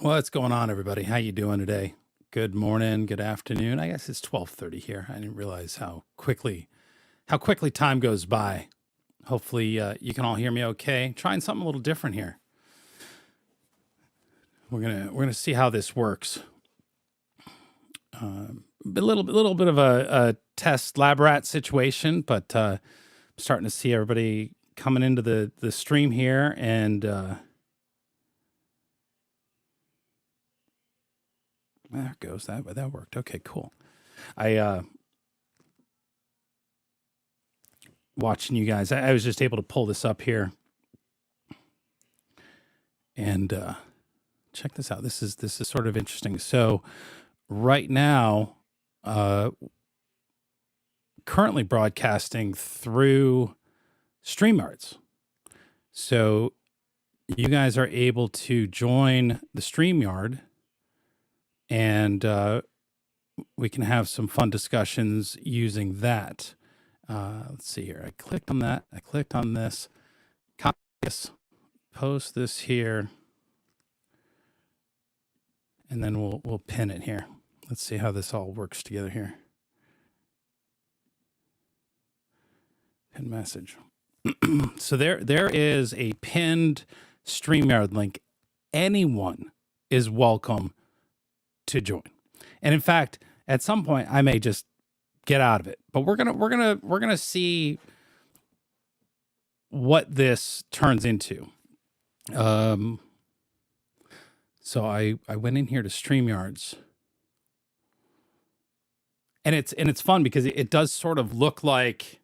What's going on, everybody? How you doing today? Good morning, good afternoon. I guess it's 12:30 here. I didn't realize how quickly time goes by. Hopefully, you can all hear me okay. Trying something a little different here. We're gonna see how this works. A little bit of a test lab rat situation, but I'm starting to see everybody coming into the stream here, and there it goes. That worked. Okay, cool. I watching you guys. I was just able to pull this up here, and check this out. This is sort of interesting. So right now, currently broadcasting through StreamYards. So you guys are able to join the StreamYard, and we can have some fun discussions using that. Let's see here. I clicked on that. I clicked on this. Copy this. Post this here. And then we'll pin it here. Let's see how this all works together here. Pin message. So there is a pinned StreamYard link. Anyone is welcome to join. And in fact, at some point I may just get out of it. But we're gonna see what this turns into. So I went in here to StreamYards, and it's fun because it does sort of look like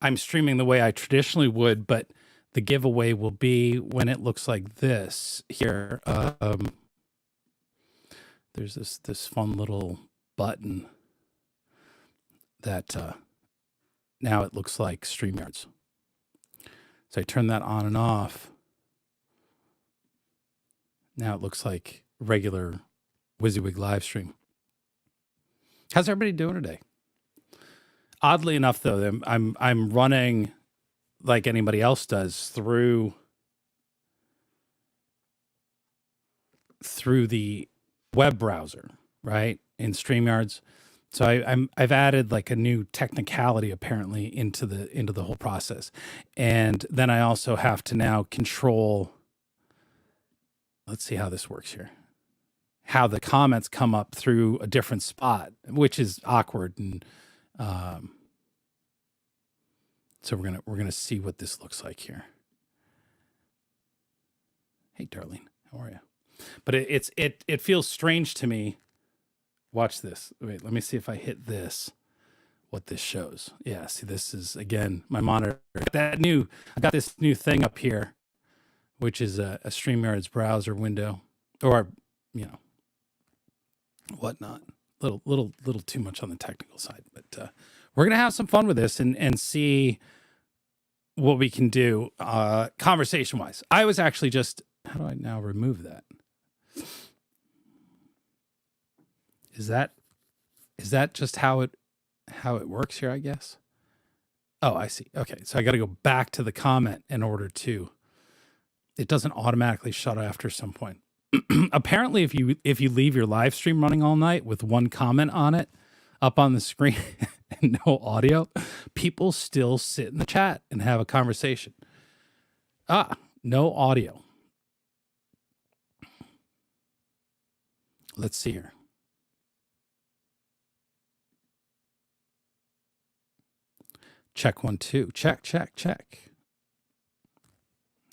I'm streaming the way I traditionally would, but the giveaway will be when it looks like this here. There's this fun little button that now it looks like StreamYards. So I turn that on and off. Now it looks like regular Wysiwyg live stream. How's everybody doing today? Oddly enough, though, I'm running like anybody else does through the web browser, right, in StreamYards. So I've added like a new technicality apparently into the whole process, and then I also have to now control. Let's see how this works here. How the comments come up through a different spot, which is awkward, and so we're gonna see what this looks like here. Hey, Darlene, how are you? But it feels strange to me. Watch this. Wait, let me see if I hit this. What this shows? Yeah, see, this is again my monitor. I got this new thing up here, which is a StreamYard's browser window, or whatnot. Little too much on the technical side, but we're gonna have some fun with this and see what we can do conversation wise. I was actually just, how do I now remove that? Is that just how it works here, I guess? Oh, I see. Okay, so I got to go back to the comment in order to. It doesn't automatically shut after some point. Apparently, if you leave your live stream running all night with one comment on it up on the screen and no audio, people still sit in the chat and have a conversation. No audio. Let's see here. Check 1 2. Check.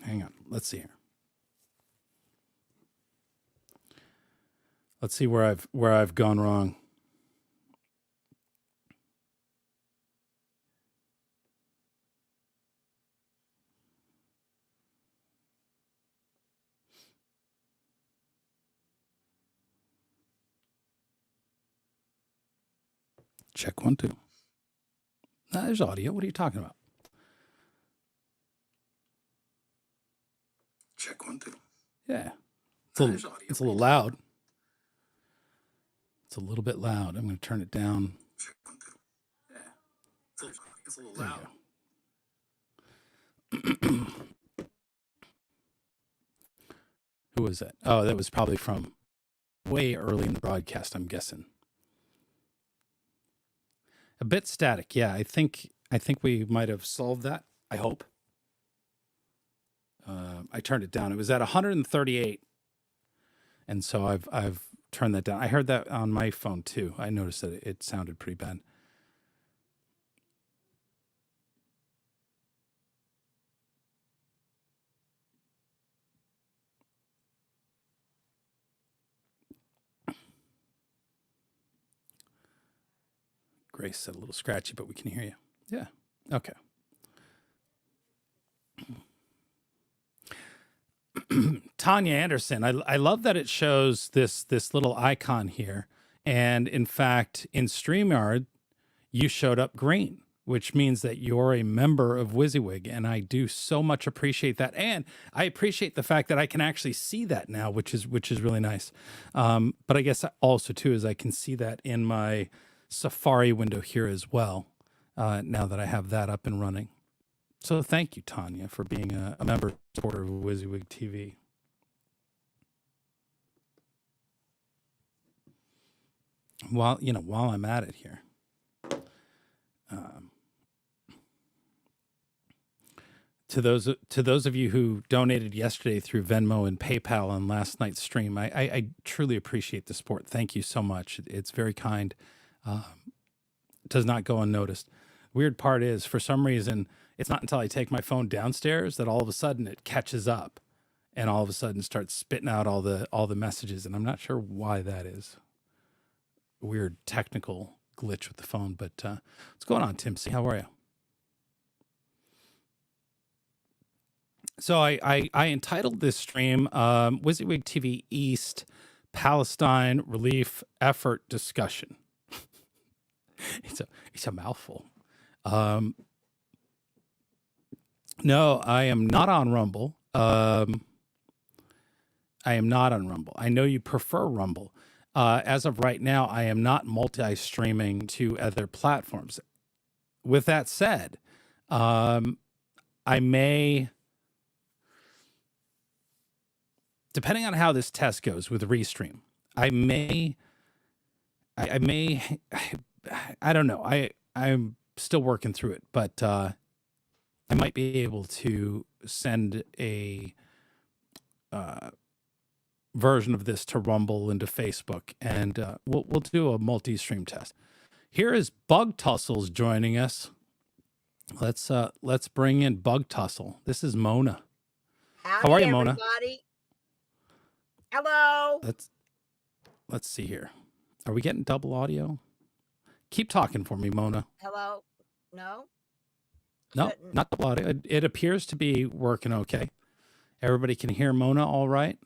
Hang on. Let's see here. Let's see where I've gone wrong. Check 1 2. There's audio. What are you talking about? Check 1 2. Yeah. It's a little loud. It's a little bit loud. I'm going to turn it down. Check 1 2. Yeah. It's a little loud. Who was that? Oh, that was probably from way early in the broadcast, I'm guessing. A bit static. Yeah, I think we might have solved that. I hope. I turned it down. It was at 138, and so I've turned that down. I heard that on my phone too. I noticed that it sounded pretty bad. Grace said a little scratchy, but we can hear you. Yeah. Okay. Tanya Anderson, I love that it shows this little icon here. And in fact, in StreamYard, you showed up green, which means that you're a member of Wysiwyg. And I do so much appreciate that. And I appreciate the fact that I can actually see that now, which is really nice. But I guess also too is I can see that in my Safari window here as well, now that I have that up and running. So thank you, Tanya, for being a member supporter of Wysiwyg TV. While I'm at it here, to those of you who donated yesterday through Venmo and PayPal on last night's stream, I truly appreciate the support. Thank you so much. It's very kind. It does not go unnoticed. Weird part is, for some reason, it's not until I take my phone downstairs that all of a sudden it catches up and all of a sudden starts spitting out all the messages. And I'm not sure why that is. A weird technical glitch with the phone. But what's going on, Tim C? How are you? So I entitled this stream Wysiwyg TV East Palestine Relief Effort Discussion. It's a mouthful. No, I am not on Rumble. I am not on Rumble. I know you prefer Rumble. As of right now, I am not multi-streaming to other platforms. With that said, I may, depending on how this test goes with Restream, I don't know. I'm still working through it, but I might be able to send a version of this to Rumble and to Facebook, and we'll do a multi-stream test. Here is Bug Tussles joining us. Let's bring in Bug Tussle. This is Mona. Howdy, how are you, Mona? Everybody. Hello. Let's see here. Are we getting double audio? Keep talking for me, Mona. Hello. No, not double audio. It appears to be working okay. Everybody can hear Mona all right?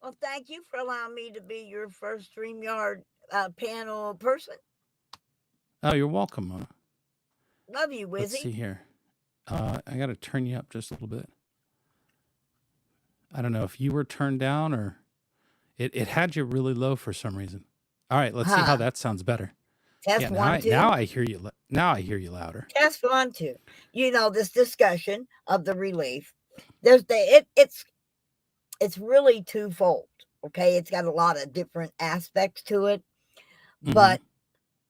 Well, thank you for allowing me to be your first StreamYard panel person. Oh, you're welcome, Mona. Love you, Wizzy. Let's see here. I got to turn you up just a little bit. I don't know if you were turned down or it had you really low for some reason. All right, let's see how that sounds better. Test 1, 2. Now I hear you. Now I hear you louder. Test 1, 2. This discussion of the relief. It's really twofold. Okay, it's got a lot of different aspects to it, but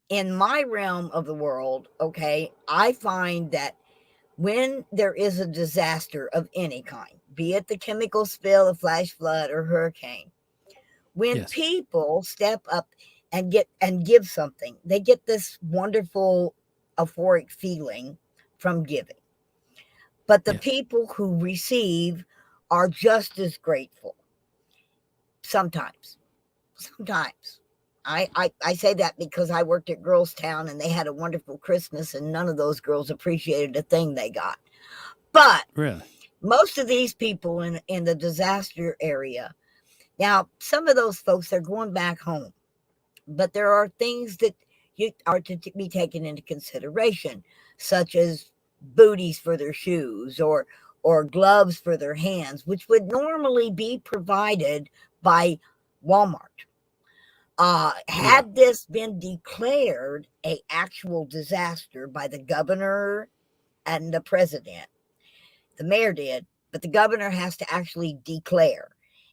in my realm of the world, okay, I find that when there is a disaster of any kind, be it the chemical spill, a flash flood, or hurricane, when people step up and give something, they get this wonderful euphoric feeling from giving. But the people who receive are just as grateful. Sometimes. I say that because I worked at Girls Town and they had a wonderful Christmas and none of those girls appreciated a thing they got. But really, most of these people in the disaster area, now some of those folks are going back home, but there are things that are to be taken into consideration, such as booties for their shoes or gloves for their hands, which would normally be provided by Walmart. Had this been declared an actual disaster by the governor and the president, the mayor did, but the governor has to actually declare.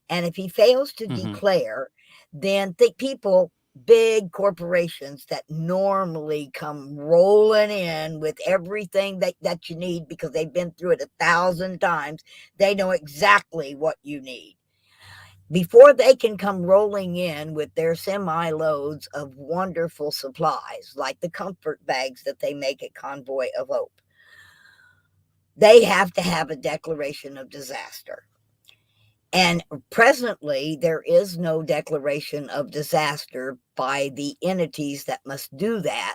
And if he fails to Mm-hmm. declare, then people, big corporations that normally come rolling in with everything that you need because they've been through it 1,000 times, they know exactly what you need. Before they can come rolling in with their semi loads of wonderful supplies, like the comfort bags that they make at Convoy of Hope, they have to have a declaration of disaster. And presently, there is no declaration of disaster by the entities that must do that.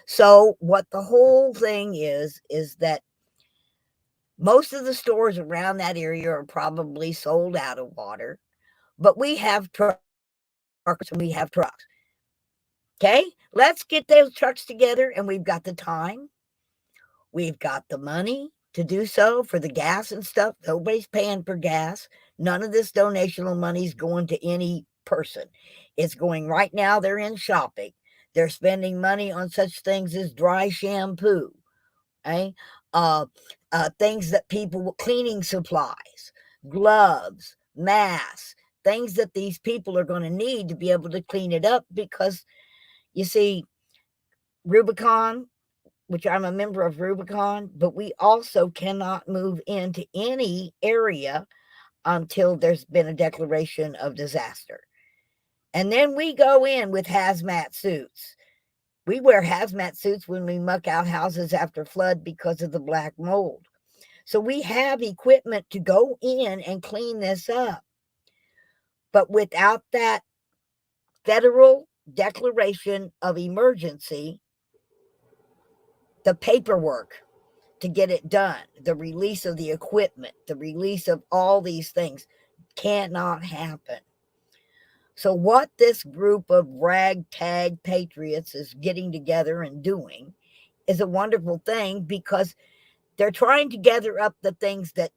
So, what the whole thing is that most of the stores around that area are probably sold out of water, but we have trucks and we have trucks. Okay, let's get those trucks together, and we've got the time, we've got the money to do so for the gas and stuff. Nobody's paying for gas. None of this donational money is going to any person. It's going right now. They're in shopping. They're spending money on such things as dry shampoo, okay? Things that people, cleaning supplies, gloves, masks, things that these people are going to need to be able to clean it up, because you see, Rubicon, which I'm a member of Rubicon, but we also cannot move into any area until there's been a declaration of disaster. And then we go in with hazmat suits. We wear hazmat suits when we muck out houses after flood because of the black mold. So we have equipment to go in and clean this up. But without that federal declaration of emergency, the paperwork to get it done, the release of the equipment, the release of all these things cannot happen. So what this group of ragtag patriots is getting together and doing is a wonderful thing, because they're trying to gather up the things that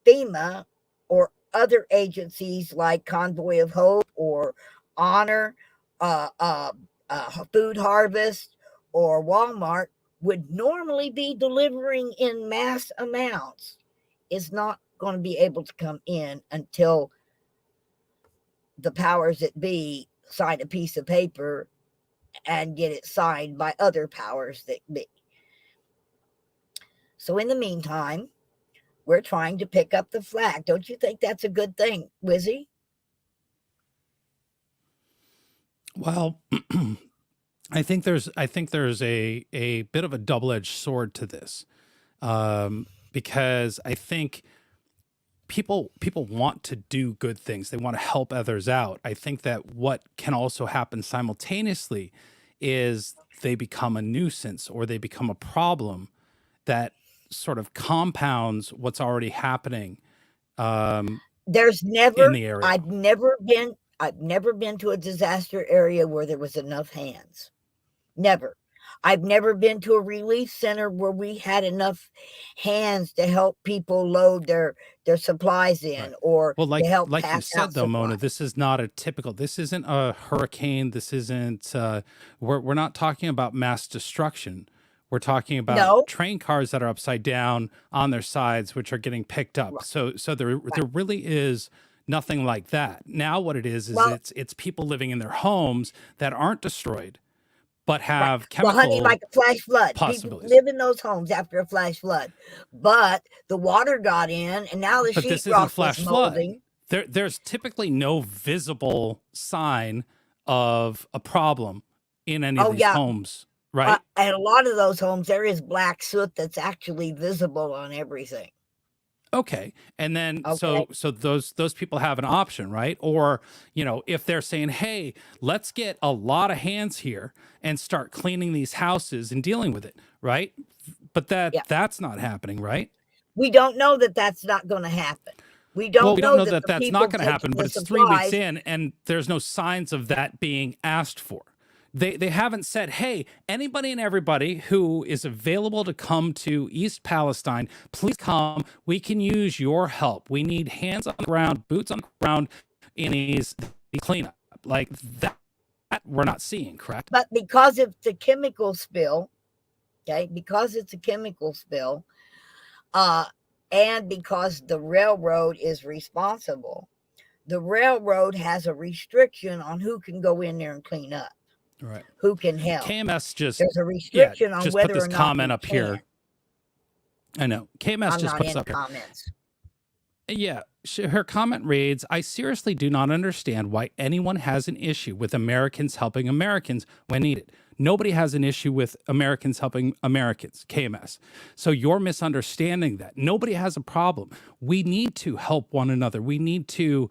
FEMA or other agencies like Convoy of Hope or Honor, Food Harvest, or Walmart would normally be delivering in mass amounts is not going to be able to come in until the powers that be sign a piece of paper and get it signed by other powers that be. So in the meantime, we're trying to pick up the flag. Don't you think that's a good thing, Wizzy? Well, I think there's a bit of a double-edged sword to this, because I think people want to do good things. They want to help others out. I think that what can also happen simultaneously is they become a nuisance, or they become a problem that sort of compounds what's already happening There's in never, the area. I've never been to a disaster area where there was enough hands. Never. I've never been to a relief center where we had enough hands to help people load their supplies in, Right. or Well, to help like you pass out said though, Mona, supplies. this is not a typical. This isn't a hurricane. This isn't. We're not talking about mass destruction. We're talking about No, train cars that are upside down on their sides, which are getting picked up. right, So there right. really is nothing like that. Now what it is Well, it's people living in their homes that aren't destroyed, but right. have Well, honey, like chemical a flash flood. People possibilities. live in those homes after a flash flood, but the water got in, and now the But this isn't a sheetrock is flash flood. molding. There's typically no visible sign of a problem in any of Oh these yeah, homes, right? and a lot of those homes, there is black soot that's actually visible on everything. Okay. And then Okay. so those people have an option, right? Or, if they're saying, "Hey, let's get a lot of hands here and start cleaning these houses and dealing with it," right? But Yeah. that's not happening, right? We don't know that that's not going to happen. We Well, don't we don't know know that that the that's not people going to taking happen, but the it's 3 weeks supplies. in and there's no signs of that being asked for. They haven't said, "Hey, anybody and everybody who is available to come to East Palestine, please come. We can use your help. We need hands on the ground, boots on the ground in these cleanup." Like that we're not seeing, correct? But because it's a chemical spill, okay, because it's a chemical spill, and because the railroad is responsible, the railroad has a restriction on who can go in there and clean up, Right. who can help. KMS just, There's a restriction on just put whether this or not comment you up can. here. I know. KMS I'm just not put this in up here. comments. Yeah, her comment reads, I seriously do not understand why anyone has an issue with Americans helping Americans when needed. Nobody has an issue with Americans helping Americans, KMS. So you're misunderstanding that. Nobody has a problem. We need to help one another. We need to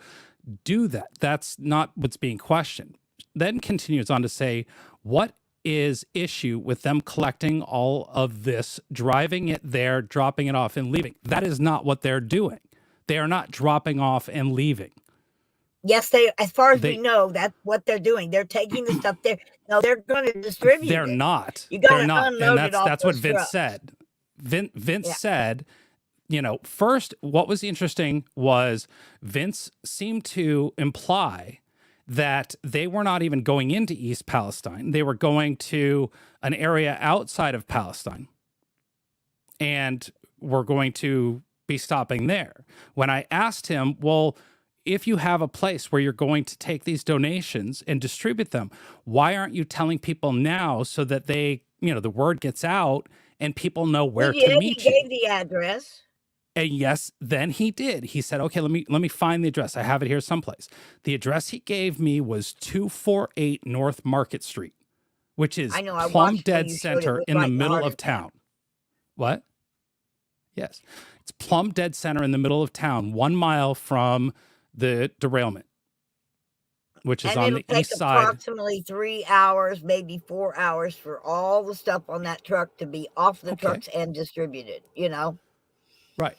do that. That's not what's being questioned. Then continues on to say, what is issue with them collecting all of this, driving it there, dropping it off and leaving? That is not what they're doing. They are not dropping off and leaving. Yes, as far as we know, that's what they're doing. They're taking the stuff there. No, they're going to distribute it. They're not. You got to And unload it off that's what those Vince trucks. said. Vince said, you know, first, what was interesting was Vince seemed to imply that they were not even going into East Palestine. They were going to an area outside of Palestine and were going to be stopping there. When I asked him, well, if you have a place where you're going to take these donations and distribute them, why aren't you telling people now so that they, you know, the word gets out and people know where to meet you? He gave the address. And yes, then he did. He said, okay, let me find the address. I have it here someplace. The address he gave me was 248 North Market Street, which is plumb dead center in the middle of town. What? Yes. It's plumb dead center in the middle of town, 1 mile from the derailment, which is on the east side. Approximately 3 hours, maybe 4 hours for all the stuff on that truck to be off the trucks and distributed, you know? Right.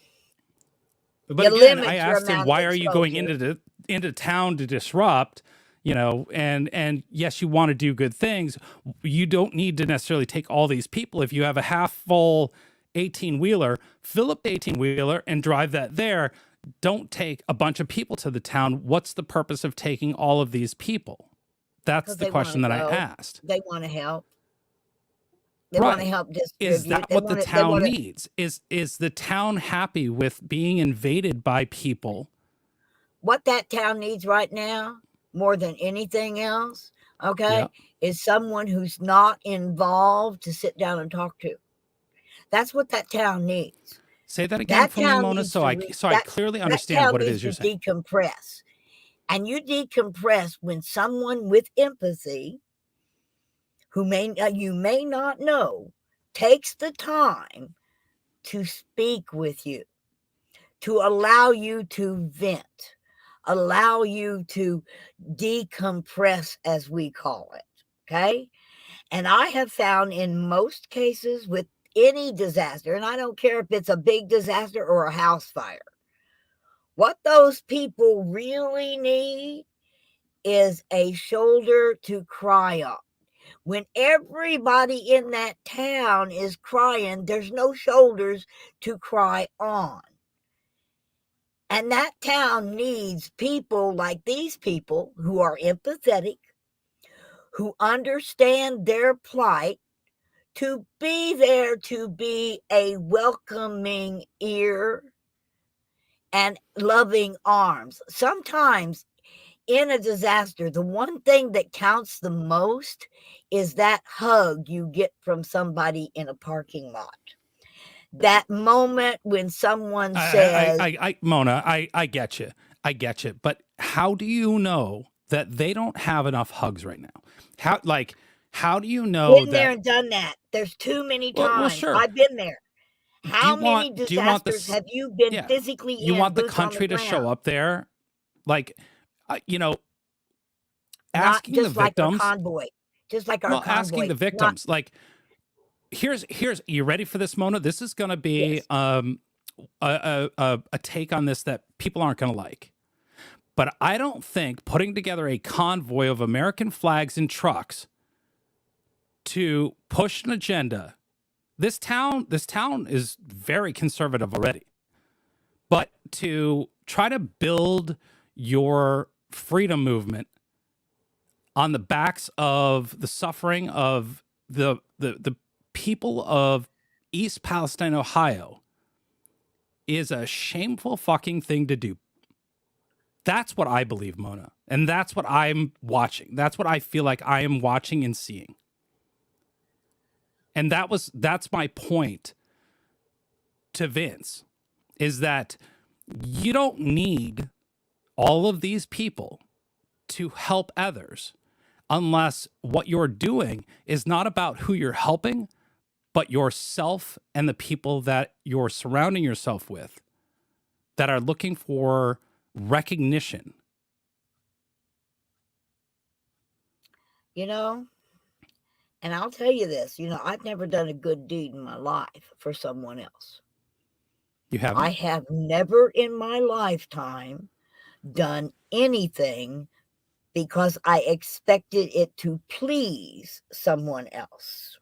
But again, I asked him, why are you going into town to disrupt? You know, and yes, you want to do good things. You don't need to necessarily take all these people. If you have a half full 18-wheeler, fill up the 18-wheeler and drive that there. Don't take a bunch of people to the town. What's the purpose of taking all of these people? That's the question that I asked. They want to help. They want to help distribute. Is that what the town needs? Is the town happy with being invaded by people? What that town needs right now, more than anything else, is someone who's not involved to sit down and talk to. That's what that town needs. Say that again for me, Mona, so I clearly understand what it is you're saying. Decompress. And you decompress when someone with empathy, who you may not know, takes the time to speak with you, to allow you to vent, allow you to decompress, as we call it, okay? And I have found in most cases with any disaster, and I don't care if it's a big disaster or a house fire, what those people really need is a shoulder to cry on. When everybody in that town is crying, there's no shoulders to cry on. And that town needs people like these people who are empathetic, who understand their plight, to be there, to be a welcoming ear and loving arms. Sometimes in a disaster, the one thing that counts the most is that hug you get from somebody in a parking lot. That moment when someone says, Mona, I get you. I get you. But how do you know that they don't have enough hugs right now? How do you know been there and done that? There's too many times. Well, sure. I've been there. How many disasters have you been physically in? You want the country to show up there? Like, asking the victims. Like our convoy. Just like our convoy. Asking the victims. Like, here's, you ready for this, Mona? This is going to be a take on this that people aren't going to like. But I don't think putting together a convoy of American flags and trucks to push an agenda. This town is very conservative already. But to try to build your freedom movement on the backs of the suffering of the people of East Palestine, Ohio, is a shameful fucking thing to do. That's what I believe, Mona. And that's what I'm watching. That's what I feel like I am watching and seeing. And that's my point to Vince, is that you don't need all of these people to help others unless what you're doing is not about who you're helping, but yourself and the people that you're surrounding yourself with that are looking for recognition. You know, and I'll tell you this, you know, I've never done a good deed in my life for someone else. You haven't? I have never in my lifetime done anything because I expected it to please someone else.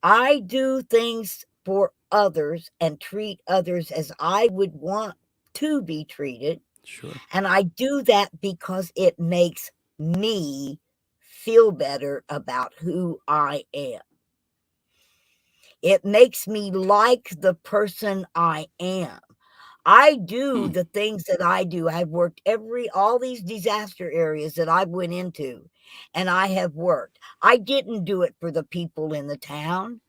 I do things for others and treat others as I would want to be treated. Sure. And I do that because it makes me feel better about who I am. It makes me like the person I am. I do the things that I do. I've worked all these disaster areas that I went into, and I have worked. I didn't do it for the people in the town.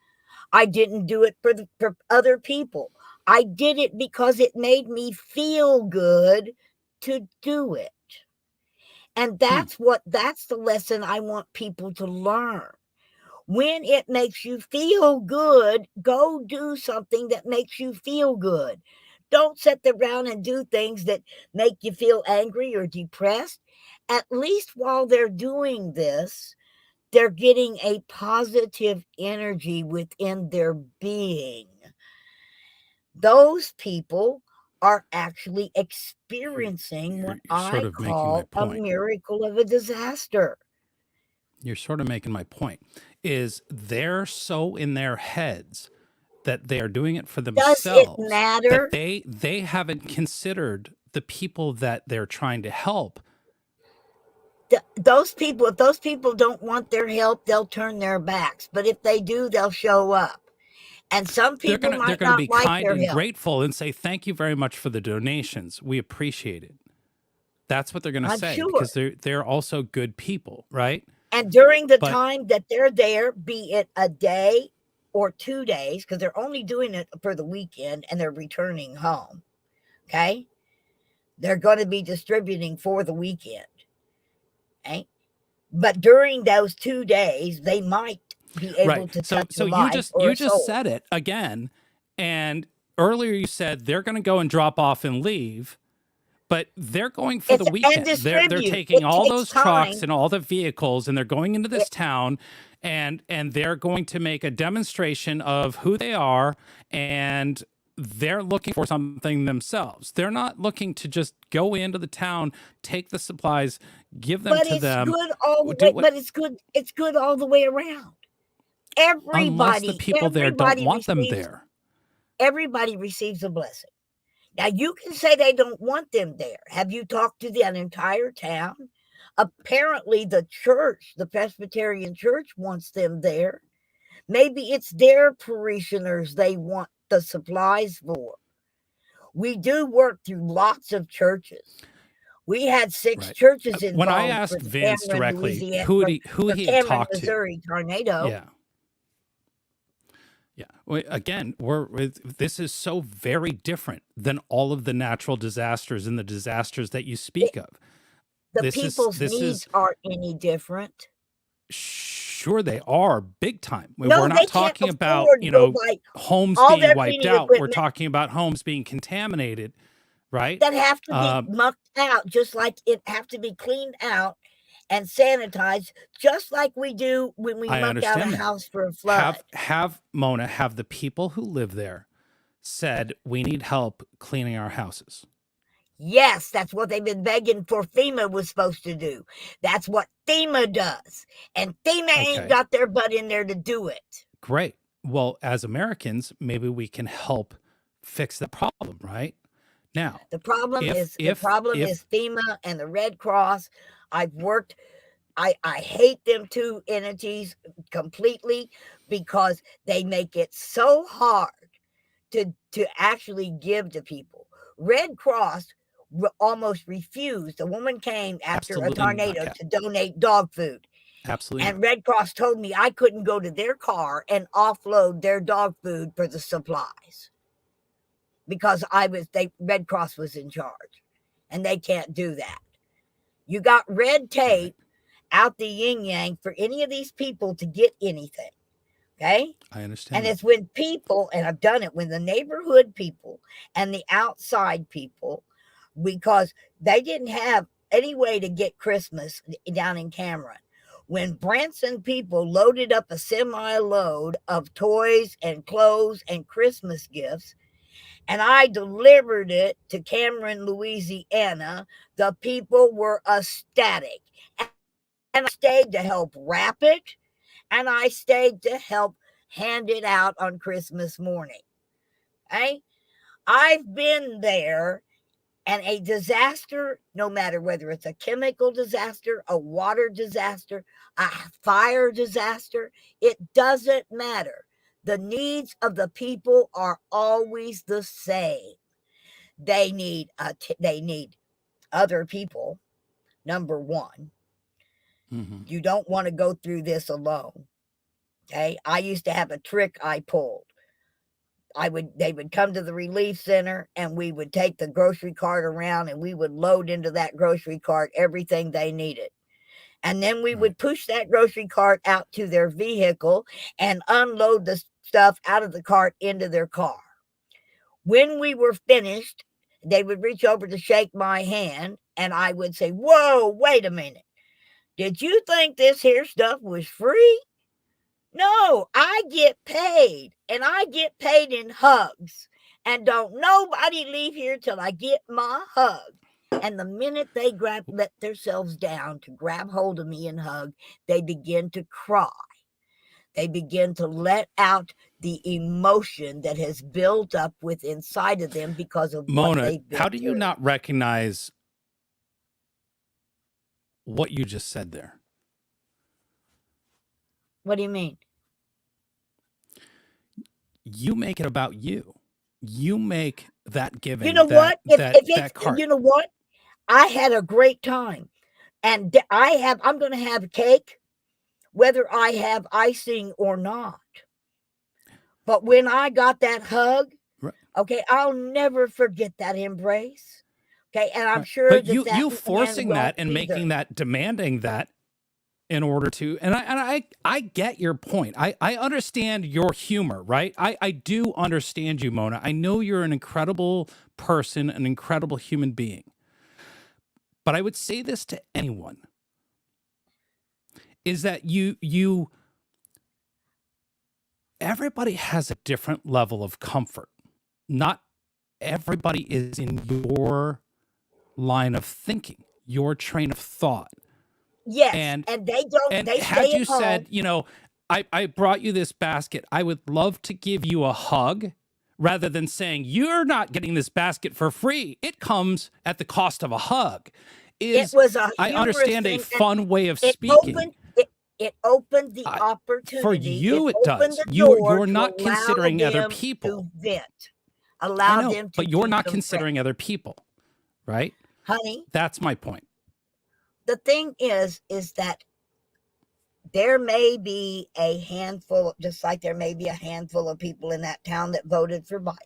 I didn't do it for other people. I did it because it made me feel good to do it. And that's the lesson I want people to learn. When it makes you feel good, go do something that makes you feel good. Don't sit around and do things that make you feel angry or depressed. At least while they're doing this, they're getting a positive energy within their being. Those people are actually experiencing what sort I of making my call a point. miracle of a disaster. You're sort of making my point, is they're so in their heads that they are doing it for Does it themselves that matter? they haven't considered the people that they're trying to help. Those people, if those people don't want their help, they'll turn their backs. But if they do, they'll show up. And some people They're might gonna not be like kind their and help. grateful and say, thank you very much for the donations. We appreciate it. That's what they're gonna I'm say, sure. because they're also good people, right? And during the But time that they're there, be it a day or 2 days, because they're only doing it for the weekend and they're returning home. Okay. They're going to be distributing for the weekend. Okay. But during those 2 days, they might be able to touch a life or you a just soul. said it again, and earlier you said they're going to go and drop off and leave, but they're going for the And weekend. They're distribute. taking It all takes those trucks time. and all the vehicles, and they're going into this town, and they're going to make a demonstration of who they are, and they're looking for something themselves. They're not looking to just go into the town, take the supplies, give them But to it's them. good all the do way. what- But it's good all the way around. unless the people there don't want them there. Everybody receives a blessing. Now, you can say they don't want them there. Have you talked to the entire town? Apparently, the church, the Presbyterian church, wants them there. Maybe it's their parishioners they want the supplies for. We do work through lots of churches. We had 6 Right. churches When I involved for asked the Vince Cameron, directly Louisiana, who for he had Cameron, talked to, Missouri tornado. yeah, well, again, this is so very different than all of the natural disasters and the disasters that you speak of. The people's needs aren't any different. Sure, they are big time. No, We're they not can't talking about, afford to go buy homes all being their wiped cleaning out. We're equipment talking about homes being contaminated, right? that have to be mucked out, just like it have to be cleaned out and sanitized, just like we do when we I muck out a understand that. house for a flood. Have Mona, have the people who live there said, we need help cleaning our houses? Yes, that's what they've been begging for. FEMA was supposed to do. That's what FEMA does. And FEMA ain't got their butt in there to do it. Great. Well, as Americans, maybe we can help fix the problem, right? Now, the problem is FEMA and the Red Cross. I've worked. I hate them two entities completely because they make it so hard to actually give to people. Red Cross almost refused. A woman came after a Absolutely not, tornado Kat. to donate dog food. Absolutely And not. Red Cross told me I couldn't go to their car and offload their dog food for the supplies because Red Cross was in charge, and they can't do that. You got red Right. tape out the yin yang for any of these people to get anything. Okay. I understand And that. it's when people, and I've done it, when the neighborhood people and the outside people, because they didn't have any way to get Christmas down in Cameron. When Branson people loaded up a semi load of toys and clothes and Christmas gifts, and I delivered it to Cameron, Louisiana, the people were ecstatic. And I stayed to help wrap it, and I stayed to help hand it out on Christmas morning. Okay? I've been there, and a disaster, no matter whether it's a chemical disaster, a water disaster, a fire disaster, it doesn't matter. The needs of the people are always the same. They need other people. Number one, you don't want to go through this alone. Okay, I used to have a trick I pulled. They would come to the relief center, and we would take the grocery cart around, and we would load into that grocery cart everything they needed. And then we would push that grocery cart out to their vehicle and unload the stuff out of the cart into their car. When we were finished, they would reach over to shake my hand, and I would say, "Whoa, wait a minute. Did you think this here stuff was free? No, I get paid, and I get paid in hugs. And don't nobody leave here till I get my hug." And the minute they let themselves down to grab hold of me and hug, they begin to cry. They begin to let out the emotion that has built up with inside of them because of what Mona, they've been how do you through. not recognize what you just said there? What do you mean? You make it about you. You make that giving. You know what? That cart. You know what? I had a great time, and I'm going to have cake, whether I have icing or not. But when I got that hug, okay, I'll never forget that embrace. Okay, and I'm sure but that you forcing that and making that, demanding that in order to, and I get your point. I understand your humor, right? I do understand you, Mona. I know you're an incredible person, an incredible human being. But I would say this to anyone, is that everybody has a different level of comfort. Not everybody is in your line of thinking, your train of thought. Yes, and they don't. And they had stay you at home. said, I brought you this basket, I would love to give you a hug, rather than saying, you're not getting this basket for free, it comes at the cost of a hug. It was a I understand a thing, fun way of speaking. It opened the opportunity. For you, it does. The door You're not considering other people. To vent. I know, but you're not considering other people, right? Honey, that's my point. The thing is that there may be a handful, just like there may be a handful of people in that town that voted for Biden.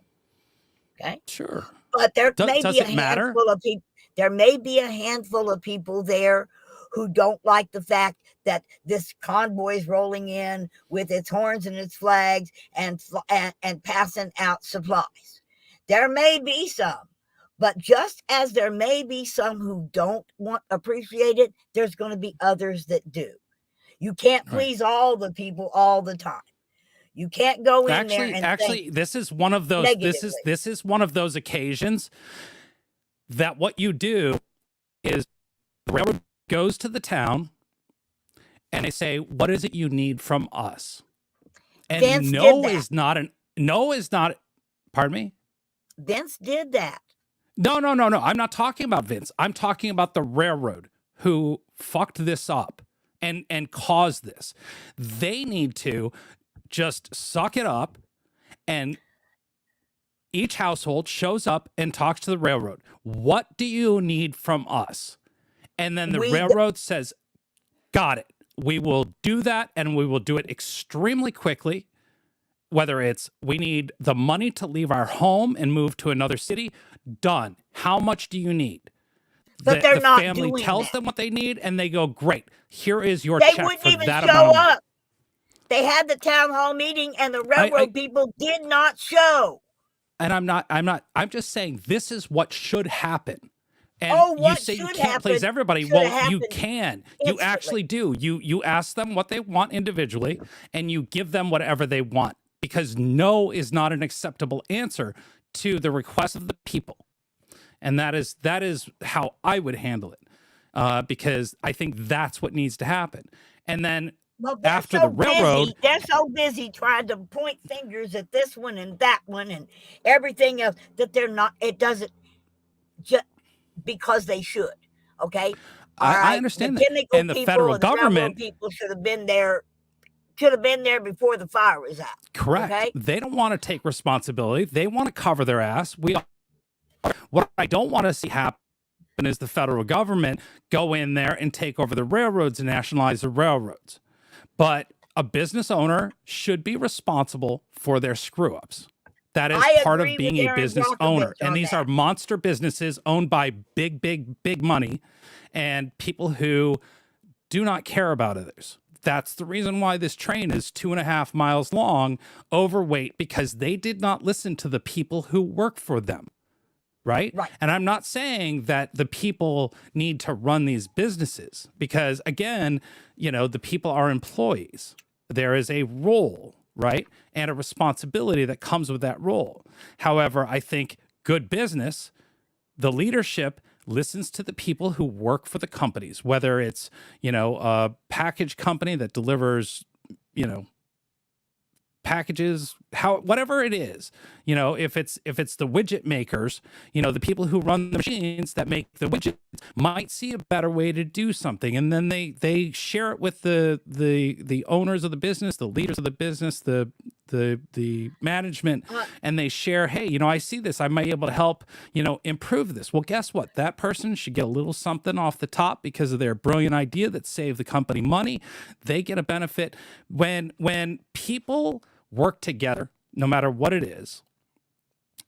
Okay, sure, but there may be a handful of people. There may be a handful of people there who don't like the fact that this convoy is rolling in with its horns and its flags and passing out supplies. There may be some, but just as there may be some who don't appreciate it, there's going to be others that do. You can't please all the people all the time. You can't go in there and actually, this is one of those. This is one of those occasions that what you do is the railroad goes to the town and they say, "What is it you need from us?" And Vince no is not. Pardon me. Vince did that. No. I'm not talking about Vince. I'm talking about the railroad who fucked this up and caused this. They need to just suck it up and each household shows up and talks to the railroad. What do you need from us? And then the railroad says, got it. We will do that, and we will do it extremely quickly. Whether it's we need the money to leave our home and move to another city, done. How much do you need? But they're not family doing tells that. them what they need, and they go, great. Here is your They check wouldn't for even that show amount of money. up. They had the town hall meeting, and the railroad people did not show. And I'm just saying this is what should happen. And you say you can't please everybody. Well, you can. Instantly. You actually do. You ask them what they want individually, and you give them whatever they want, because no is not an acceptable answer to the request of the people. And that is how I would handle it, because I think that's what needs to happen. And then after the railroad, they're so busy trying to point fingers at this one and that one and everything else that they're not. It doesn't just because they should. Okay, I understand that. And the federal government people should have been there. Should have been there before the fire was out. Correct. Okay? They don't want to take responsibility. They want to cover their ass. What I don't want to see happen is the federal government go in there and take over the railroads and nationalize the railroads. But a business owner should be responsible for their screw ups. That is part of being a business owner. And these are monster businesses owned by big money and people who do not care about others. That's the reason why this train is 2.5 miles long, overweight, because they did not listen to the people who work for them. Right? And I'm not saying that the people need to run these businesses, because again, the people are employees. There is a role, right? And a responsibility that comes with that role. However, I think good business, the leadership listens to the people who work for the companies, whether it's, a package company that delivers, packages, whatever it is, if it's the widget makers, the people who run the machines that make the widgets might see a better way to do something, and then they share it with the owners of the business, the leaders of the business, the management, and they share, hey, I see this, I might be able to help, improve this. Well, guess what? That person should get a little something off the top because of their brilliant idea that saved the company money. They get a benefit. When people work together, no matter what it is,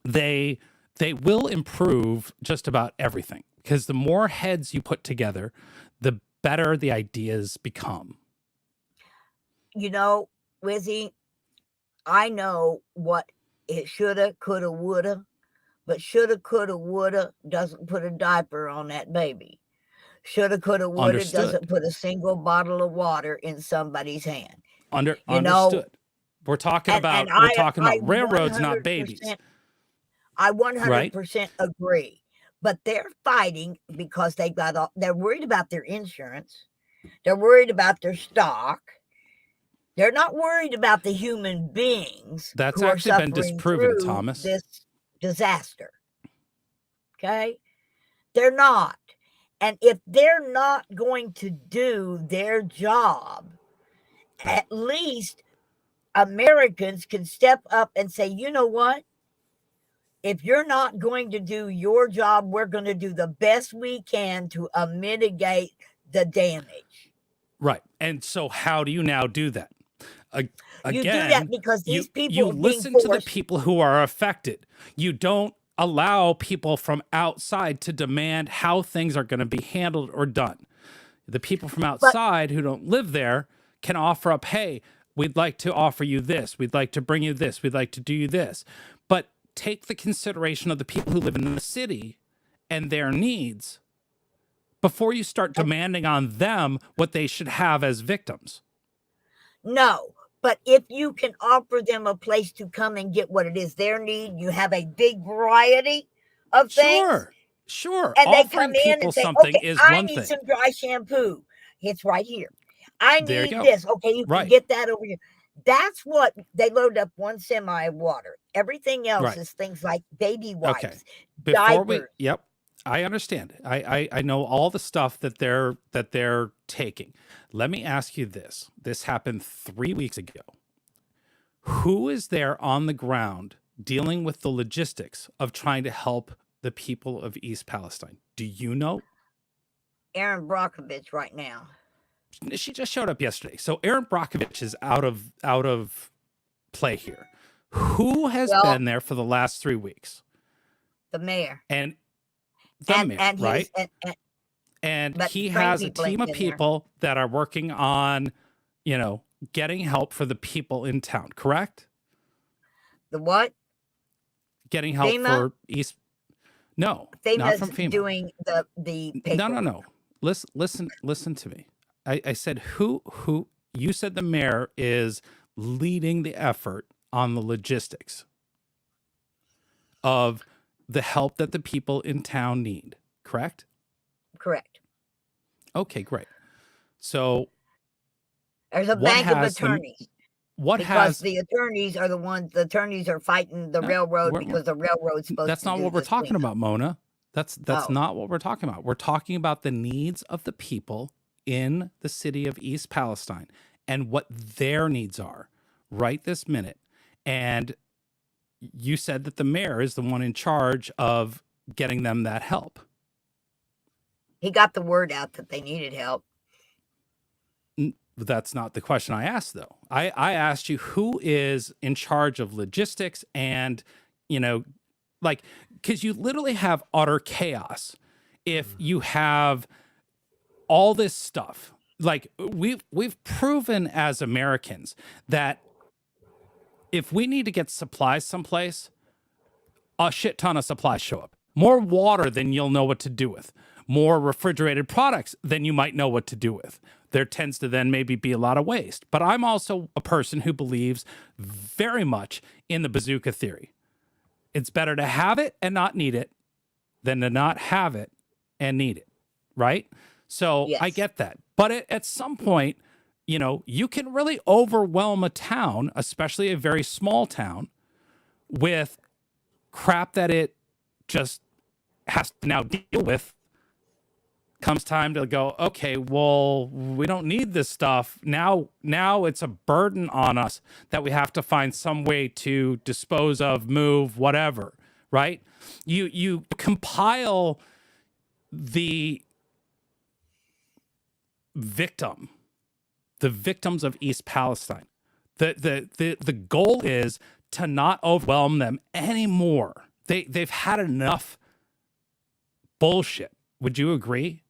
they will improve just about everything, because the more heads you put together, the better the ideas become. Wizzy, I know what it shoulda, coulda, woulda, but shoulda, coulda, woulda doesn't put a diaper on that baby. Shoulda, coulda, woulda doesn't put a single bottle of water in somebody's hand. Understood. We're talking about railroads, not babies. I 100% agree. But they're fighting because they're worried about their insurance. They're worried about their stock. They're not worried about the human beings. That's who actually are been disproven, Thomas. This disaster. Okay? They're not. And if they're not going to do their job, at least Americans can step up and say, you know what? If you're not going to do your job, we're going to do the best we can to mitigate the damage. Right. And so how do you now do that? Again, you do that because these people you listen to the people who are affected. You don't allow people from outside to demand how things are going to be handled or done. The people from outside who don't live there can offer up, hey, we'd like to offer you this. We'd like to bring you this. We'd like to do you this. But take the consideration of the people who live in the city and their needs before you start demanding on them what they should have as victims. No, but if you can offer them a place to come and get what it is their need, you have a big variety of things. Sure. And Offering they come in people and say, something okay, is I one need thing. some dry shampoo. It's right here. I need you this. Okay, you can get that over here. That's what they load up one semi of water. Everything else is things like baby wipes, diapers. I understand. I know all the stuff that they're taking. Let me ask you this. This happened 3 weeks ago. Who is there on the ground dealing with the logistics of trying to help the people of East Palestine? Do you know? Aaron Brockovich right now. She just showed up yesterday. So Aaron Brockovich is out of play here. Who has been there for the last 3 weeks? The mayor. And the mayor, right? And he has a team of people that are working on, getting help for the people in town, correct? The what? Getting help FEMA? for East. No, FEMA's not from FEMA. Doing the paperwork. No. Listen to me. I said who you said the mayor is leading the effort on the logistics of the help that the people in town need, correct? Correct. Okay, great. So there's a bank of attorneys. Because the attorneys are the attorneys are fighting the railroad because the railroad's supposed to. That's not what we're talking about, Mona. That's not what we're talking about. We're talking about the needs of the people in the city of East Palestine and what their needs are right this minute. And you said that the mayor is the one in charge of getting them that help. He got the word out that they needed help. That's not the question I asked, though. I asked you who is in charge of logistics and, because you literally have utter chaos if you have all this stuff. Like we've proven as Americans that if we need to get supplies someplace, a shit ton of supplies show up. More water than you'll know what to do with. More refrigerated products than you might know what to do with. There tends to then maybe be a lot of waste. But I'm also a person who believes very much in the bazooka theory. It's better to have it and not need it than to not have it and need it, right? So yes. I get that. But at some point, you can really overwhelm a town, especially a very small town, with crap that it just has to now deal with. Comes time to go, okay, well, we don't need this stuff. Now it's a burden on us that we have to find some way to dispose of, move, whatever, right? You compile the victims of East Palestine. The goal is to not overwhelm them anymore. They've had enough bullshit. Would you agree?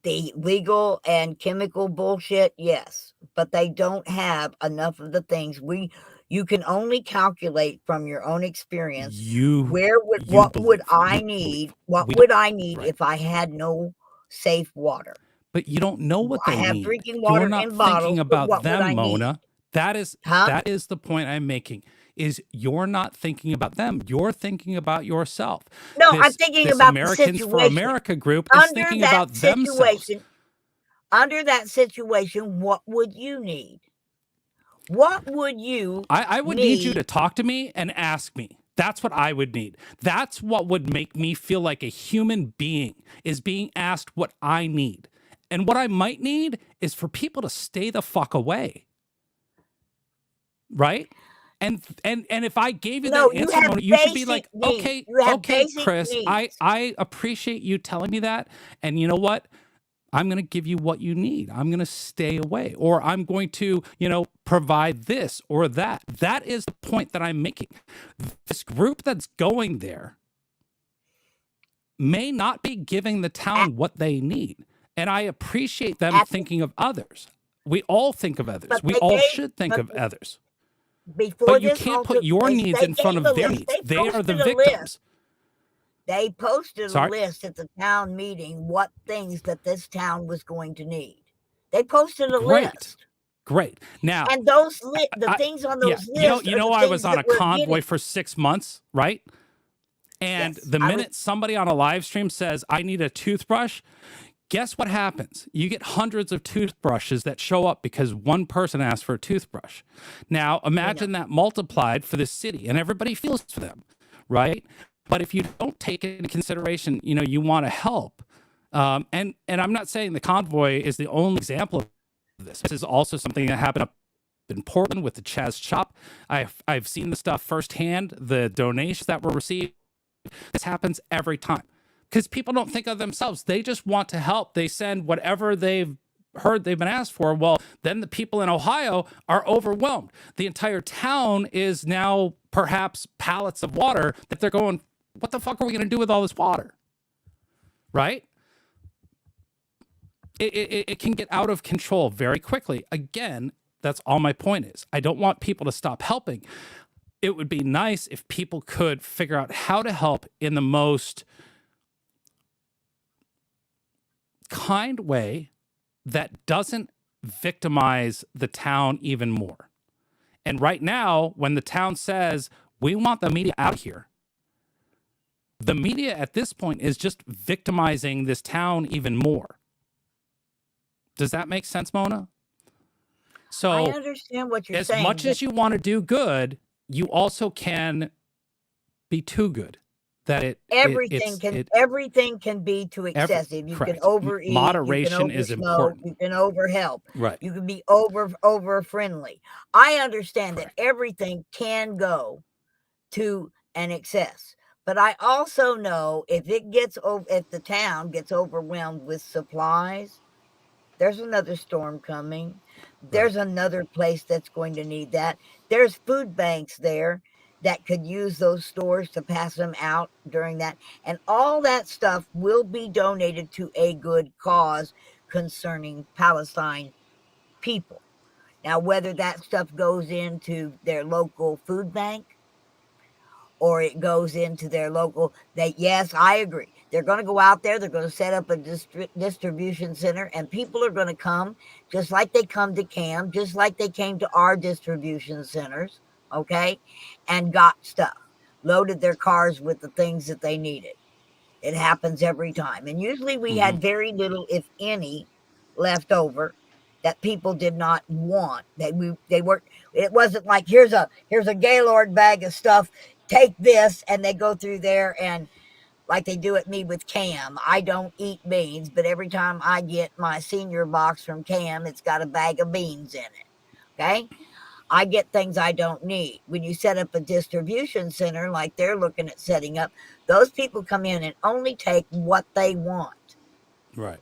The legal and chemical bullshit, yes, but they don't have enough of the things you can only calculate from your own experience. What would I need if I had no safe water? But you don't know what they need. I have drinking water in bottles. You're not thinking about them, Mona. That is the point I'm making. Is you're not thinking about them. You're thinking about yourself. No, I'm thinking about Americans the for America group is thinking about themselves. Under that situation, what would you need? What would you I would need you to talk to me and ask me. That's what I would need. That's what would make me feel like a human being, is being asked what I need. And what I might need is for people to stay the fuck away. Right? And if I gave you that answer, you should be like, okay, Chris, I appreciate you telling me that. And you know what? I'm going to give you what you need. I'm going to stay away, or I'm going to, provide this or that. That is the point that I'm making. This group that's going there may not be giving the town what they need. And I appreciate them thinking of others. We all think of others. We all should think of others. But you can't put your needs in front of their needs. They are the victims. They posted a list at the town meeting what things that this town was going to need. They posted a list. Great. Now, and the things on those lists. I was on a convoy for 6 months, right? And the minute somebody on a live stream says, I need a toothbrush, guess what happens? You get hundreds of toothbrushes that show up because one person asked for a toothbrush. Now, imagine that multiplied for the city, and everybody feels for them, right? But if you don't take it into consideration, you want to help. And I'm not saying the convoy is the only example of this. This is also something that happened up in Portland with the Chaz Shop. I've seen the stuff firsthand, the donations that were received. This happens every time because people don't think of themselves. They just want to help. They send whatever they've heard they've been asked for. Well, then the people in Ohio are overwhelmed. The entire town is now perhaps pallets of water that they're going, what the fuck are we going to do with all this water? Right? It can get out of control very quickly. Again, that's all my point is. I don't want people to stop helping. It would be nice if people could figure out how to help in the most kind way that doesn't victimize the town even more. And right now, when the town says, we want the media out of here, the media at this point is just victimizing this town even more. Does that make sense, Mona? So I understand what you're saying. As much as you want to do good, you also can be too good. That everything can be too excessive. You correct. can overeat. Moderation you can is important. You can overhelp. Right. You can be over friendly. I understand that everything can go to an excess, but I also know if the town gets overwhelmed with supplies, there's another storm coming. There's another place that's going to need that. There's food banks there that could use those stores to pass them out during that. And all that stuff will be donated to a good cause concerning Palestine people. Now, whether that stuff goes into their local food bank or it goes into their local, yes, I agree. They're going to go out there. They're going to set up a distribution center, and people are going to come just like they come to CAM, just like they came to our distribution centers, okay, and got stuff, loaded their cars with the things that they needed. It happens every time. And usually we had very little, if any, left over that people did not want. It wasn't like, here's a Gaylord bag of stuff, take this, and they go through there and like they do at me with CAM. I don't eat beans, but every time I get my senior box from CAM, it's got a bag of beans in it. Okay? I get things I don't need. When you set up a distribution center like they're looking at setting up, those people come in and only take what they want. Right.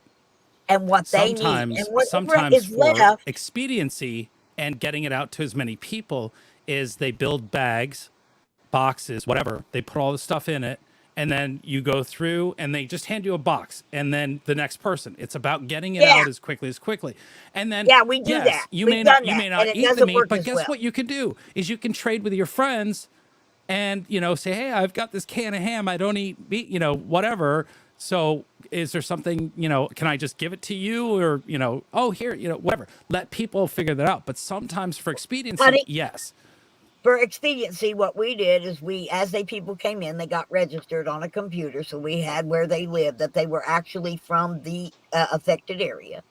And what they need. And whatever is left, expediency and getting it out to as many people is they build bags, boxes, whatever. They put all the stuff in it. And then you go through and they just hand you a box and then the next person. It's about getting it out as quickly. And then we do that. You may not eat the meat, but guess what you can do is you can trade with your friends and, say, hey, I've got this can of ham. I don't eat meat, whatever. So is there something, can I just give it to you or, oh, here, whatever. Let people figure that out. But sometimes for expediency, yes. For expediency, what we did is as people came in, they got registered on a computer. So we had where they lived, that they were actually from the affected area.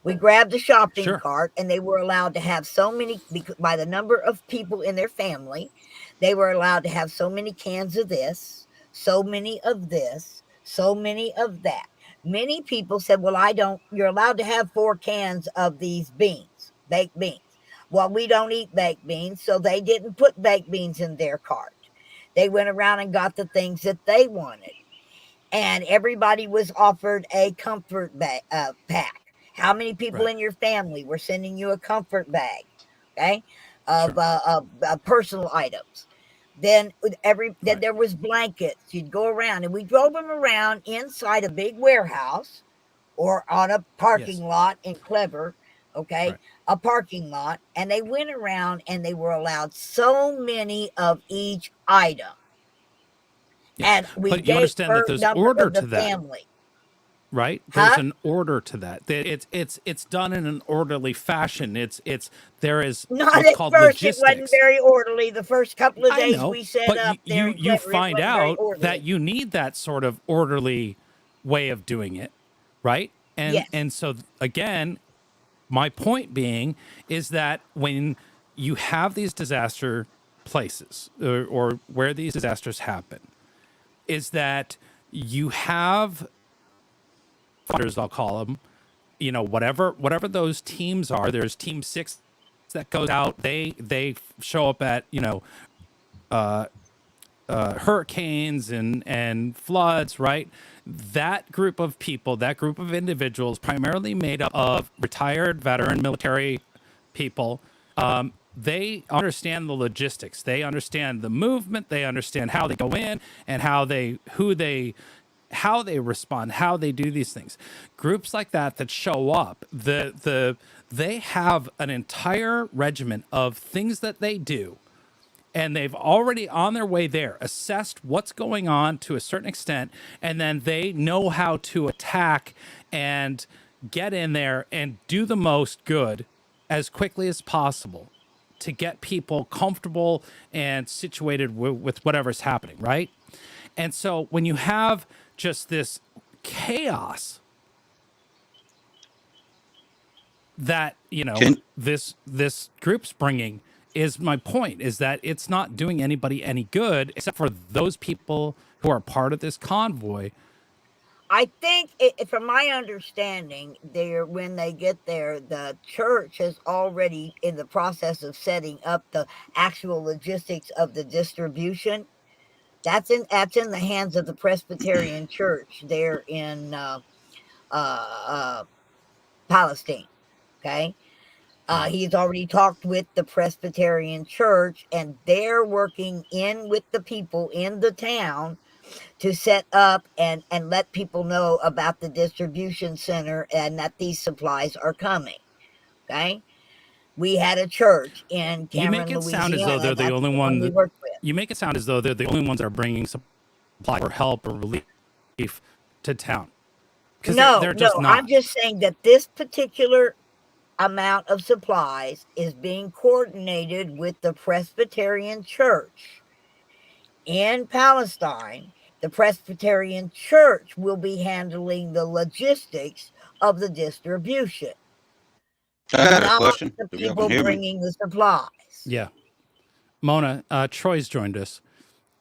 We grabbed a shopping cart and they were allowed to have so many, by the number of people in their family, they were allowed to have so many cans of this, so many of this, so many of that. Many people said, well, you're allowed to have 4 cans of these beans, baked beans. Well, we don't eat baked beans, so they didn't put baked beans in their cart. They went around and got the things that they wanted. And everybody was offered a comfort pack. How many people in your family were sending you a comfort bag, okay, of personal items? Then there was blankets. You'd go around, and we drove them around inside a big warehouse or on a parking lot in Clever, okay, a parking lot, and they went around and they were allowed so many of each item. And but you understand that there's order to that. Family. Right? There's an order to that. It's done in an orderly fashion. There is not what's at called first. logistics. It wasn't very orderly. The first couple of days we set but up there. You find out that you need that sort of orderly way of doing it, right? And so again, my point being is that when you have these disaster places or where these disasters happen, is that you have funders, I'll call them, whatever those teams are. There's team 6 that goes out. They show up at, hurricanes and floods, right? That group of people, that group of individuals, primarily made up of retired veteran military people, they understand the logistics. They understand the movement. They understand how they go in and how they respond, how they do these things. Groups like that show up, they have an entire regiment of things that they do, and they've already on their way there assessed what's going on to a certain extent, and then they know how to attack and get in there and do the most good as quickly as possible to get people comfortable and situated with whatever's happening, right? And so when you have just this chaos that, this group's bringing, is my point, is that it's not doing anybody any good except for those people who are part of this convoy. I think, from my understanding, when they get there, the church is already in the process of setting up the actual logistics of the distribution. That's in the hands of the Presbyterian Church there in Palestine. Okay. He's already talked with the Presbyterian Church, and they're working in with the people in the town to set up and let people know about the distribution center and that these supplies are coming. Okay. We had a church in Cameron, You make it sound as Louisiana. though they're the only one we worked with. You make it sound as though they're the only ones that are bringing supply or help or relief to town. No, they're just not. I'm just saying that this particular amount of supplies is being coordinated with the Presbyterian Church in Palestine. The Presbyterian Church will be handling the logistics of the distribution. I had a question. The people bringing the supplies. Yeah. Mona, Troy's joined us.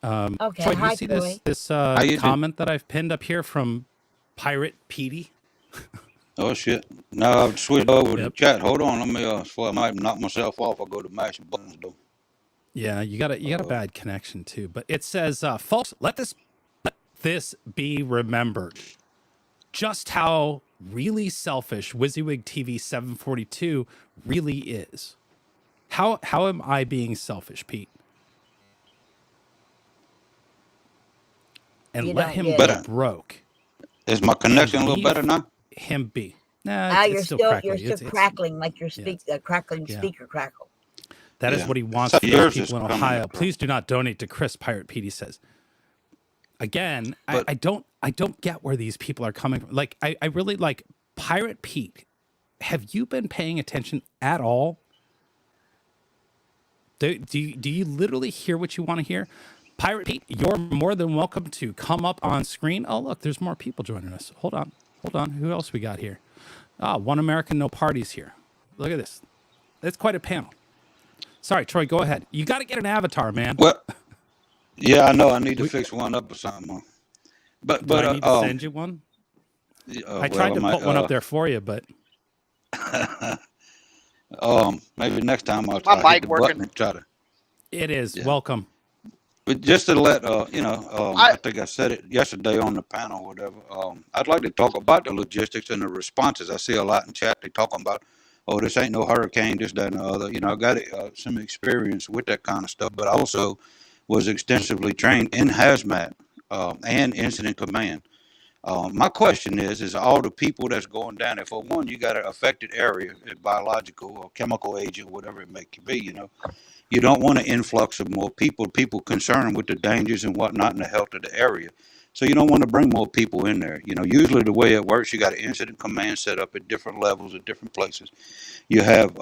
Okay, Troy, do hi, you see Troy. this comment that I've pinned up here from Pirate Petey? Oh shit! Now I've switched over to chat. Hold on, let me. I might knock myself off. I'll go to mashing buttons though. Yeah, you got a bad connection too. But it says, folks, let this be remembered. Just how really selfish Wysiwyg TV 742 really is. How am I being selfish, Pete? And let him be broke. Is my connection a little better now? Him be. Nah, you're still crackling like your crackling Yeah. speaker crackle. That is what he wants for those people in Ohio. Please do not donate to Chris, Pirate Petey says. Again, I don't get where these people are coming from. Like, I really like Pirate Pete. Have you been paying attention at all? Do you literally hear what you want to hear? Pirate Pete, you're more than welcome to come up on screen. Oh, look, there's more people joining us. Hold on. Who else we got here? One American, no parties here. Look at this. That's quite a panel. Sorry, Troy, go ahead. You got to get an avatar, man. Well, yeah, I know. I need to fix one up or something. But I need to send you one? I tried to put one up there for you, but maybe next time I'll My mic hit the working. button and try to. It is. Yeah. Welcome. But just to let I think I said it yesterday on the panel or whatever. I'd like to talk about the logistics and the responses. I see a lot in chat. They talking about, oh, this ain't no hurricane, this, that, and the other. You know, I got some experience with that kind of stuff, but I also was extensively trained in Hazmat and incident command. My question is all the people that's going down there, for one, you got an affected area, a biological or chemical agent, whatever it may be, you know. You don't want an influx of more people concerned with the dangers and whatnot in the health of the area. So you don't want to bring more people in there. You know, usually the way it works, you got an incident command set up at different levels at different places. You have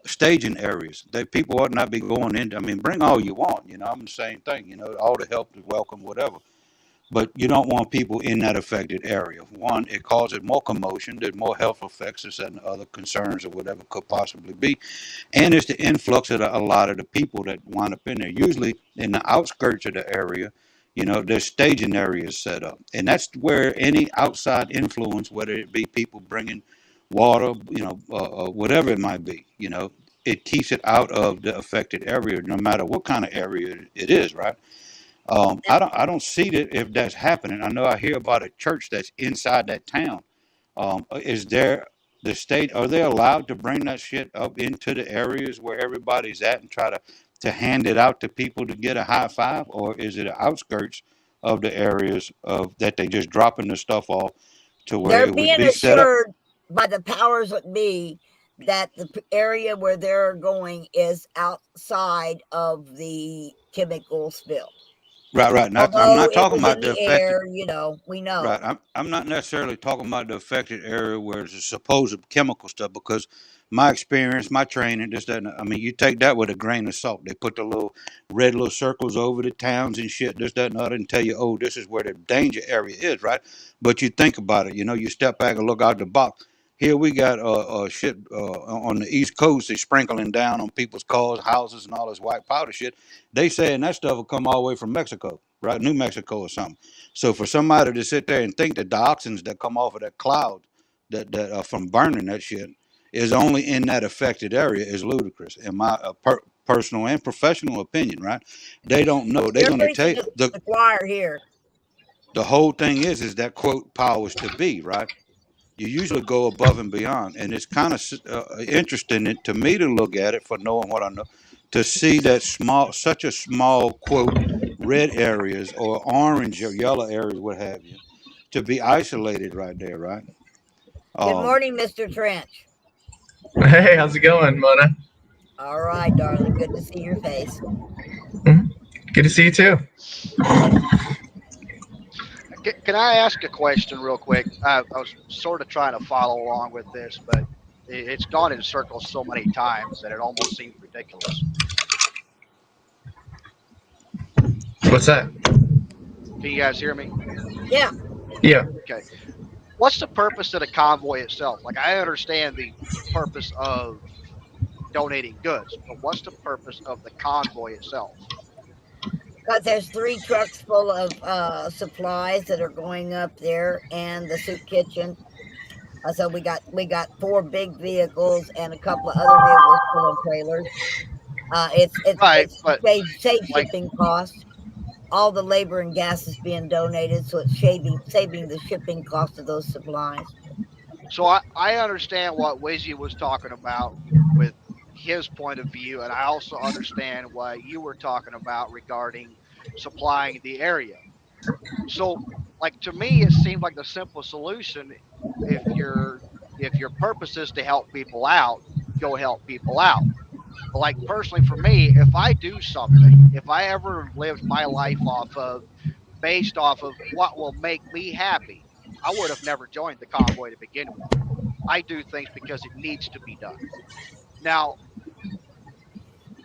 staging areas that people ought not be going into. I mean, bring all you want, you know, I'm the same thing, you know, all the help is welcome, whatever. But you don't want people in that affected area. One, it causes more commotion, there's more health effects and other concerns or whatever could possibly be. And it's the influx of a lot of the people that wind up in there. Usually in the outskirts of the area, you know, there's staging areas set up. And that's where any outside influence, whether it be people bringing water, you know, whatever it might be, you know, it keeps it out of the affected area, no matter what kind of area it is, right? I don't see that if that's happening. I know I hear about a church that's inside that town. Is there the state? Are they allowed to bring that shit up into the areas where everybody's at and try to hand it out to people to get a high five, or is it the outskirts of the areas of that they just dropping the stuff off to where They're it would being be set up? assured by the powers that be that the area where they're going is outside of the chemical spill. Right. Now, I'm Although not it talking was about in the the affected. air, you know, we know. Right. I'm not necessarily talking about the affected area where it's a supposed chemical stuff, because my experience, my training, just that. I mean, you take that with a grain of salt. They put the little red little circles over the towns and shit, this, that, and other, and tell you, oh, this is where the danger area is, right? But you think about it, you know, you step back and look out the box. Here we got shit on the East Coast. They sprinkling down on people's cars, houses, and all this white powder shit. They saying that stuff will come all the way from Mexico, right? New Mexico or something. So for somebody to sit there and think that the dioxins that come off of that cloud that are from burning that shit is only in that affected area is ludicrous, in my personal and professional opinion, right? They don't know. They're going to tell you the choir here. The whole thing is that quote powers to be, right? You usually go above and beyond, and it's kind of interesting to me to look at it, for knowing what I know, to see that such a small quote red areas or orange or yellow areas, what have you, to be isolated right there, right? Good morning, Mr. Trench. Hey, how's it going, Mona? All right, darling. Good to see your face. Good to see you too. Can I ask a question real quick? I was sort of trying to follow along with this, but it's gone in circles so many times that it almost seems ridiculous. What's that? Can you guys hear me? Yeah. Yeah. Okay. What's the purpose of the convoy itself? Like, I understand the purpose of donating goods, but what's the purpose of the convoy itself? Because there's 3 trucks full of supplies that are going up there, and the soup kitchen. So we got 4 big vehicles and a couple of other vehicles full of trailers. It's right, but save shipping costs. All the labor and gas is being donated, so it's saving the shipping cost of those supplies. So I understand what Wysiwyg was talking about with his point of view, and I also understand what you were talking about regarding supplying the area. So, like, to me, it seemed like the simple solution, if your purpose is to help people out, go help people out. But, like, personally for me, if I do something, if I ever lived my life based off of what will make me happy, I would have never joined the convoy to begin with. I do things because it needs to be done. Now,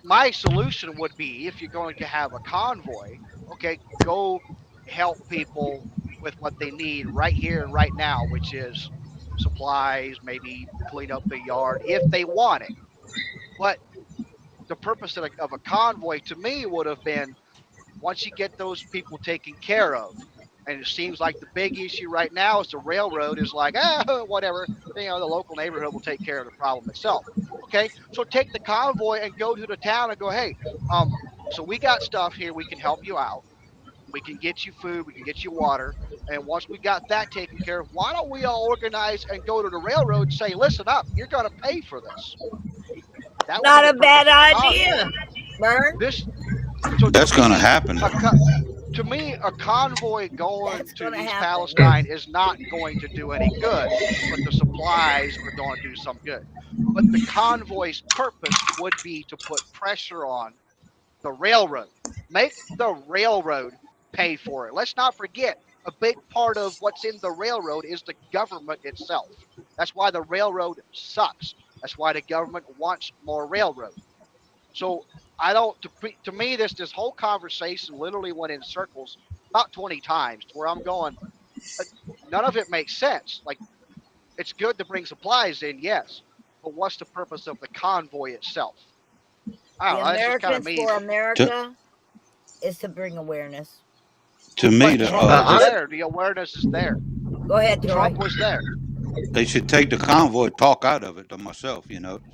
my solution would be, if you're going to have a convoy, okay, go help people with what they need right here and right now, which is supplies, maybe clean up the yard if they want it. But the purpose of a convoy to me would have been, once you get those people taken care of, and it seems like the big issue right now is the railroad is like, whatever, the local neighborhood will take care of the problem itself. Okay, so take the convoy and go to the town and go, hey, so we got stuff here, we can help you out. We can get you food, we can get you water. And once we got that taken care of, why don't we all organize and go to the railroad and say, listen up, you're going to pay for this. That not a bad idea, Vern. That's going to happen. To me, a convoy going to East Palestine is not going to do any good, but the supplies are going to do some good. But the convoy's purpose would be to put pressure on the railroad. Make the railroad pay for it. Let's not forget, a big part of what's in the railroad is the government itself. That's why the railroad sucks. That's why the government wants more railroad. So to me, this whole conversation literally went in circles about 20 times, where I'm going, none of it makes sense. Like, it's good to bring supplies in, yes, but what's the purpose of the convoy itself? I don't know. That's just kind of me. For America is to bring awareness. To me, the awareness is there. Go ahead, Troy. Trump was there. they should take the convoy talk out of it to myself,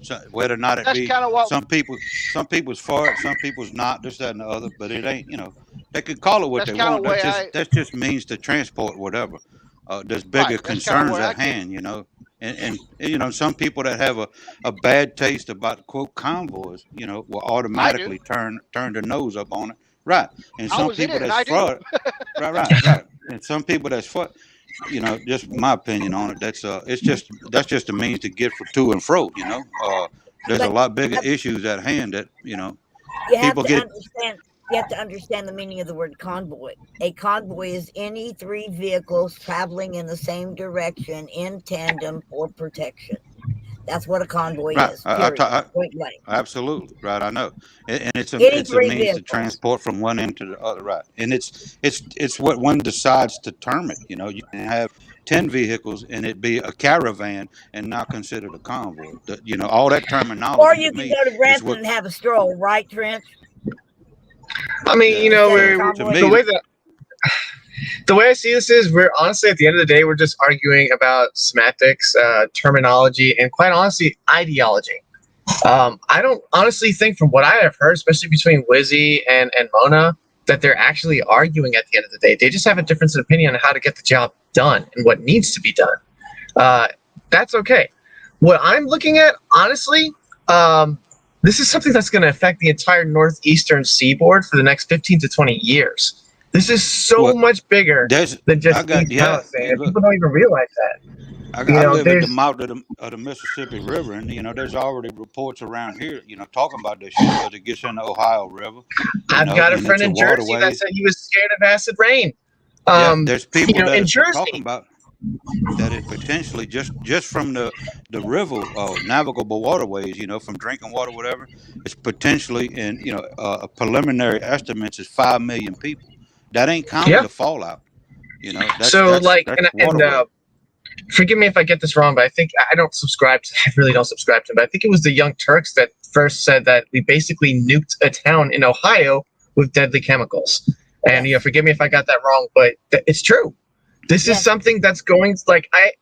so, whether or not it That's be kind of what. some people's for it, some people's not, this, that, and the other, but it ain't, they could call it what That's they kind of want. way I. That's just means to transport whatever. There's bigger Right. That's kind of concerns where I at came. hand, and some people that have a bad taste about quote convoys, will I do. automatically turn their nose up on it. Right. And I some was in people it, and that's I do. for it. Right. And some people that's for, just my opinion on it. That's just a means to get to and fro. There's a But lot bigger issues at hand that you have people to get. understand. You have to understand the meaning of the word convoy. A convoy is any three vehicles traveling in the same direction in tandem for protection. That's what a convoy Right. is. Period. Point blank. Absolutely right. I know, and it's Any a three means to vehicles. transport from one end to the other. Right, and it's what one decides to term it. You can have 10 vehicles and it be a caravan and not considered a convoy. All that terminology. Or you to can me go to is Branson what. and have a stroll, right, Trench? I mean, Yeah, To me, the way I see this is we're honestly at the end of the day, we're just arguing about semantics, terminology, and quite honestly, ideology. I don't honestly think from what I have heard, especially between Wizzy and Mona, that they're actually arguing at the end of the day. They just have a difference in opinion on how to get the job done and what needs to be done. That's okay. What I'm looking at, honestly, this is something that's going to affect the entire northeastern seaboard for the next 15 to 20 years. This is so much bigger than just East Palestine, and people don't even realize that. I live at the mouth of the Mississippi River, and there's already reports around here, talking about this shit because it gets in the Ohio River. I've got a friend in Jersey that said he was scared of acid rain. There's people that in are Jersey talking about that it potentially just from the river navigable waterways, from drinking water, whatever. It's potentially in a preliminary estimates is 5 million people. That ain't counting the fallout. That's forgive me if I get this wrong, but I think I really don't subscribe to him. But I think it was the Young Turks that first said that we basically nuked a town in Ohio with deadly chemicals. And forgive me if I got that wrong, but it's true. This is something that's going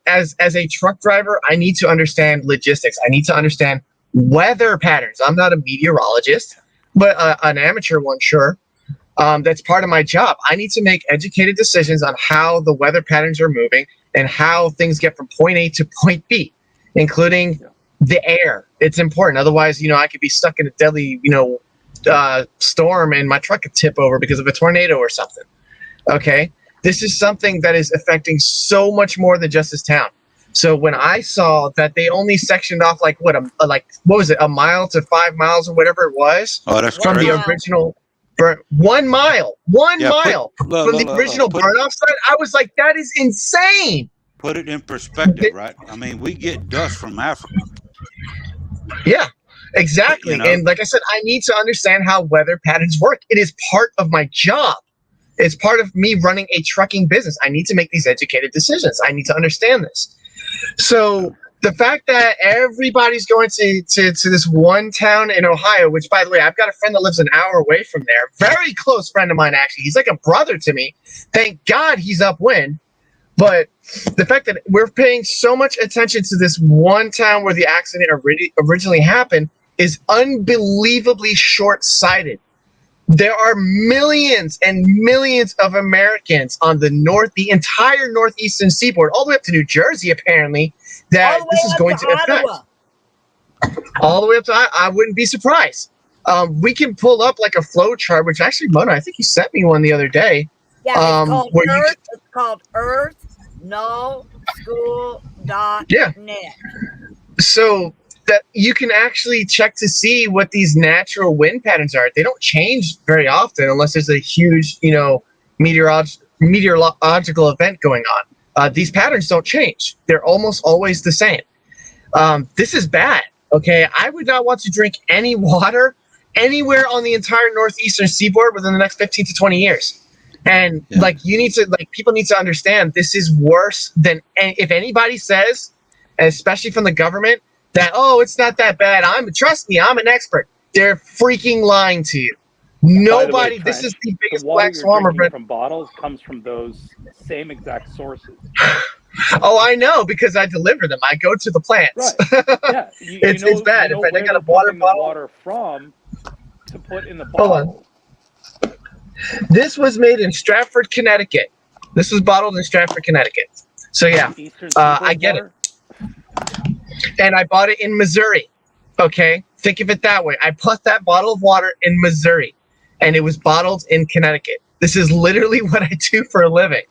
as a truck driver, I need to understand logistics. I need to understand weather patterns. I'm not a meteorologist, but an amateur one, sure. That's part of my job. I need to make educated decisions on how the weather patterns are moving and how things get from point A to point B, including the air. It's important. Otherwise, I could be stuck in a deadly, storm and my truck could tip over because of a tornado or something. Okay. This is something that is affecting so much more than just this town. So when I saw that they only sectioned off what was it, a mile to 5 miles or whatever it was from the original 1 mile, from the original burn off site, I was like, that is insane. Put it in perspective, right? I mean, we get dust from Africa. Yeah, exactly. And like I said, I need to understand how weather patterns work. It is part of my job. It's part of me running a trucking business. I need to make these educated decisions. I need to understand this. So the fact that everybody's going to this one town in Ohio, which, by the way, I've got a friend that lives an hour away from there. Very close friend of mine, actually. He's like a brother to me. Thank God he's upwind. But the fact that we're paying so much attention to this one town where the accident originally happened is unbelievably short-sighted. There are millions and millions of Americans on the entire northeastern seaboard, all the way up to New Jersey, apparently, that this is going to affect. All the way up to I wouldn't be surprised. We can pull up a flow chart, which actually, Mona, I think you sent me one the other day. Yeah, it's called earthnullschool.net. Yeah. So that you can actually check to see what these natural wind patterns are. They don't change very often unless there's a huge, meteorological event going on. These patterns don't change. They're almost always the same. This is bad. Okay. I would not want to drink any water anywhere on the entire northeastern seaboard within the next 15 to 20 years. And people need to understand this is worse than if anybody says, especially from the government, that, it's not that bad. Trust me, I'm an expert. They're freaking lying to you. Nobody, this is the biggest black swarm from bottles comes from those same exact sources. Oh, I know, because I deliver them. I go to the plants. Right. Yeah. It's bad. You know In fact, I where got a they're water pumping the bottle. water from to put in the Hold on. bottle. This was made in Stratford, Connecticut. This was bottled in Stratford, Connecticut. So yeah, Eastern I get it. And I bought it in Missouri. Okay, think of it that way. I bought that bottle of water in Missouri, and it was bottled in Connecticut. This is literally what I do for a living.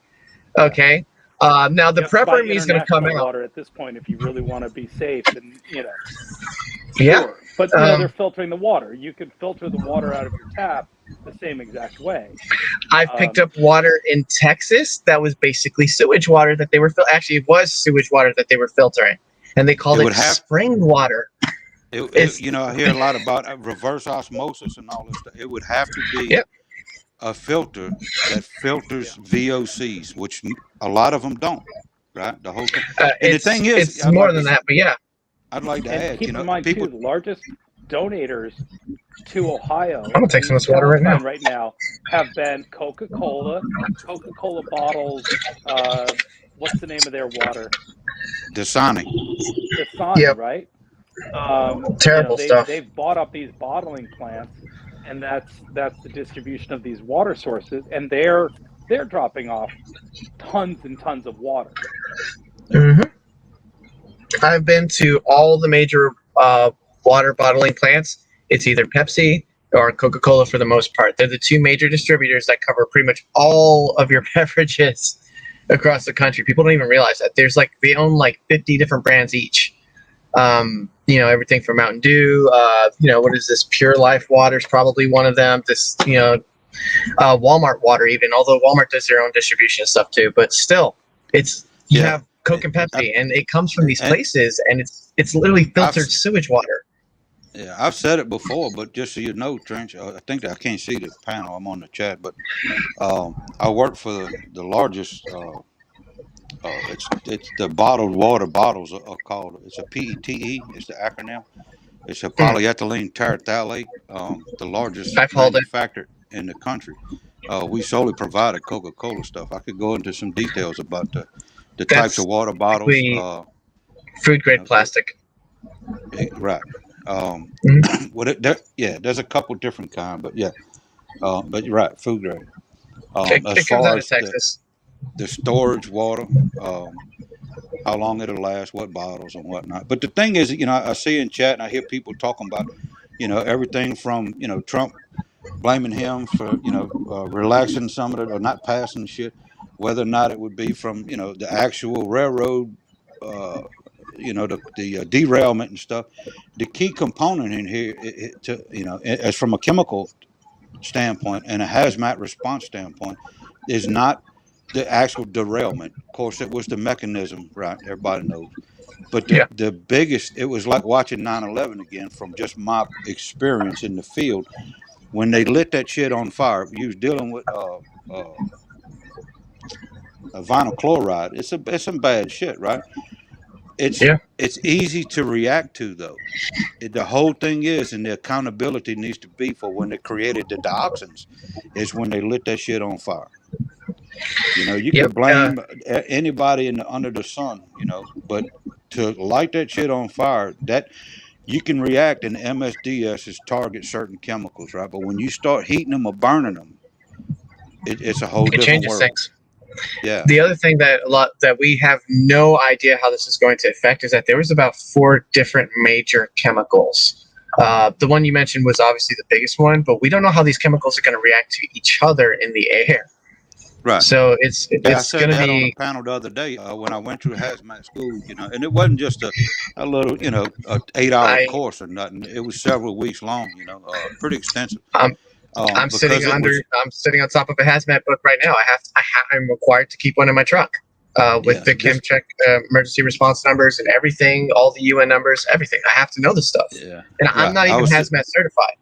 Okay. Now the prepper in me is going to come out. Water at this point, if you really want to be safe, and Yeah. Sure. But they're filtering the water. You could filter the water out of your tap the same exact way. I've picked up water in Texas that was basically sewage water that they were actually it was sewage water that they were filtering, and they called it spring water. I hear a lot about reverse osmosis and all this stuff. It would have to be a filter that filters VOCs, which a lot of them don't. Right, the whole thing. And the thing is, it's more than that, but yeah. I'd like to add, keep in mind too, the largest donators to Ohio, I'm gonna take some of this water right now, have been Coca-Cola bottles. What's the name of their water? Dasani, yep. Right? Terrible stuff. They've bought up these bottling plants, and that's the distribution of these water sources, and they're dropping off tons and tons of water. Mm-hmm. I've been to all the major water bottling plants. It's either Pepsi or Coca-Cola for the most part. They're the two major distributors that cover pretty much all of your beverages across the country. People don't even realize that. They own 50 different brands each. Everything from Mountain Dew, what is this? Pure Life water is probably one of them. This, Walmart water even, although Walmart does their own distribution stuff too, but still, you have Coke and Pepsi, and it comes from these places, and it's literally filtered sewage water. Yeah, I've said it before, but just so you know, Trench, I think that I can't see the panel. I'm on the chat, but I work for the largest. It's the bottled water bottles are called. It's a PETE. It's the acronym. It's a polyethylene terephthalate. The largest manufacturer in the country. We solely provide Coca-Cola stuff. I could go into some details about the types of water bottles. Food grade plastic. Right. There's a couple different kinds, but but you're right, food grade. As far as the storage water, how long it'll last, what bottles and whatnot. But the thing is, I see in chat and I hear people talking about, everything from, Trump blaming him for, relaxing some of it or not passing shit, whether or not it would be from, the actual railroad, the derailment and stuff. The key component in here, as from a chemical standpoint and a hazmat response standpoint, is not the actual derailment. Of course, it was the mechanism, right? Everybody knows. But the biggest, it was like watching 9/11 again from just my experience in the field. When they lit that shit on fire, you was dealing with a vinyl chloride. It's some bad shit, right? It's easy to react to, though. The whole thing is, and the accountability needs to be for when they created the dioxins, is when they lit that shit on fire. You can blame anybody under the sun, but to light that shit on fire, that you can react, and MSDS is target certain chemicals, right? But when you start heating them or burning them, it's a whole different world. Things. Yeah. The other thing that we have no idea how this is going to affect is that there was about 4 different major chemicals. The one you mentioned was obviously the biggest one, but we don't know how these chemicals are going to react to each other in the air. Right. So it's going to be. I said that on the panel the other day when I went to hazmat school, and it wasn't just a little, a 8-hour course or nothing. It was several weeks long, pretty extensive. I'm sitting on top of a hazmat book right now. I'm required to keep one in my truck with the ChemCheck emergency response numbers and everything, all the UN numbers, everything. I have to know this stuff. Yeah. And I'm not even hazmat certified.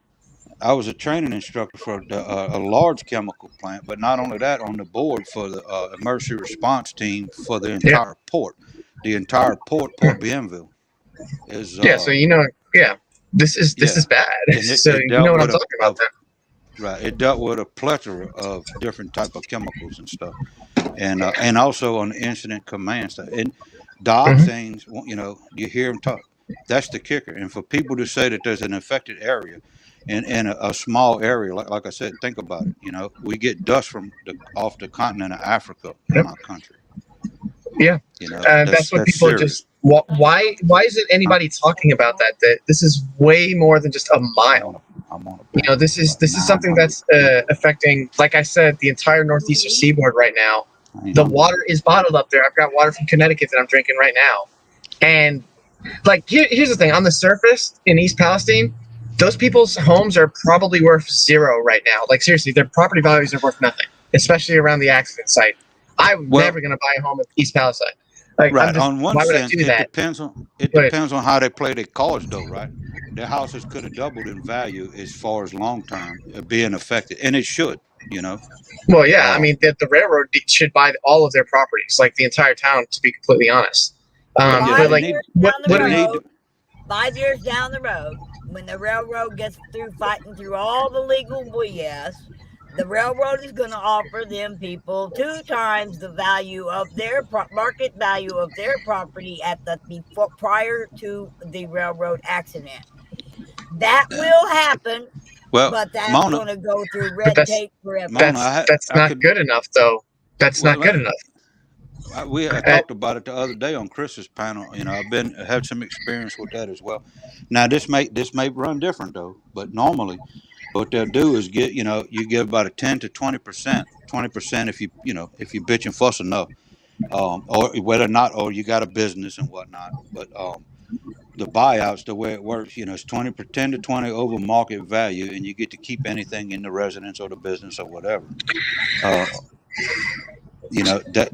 I was a training instructor for a large chemical plant, but not only that, on the board for the emergency response team for the entire port. The entire Port Bienville is. So this is bad. So you know what I'm talking about then. Right. It dealt with a plethora of different type of chemicals and stuff. and also on the incident command stuff. And dog things, you know, you hear them talk. That's the kicker. And for people to say that there's an affected area in a small area, like I said, think about it. You know, we get dust from off the continent of Africa in our country. Yeah, You know, that's what people serious. just. Why isn't anybody talking about that? That this is way more than just a mile. You know, this is something that's affecting, like I said, the entire northeastern seaboard right now. The water is bottled up there. I've got water from Connecticut that I'm drinking right now, and like here's the thing: on the surface in East Palestine, those people's homes are probably worth zero right now. Like seriously, their property values are worth nothing, especially around the accident site. I'm never going to buy a home in East Palestine. Like, right. On one sense, it that? depends on how they play their cards, though, right? Their houses could have doubled in value as far as long term being affected, and it should, you know. Well, yeah, I mean, the railroad should buy all of their properties, like the entire town, to be completely honest. But like, 5 years down the road, when the railroad gets through fighting through all the legal BS, the railroad is going to offer them people 2 times the value of their market value of their property at prior to the railroad accident. That will happen, but that's going to go through red tape forever. That's not good enough, though. That's not good enough. I talked about it the other day on Chris's panel. You know, I've had some experience with that as well. Now this may run different though, but normally what they'll do is you give about a 10 to 20%, 20% if you bitch and fuss enough, or whether or not, or you got a business and whatnot. But the buyouts, the way it works, you know, it's 10 to 20 over market value, and you get to keep anything in the residence or the business or whatever. You know that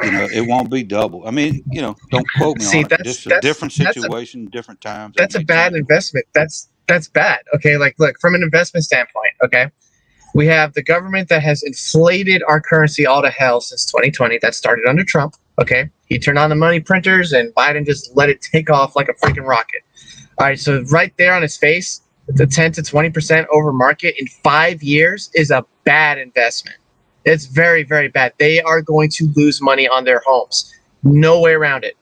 you know it won't be double. I mean, you know, don't quote me on it. This is a different situation, different times. That's a bad investment. That's bad. Okay, like look, from an investment standpoint, okay, we have the government that has inflated our currency all to hell since 2020. That started under Trump. Okay, he turned on the money printers, and Biden just let it take off like a freaking rocket. All right, so right there on his face, the 10 to 20% over market in 5 years is a bad investment. It's very, very bad. They are going to lose money on their homes. No way around it.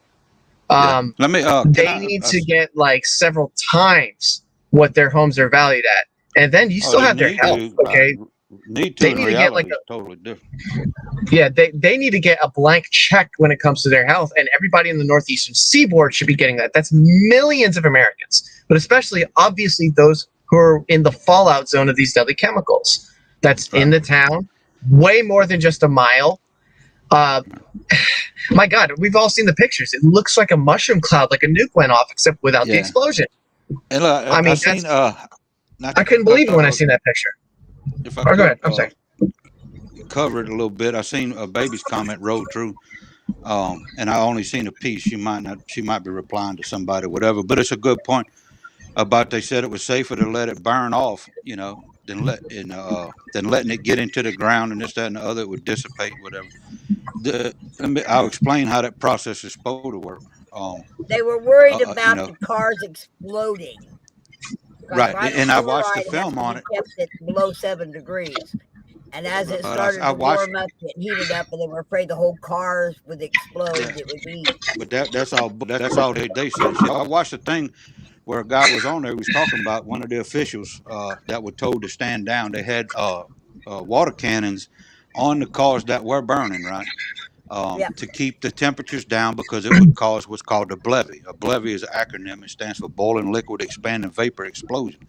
They need to get like several times what their homes are valued at, and then you still have their health. Okay, they need to get like totally different. Yeah, they need to get a blank check when it comes to their health, and everybody in the northeastern seaboard should be getting that. That's millions of Americans, but especially obviously those who are in the fallout zone of these deadly chemicals. That's in the town. Way more than just a mile. My God, we've all seen the pictures. It looks like a mushroom cloud, like a nuke went off, except without the explosion. And I mean, I couldn't believe it when I seen that picture. Go ahead. I'm sorry. Cover it a little bit. I seen a baby's comment roll through, and I only seen a piece. She might be replying to somebody, whatever. But it's a good point about they said it was safer to let it burn off, you know, than letting it get into the ground and this, that, and the other. It would dissipate, whatever. I'll explain how that process is supposed to work. They were worried about the cars exploding. Right, and I watched the film on it. Kept it below 7 degrees, and as it started to warm up, it heated up, and they were afraid the whole cars would explode. It would be. But that's all they said. I watched the thing where a guy was on there. He was talking about one of the officials that were told to stand down. They had water cannons on the cars that were burning, right? To keep the temperatures down because it would cause what's called a BLEVE. A BLEVE is an acronym. It stands for boiling liquid expanding vapor explosion.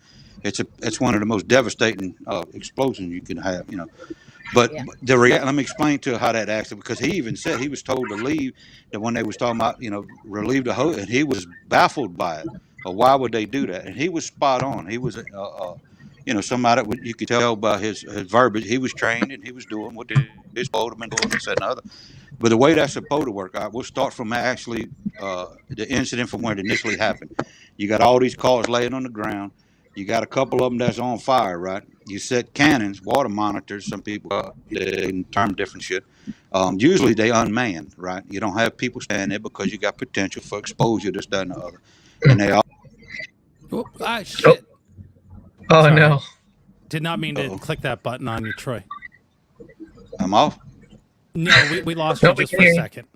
It's one of the most devastating explosions you can have, you know. But let me explain to how that actually, because he even said he was told to leave, that when they was talking about, you know, relieve the hose, and he was baffled by it. Or why would they do that? And he was spot on. He was you know, somebody that you could tell by his verbiage. He was trained and he was doing what his supposed to be doing, this, that, and other. But the way that's supposed to work, we'll start from actually the incident from where it initially happened. You got all these cars laying on the ground. You got a couple of them that's on fire, right? You set cannons, water monitors. Some people they term different shit. Usually they unmanned, right? You don't have people standing there because you got potential for exposure, this, that, and the other. And they all. Shit. Oh, sorry. No. Did not mean to click that button on you, Troy. I'm off. No, we lost you Nope, we just can for a hear you. second.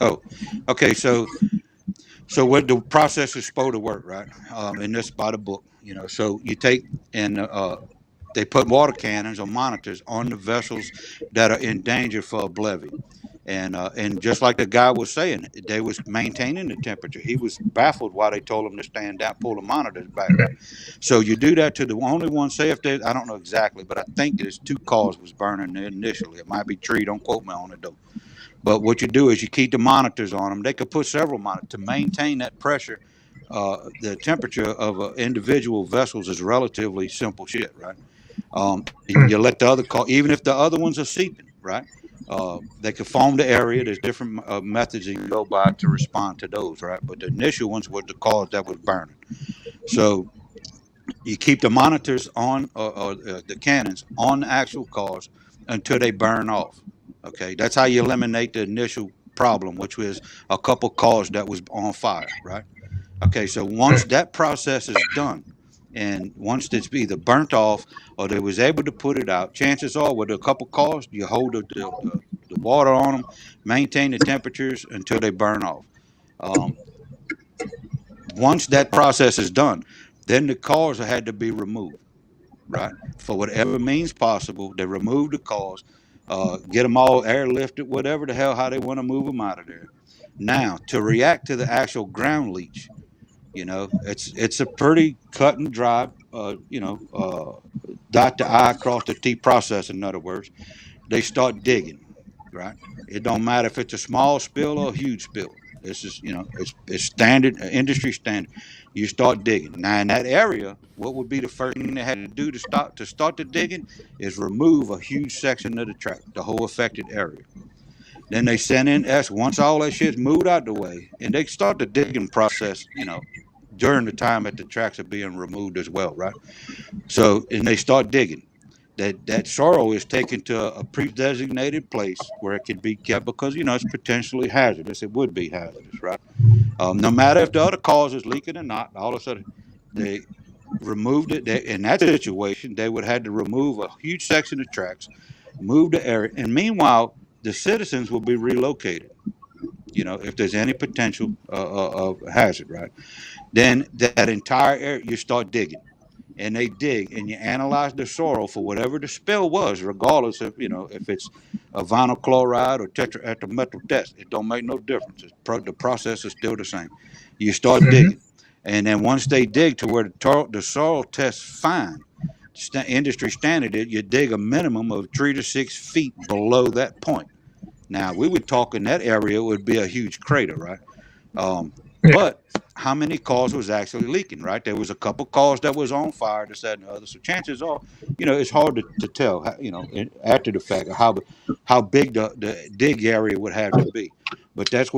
Oh, okay. So what the process is supposed to work, right? And that's by the book, So you take and they put water cannons or monitors on the vessels that are in danger for a levee. And just like the guy was saying, they was maintaining the temperature. He was baffled why they told him to stand down, pull the monitors back, right? So you do that to the only one. Say if they, I don't know exactly, but I think there's 2 cars was burning initially. It might be 3. Don't quote me on it though. But what you do is you keep the monitors on them. They could put several monitors to maintain that pressure. The temperature of individual vessels is relatively simple shit, right? And you let the other call, even if the other ones are seeping, right? They could foam the area. There's different methods you can go by to respond to those, right? But the initial ones were the cause that was burning. So you keep the monitors on or the cannons on the actual cars until they burn off. Okay, that's how you eliminate the initial problem, which was a couple cars that was on fire, right? Okay, so once that process is done, and once it's either burnt off or they was able to put it out, chances are with a couple cars, you hold the water on them, maintain the temperatures until they burn off. Once that process is done, then the cars had to be removed, right? For whatever means possible, they remove the cars, get them all airlifted, whatever the hell, how they want to move them out of there. Now, to react to the actual ground leach, it's a pretty cut and dry, dot the I, cross the T process. In other words, they start digging, right? It don't matter if it's a small spill or a huge spill. This is, it's standard, industry standard. You start digging. Now in that area, what would be the first thing they had to do to start the digging is remove a huge section of the track, the whole affected area. Then they send in once all that shit's moved out the way, and they start the digging process, during the time that the tracks are being removed as well, right? So, and they start digging. That soil is taken to a pre-designated place where it can be kept because it's potentially hazardous. It would be hazardous, right? No matter if the other cause is leaking or not, all of a sudden they removed it. In that situation, they would have to remove a huge section of tracks, move the area, and meanwhile, the citizens will be relocated. If there's any potential of hazard, right? Then that entire area, you start digging. And they dig and you analyze the soil for whatever the spill was, regardless of, if it's a vinyl chloride or tetraethyl test. It don't make no difference. The process is still the same. You start digging. And then once they dig to where the soil tests fine, industry standard, you dig a minimum of 3 to 6 feet below that point. Now, we would talk in that area, it would be a huge crater, right? But how many cars was actually leaking, right? There was a couple cars that was on fire, this, that, and the other. So chances are, it's hard to tell, after the fact, how big the dig area would have to be. But that's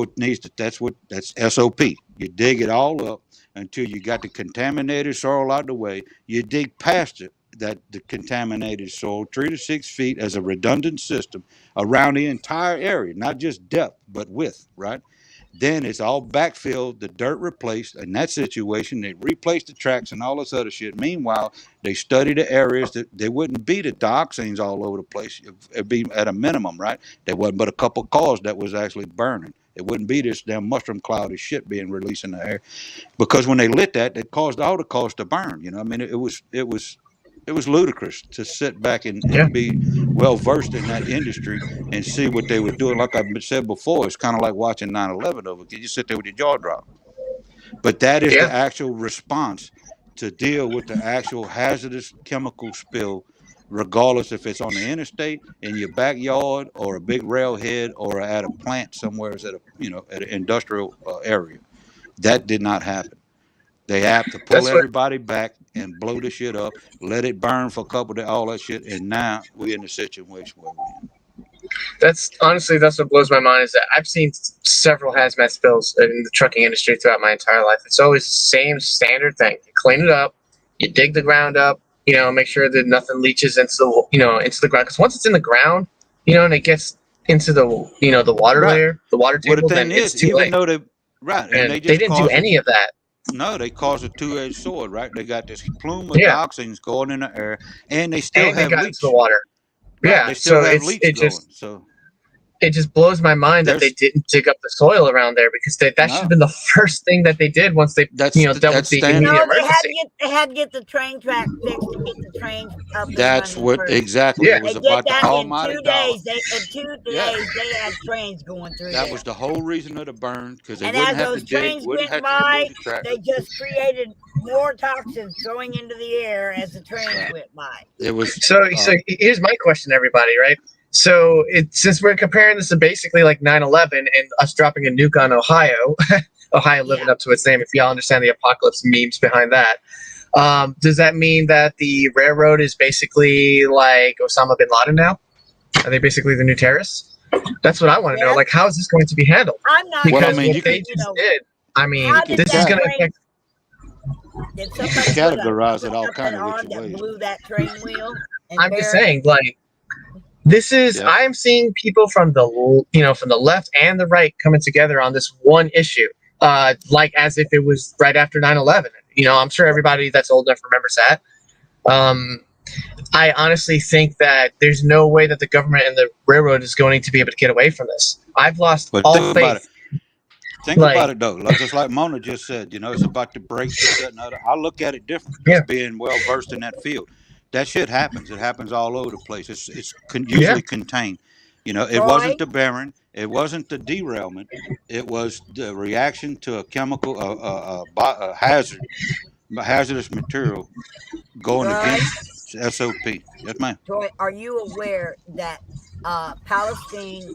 SOP. You dig it all up until you got the contaminated soil out the way. You dig past it, the contaminated soil 3 to 6 feet as a redundant system around the entire area, not just depth, but width, right? Then it's all backfilled, the dirt replaced. In that situation, they replace the tracks and all this other shit. Meanwhile, they study the areas that they wouldn't be the dioxins all over the place. It'd be at a minimum, right? There wasn't but a couple cars that was actually burning. It wouldn't be this damn mushroom cloud of shit being released in the air. Because when they lit that, it caused all the cars to burn. I mean, it was ludicrous to sit back and be well versed in that industry and see what they were doing. Like I've said before, it's kind of like watching 9/11 over. You just sit there with your jaw dropped. But that is the actual response to deal with the actual hazardous chemical spill, regardless if it's on the interstate, in your backyard, or a big railhead, or at a plant somewhere at an industrial area. That did not happen. They have to pull everybody back and blow the shit up, let it burn for a couple of all that shit, and now we're in the situation where we're in. That's what blows my mind is that I've seen several hazmat spills in the trucking industry throughout my entire life. It's always the same standard thing. You clean it up, you dig the ground up, make sure that nothing leaches into the ground. Because once it's in the ground, and it gets into the the water layer, the water table, then it's too late. And they didn't do any of that. No, they cause a two-edged sword, right? They got this plume of dioxins going in the air, and they still have leach. Into the water. Right, they still have leach going. So it just blows my mind that they didn't dig up the soil around there, because that should have been the first thing that they did once they dealt with the immediate emergency. They had to get the train track fixed and get the trains up. That's and what first. exactly it was They about. did The that almighty in 2 dollar. days. In 2 days they had trains going through. That there. was the whole reason of the burn, because they And wouldn't as have those to dig, trains wouldn't went have to by, remove the track. they just created more toxins going into the air as the trains went by. It was so here's my question, everybody, right? So since we're comparing this to basically like 9/11 and us dropping a nuke on Ohio, Ohio living up to its name, if y'all understand the apocalypse memes behind that, does that mean that the railroad is basically like Osama bin Laden now? Are they basically the new terrorists? That's what I want to know. Like, how is this going to be handled? I'm not. Well, I mean, what they just did. I mean, this is going to affect. Did you can categorize it all kind of that blew that train wheel? I'm just saying, like, this is. I am seeing people from the from the left and the right coming together on this one issue, like as if it was right after 9/11. I'm sure everybody that's old enough remembers that. I honestly think that there's no way that the government and the railroad is going to be able to get away from this. I've lost all faith. Think about it, though. Just like Mona just said, it's about to break this, that, and other. I look at it different. Just being well versed in that field. That shit happens. It happens all over the place. It's usually contained. It wasn't the bearing. It wasn't the derailment. It was the reaction to a chemical, a hazardous material going against SOP. Yes, ma'am. Troy, are you aware that Palestine,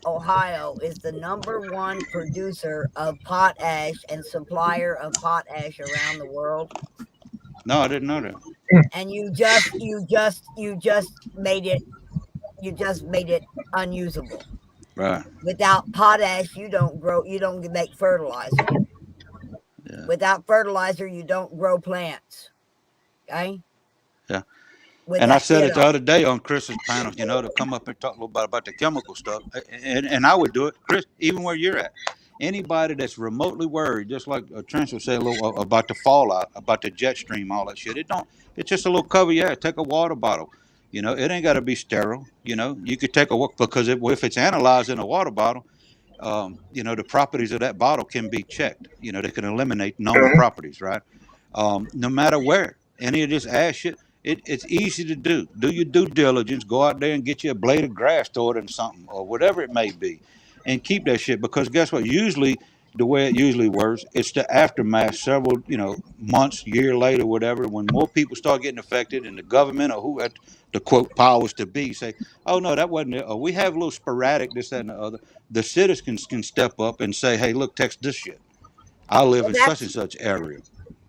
Ohio, is the #1 producer of potash and supplier of potash around the world? No, I didn't know that. And you just made it unusable. Right. Without potash, you don't make fertilizer. Yeah. Without fertilizer, you don't grow plants. Okay? Yeah. And I said it the other day on Chris's panel, to come up and talk a little bit about the chemical stuff. And I would do it, Chris, even where you're at. Anybody that's remotely worried, just like Trench was saying a little about the fallout, about the jet stream, all that shit. It's just a little cover. Yeah, take a water bottle. It ain't got to be sterile. You could take because if it's analyzed in a water bottle, the properties of that bottle can be checked. They can eliminate known properties, right? No matter where. Any of this ass shit, it's easy to do. Do your due diligence. Go out there and get you a blade of grass, throw it in something, or whatever it may be, and keep that shit. Because guess what? Usually, the way it usually works, it's the aftermath, several months, year later, whatever, when more people start getting affected, and the government or who had the quote powers to be say, "Oh no, that wasn't it." Or we have a little sporadic this, that, and the other. The citizens can step up and say, "Hey, look, text this shit. I live in such and such area."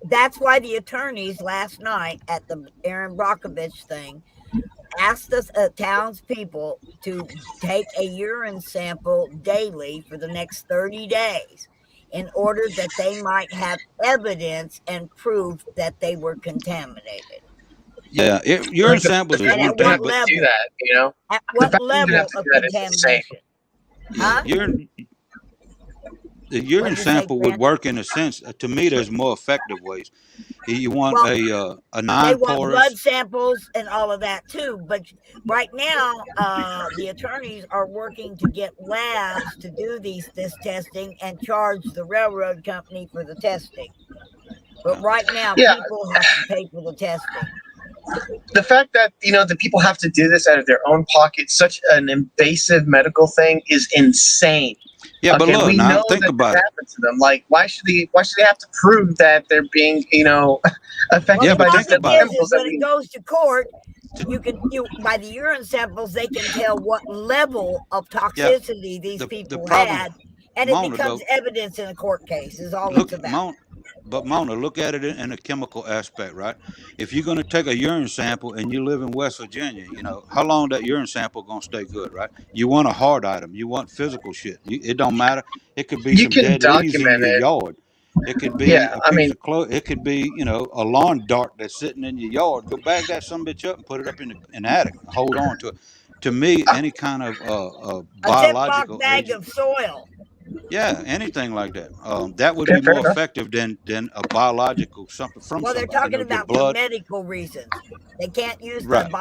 That's why the attorneys last night at the Aaron Brockovich thing asked us townspeople to take a urine sample daily for the next 30 days in order that they might have evidence and proof that they were contaminated. Yeah, urine samples is one thing, but do that, At what level of contamination? Huh? The urine sample would work in a sense. To me, there's more effective ways. You want a non-porous. They want blood samples and all of that too. But right now, the attorneys are working to get labs to do this testing and charge the railroad company for the testing. But right now, people have to pay for the testing. The fact that the people have to do this out of their own pocket, such an invasive medical thing, is insane. Yeah, but look, now think about it. To them. Like, why should they have to prove that they're being, affected by these chemicals? When it goes to court, by the urine samples, they can tell what level of toxicity these people had, and it becomes evidence in a court case. Is all it's about. But Mona, look at it in a chemical aspect, right? If you're going to take a urine sample and you live in West Virginia, how long that urine sample going to stay good, right? You want a hard item. You want physical shit. It don't matter. It could be some dead leaves in your yard. It could be a piece of clothes. It could be, a lawn dart that's sitting in your yard. Go bag that sumbitch up and put it up in the attic. Hold on to it. To me, any kind of biological bag of soil. Yeah, anything like that. That would Okay, be fair more enough. effective than a biological something from Well, they're somebody. talking The about for blood, medical reasons. They can't use the right?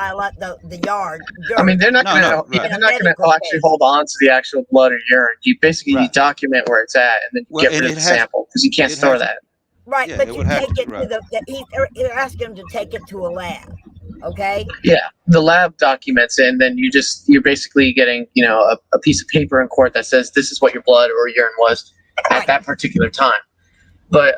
the yard I mean, dirt they're not No, gonna, no, yeah, right, in they're a not gonna medical actually case. hold on to the actual blood or urine. You basically right. document where it's at, and then you Well, get and rid of the sample because you can't it store has, that. Right, yeah, but it you would have take to, it to right. they're asking them to take it to a lab. Okay. Yeah, the lab documents it, and then you're basically getting a piece of paper in court that says this is what your blood or urine was at Right. that particular time. But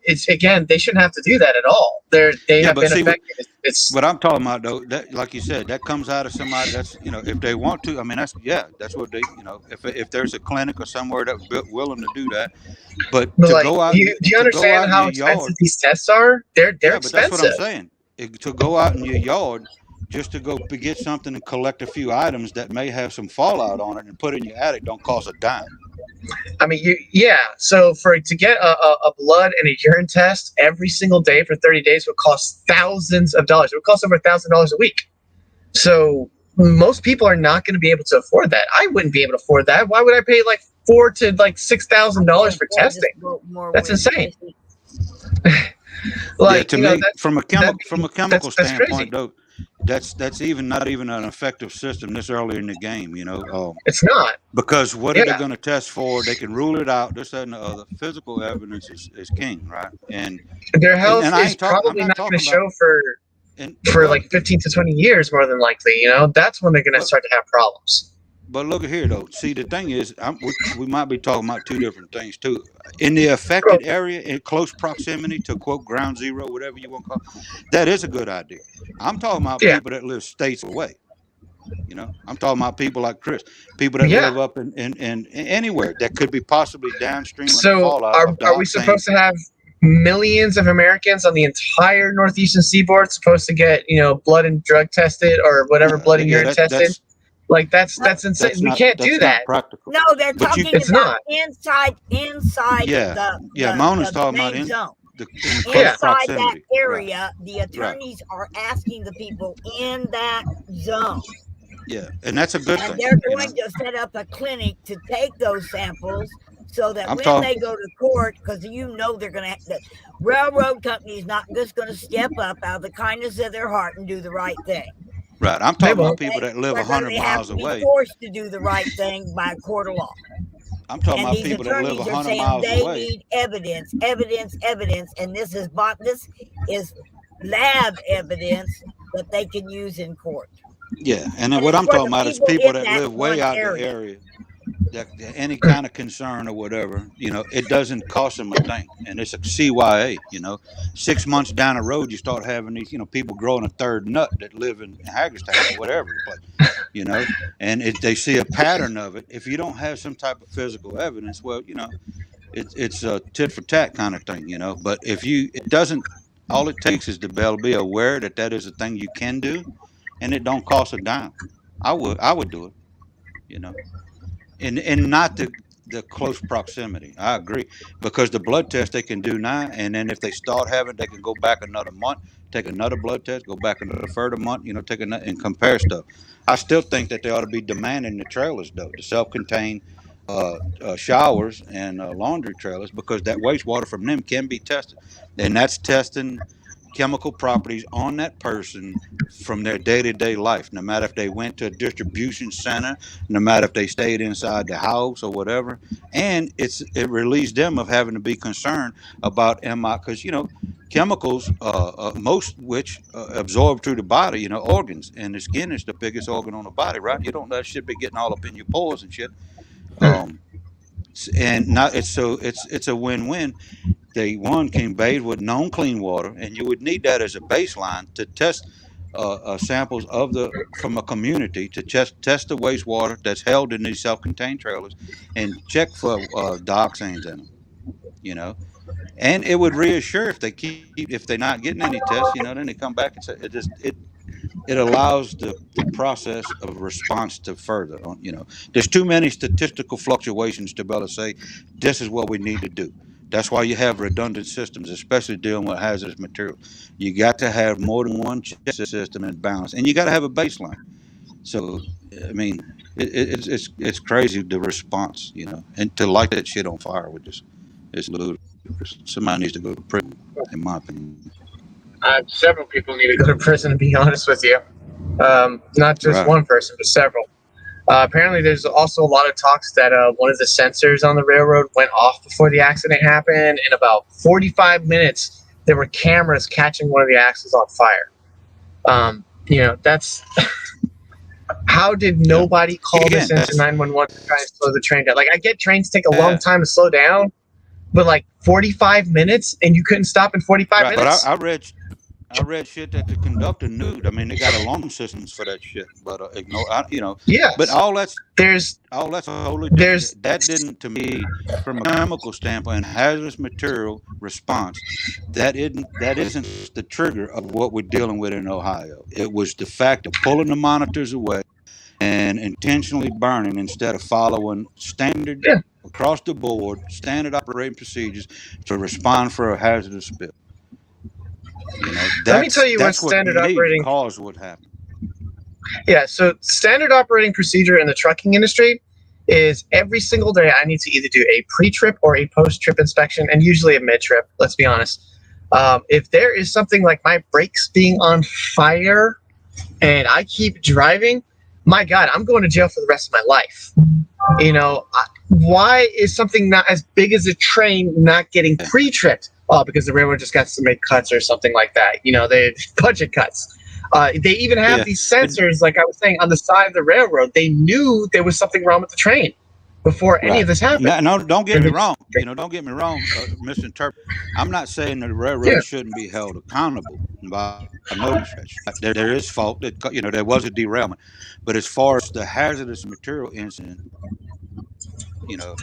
it's again, they shouldn't have to do that at all. They Yeah, have but been see, affected. It's what I'm talking about though, that like you said, that comes out of somebody that's if they want to. I mean, that's what they if there's a clinic or somewhere that's willing to do that, but but to like, go out do you to go understand out in how your expensive yard, these tests are? They're yeah, but that's what I'm expensive. saying. To go out in your yard just to go get something and collect a few items that may have some fallout on it and put it in your attic don't cost a dime. I mean, yeah. So to get a blood and a urine test every single day for 30 days would cost thousands of dollars. It would cost over $1,000 a week. So most people are not going to be able to afford that. I wouldn't be able to afford that. Why would I pay like $4,000 to like $6,000 for testing? That's insane. Yeah, Like to me, from a chemical that's crazy. standpoint, though, that's even not even an effective system this early in the game. It's not. Because what are they Yeah, going to test for? They can rule it out. This that, and the other. Physical evidence is king, right? their And health I is ain't talking. I'm probably not not going talking to about. show for And like 15 to 20 years, more than likely. That's when they're going to but start to have problems. but look at here though. See, the thing is, we might be talking about two different things too. In the Well, affected area, in close proximity to quote ground zero, whatever you want to call it, that is a good idea. I'm talking about yeah, people that live states away. I'm talking about people like Chris, people that yeah. live up in anywhere that could be possibly downstream of the So fallout are of the are we octane. supposed to have millions of Americans on the entire northeastern seaboard supposed to get blood and drug tested or whatever blood and Yeah, urine tested? Like that's No, insane. We can't do that's that. not practical. no, they're But you, talking It's about not. inside yeah, yeah. Mona's the talking about main zone. in the close Yeah. Inside that proximity. Right, area, the right. attorneys are asking the people in that zone. Yeah, and that's a good And thing. they're going to set up a clinic to take those samples so that I'm when talking. they go to court, because they're going to, the railroad company is not just going to step up out of the kindness of their heart and do the right thing. Right, I'm They talking about won't. people that live They have miles to be away. forced to do the right thing by a court of law. I'm talking And about these people that live attorneys are 100 saying miles they away. need evidence, and this is lab evidence that they can use in court. Yeah, and then And what it's I'm for talking the about is people people in that that live way one out the area. area. That any kind of concern or whatever, it doesn't cost them a thing, and it's a CYA. 6 months down the road, you start having these, people growing a third nut that live in Hagerstown or whatever place, and they see a pattern of it. If you don't have some type of physical evidence, well, it's a tit for tat kind of thing, But it doesn't. All it takes is to be aware that is a thing you can do, and it don't cost a dime. I would do it, you know and not the close proximity. I agree, because the blood test they can do now, and then if they start having, they can go back another month, take another blood test, go back another further month, take another and compare stuff. I still think that they ought to be demanding the trailers though, the self-contained showers and laundry trailers, because that wastewater from them can be tested, and that's testing chemical properties on that person from their day-to-day life, no matter if they went to a distribution center, no matter if they stayed inside the house or whatever. And it relieves them of having to be concerned about MI, because chemicals, most which absorb through the body, organs, and the skin is the biggest organ on the body, right? You don't let shit be getting all up in your pores and shit. um and not it's so it's a win-win. They one can bathe with known clean water, and you would need that as a baseline to test samples from a community to test the wastewater that's held in these self-contained trailers, and check for dioxins in them. You know, and it would reassure if they're not getting any tests. Then they come back and say it allows the process of response to further. There's too many statistical fluctuations to be able to say this is what we need to do. That's why you have redundant systems, especially dealing with hazardous materials. You got to have more than one check system in balance, and you got to have a baseline. So, I mean, it's crazy the response, you know, and to light that shit on fire with just it's ludicrous. Somebody needs to go to prison, in my opinion. Several people need to go to prison, to be honest with you. Not just Right. one person, but several. Apparently, there's also a lot of talks that one of the sensors on the railroad went off before the accident happened. In about 45 minutes, there were cameras catching one of the axles on fire. You know, that's how did nobody call this into 911 to try and slow the train down? Like, I get trains take a long time to slow down, but like 45 minutes, and you couldn't stop in 45 minutes. But I read shit that the conductor knew. I mean, they got alarm systems for that shit. But you know. Yeah. But all that's totally different. That didn't, to me, from a chemical standpoint, hazardous material response. That isn't the trigger of what we're dealing with in Ohio. It was the fact of pulling the monitors away and intentionally burning instead of following standard across the board standard operating procedures to respond for a hazardous spill. You know, let me tell you what standard operating cause would happen. Yeah, so standard operating procedure in the trucking industry is every single day I need to either do a pre-trip or a post-trip inspection, and usually a mid-trip, let's be honest. If there is something like my brakes being on fire and I keep driving, my God, I'm going to jail for the rest of my life. You know, why is something not as big as a train not getting pre-tripped? Oh, because the railroad just got to make cuts or something like that. You know, they budget cuts. They even have these sensors, like I was saying, on the side of the railroad. They knew there was something wrong with the train before any of this happened. No, don't get me wrong. You know, don't get me wrong, misinterpret. I'm not saying that the railroad shouldn't be held accountable by no stretch. There is fault that, you know, there was a derailment, but as far as the hazardous material incident, you know,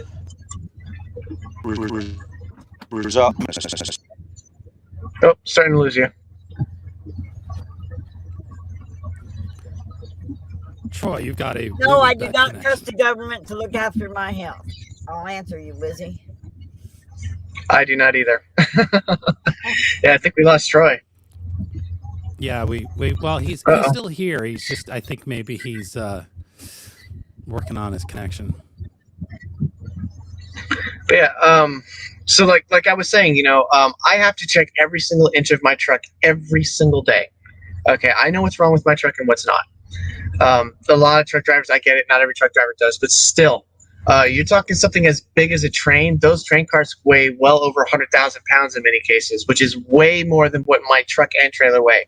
result. Oh, starting to lose you. Troy, you've got a no. I do not trust the government to look after my health. I'll answer you, Lizzie. I do not either. Yeah, I think we lost Troy. Yeah, well, he's still here. He's just, I think maybe he's working on his connection. But yeah, so like I was saying, you know, I have to check every single inch of my truck every single day. Okay, I know what's wrong with my truck and what's not. A lot of truck drivers, I get it, not every truck driver does, but still, you're talking something as big as a train. Those train cars weigh well over 100,000 pounds in many cases, which is way more than what my truck and trailer weigh.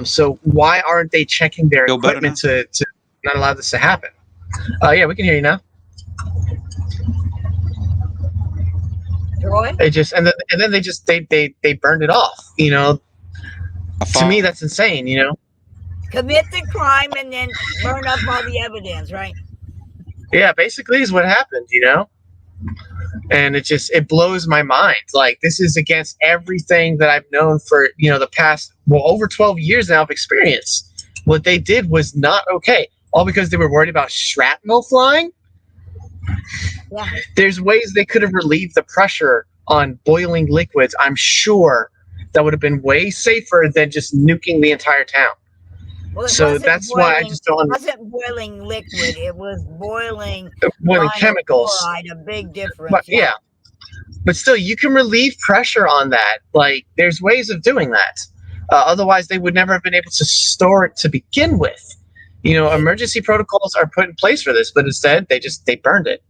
So why aren't they checking their equipment to not allow this to happen? Yeah, we can hear you now. Troy? They just and then they burned it off. You know, to me that's insane. You know, commit the crime and then burn up all the evidence, right? Yeah, basically is what happened. You know, and it blows my mind. Like, this is against everything that I've known for, you know, the past over 12 years now of experience. What they did was not okay. All because they were worried about shrapnel flying. Yeah. There's ways they could have relieved the pressure on boiling liquids. I'm sure that would have been way safer than just nuking the entire town. Well, so that's why I just don't. It wasn't boiling liquid. It was boiling chemicals. Chloride, a big difference. But, yeah. But still, you can relieve pressure on that. Like, there's ways of doing that. Otherwise, they would never have been able to store it to begin with. You know, emergency protocols are put in place for this, but instead they burned it.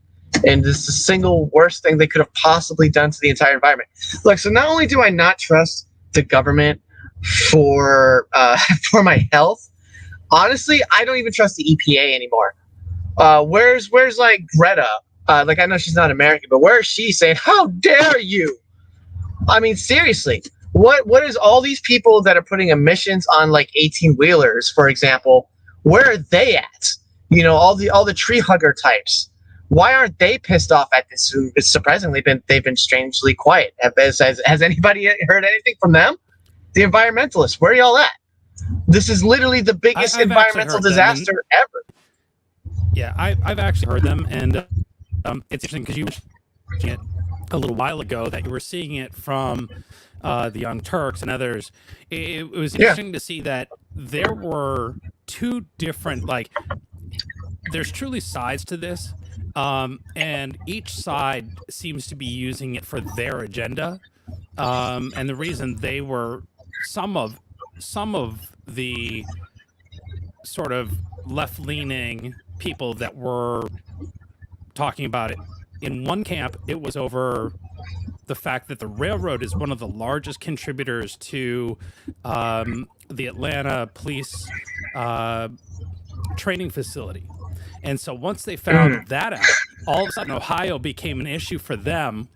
And this is the single worst thing they could have possibly done to the entire environment. Look, so not only do I not trust the government for my health, honestly, I don't even trust the EPA anymore. Where's like Greta? Like, I know she's not American, but where is she saying, "How dare you?" I mean, seriously, what is all these people that are putting emissions on like 18-wheelers, for example? Where are they at? You know, all the tree hugger types. Why aren't they pissed off at this? It's surprisingly they've been strangely quiet. Has anybody heard anything from them? The environmentalists, where are y'all at? This is literally the biggest environmental disaster ever. Yeah, I've actually heard them, and it's interesting because you mentioned it a little while ago that you were seeing it from the Young Turks and others. It was interesting to see that there were two different, like, there's truly sides to this, and each side seems to be using it for their agenda. And the reason they were some of the sort of left-leaning people that were talking about it in one camp, it was over the fact that the railroad is one of the largest contributors to the Atlanta police training facility. And so once they found that out, all of a sudden Ohio became an issue for them,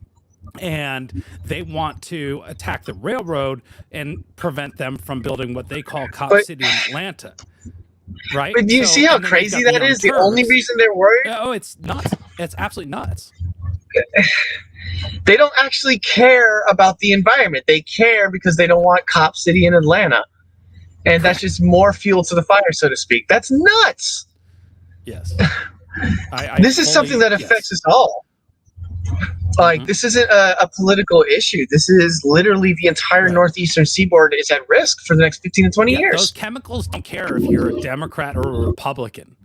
and they want to attack the railroad and prevent them from building what they call Cop City in Atlanta. Right? But do you see how crazy that is? The only reason they're worried? Oh, it's nuts. It's absolutely nuts. They don't actually care about the environment. They care because they don't want Cop City in Atlanta. And that's just more fuel to the fire, so to speak. That's nuts. Yes. This is something that affects us all. Like, this isn't a political issue. This is literally the entire northeastern seaboard is at risk for the next 15 to 20 years. Those chemicals don't care if you're a Democrat or a Republican.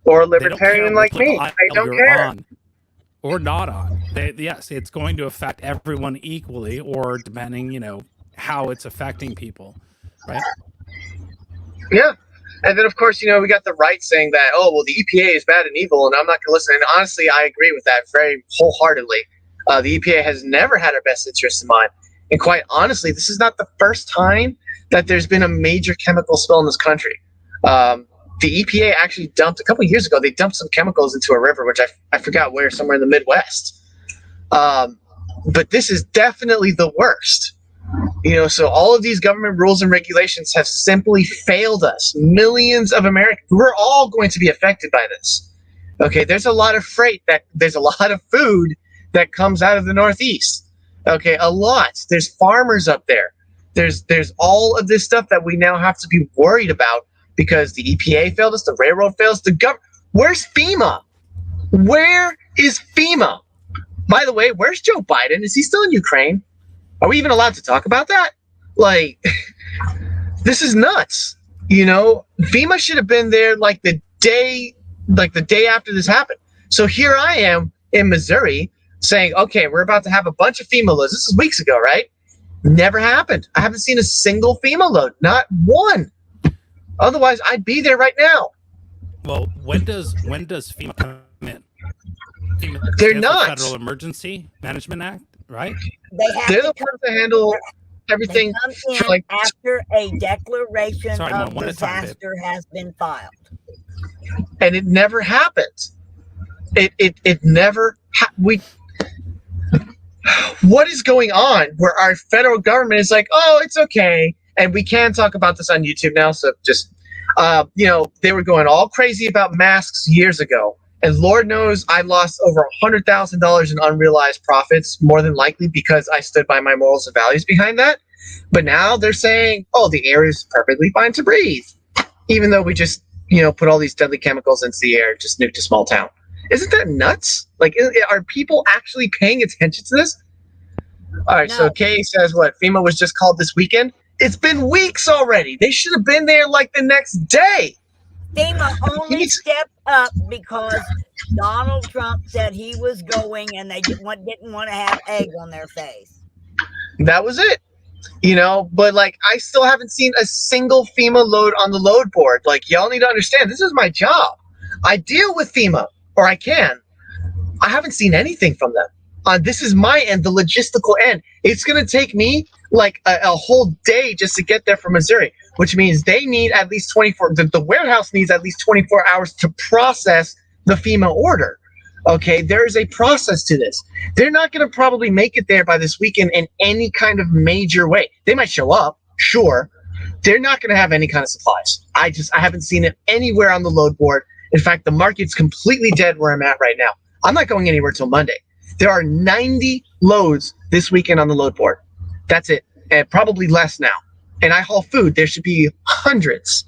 Or a libertarian like me. They don't care. On or not on. Yes, it's going to affect everyone equally, or depending, how it's affecting people. Right? Yeah. And then, of course, we got the right saying that, oh, well, the EPA is bad and evil, and I'm not going to listen. And honestly, I agree with that very wholeheartedly. The EPA has never had our best interests in mind. And quite honestly, this is not the first time that there's been a major chemical spill in this country. The EPA actually dumped, a couple of years ago, they dumped some chemicals into a river, which I forgot where, somewhere in the Midwest. But this is definitely the worst. So all of these government rules and regulations have simply failed us. Millions of Americans, we're all going to be affected by this. Okay, there's a lot of there's a lot of food that comes out of the Northeast. Okay, a lot. There's farmers up there. There's all of this stuff that we now have to be worried about because the EPA failed us, the railroad fails, where's FEMA? Where is FEMA? By the way, where's Joe Biden? Is he still in Ukraine? Are we even allowed to talk about that? Like, this is nuts. FEMA should have been there like the day after this happened. So here I am in Missouri saying, okay, we're about to have a bunch of FEMA loads. This is weeks ago, right? Never happened. I haven't seen a single FEMA load, not one. Otherwise, I'd be there right now. Well, when does FEMA come in? FEMA They're not. Federal Emergency Management Act, right? They're the ones to handle everything. They come in after a declaration of disaster has been filed. And it never happened. It never. What is going on where our federal government is like, oh, it's okay. And we can talk about this on YouTube now. So just, they were going all crazy about masks years ago. And Lord knows I lost over $100,000 in unrealized profits, more than likely because I stood by my morals and values behind that. But now they're saying, oh, the air is perfectly fine to breathe, even though we just, put all these deadly chemicals into the air, just nuked a small town. Isn't that nuts? Like, are people actually paying attention to this? All right, so Kay says what? FEMA was just called this weekend? It's been weeks already. They should have been there like the next day. FEMA only stepped up because Donald Trump said he was going and they didn't want to have egg on their face. That was it. But I still haven't seen a single FEMA load on the load board. Like, y'all need to understand, this is my job. I deal with FEMA, or I can. I haven't seen anything from them. This is my end, the logistical end. It's going to take me like a whole day just to get there from Missouri, which means they need at least 24. The warehouse needs at least 24 hours to process the FEMA order. Okay, there is a process to this. They're not going to probably make it there by this weekend in any kind of major way. They might show up, sure. They're not going to have any kind of supplies. I haven't seen it anywhere on the load board. In fact, the market's completely dead where I'm at right now. I'm not going anywhere till Monday. There are 90 loads this weekend on the load board. That's it. And probably less now. And I haul food. There should be hundreds.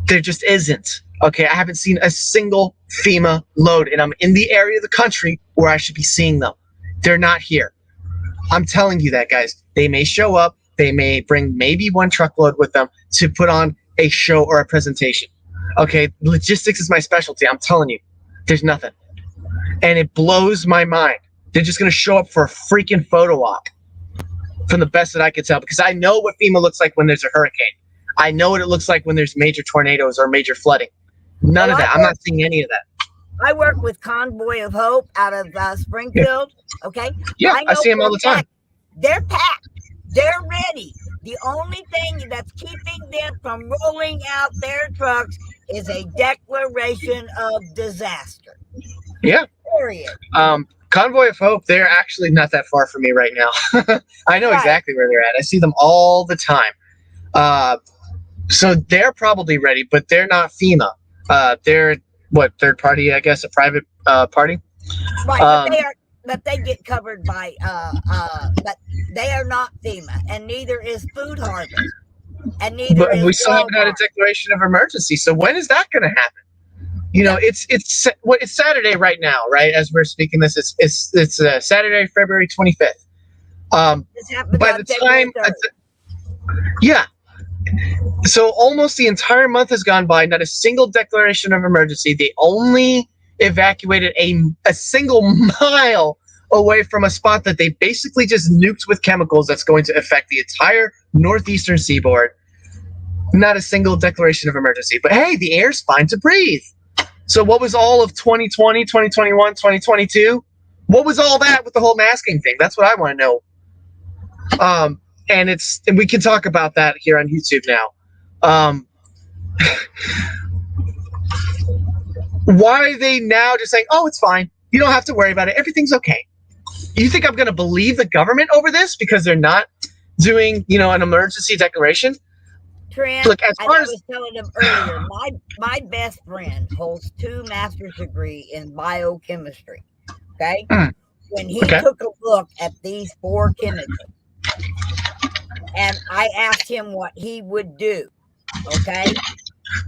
There just isn't. Okay, I haven't seen a single FEMA load, and I'm in the area of the country where I should be seeing them. They're not here. I'm telling you that, guys. They may show up. They may bring maybe one truckload with them to put on a show or a presentation. Okay, logistics is my specialty. I'm telling you, there's nothing. And it blows my mind. They're just going to show up for a freaking photo op from the best that I could tell, because I know what FEMA looks like when there's a hurricane. I know what it looks like when there's major tornadoes or major flooding. None of that. I'm not seeing any of that. I work with Convoy of Hope out of Springfield. Okay. Yeah, I see them all the time. They're packed. They're ready. The only thing that's keeping them from rolling out their trucks is a declaration of disaster. Yeah. Period. Convoy of Hope, they're actually not that far from me right now. I know exactly where they're at. I see them all the time. So they're probably ready, but they're not FEMA. They're third party, I guess, a private party. Right, but they get covered by but they are not FEMA, and neither is Food Harvest, and neither but is we still haven't had a Walmart. declaration of emergency. So when is that going to happen? You know, it's Saturday right now, right? As we're speaking this, it's Saturday, February 25th. By the time, yeah. So almost the entire month has gone by, not a single declaration of emergency. They only evacuated a single mile away from a spot that they basically just nuked with chemicals that's going to affect the entire northeastern seaboard. Not a single declaration of emergency. But hey, the air's fine to breathe. So what was all of 2020, 2021, 2022? What was all that with the whole masking thing? That's what I want to know. And we can talk about that here on YouTube now. Why are they now just saying, oh, it's fine. You don't have to worry about it. Everything's okay. You think I'm going to believe the government over this because they're not doing, an emergency declaration? Trent, look, as far I as was telling them earlier, my best friend holds 2 master's degree in biochemistry. Okay, when he took a look at these 4 chemicals, and I asked him what he would do. Okay,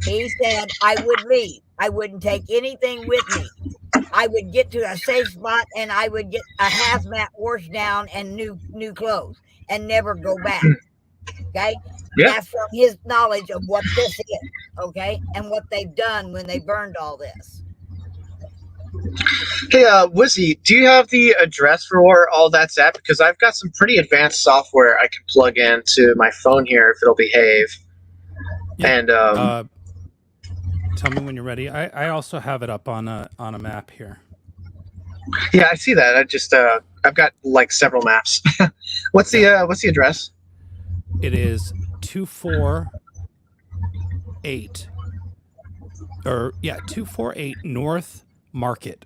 he said I would leave. I wouldn't take anything with me. I would get to a safe spot and I would get a hazmat washed down and new clothes and never go back. Okay. Yeah. That's from his knowledge of what this is, okay, and what they've done when they burned all this. Hey, Wizzy, do you have the address for where all that's at? Because I've got some pretty advanced software I can plug into my phone here if it'll behave. Yeah. And tell me when you're ready. I also have it up on a map here. Yeah, I see that. I've got like several maps. What's the address? It is 248 248 North Market.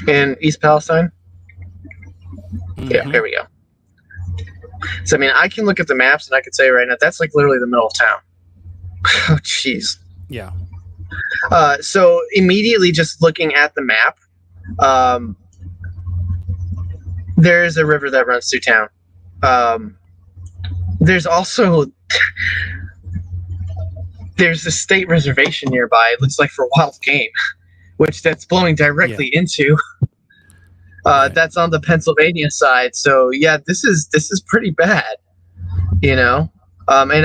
In East Palestine? Mm-hmm. Yeah, there we go. So, I mean, I can look at the maps and I can say right now, that's like literally the middle of town. Oh, jeez. Yeah. So immediately just looking at the map, there's a river that runs through town. There's also there's a state reservation nearby. It looks like for wild game, which that's blowing directly into. That's on the Pennsylvania side. So yeah, this is pretty bad, And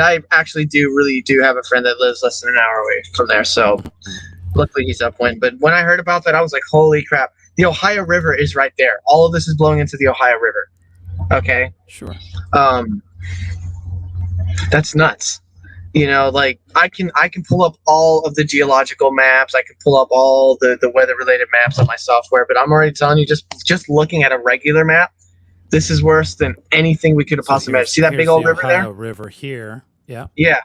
I actually do have a friend that lives less than an hour away from there. So luckily he's upwind. But when I heard about that, I was like, holy crap. The Ohio River is right there. All of this is blowing into the Ohio River. Okay. Sure. That's nuts. Like I can pull up all of the geological maps. I can pull up all the weather related maps on my software, but I'm already telling you, just looking at a regular map, this is worse than anything we could have possibly imagined. See that big old river there? Ohio River here. Yeah. Yeah.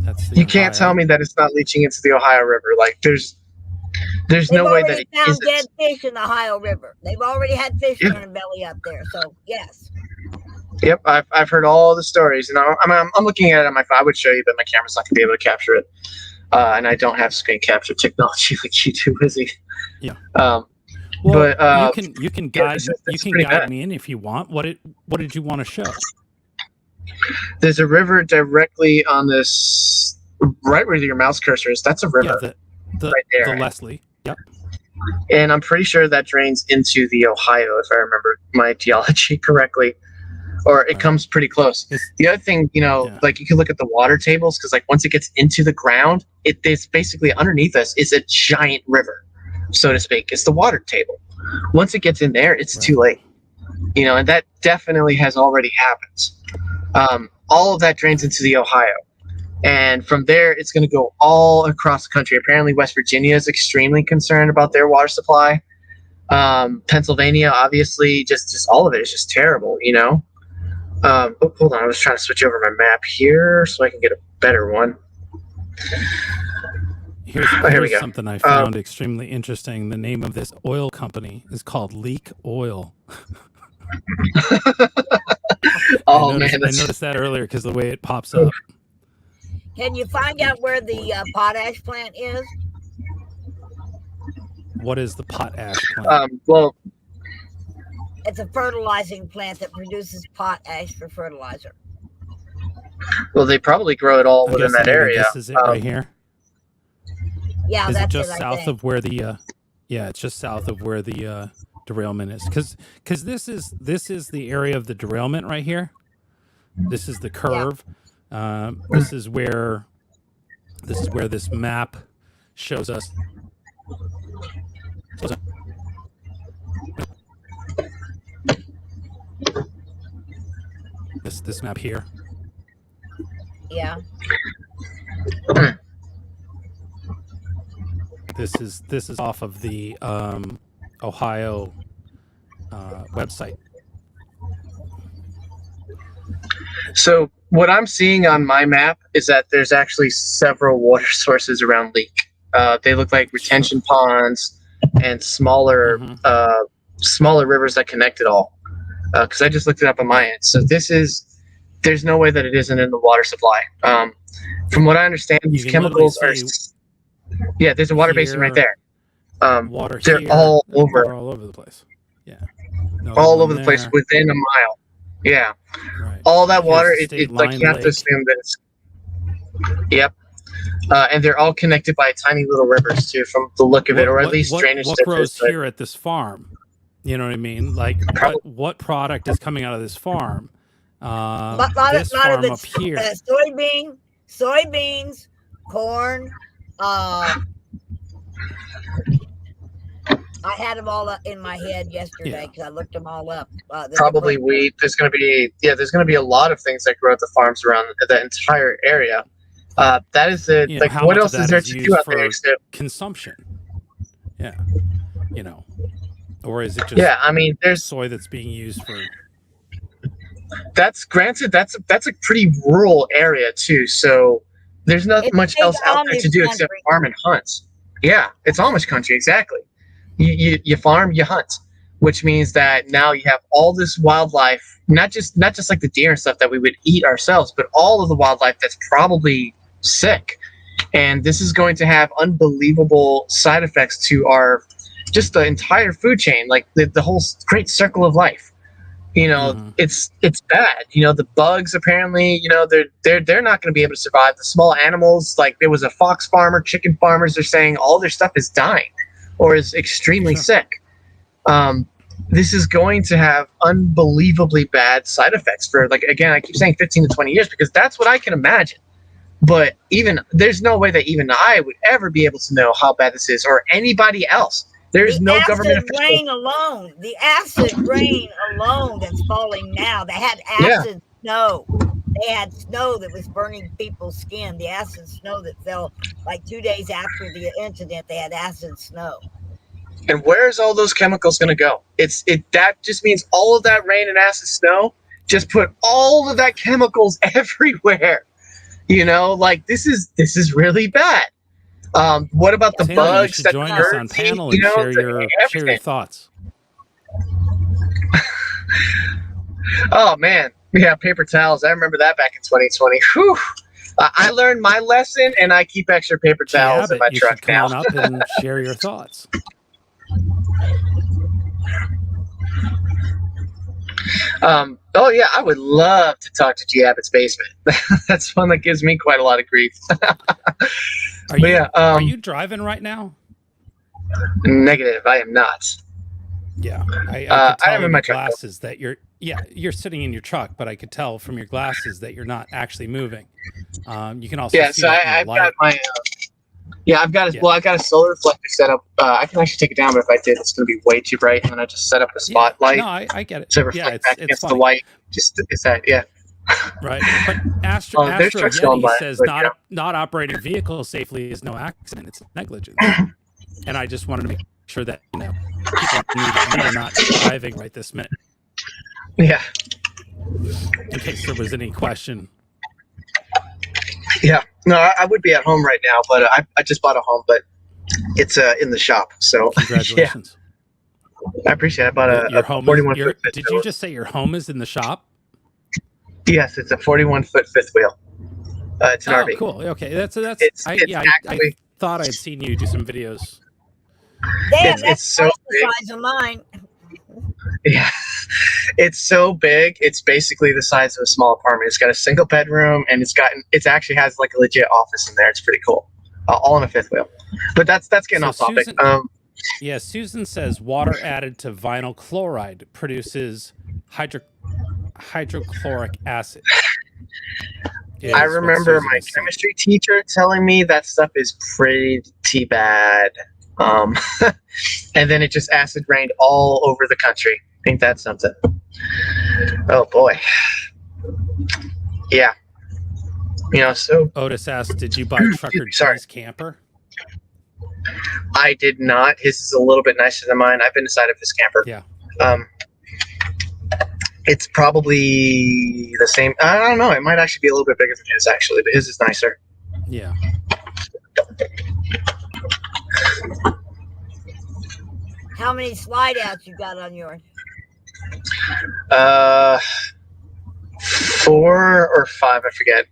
That's the you can't tell me that it's not leaching into the Ohio River. Like there's no way that it found isn't. dead fish in the Ohio River. They've already had fish turning belly up there. So yes. Yep, I've heard all the stories, and I'm looking at it on my phone. I would show you, but my camera's not gonna be able to capture it, and I don't have screen capture technology like you do, Izzy. Yeah. Well, but you can guide bad. me in if you want. What did you want to show? There's a river directly on this, right where your mouse cursor is. That's a river. Yeah, right there. The Leslie. Yep. And I'm pretty sure that drains into the Ohio, if I remember my geology correctly. or it comes pretty close. The other thing, like you can look at the water tables, because like once it gets into the ground, it's basically underneath us is a giant river, so to speak. It's the water table. Once it gets in there, it's too late. And that definitely has already happened. All of that drains into the Ohio. And from there, it's going to go all across the country. Apparently, West Virginia is extremely concerned about their water supply. Pennsylvania, obviously, just all of it is just terrible, hold on. I was trying to switch over my map here so I can get a better one. Here's here we go. Something I found extremely interesting. The name of this oil company is called Leak Oil. Oh, I noticed that earlier because the way it pops up. Can you find out where the potash plant is? What is the potash plant? Well, it's a fertilizing plant that produces potash for fertilizer. Well, they probably grow it all within that area. This is it right here. Yeah, is that's it just it, south of where the it's just south of where the derailment is, because this is the area of the derailment right here. This is the curve. This is where this map shows us. This map here. Yeah. This is off of the Ohio website. So what I'm seeing on my map is that there's actually several water sources around Leak. They look like retention ponds and smaller rivers that connect it all. Because I just looked it up on my end. So there's no way that it isn't in the water supply. From what I understand, these chemicals are. Yeah, there's a water basin right there. Water they're here, all over the place. Yeah, all over the place within a mile. Yeah, right. All that Here's water. State Like you have Lake. to assume that it's. Yep. And they're all connected by tiny little rivers too, from the look of it, or at least drainage. What grows here at this farm? You know what I mean? Like what product is coming out of this farm? This farm up here. Soybeans, corn. I had them all up in my head yesterday because I looked them all up. Probably wheat. There's going to be a lot of things that grow at the farms around that entire area. That is the what else is there to do out there except consumption? Yeah, or is it just there's soy that's being used for. That's granted. That's a pretty rural area too. So there's not much else out there to do except farm and hunt. Yeah, it's Amish country exactly. You farm, you hunt, which means that now you have all this wildlife, not just like the deer and stuff that we would eat ourselves, but all of the wildlife that's probably sick. And this is going to have unbelievable side effects to just the entire food chain, like the whole great circle of life. It's bad. The bugs apparently, they're not going to be able to survive. The small animals, like there was a fox farmer, chicken farmers, they're saying all their stuff is dying or is extremely sick. This is going to have unbelievably bad side effects for, like, again, I keep saying 15 to 20 years because that's what I can imagine. But there's no way that even I would ever be able to know how bad this is, or anybody else. There's no government official. The acid rain alone that's falling now. They had acid snow. They had snow that was burning people's skin. The acid snow that fell like 2 days after the incident, they had acid snow. And where's all those chemicals going to go? That just means all of that rain and acid snow just put all of that chemicals everywhere. Like this is really bad. What about the bugs that join us on panel and share your thoughts? Oh man, we have paper towels. I remember that back in 2020. Whew. I learned my lesson, and I keep extra paper towels in my truck now. Come on up and share your thoughts. Oh yeah, I would love to talk to G. Abbott's basement. That's one that gives me quite a lot of grief. Are you driving right now? Negative, I am not. Yeah, I am in my glasses that Yeah, you're sitting in your truck, but I could tell from your glasses that you're not actually moving. You can also see so that in your I've light. got my I've got Yeah. well, I've got a solar reflector set up. I can actually take it down, but if I did, it's going to be way too bright. And then I just set up a spotlight No, I get it. to Yeah, reflect it's back against the funny. white. Just is that Right. But Astro there's trucks going Yeti by, says but, not operating vehicles safely is no accident. It's negligence. And I just wanted to make sure that, people are not driving right this minute. Yeah. In case there was any question. Yeah. No, I would be at home right now, but I just bought a home, but it's in the shop. So Congratulations. I appreciate it. I bought Your a home 41 is, foot fifth did wheel. you just say your home is in the shop? Yes, it's a 41 foot fifth wheel. It's an RV. Cool. Okay, that's. I thought I had seen you do some videos. Damn, that's so twice big. the size of mine. Yeah, it's so big. It's basically the size of a small apartment. It's got a single bedroom, and it actually has like a legit office in there. It's pretty cool. All on a fifth wheel. But that's getting off topic. Susan says water added to vinyl chloride produces hydrochloric acid. I remember my chemistry teacher telling me that stuff is pretty bad. And then it just acid rained all over the country. Ain't that something? Oh boy. Yeah. So Otis asked, did you buy Trucker G's camper? I did not. His is a little bit nicer than mine. I've been inside of his camper. Yeah. It's probably the same. I don't know. It might actually be a little bit bigger than his, actually, but his is nicer. Yeah. How many slide outs you got on yours? 4 or 5, I forget.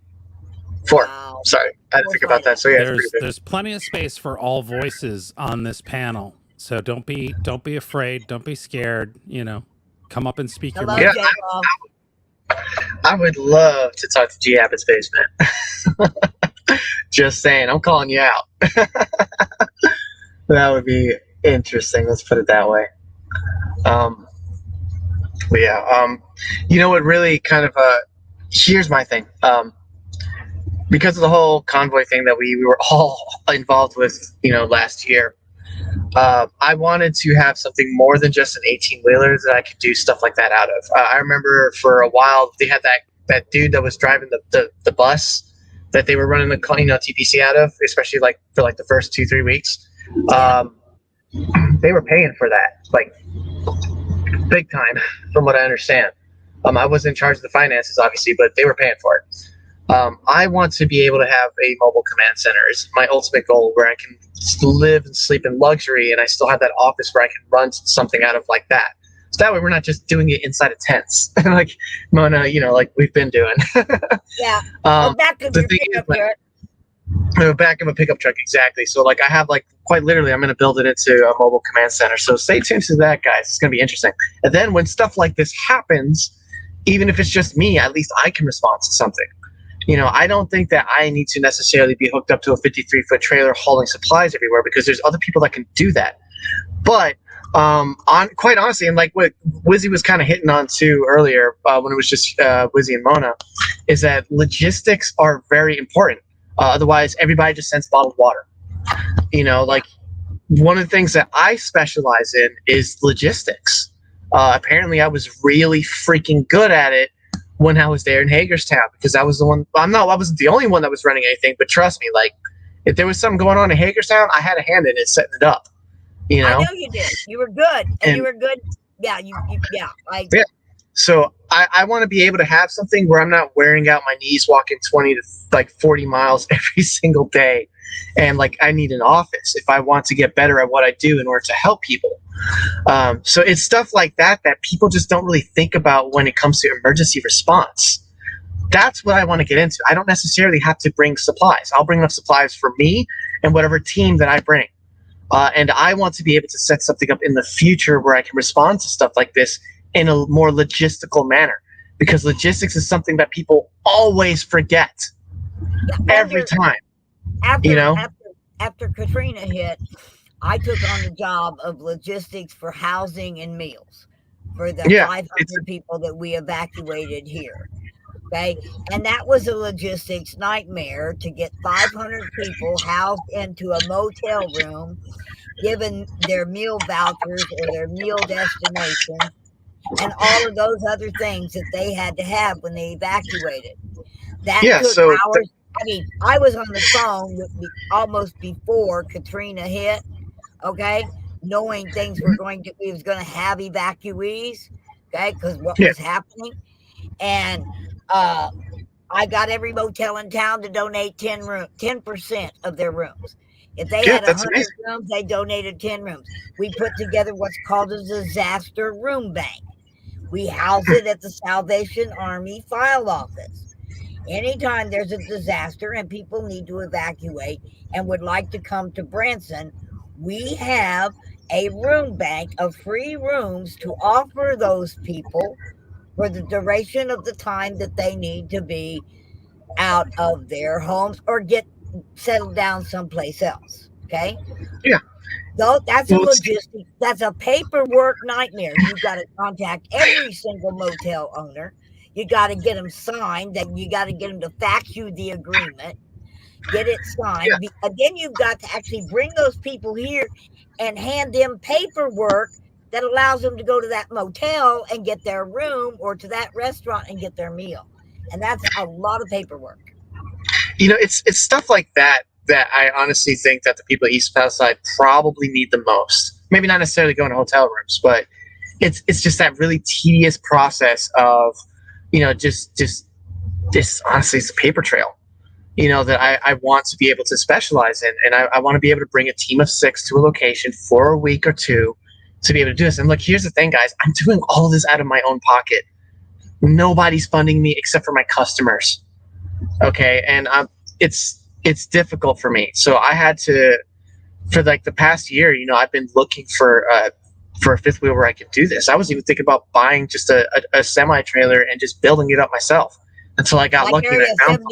4. Wow. Sorry, I had to think about that. So yeah, there's plenty of space for all voices on this panel. So don't be afraid. Don't be scared. Come up and speak your mind. I would love to talk to G Abbott's basement. Just saying, I'm calling you out. That would be interesting. Let's put it that way. But yeah, what really kind of here's my thing. Because of the whole convoy thing that we were all involved with, last year, I wanted to have something more than just an 18-wheeler that I could do stuff like that out of. I remember for a while they had that dude that was driving the bus that they were running the TPC out of, especially for the first 2-3 weeks. They were paying for that, big time, from what I understand. I wasn't in charge of the finances, obviously, but they were paying for it. I want to be able to have a mobile command center. It's my ultimate goal, where I can live and sleep in luxury, and I still have that office where I can run something out of like that. So that way we're not just doing it inside of tents, like Mona, like we've been doing. Yeah. Back of your pickup truck. Back of a pickup truck, exactly. So I have quite literally, I'm going to build it into a mobile command center. So stay tuned to that, guys. It's going to be interesting. And then when stuff like this happens, even if it's just me, at least I can respond to something. I don't think that I need to necessarily be hooked up to a 53-foot trailer hauling supplies everywhere, because there's other people that can do that. But quite honestly, and what Wizzy was kind of hitting on too earlier, when it was just Wizzy and Mona, is that logistics are very important. Otherwise, everybody just sends bottled water. One of the things that I specialize in is logistics. Apparently, I was really freaking good at it when I was there in Hagerstown, because I was the one. I wasn't the only one that was running anything, but trust me, if there was something going on in Hagerstown, I had a hand in it, setting it up. I know you did. You were good, and you were good. Yeah, yeah. So I want to be able to have something where I'm not wearing out my knees walking 20 to 40 miles every single day, and I need an office if I want to get better at what I do in order to help people. So it's stuff like that people just don't really think about when it comes to emergency response. That's what I want to get into. I don't necessarily have to bring supplies. I'll bring enough supplies for me and whatever team that I bring. And I want to be able to set something up in the future where I can respond to stuff like this in a more logistical manner, because logistics is something that people always forget every time. After Katrina hit, I took on the job of logistics for housing and meals for the Yeah, 500 people that we evacuated here. Okay. And that was a logistics nightmare to get 500 people housed into a motel room, given their meal vouchers or their meal destination, and all of those other things that they had to have when they evacuated. That yeah. took So hours. I mean, I was on the phone almost before Katrina hit, okay, knowing things were we was going to have evacuees, okay, because what yeah, was happening. And I got every motel in town to donate 10% of their rooms. If they yeah, had that's 100 amazing. rooms, they donated 10 rooms. We put together what's called a disaster room bank. We house it at the Salvation Army file office. Anytime there's a disaster and people need to evacuate and would like to come to Branson, we have a room bank of free rooms to offer those people for the duration of the time that they need to be out of their homes or get settled down someplace else. Okay. Yeah. Though that's a Well, logistic, that's a paperwork nightmare. You got to contact every single motel owner. You got to get them signed. Then you got to get them to fax you the agreement, get it signed. And then you've got to actually bring those people here and hand them paperwork that allows them to go to that motel and get their room, or to that restaurant and get their meal. And that's a lot of paperwork. It's stuff like that I honestly think that the people at East Palestine probably need the most. Maybe not necessarily going to hotel rooms, but it's just that really tedious process of, just this, honestly, it's a paper trail, that I want to be able to specialize in. And I want to be able to bring a team of 6 to a location for a week or 2 to be able to do this. And look, here's the thing, guys, I'm doing all of this out of my own pocket. Nobody's funding me except for my customers. Okay. And it's difficult for me. So I had to, for like the past year, I've been looking for a fifth wheel where I could do this. I was even thinking about buying just a semi trailer and just building it up myself until I got lucky. Area 71,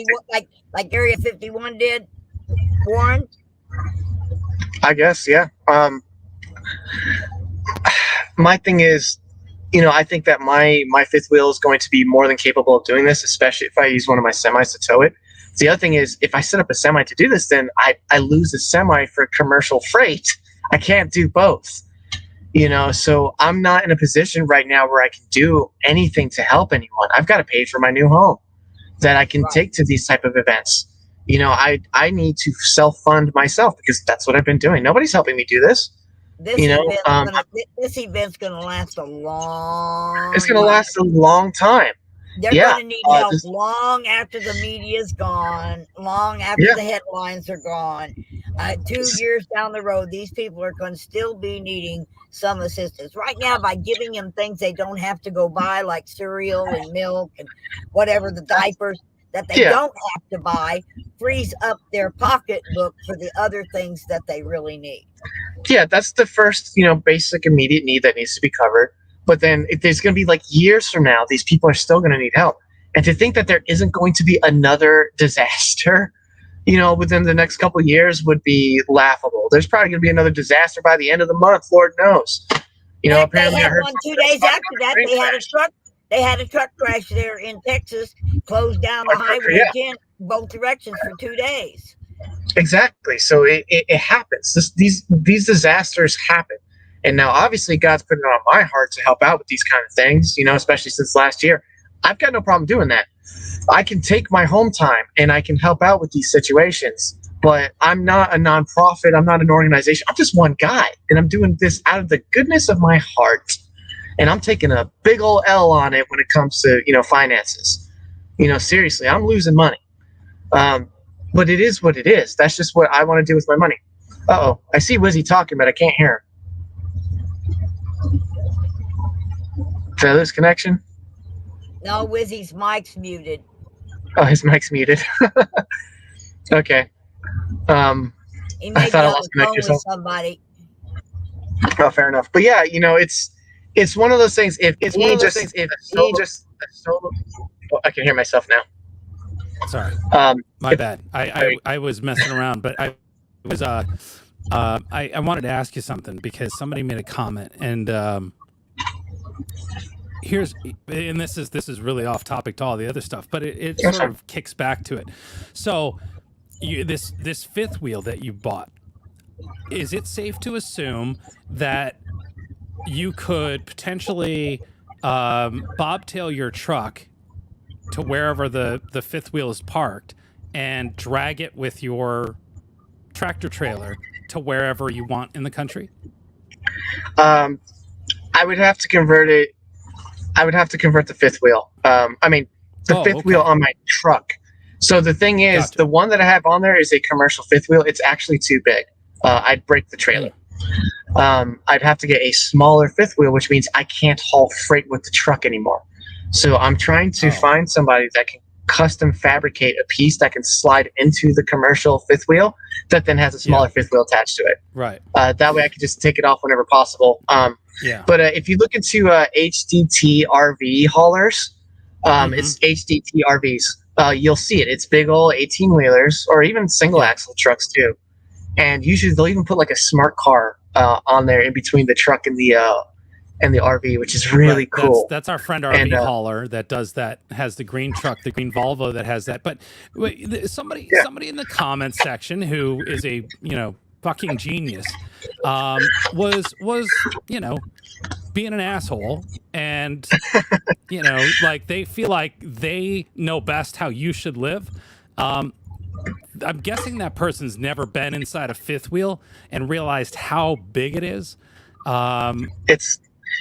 like Area 51 did, Warren. I guess, yeah. My thing is, I think that my fifth wheel is going to be more than capable of doing this, especially if I use one of my semis to tow it. The other thing is, if I set up a semi to do this, then I lose the semi for commercial freight. I can't do both, so I'm not in a position right now where I can do anything to help anyone. I've got to pay for my new home that I can take to these type of events. I need to self-fund myself because that's what I've been doing. Nobody's helping me do this. This event's going to last a long It's going to last a long time. They're going to need help long after the media's gone, long after the headlines are gone. 2 years down the road, these people are going to still be needing some assistance. Right now, by giving them things they don't have to go buy, like cereal and milk and whatever, the diapers that they don't have to buy, frees up their pocketbook for the other things that they really need. Yeah, that's the first, basic immediate need that needs to be covered. But then if there's going to be like years from now, these people are still going to need help. And to think that there isn't going to be another disaster, within the next couple of years would be laughable. There's probably going to be another disaster by the end of the month. Lord knows. Apparently they had one 2 days after that. They had a truck crash there in Texas, closed down the highway again, both directions for 2 days. Exactly. So it happens. These disasters happen. And now, obviously, God's put it on my heart to help out with these kind of things, especially since last year. I've got no problem doing that. I can take my home time and I can help out with these situations. But I'm not a nonprofit. I'm not an organization. I'm just one guy. And I'm doing this out of the goodness of my heart. And I'm taking a big old L on it when it comes to, finances. Seriously, I'm losing money. But it is what it is. That's just what I want to do with my money. Uh-oh. I see Wizzy talking, but I can't hear him. Did I lose connection? No, Wizzy's mic's muted. Oh, his mic's muted. Okay. He may I thought be I on lost the phone connection. with somebody. Oh, fair enough. But yeah, it's one of those things. If solo, oh, I can hear myself now. Sorry. My bad. I was messing around, but I was I wanted to ask you something because somebody made a comment, and here's, and this is really off topic to all the other stuff, but it sort of kicks back to it. So this fifth wheel that you bought, is it safe to assume that you could potentially bobtail your truck to wherever the fifth wheel is parked and drag it with your tractor trailer to wherever you want in the country? I would have to convert it. I would have to convert the fifth wheel. I mean, the fifth wheel on my truck. So the thing is, the one that I have on there is a commercial fifth wheel. It's actually too big. I'd break the trailer. I'd have to get a smaller fifth wheel, which means I can't haul freight with the truck anymore. So I'm trying to find somebody that can custom fabricate a piece that can slide into the commercial fifth wheel that then has a smaller fifth wheel attached to it. Right. That way I can just take it off whenever possible. But if you look into HDT RV haulers, it's HDT RVs. You'll see it. It's big old 18-wheelers or even single-axle trucks too. And usually they'll even put like a smart car on there in between the truck and the RV, which is really cool. That's our friend RV hauler that does that, has the green truck, the green Volvo that has that. But wait, somebody in the comments section who is a fucking genius was being an asshole, and like they feel like they know best how you should live. I'm guessing that person's never been inside a fifth wheel and realized how big it is.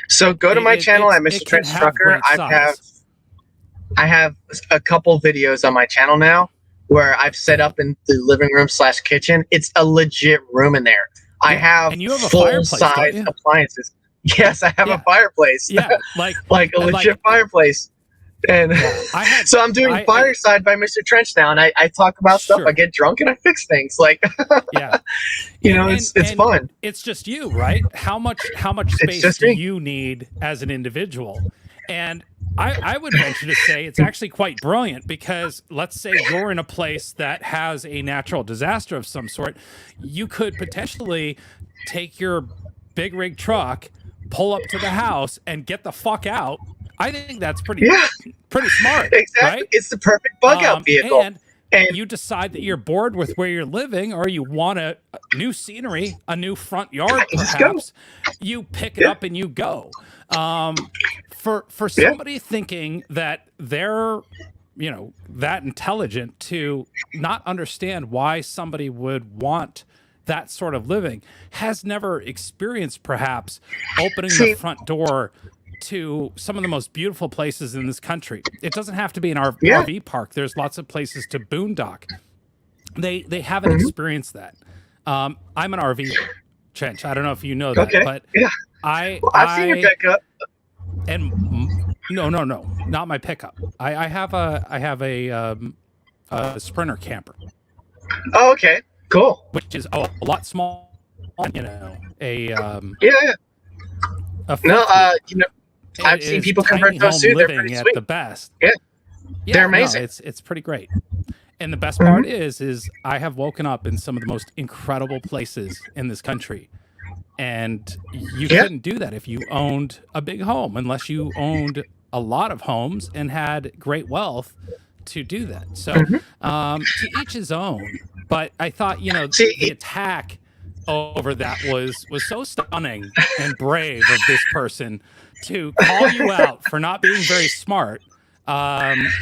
So go to my channel at Mr. Trent Trucker. I have a couple videos on my channel now where I've set up in the living room / kitchen. It's a legit room in there. I have, and you have a full-size appliances. Yes, I have a fireplace. Yeah, like a legit fireplace. And so I'm doing Fireside by Mr. Trench now, and I talk about stuff. I get drunk and I fix things. Like, it's fun. It's just you, right? How much space do you need as an individual? And I would venture to say it's actually quite brilliant, because let's say you're in a place that has a natural disaster of some sort. You could potentially take your big rig truck, pull up to the house, and get the fuck out. I think that's pretty smart. Exactly. Right? It's the perfect bug out vehicle. And you decide that you're bored with where you're living, or you want a new scenery, a new front yard, perhaps. You pick it up and you go. For somebody thinking that they're that intelligent to not understand why somebody would want that sort of living, has never experienced perhaps opening the front door to some of the most beautiful places in this country. It doesn't have to be an RV park. There's lots of places to boondock. They haven't experienced that. I'm an RV Trench. I don't know if you know that, but I've seen your pickup. And no, not my pickup. I have a Sprinter camper. Oh, okay, cool. Which is a lot smaller. I've seen people convert those too. They're pretty sweet. At the best. Yeah, they're amazing. No, it's pretty great. And the best part is I have woken up in some of the most incredible places in this country. And you couldn't do that if you owned a big home, unless you owned a lot of homes and had great wealth to do that. So to each his own. But I thought, the attack over that was so stunning and brave of this person to call you out for not being very smart. Here's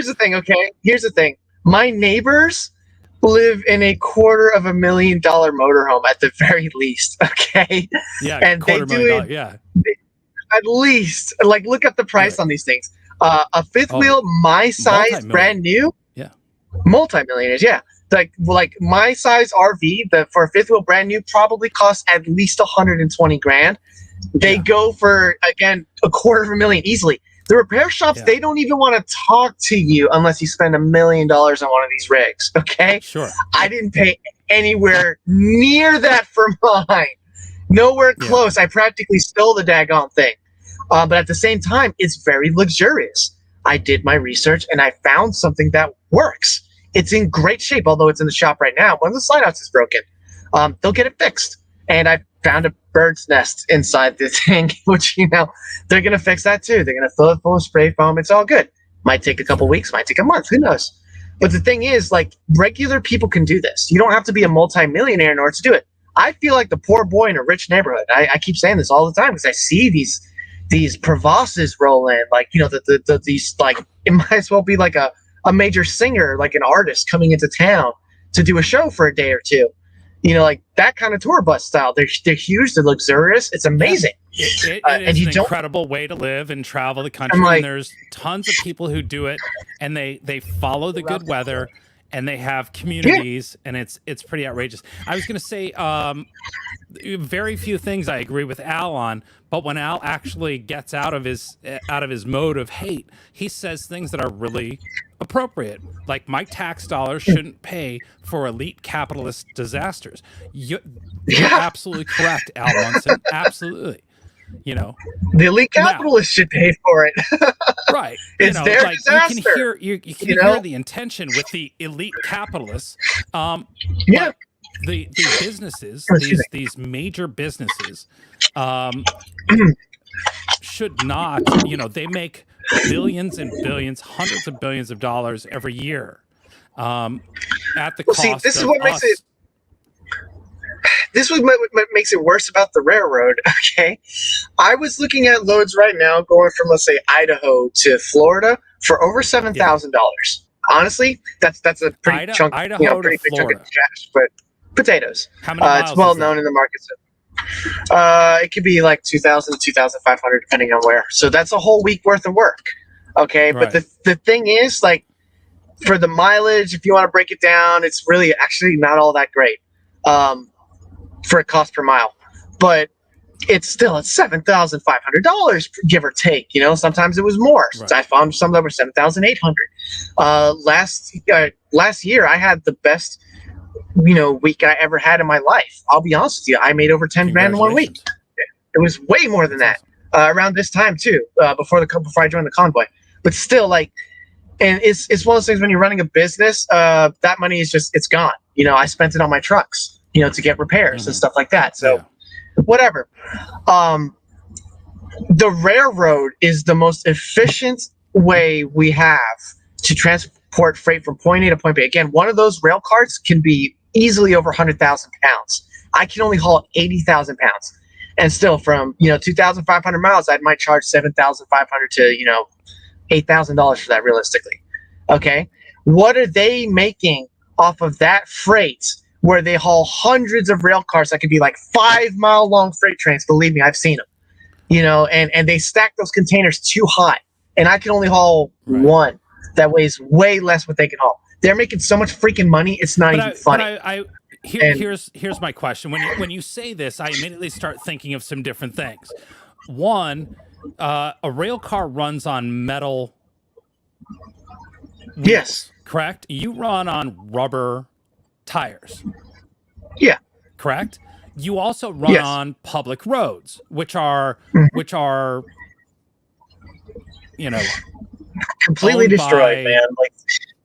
the thing, okay? Here's the thing. My neighbors live in a $250,000 motorhome at the very least, okay? Yeah, and they do it, at least, like, look up the price on these things. A fifth wheel, my size, brand new, multi-millionaires, like my size RV, for a fifth wheel brand new, probably costs at least $120,000. They go for, again, $250,000 easily. The repair shops, they don't even want to talk to you unless you spend $1 million on one of these rigs. Okay, sure. I didn't pay anywhere near that for mine. Nowhere close. I practically stole the daggone thing. But at the same time, it's very luxurious. I did my research and I found something that works. It's in great shape, although it's in the shop right now. One of the slide outs is broken. They'll get it fixed. And I found a bird's nest inside the thing, which, you know, they're going to fix that too. They're going to fill it full of spray foam. It's all good. Might take a couple weeks, might take a month. Who knows? But the thing is, like, regular people can do this. You don't have to be a multimillionaire in order to do it. I feel like the poor boy in a rich neighborhood. I keep saying this all the time because I see these provosses roll in, like, you know, these, like, it might as well be like a major singer, like an artist coming into town to do a show for a day or two. You know, like that kind of tour bus style. They're huge, they're luxurious. It's amazing. It is an incredible way to live and travel the country. Like, and there's tons of people who do it, and they follow the good weather, and they have communities, and it's pretty outrageous. I was going to say, very few things I agree with Al on, but when Al actually gets out of his mode of hate, he says things that are really appropriate. Like, my tax dollars shouldn't pay for elite capitalist disasters. You're absolutely correct, Al Munson. Absolutely. You know, the elite capitalists should pay for it. Right. It's their like, disaster. You can hear the intention with the elite capitalists. Yeah. The businesses, these major businesses, should not, you know, they make billions and billions, hundreds of billions of dollars every year, at the cost See, this of is what makes it. This was what makes it worse about the railroad. Okay, I was looking at loads right now going from, let's say, Idaho to Florida for over $7,000. Honestly, that's a pretty chunk, Idaho, you know, pretty big chunk of cash. But potatoes, how many miles it's well known in the market. So, it could be like 2,000 to 2,500 depending on where. So that's a whole week worth of work. Okay, right. But the thing is, like, for the mileage, if you want to break it down, it's really actually not all that great. For a cost per mile, but it's still at $7,500, give or take. You know, sometimes it was more. Right. I found some that were $7,800. Last year, I had the best, you know, week I ever had in my life. I'll be honest with you, I made over 10 grand in 1 week. It was way more than that around this time too, before I joined the convoy. But still, like, and it's one of those things when you're running a business, that money is just, it's gone. You know, I spent it on my trucks, you know, to get repairs and stuff like that. So whatever. The railroad is the most efficient way we have to transport freight from point A to point B. Again, one of those rail carts can be easily over 100,000 pounds. I can only haul 80,000 pounds. And still, from, you know, 2,500 miles, I might charge 7,500 to, you know, $8,000 for that realistically. Okay. What are they making off of that freight, where they haul hundreds of rail cars that could be like 5-mile long freight trains? Believe me, I've seen them. You know, and they stack those containers too high, and I can only haul one that weighs way less what they can haul. They're making so much freaking money, it's not even funny. Here's my question. When you say this, I immediately start thinking of some different things. One, a rail car runs on metal wheels, yes, correct? You run on rubber tires. Yeah. Correct? You also run on public roads, which are you know, completely destroyed, man. Like,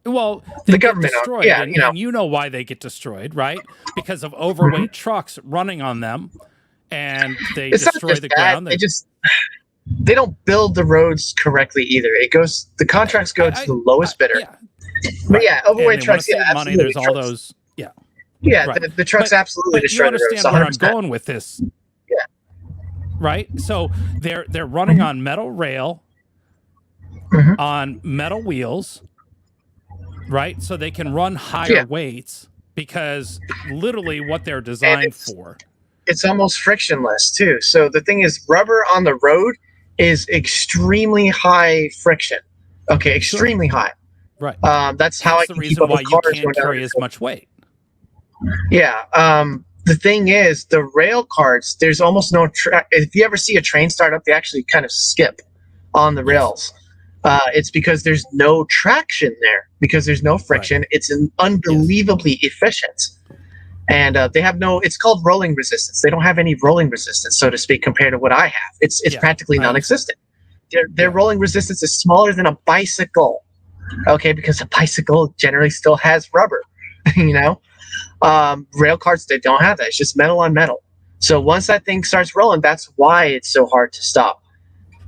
well, the government destroyed, and you know why they get destroyed, right? Because of overweight trucks running on them, and they destroy the ground. They don't build the roads correctly either. The contracts go to the lowest bidder. Yeah. But yeah, overweight trucks. Yeah, money. There's all those. Yeah. Yeah, right. the trucks absolutely destroy the roads. You understand where I'm going with this? Yeah. Right. So they're running on metal rail, on metal wheels, right? So they can run higher weights, because literally what they're designed for. It's almost frictionless too. So the thing is, rubber on the road is extremely high friction. Okay, extremely high. Right. That's how the reason why you can't carry as much weight. Yeah. The thing is, the rail carts, there's almost no if you ever see a train start up, they actually kind of skip on the rails. It's because there's no traction there, because there's no friction. Right. It's unbelievably efficient. And they have it's called rolling resistance. They don't have any rolling resistance, so to speak, compared to what I have. It's practically non-existent. Their rolling resistance is smaller than a bicycle. Okay, because a bicycle generally still has rubber, you know. Rail carts, they don't have that. It's just metal on metal. So once that thing starts rolling, that's why it's so hard to stop.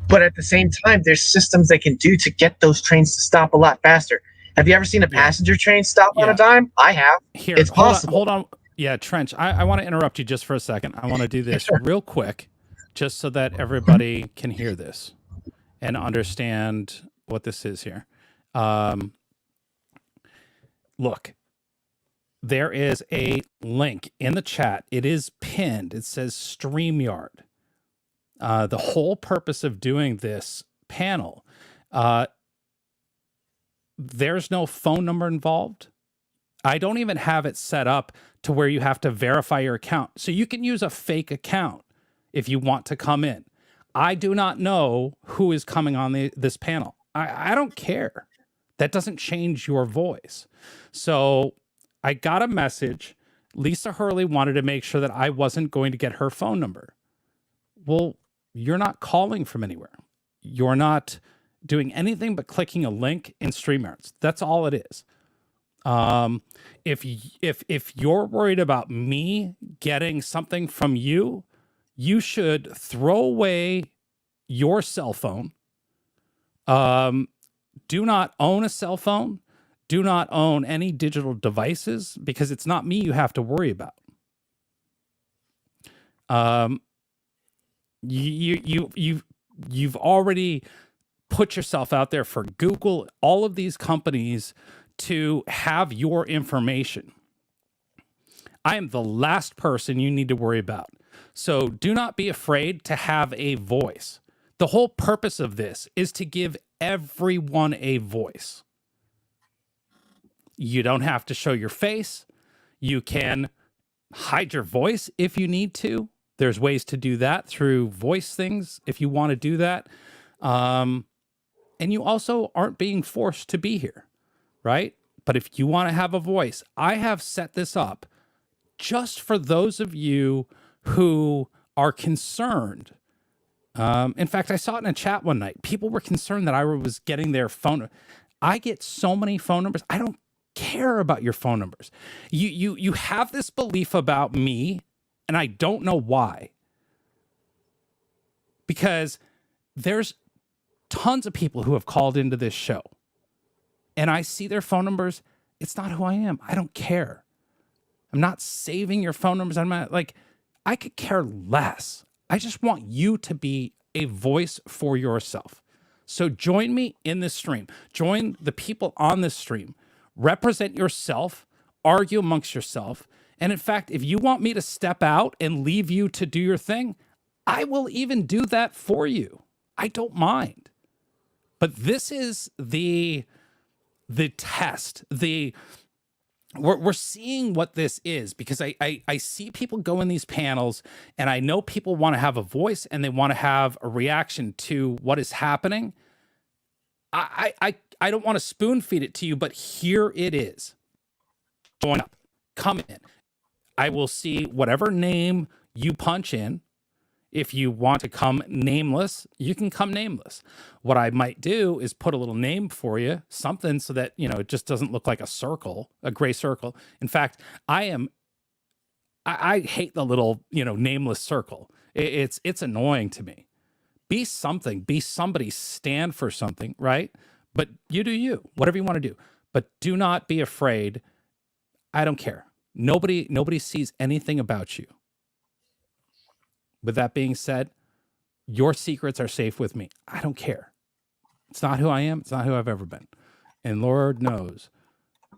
But at the same time, there's systems they can do to get those trains to stop a lot faster. Have you ever seen a passenger train stop on a dime? I have. Here, it's possible. Hold on. Yeah, Trench, I want to interrupt you just for a second. I want to do this real quick, just so that everybody can hear this and understand what this is here. Look, there is a link in the chat. It is pinned. It says StreamYard. The whole purpose of doing this panel, there's no phone number involved. I don't even have it set up to where you have to verify your account. So you can use a fake account if you want to come in. I do not know who is coming on this panel. I don't care. That doesn't change your voice. So I got a message. Lisa Hurley wanted to make sure that I wasn't going to get her phone number. Well, you're not calling from anywhere. You're not doing anything but clicking a link in StreamYard. That's all it is. If you're worried about me getting something from you, you should throw away your cell phone. Do not own a cell phone. Do not own any digital devices, because it's not me you have to worry about. You've already put yourself out there for Google, all of these companies, to have your information. I am the last person you need to worry about. So do not be afraid to have a voice. The whole purpose of this is to give everyone a voice. You don't have to show your face. You can hide your voice if you need to. There's ways to do that through voice things if you want to do that. And you also aren't being forced to be here, right? But if you want to have a voice, I have set this up just for those of you who are concerned. In fact, I saw it in a chat one night. People were concerned that I was getting their phone. I get so many phone numbers. I don't care about your phone numbers. You have this belief about me, and I don't know why. Because there's tons of people who have called into this show, and I see their phone numbers. It's not who I am. I don't care. I'm not saving your phone numbers. I'm not I could care less. I just want you to be a voice for yourself. So join me in this stream. Join the people on this stream. Represent yourself. Argue amongst yourself. And in fact, if you want me to step out and leave you to do your thing, I will even do that for you. I don't mind. But this is the test. We're seeing what this is, because I see people go in these panels, and I know people want to have a voice and they want to have a reaction to what is happening. I don't want to spoon feed it to you, but here it is. Join up. Come in. I will see whatever name you punch in. If you want to come nameless, you can come nameless. What I might do is put a little name for you, something so that, it just doesn't look like a circle, a gray circle. In fact, I hate the little, nameless circle. It's annoying to me. Be something, be somebody, stand for something, right? But you do you, whatever you want to do. But do not be afraid. I don't care. Nobody sees anything about you. With that being said, your secrets are safe with me. I don't care. It's not who I am. It's not who I've ever been. And Lord knows,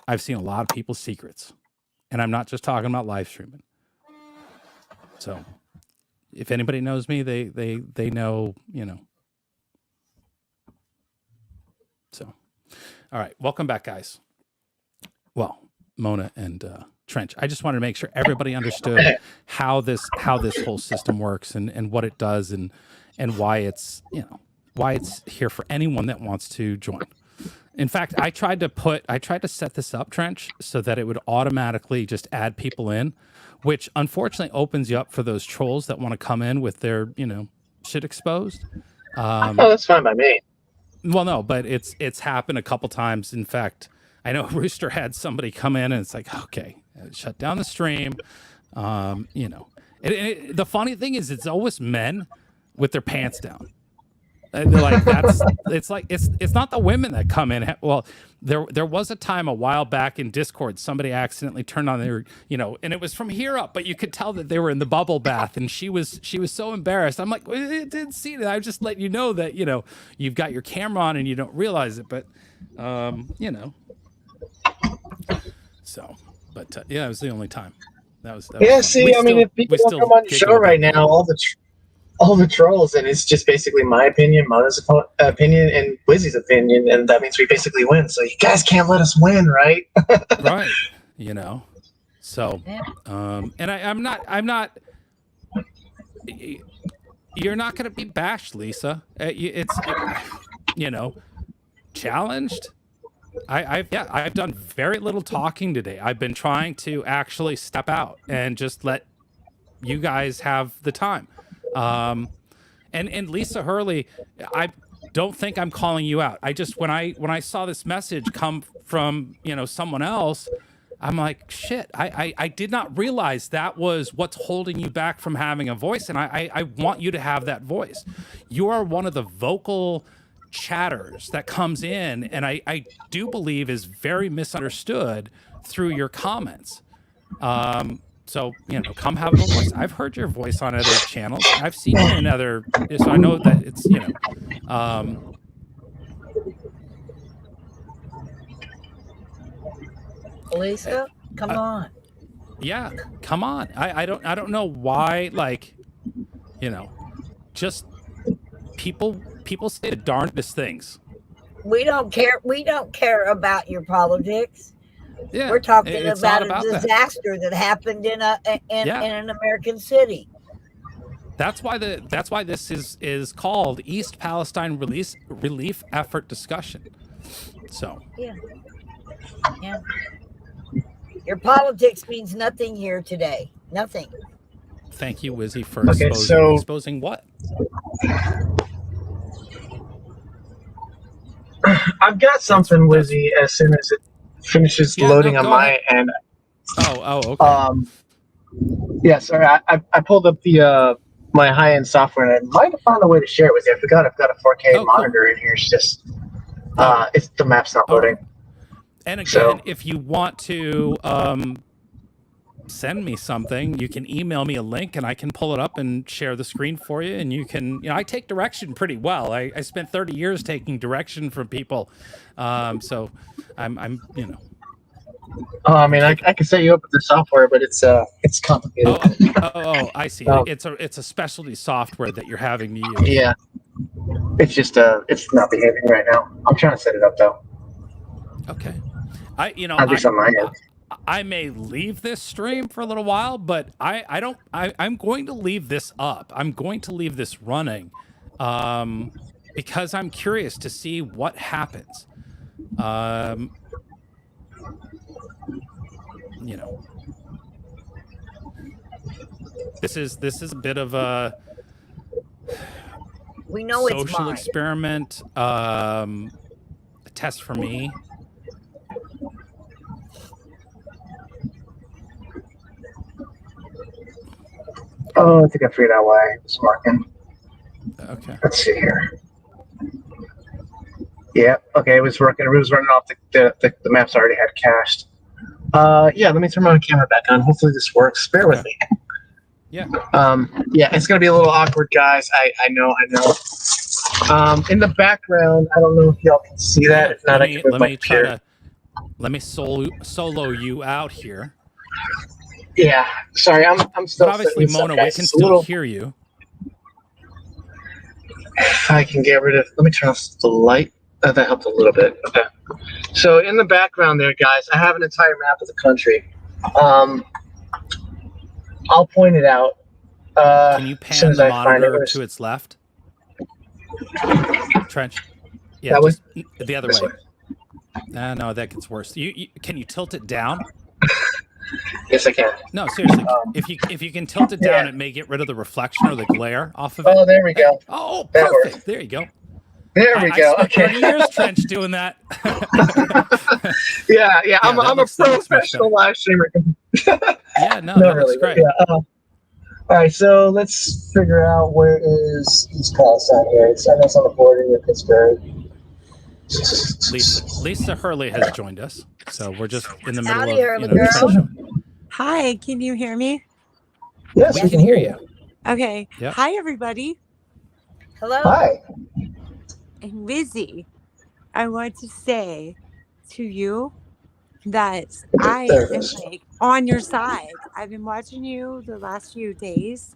I've seen a lot of people's secrets. And I'm not just talking about live streaming. So if anybody knows me, they know, So, all right. Welcome back, guys. Well, Mona and Trench. I just wanted to make sure everybody understood how this whole system works and what it does and why it's why it's here for anyone that wants to join. In fact, I tried to set this up, Trench, so that it would automatically just add people in, which unfortunately opens you up for those trolls that want to come in with their shit exposed. Oh, that's fine by me. Well, no, but it's happened a couple times. In fact, I know Rooster had somebody come in and it's like, okay, shut down the stream. The funny thing is, it's always men with their pants down. And they're like, it's not the women that come in. Well, there was a time a while back in Discord, somebody accidentally turned on their, and it was from here up, but you could tell that they were in the bubble bath, and she was so embarrassed. I'm like, well, I didn't see it. I just let you know that, you've got your camera on and you don't realize it, but, so, but yeah, it was the only time. That was yeah. funny. See, if people come on your show right now, all the trolls, and it's just basically my opinion, Mona's opinion, and Wizzy's opinion, and that means we basically win. So you guys can't let us win, right? Right. So, and I'm not. You're not going to be bashed, Lisa. It's challenged. I've done very little talking today. I've been trying to actually step out and just let you guys have the time. And Lisa Hurley, I don't think I'm calling you out. I just, when I saw this message come from, someone else, I'm like, shit, I did not realize that was what's holding you back from having a voice. And I want you to have that voice. You are one of the vocal chatters that comes in, and I do believe is very misunderstood through your comments. So, come have a voice. I've heard your voice on other channels. I've seen you in other, so I know that it's, Lisa, come on. Yeah, come on. I don't know why, just people say the darndest things. We don't care about your politics. Yeah, we're talking about a disaster that happened in an American city. That's why this is called East Palestine Relief Effort Discussion. So yeah. Your politics means nothing here today. Nothing. Thank you, Wizzy, for exposing what? I've got something, Wizzy, as soon as it finishes loading on my end. Oh, okay. Yeah, sorry. I pulled up the my high-end software, and I might have found a way to share it with you. I forgot I've got a 4K monitor in here. It's just it's the map's not loading. And again, if you want to send me something, you can email me a link, and I can pull it up and share the screen for you. And you can, I take direction pretty well. I spent 30 years taking direction from people, so I'm. Oh, I can set you up with the software, but it's complicated. Oh, I see. It's a specialty software that you're having to use. Yeah, it's just it's not behaving right now. I'm trying to set it up though. Okay. I may leave this stream for a little while, but I'm going to leave this up. I'm going to leave this running because I'm curious to see what happens. This is a bit of a social experiment, a test for me. Oh, I think I figured out why it's working. Okay. Let's see here. Yeah, okay, it was working. It was running off the maps already had cached. Yeah, let me turn my camera back on. Hopefully this works. Bear with me. Yeah. Yeah, it's gonna be a little awkward, guys. I know. In the background, I don't know if y'all can see that. If not, let me solo you out here. Yeah, sorry, I'm still. But obviously, Mona, we can still hear you. I can get rid of. Let me turn off the light. That helped a little bit. Okay. So in the background there, guys, I have an entire map of the country. I'll point it out. Can you pan the monitor to its left? Trench. Yeah, that was the other way. No, that gets worse. Can you tilt it down? Yes, I can. No, seriously. If you can tilt it down, it may get rid of the reflection or the glare off of it. Oh, there we go. Oh, perfect. There you go. There we go. I spent 30 years, Trench, doing that. Yeah. I'm a professional live streamer. Yeah, no, that looks great. Yeah, All right, so let's figure out where is East Palestine here. I know it's on the border near Pittsburgh. Lisa Hurley has joined us, so we're just in the middle Howdy, of Hurley the trench girl. zone. Hi, can you hear me? Yes, We we can hear you. Okay. Yep. Hi, everybody. Hello. Hi. And Lizzie, I want to say to you that I There it am is. like on your side. I've been watching you the last few days,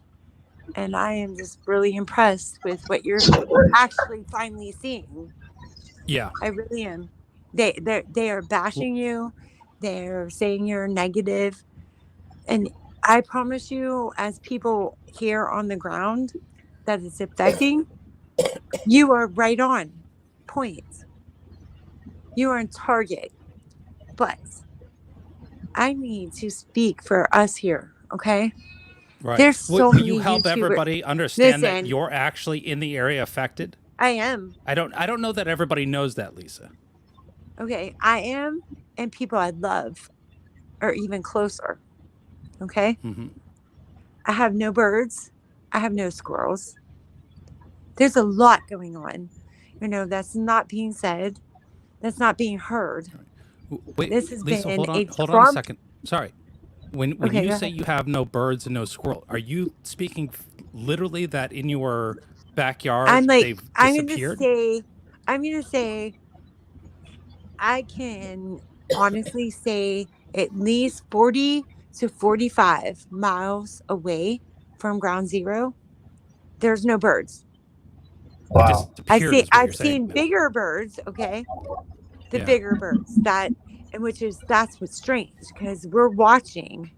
and I am just really impressed with what you're actually finally seeing. Yeah. I really am. They are bashing you. They're saying you're negative, and I promise you, as people here on the ground that it's affecting, you are right on point. You are on target. But I need to speak for us here, okay? Right. There's so Will you many help YouTubers. everybody understand that Listen, you're actually in the area affected? I am. I don't know that everybody knows that, Lisa. Okay, I am, and people I love are even closer. Okay? Mm-hmm. I have no birds. I have no squirrels. There's a lot going on. That's not being said. That's not being heard. Wait, This has Lisa, been hold on a second. Sorry. When Okay, you go say ahead. you have no birds and no squirrel, are you speaking literally that in your backyard they've I'm gonna disappeared? say I can honestly say at least 40 to 45 miles away from ground zero, there's no birds. Wow. Disappeared is what you're I've saying seen now. bigger birds, okay? The Yeah. bigger birds that's what's strange because we're watching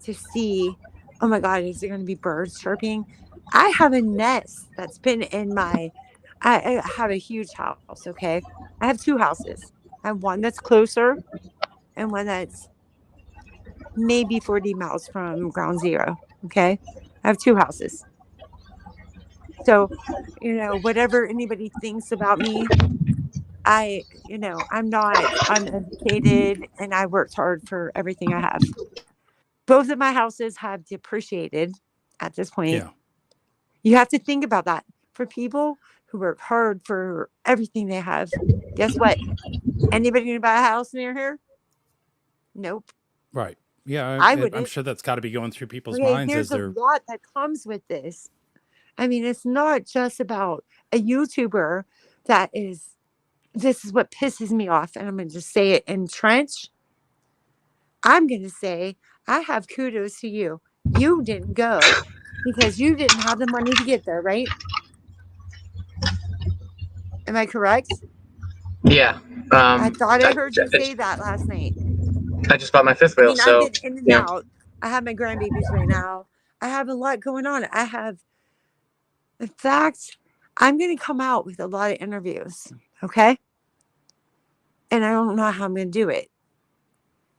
to see, oh my God, is there going to be birds chirping? I have a nest that's been in I have a huge house, okay? I have two houses. I have one that's closer and one that's maybe 40 miles from ground zero, okay? I have two houses. So, whatever anybody thinks about me, I'm not uneducated and I worked hard for everything I have. Both of my houses have depreciated at this point. Yeah. You have to think about that. For people who work hard for everything they have, guess what? Anybody gonna buy a house near here? Nope. Right. Yeah, I I'm wouldn't. sure that's got to be going through people's Okay, minds as there's a they're lot that comes with this. I mean, it's not just about a YouTuber this is what pisses me off, and I'm gonna just say it in trench. I'm gonna say I have kudos to you. You didn't go because you didn't have the money to get there, right? Am I correct? Yeah. I thought I heard you say that last night. I just bought my fifth I wheel, mean, I've so been in and yeah. out. I have my grandbabies right now. I have a lot going on. In fact, I'm going to come out with a lot of interviews, okay? And I don't know how I'm going to do it.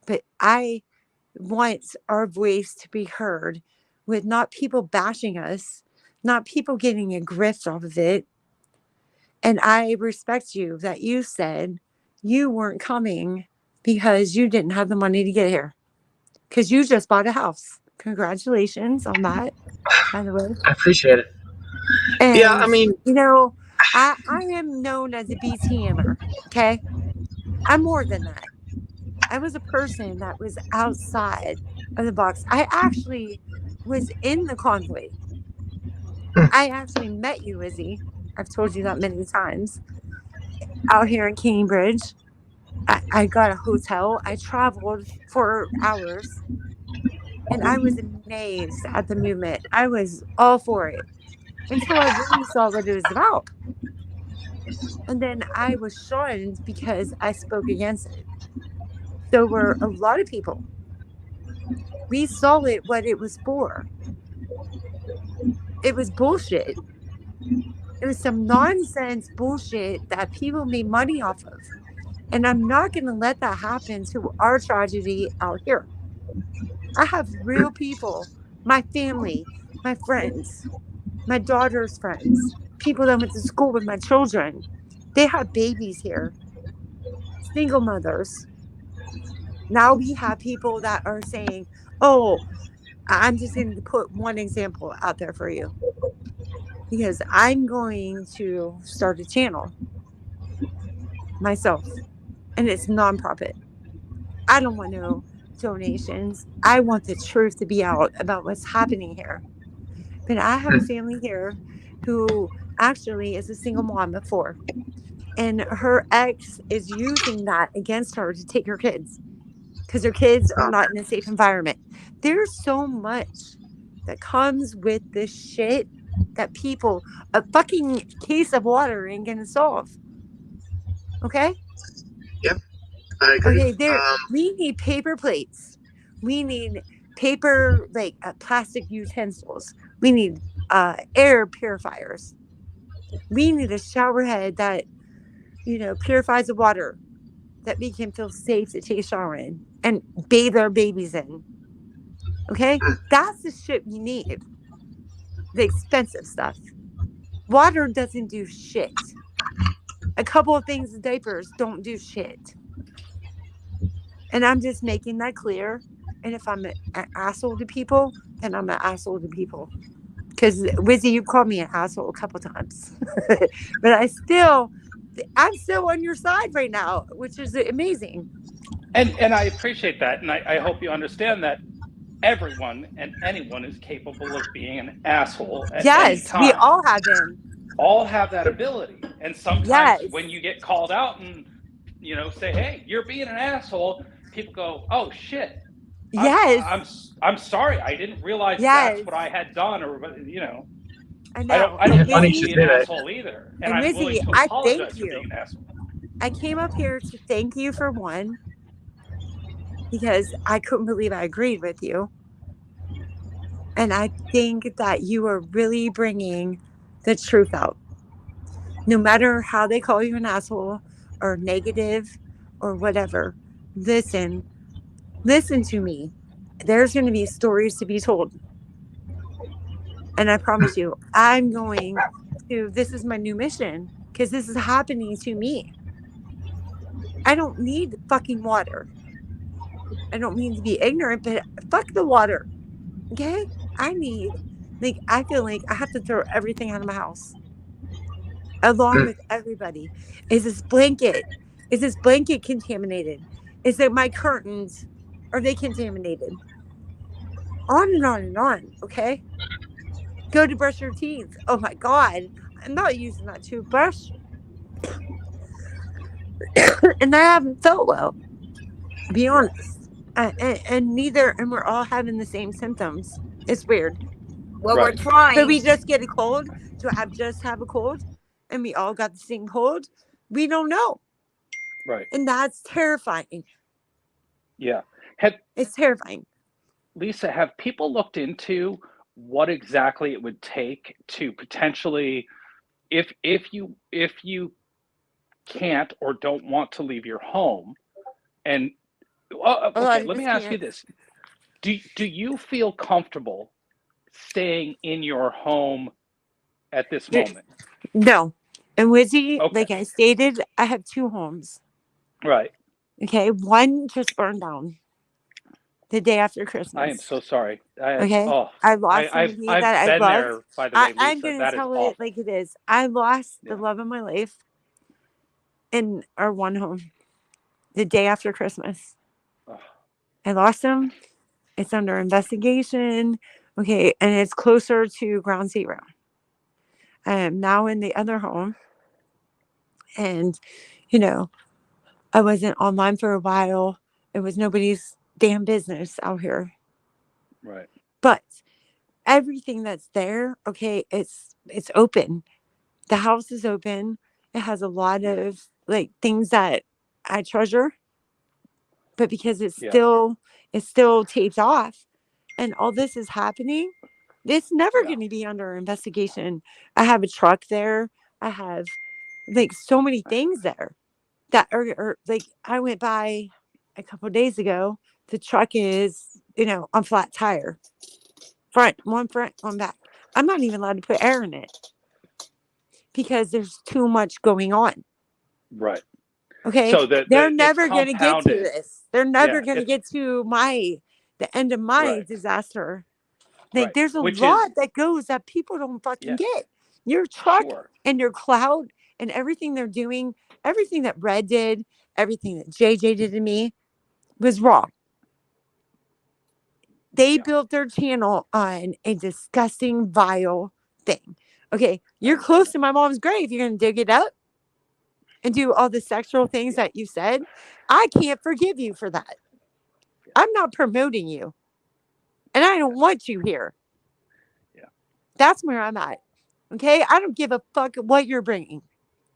But I want our voice to be heard with not people bashing us, not people getting a grift off of it. And I respect you that you said you weren't coming because you didn't have the money to get here. Because you just bought a house. Congratulations on that, by the way. I appreciate it. And, Yeah, I mean, I am known as a BTMer, okay? I'm more than that. I was a person that was outside of the box. I actually was in the convoy. I actually met you, Izzy. I've told you that many times. Out here in Cambridge. I got a hotel. I traveled for hours. And I was amazed at the movement. I was all for it until I really saw what it was about. And then I was shunned because I spoke against it. So were a lot of people. We saw it what it was for. It was bullshit. It was some nonsense bullshit that people made money off of. And I'm not going to let that happen to our tragedy out here. I have real people, my family, my friends, my daughter's friends, people that went to school with my children. They have babies here, single mothers. Now we have people that are saying, oh, I'm just going to put one example out there for you because I'm going to start a channel myself, and it's nonprofit. I don't want no donations. I want the truth to be out about what's happening here. But I have a family here who actually is a single mom of 4, and her ex is using that against her to take her kids because her kids are not in a safe environment. There's so much that comes with this shit that people, a fucking case of water ain't gonna solve. Okay? Yep, I agree. Okay, we need paper plates. We need paper, like plastic utensils. We need air purifiers. We need a shower head that, purifies the water that we can feel safe to take a shower in and bathe our babies in. Okay? That's the shit we need. The expensive stuff. Water doesn't do shit. A couple of things, diapers don't do shit. And I'm just making that clear. And if I'm an asshole to people, then I'm an asshole to people. Because, Wizzy, you called me an asshole a couple times. But I'm still on your side right now, which is amazing. And I appreciate that. And I hope you understand that everyone and anyone is capable of being an asshole at any Yes, we time. all have been. All have that ability. And sometimes Yes. when you get called out and, say, hey, you're being an asshole, people go, oh, shit. Yes. I'm sorry. I didn't realize Yes. that's what I had done, or, I know. I don't want Funny to you be say an that. asshole either. And I'm Wizzy, willing to I apologize thank for you. being an asshole. I came up here to thank you for one, because I couldn't believe I agreed with you. And I think that you are really bringing the truth out. No matter how they call you an asshole or negative or whatever, listen to me. There's going to be stories to be told. And I promise you, this is my new mission because this is happening to me. I don't need fucking water. I don't mean to be ignorant, but fuck the water. Okay? I feel like I have to throw everything out of my house along with everybody. Is this blanket contaminated? Is it my curtains? Are they contaminated? On and on and on. Okay? Go to brush your teeth. Oh my God. I'm not using that toothbrush. And I haven't felt well. Be honest. And we're all having the same symptoms. It's weird. Well, Right. we're trying. But we just get a cold to have a cold and we all got the same cold. We don't know. Right. And that's terrifying. Yeah. It's terrifying. Lisa, have people looked into what exactly it would take to potentially, if you can't or don't want to leave your home, and okay, let me ask you this: do you feel comfortable staying in your home at this moment? No. And Wizzy, Okay. like I stated, I have 2 homes. Right. Okay, one just burned down the day after Christmas. I am so sorry. I lost somebody I've that I been loved. there, by the way, Lisa. I'm going to tell it like it is. I lost the love of my life in our one home the day after Christmas. Oh. I lost him. It's under investigation. Okay, and it's closer to ground zero. I am now in the other home. And, I wasn't online for a while. It was nobody's damn business out here. Right. But everything that's there, okay, it's open. The house is open. It has a lot of things that I treasure. But because it's still taped off and all this is happening, it's never going to be under investigation. I have a truck there. I have so many things there that are I went by a couple of days ago. The truck is, on flat tire. Front, one back. I'm not even allowed to put air in it because there's too much going on. Right. Okay. So they're never going to get to this. They're never going to get to the end of my Right. disaster Like, there's a Which lot is, that goes that people don't fucking yeah, get. Your truck sure. and your cloud and everything they're doing, everything that Red did, everything that JJ did to me was wrong. They Yeah. built their channel on a disgusting, vile thing. Okay, you're I close understand to my mom's grave. You're going to dig it up and do all the sexual things Yeah. that you said. I can't forgive you for that. Yeah. I'm not promoting you. And I don't want you here. Yeah. That's where I'm at. Okay? I don't give a fuck what you're bringing.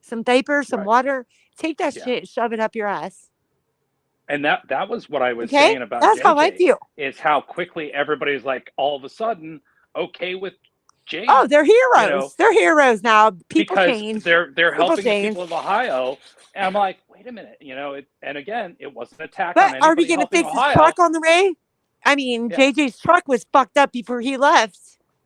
Some diapers, some Right. water. Take that Yeah. shit, shove it up your ass. And that was what I was Okay? saying about That's how I JJ, feel. is how quickly everybody's like all of a sudden okay with Jay. Oh, they're heroes. You know, they're heroes now. People because change. they're People helping the change. people of Ohio. And I'm like, wait a minute, you know, and again, it wasn't an attack But on are we anybody going to helping fix his Ohio. truck on the way? I mean, Yeah. JJ's truck was fucked up before he left.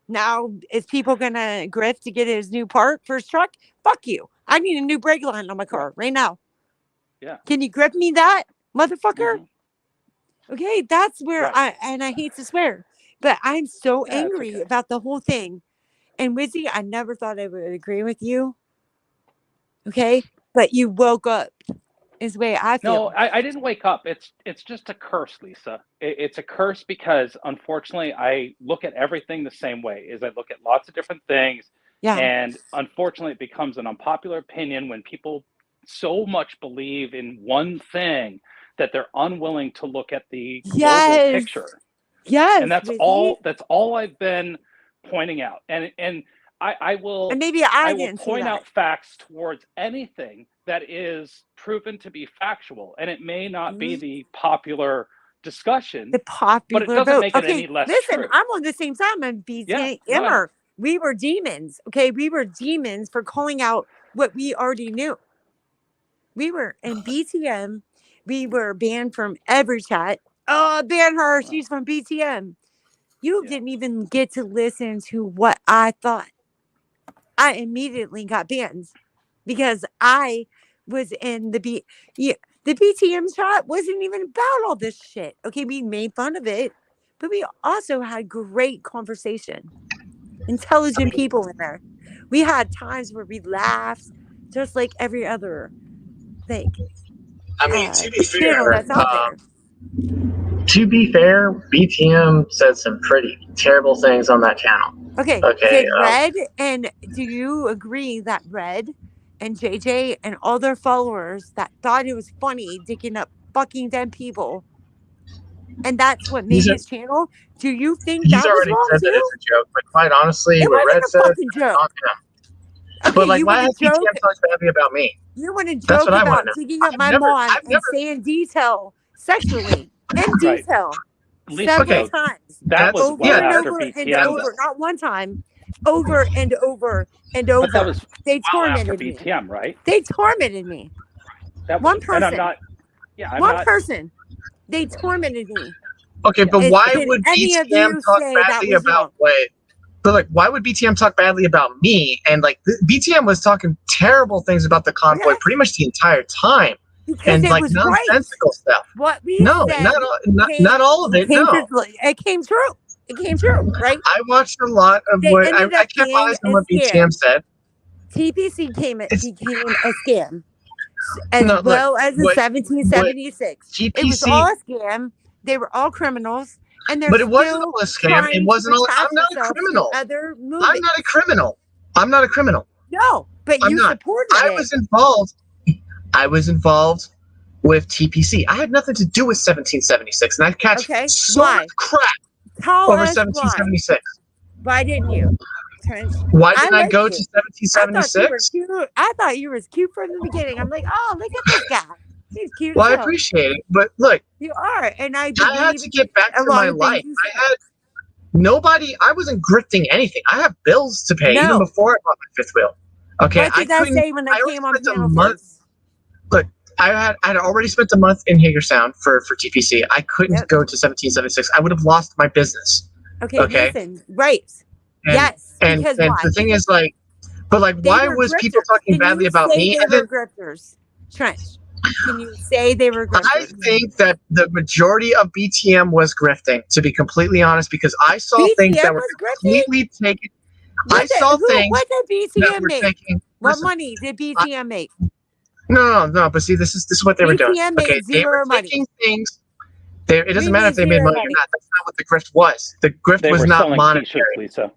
Now, is people going to grift to get his new part for his truck? Fuck you. I need a new brake line on my car right now. Yeah. Can you grip me that, motherfucker? Mhm. Okay, that's where Right. I hate to swear, but I'm so Yeah, it's angry okay. about the whole thing. And Wizzy, I never thought I would agree with you. Okay, but you woke up, is the way I feel. No, I didn't wake up. It's just a curse, Lisa. It's a curse because unfortunately I look at everything the same way. Is I look at lots of different things, Yeah. and unfortunately it becomes an unpopular opinion when people so much believe in one thing that they're unwilling to look at the global Yes. picture. Yes. And that's Wizzy. all I've been pointing out. And I will And maybe I will didn't see point that. out facts towards anything that is proven to be factual. And it may not be the popular discussion, The popular but it doesn't vote. make it Okay, any less listen, true. I'm on the same side. I'm BTMer. Yeah, no, I know. We were demons. Okay, we were demons for calling out what we already knew. We were in BTM. We were banned from every chat. Oh, ban her. She's from BTM. You Yeah. didn't even get to listen to what I thought. I immediately got banned because I was in the BTM chat wasn't even about all this shit. Okay, we made fun of it, but we also had great conversation. Intelligent people in there. We had times where we laughed, just like every other thing. I mean, to be channel fair, that's out there. BTM said some pretty terrible things on that channel. Okay, Okay, did Red and do you agree that Red and JJ and all their followers that thought it was funny digging up fucking dead people, and that's what made his channel? Do you think He's that was already wrong said too? that it's a joke, but quite honestly, It what wasn't Red a said, fucking joke. on him. Okay, But like, you why want has to joke? BTM talked badly about me? You want to That's joke what I want about to know. digging up my I've mom and never. saying detail sexually in Right. detail Lisa, several though, times. that was Over well and after over and BTM, over, though. not one time, over and over and But that over. was They well after tormented me. BTM, right? They tormented me. That One was, and I'm person. not. Yeah, I'm One not. person. They tormented me. Okay, but why Did would any of BTM you talk say that badly was about wrong? what? But like, why would BTM talk badly about me? And like, BTM was talking terrible things about the convoy Yes. pretty much the entire time, Because and it like was right. nonsensical stuff. What we No, said not all of it. came No, true. It came true. It came true, right? I watched a lot of They what I ended up kept being eyes on a what BTM scam. said. TPC became a scam, No, look, well as the what 1776. It was all TPC, a scam. They were all criminals, and they're but it wasn't still all a scam. trying It wasn't to all. attach I'm not a themselves criminal. to other I'm movements. not a criminal. I'm not a criminal. No, but I'm you not. supported I it. was involved. I was involved with TPC. I had nothing to do with 1776, and I catch so much crap Tell over us 1776. Why didn't you? Trench. Why didn't I like go you. to I thought 1776? you were cute. I thought you were cute from the beginning. I'm like, oh, look at this guy. He's cute. Well, as I hell. appreciate it, but look, You are, and I had to get back a to lot my of things life. you I said. had nobody. I wasn't grifting anything. I have bills to pay even No. before I bought my fifth wheel. Okay, What did I say when I already came on spent a panel month. first? Look, I had already spent a month in Hagerstown for TPC. I couldn't Yep. go to 1776. I would have lost my business. Okay. Listen, right. And, yes, and, because and why? the thing is, like, but like, They why were was people grifters, talking and badly you about say me? They And were then, grifters. Trench. Can you say they were I grifters? think that the majority of BTM was grifting, to be completely honest, because I saw things BTM that were was grifting? completely taken. I saw things What did that BTM were make? taking. What Listen, money did BTM make? no. But see, this is what they were doing. BTM Okay, made they were zero money. taking things. It doesn't We matter made if they made zero money or money. not. That's not what the grift was. The grift They was were not selling monetary. T-shirts, Lisa.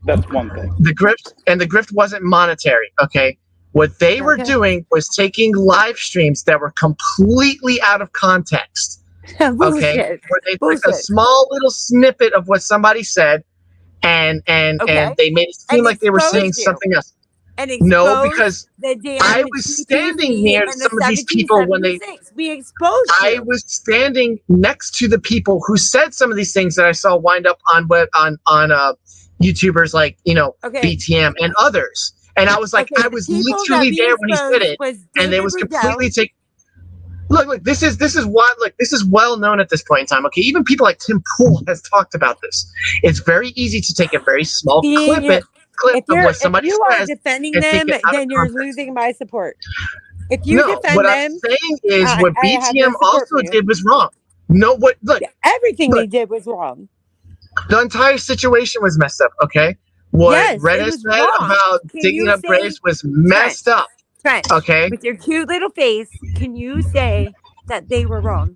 That's one thing. The grift wasn't monetary. Okay, what they were doing was taking live streams that were completely out of context. Okay, Bullshit. where they took a Bullshit. small little snippet of what somebody said, and Okay. they made it seem And like they were saying exposed you. something else. And No, exposed because the damn I was standing near in the some of these people when they. 1776. We exposed I you. was standing next to the people who said some of these things that I saw wind up on YouTubers like Okay. BTM and others, and I was like, Okay, I the was people literally that we there when he said exposed it, was and they David was Rudell. completely taken. Look, this is what this is well known at this point in time. Okay, even people like Tim Pool has talked about this. It's very easy to take a very small clip of what somebody if you are says defending and take them, it out of then you're context. losing my support. If you No, defend what I'm them, saying is I what have no BTM support also for you. did was wrong. No, what look, Everything look. they did was wrong. The entire situation was messed up. Okay, what Yes, Red it has was said wrong. about Can digging you up say, graves was messed up. Trent, Okay, with your cute little face, can you say that they were wrong?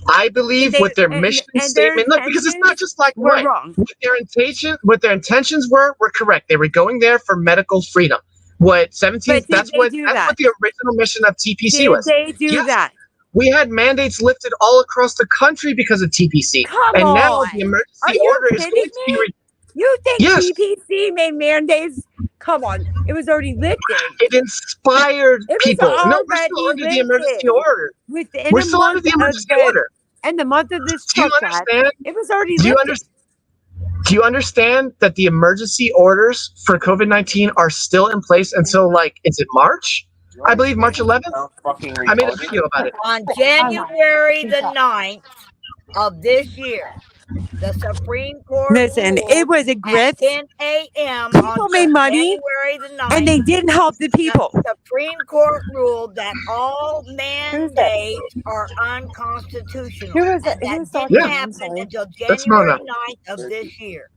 I believe with their mission statement. Look, because it's not just black and were white. wrong. What their intentions were correct. They were going there for medical freedom. What 17? But did they do that? what the original mission of TPC Did was. they do Yes. that? We had mandates lifted all across the country because of TPC. Come and now on. the emergency Are you order is kidding going to be. me? You think Yes. TPC made mandates? Come on. It was already lifted. It inspired It was people. No, we're already still under the emergency lifted. order. Within We're a still under month the of emergency order. in the month of this Do you Trump act, understand? it was already Do you lifted. understand? Do you understand that the emergency orders for COVID-19 are still in place until is it March? I believe March 11th. I made a video about it. On January the 9th of this year, the Supreme Court Listen, ruled it was a at grift. 10 a.m. People on made money, January the 9th. and they didn't help the people. The Supreme Court ruled that all mandates are unconstitutional. Who was and that? Who that was didn't talking? I'm happen sorry. until That's January Mona. 9th of this year.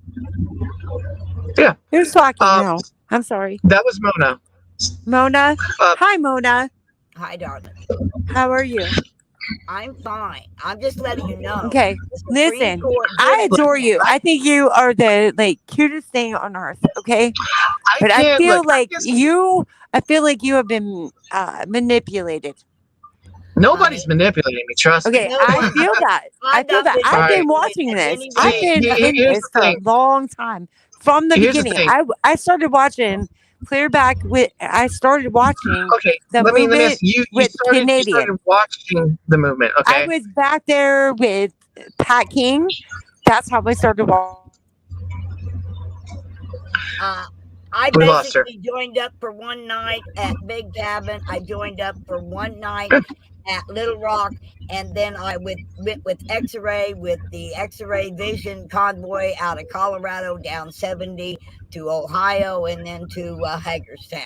Yeah. Who's talking now? I'm sorry. That was Mona. Mona. Hi, Mona. Hi, darling. How are you? I'm fine. I'm just letting you know. Okay. The Supreme Listen, Court I did adore that. you. I think you are the cutest thing on earth. Okay. But I feel like you have been manipulated. Nobody's manipulating me. Trust me. Okay, I feel that. I feel that. I've been watching this. I've been in this for a long time. From the beginning. I started watching clear back with I started watching the let me movement ask you. with You Canadian. started watching the movement. Okay. I was back there with Pat King. That's how I started watching. I We lost her. basically joined up for one night at Big Cabin. I joined up for one night at Little Rock, and then I went with X-Ray with the X-Ray Vision convoy out of Colorado down 70 to Ohio, and then to Hagerstown.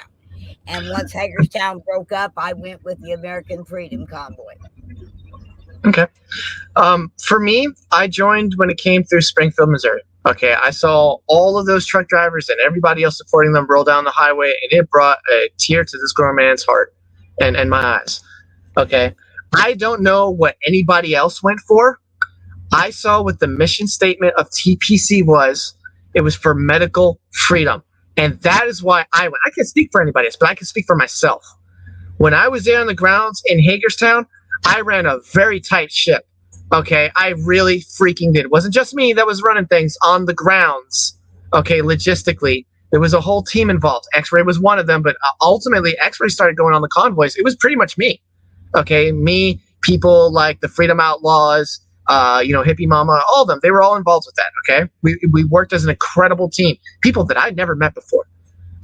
And once Hagerstown broke up, I went with the American Freedom Convoy. Okay. For me, I joined when it came through Springfield, Missouri. Okay, I saw all of those truck drivers and everybody else supporting them roll down the highway, and it brought a tear to this grown man's heart and my eyes. Okay, I don't know what anybody else went for. I saw what the mission statement of TPC was. It was for medical freedom, and that is why I went. I can't speak for anybody else, but I can speak for myself. When I was there on the grounds in Hagerstown, I ran a very tight ship. Okay, I really freaking did. It wasn't just me that was running things on the grounds. Okay, logistically, there was a whole team involved. X-Ray was one of them, but ultimately, X-Ray started going on the convoys. It was pretty much me. Okay, me, people like the Freedom Outlaws, Hippie Mama, all of them. They were all involved with that. Okay, we worked as an incredible team. People that I'd never met before.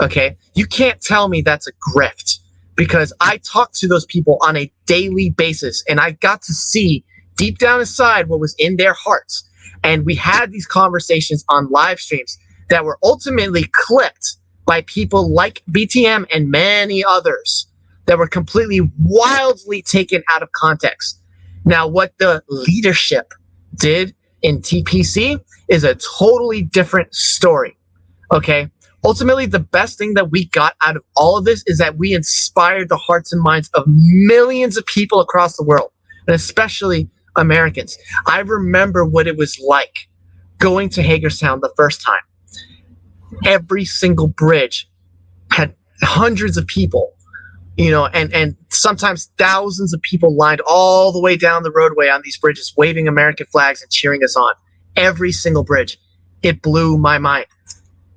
Okay, you can't tell me that's a grift because I talked to those people on a daily basis, and I got to see deep down inside what was in their hearts. And we had these conversations on live streams that were ultimately clipped by people like BTM and many others that were completely wildly taken out of context. Now, what the leadership did in TPC is a totally different story. Okay? Ultimately, the best thing that we got out of all of this is that we inspired the hearts and minds of millions of people across the world, and especially Americans. I remember what it was like going to Hagerstown the first time. Every single bridge had hundreds of people, you know, and sometimes thousands of people lined all the way down the roadway on these bridges, waving American flags and cheering us on. Every single bridge. It blew my mind.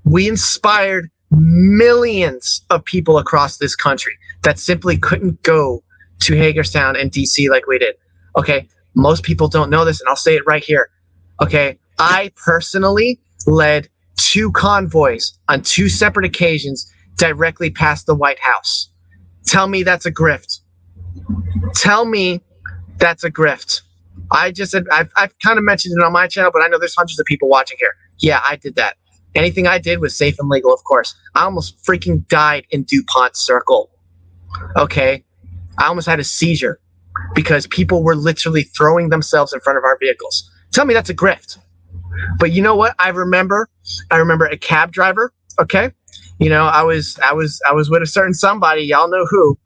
We inspired millions of people across this country that simply couldn't go to Hagerstown and DC like we did. Okay, most people don't know this, and I'll say it right here. Okay, I personally led 2 convoys on 2 separate occasions directly past the White House. Tell me that's a grift. Tell me that's a grift. I've kind of mentioned it on my channel, but I know there's hundreds of people watching here. Yeah, I did that. Anything I did was safe and legal, of course. I almost freaking died in DuPont Circle. Okay? I almost had a seizure because people were literally throwing themselves in front of our vehicles. Tell me that's a grift. But you know what? I remember a cab driver, okay? You know, I was with a certain somebody, y'all know who.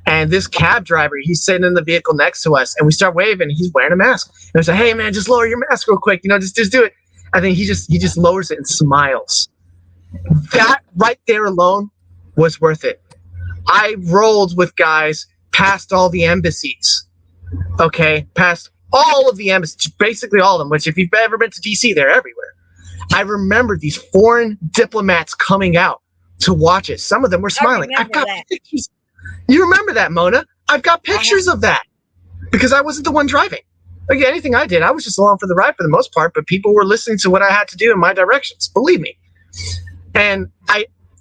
And this cab driver, he's sitting in the vehicle next to us, and we start waving. He's wearing a mask. And I say, "Hey man, just lower your mask real quick. You know, just do it." I think he just lowers it and smiles. That right there alone was worth it. I rolled with guys past all the embassies. Okay, past all of the embassies, basically all of them, which if you've ever been to DC, they're everywhere. I remember these foreign diplomats coming out to watch it. Some of them were smiling. I've got pictures. You remember that, Mona? I've got pictures of that because I wasn't the one driving. Like anything I did, I was just along for the ride for the most part, but people were listening to what I had to do in my directions, believe me. And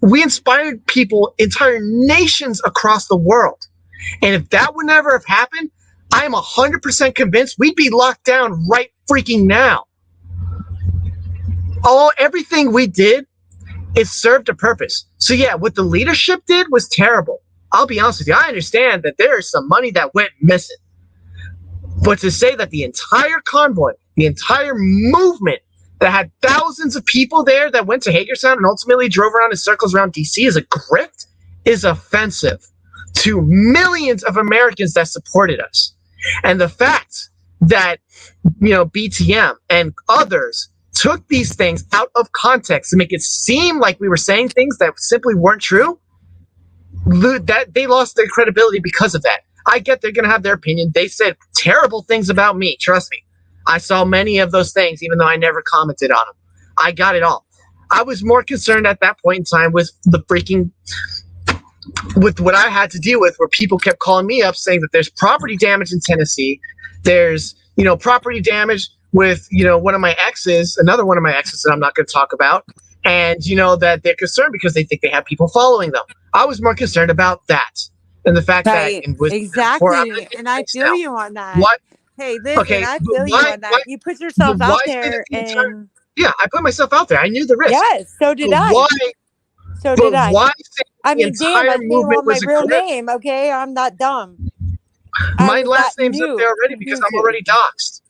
we inspired people, entire nations across the world. And if that would never have happened, I am 100% convinced we'd be locked down right freaking now. Everything we did, it served a purpose. So yeah, what the leadership did was terrible. I'll be honest with you. I understand that there is some money that went missing. But to say that the entire convoy, the entire movement that had thousands of people there that went to Hagerstown and ultimately drove around in circles around DC as a grift is offensive to millions of Americans that supported us. And the fact that, you know, BTM and others took these things out of context to make it seem like we were saying things that simply weren't true, that they lost their credibility because of that. I get they're going to have their opinion. They said terrible things about me. Trust me. I saw many of those things, even though I never commented on them. I got it all. I was more concerned at that point in time with with what I had to deal with, where people kept calling me up saying that there's property damage in Tennessee. There's, you know, property damage with, you know, another one of my exes that I'm not going to talk about. And, you know, that they're concerned because they think they have people following them. I was more concerned about that. And the fact that exactly, and I feel you on that. What? Hey, listen, okay, I feel you on that. You put yourself out there, and yeah, I put myself out there. I knew the risk. Yes, so did I. So did I. Why I mean, damn, I came on my real name. Okay, I'm not dumb. My last name's up there already because I'm already doxxed.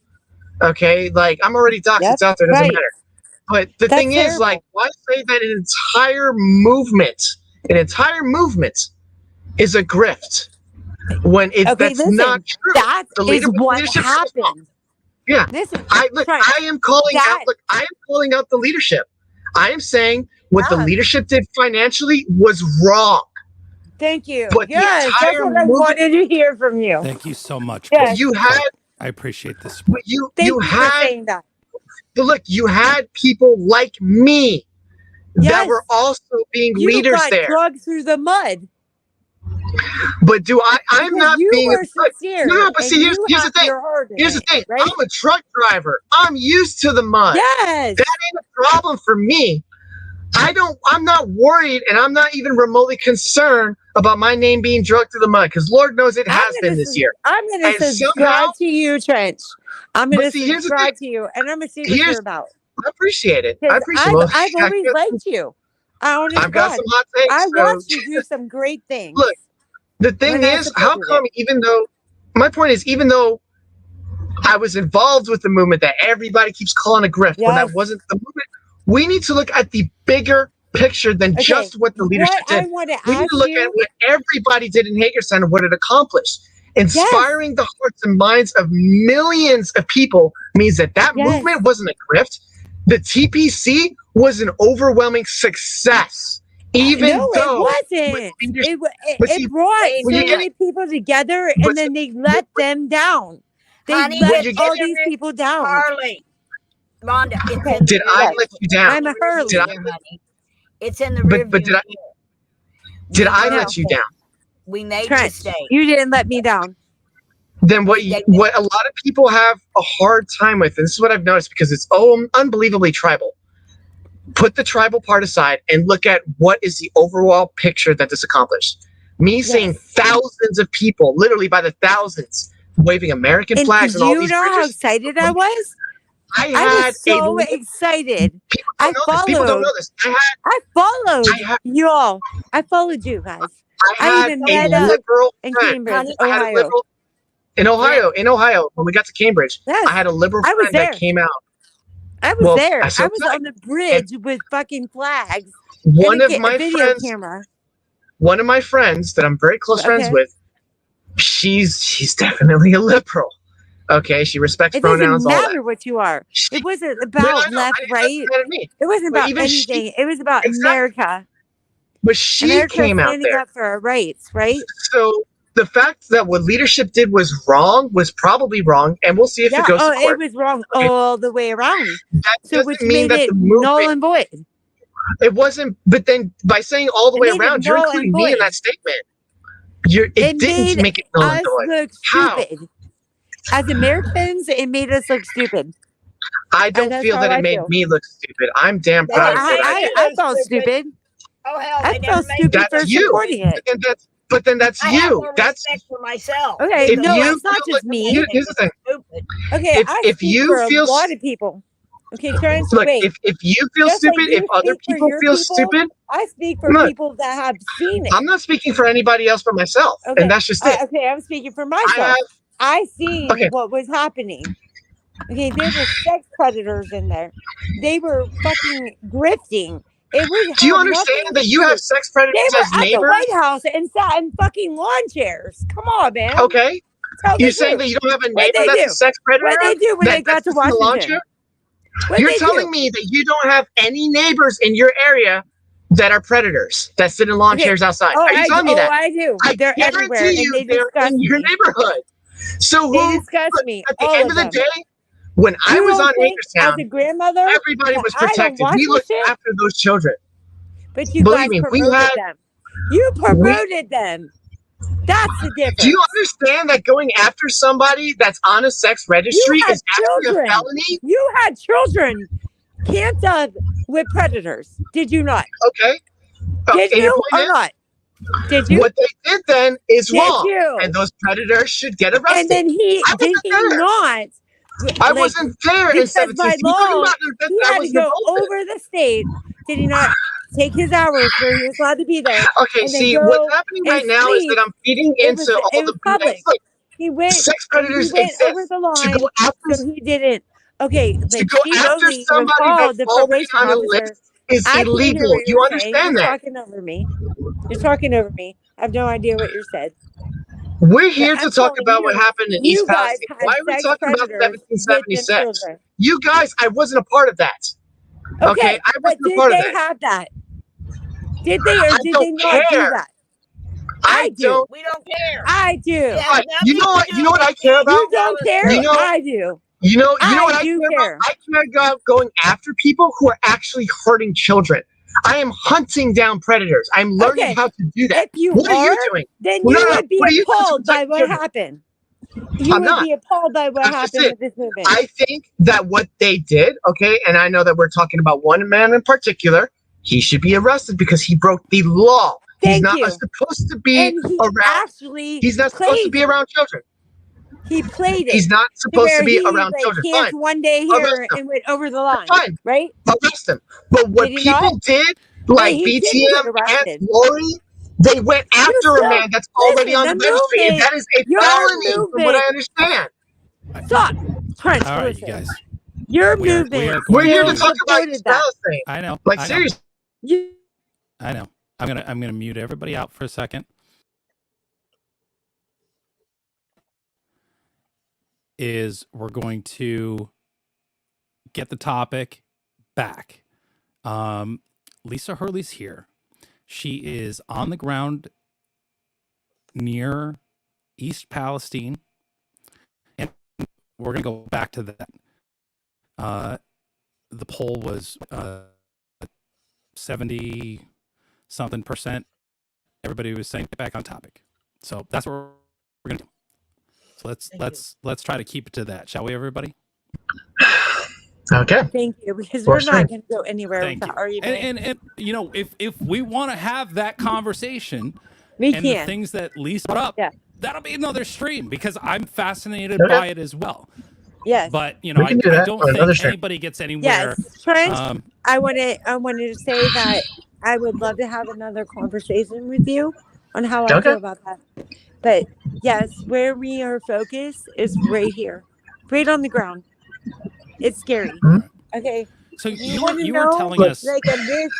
Okay, like I'm already doxxed. Yep, it's out there. It doesn't matter. But the thing is, like, why say that an entire movement is a grift when that's not true? That is what happened. Yeah. I am calling out the leadership. I am saying what the leadership did financially was wrong. Thank you. But yes, that's what I wanted to hear from you. Thank you so much. Yes. I appreciate this. Thank you for saying that. But look, you had people like me that were also being leaders there. You got drugged through the mud. But I'm not being sincere. No, but see, here's the thing. Here's the thing. Right? I'm a truck driver. I'm used to the mud. Yes. That ain't a problem for me. I'm not worried, and I'm not even remotely concerned about my name being drugged through the mud, because Lord knows it has been this year. I'm going to subscribe to you, Trench. I'm going to subscribe to you, and I'm going to see what you're about. I appreciate it. I've always liked you. I've got some hot takes. I watched you do some great things. Look, The thing not is, how supportive. come my point is, even though I was involved with the movement that everybody keeps calling a grift when that Yes. wasn't the movement, we need to look at the bigger picture than Okay, just what the leadership what I did. want to We need ask to look at you, what everybody did in Hagerstown and what it accomplished. Inspiring the hearts and minds of millions of people means that Yes. movement wasn't a grift. The TPC was an overwhelming success, even no, it though wasn't. leadership- It see, brought when so you many people together, but and then they let them down. They Honey, let it's all in these the- people down. Harley, Rhonda, it's Okay. in the Did I rearview- let you down? I'm a Hurley. Did I- honey. It's in the But rearview did I- mirror. Did We I were- let you down? We made Trent, mistakes. you didn't let me down. Then what a lot of people have a hard time with, and this is what I've noticed because it's unbelievably tribal. Put the tribal part aside and look at what is the overall picture that this accomplished. Me seeing thousands of people, literally by the thousands, waving American And flags did and all you these know how bridges. excited I was? I I had was so a excited. people I don't know this. People don't followed. know this. I followed I had- you all. I followed you guys. I I had even a met up liberal in friend. Cambridge, Honey, I had a Ohio. liberal in Ohio. When we got to Cambridge, Yes, I had a liberal I was friend that there. came out. I was Well, there. I I was said- on the bridge with fucking flags One and of my a video friends, camera. one of my friends that I'm very close friends Okay. with, she's definitely a liberal. Okay, she respects It doesn't pronouns, all that. matter what you are. She- It wasn't No, about I know, left, it doesn't right. matter to me. It wasn't But about even she- anything. It was about Exactly. America. But she America came out standing there. up for our rights, right? So the fact that what leadership did was wrong was probably wrong, and we'll see if Yeah. it goes Oh, to court. it was wrong Okay. all the way around. That So doesn't which mean made that it the movement, null and void. it wasn't. But then by saying all the It way made it around, you're null and including me in void. that statement. It It didn't made make it null and us void. look How? stupid. As Americans, it made us look stupid. I don't that's feel how that I it made feel. me look stupid. I'm damn They proud didn't of what I make did. I look felt stupid. Oh hell, I they felt never made stupid That's for you. supporting it. But then that's I have you. more That's respect for myself. Okay, if no, you it's not feel just like- me. Here's the thing. Stupid. Okay, If- I if speak you for a feel lot of people. Okay, Trent, Look, wait. if you feel Just like stupid, you if other speak for people your feel people, stupid, I speak for Look, people that have seen it. I'm not speaking for anybody else but myself, Okay, and that's just it. okay, I'm speaking for I myself. have I seen Okay. what was happening. Okay, there were sex predators in there. They were fucking grifting. It was. Do you understand that you have sex They predators were as at the neighbors? White House and sat in fucking lawn chairs. Come on, man. Okay, Tell the you're saying truth. that you don't have a What'd neighbor they that's do? a sex predator. What'd they do when they got to that's in the lawn Washington? chair? What'd You're they telling do? me that you don't have any neighbors in your area that are predators that sit in lawn Okay. chairs outside. Oh, Are you telling me that? I do. I They're everywhere, guarantee and you they they're disgust in your me. neighborhood. So They who? disgust Look, me. at the All end of of the them. day, when I You was don't on think, as Hagerstown, a grandmother, everybody was that I don't protected. watch We this looked shit? after those children. But you Believe guys me, we promoted had- them. You promoted them. That's the difference. Do you understand that going after somebody that's on a sex registry You had is actually children. a felony? You had children camped up with predators. Did you not? Okay. Did And your you point or is, not? Did you? what they did then is Did wrong, you? and those predators should get arrested. And then I did wasn't he there. not? I like, wasn't there in because 17. by You're talking law, about that he I had to wasn't go involved in. over the state. Did he not take his hours where he was allowed to be there? Okay, and then see, go what's happening right and now is sleep? that I'm feeding It into all was the public. BS. Look, He went. sex He predators went exist over the to line, go after so he didn't. Okay, to like go she after knows that you somebody called that's the already probation on a officer. list is I can't hear illegal. what You you're saying. understand You're that? talking over me. You're talking over me. I have no idea what you said. We're here But to I'm talk telling about what you, happened in you East guys Palestine. had Why are we sex talking about predators with them 1776? children. You guys, I wasn't a part of that. Okay, I but wasn't a did part of they that. have that? Did they or I did they don't not do care. that? I do. don't. We don't care. I do. It has Right, you nothing know what? to do You know what with I care about? You don't care? You know- I do. You know what I I do care care. about? I care about going after people who are actually hurting children. I am hunting down predators. I'm learning Okay, how to do that. If you What are you are, doing? then Well, you no, would be what are you doing to appalled by protect what children? happened. You I'm would not. be appalled by what That's just happened it. with this movement. I think that what they did, okay, and I know that we're talking about one man in particular, he should be arrested because he broke the law. He's Thank not you. supposed to be And he around. actually He's not supposed to played be around children. He played it. He's not to supposed where to be he, around like, children. camped Fine, one day here Arrest him. and went over the line. fine, Right? arrest him. But what Did he people not? did, like he didn't BTM get and arrested. Lori, They went after a man that's already on the registry, and that is a felony, from what I understand. Stop. Trent, All right, listen. you guys. Your We are movement. We're here to to- talk about supported that. Palestine. I know. Like, I know. seriously. I know. I'm gonna mute everybody out for a second. We're going to get the topic back. Lisa Hurley's here. She is on the ground near East Palestine, and we're gonna go back to that. The poll was 70-something%. Everybody was saying get back on topic, so that's what we're gonna do. So let's try to keep it to that, shall we, everybody? Okay. Thank you, because For we're sure. not going to go anywhere Thank with you. that argument. And you know, if we want to have that conversation, We and the can. things that Lisa brought up, Yeah. that'll be another stream because I'm fascinated Okay. by it as well. Yes. But you know, We I can do that don't on another think stream. anybody gets anywhere. Yes, Trent. Um, I wanted to say that I would love to have another conversation with you on how I Okay. feel about that. But yes, where we are focused is right here, right on the ground. It's scary. Mhm. Okay. so If you you want to were know, telling us. like a list,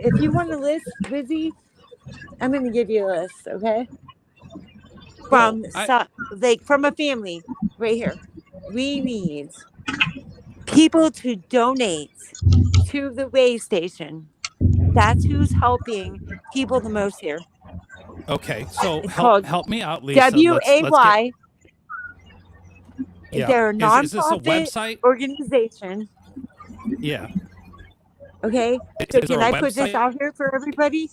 if you want a list, Wizzy, I'm going to give you a list, okay? From from a family right here. We need people to donate to the way station. That's who's helping people the most here. Okay, so It's called help me out, Lisa. WAY. Yeah. They're a Is this a nonprofit website? organization. Yeah. Okay. Is So there can a I put this website? out here for everybody?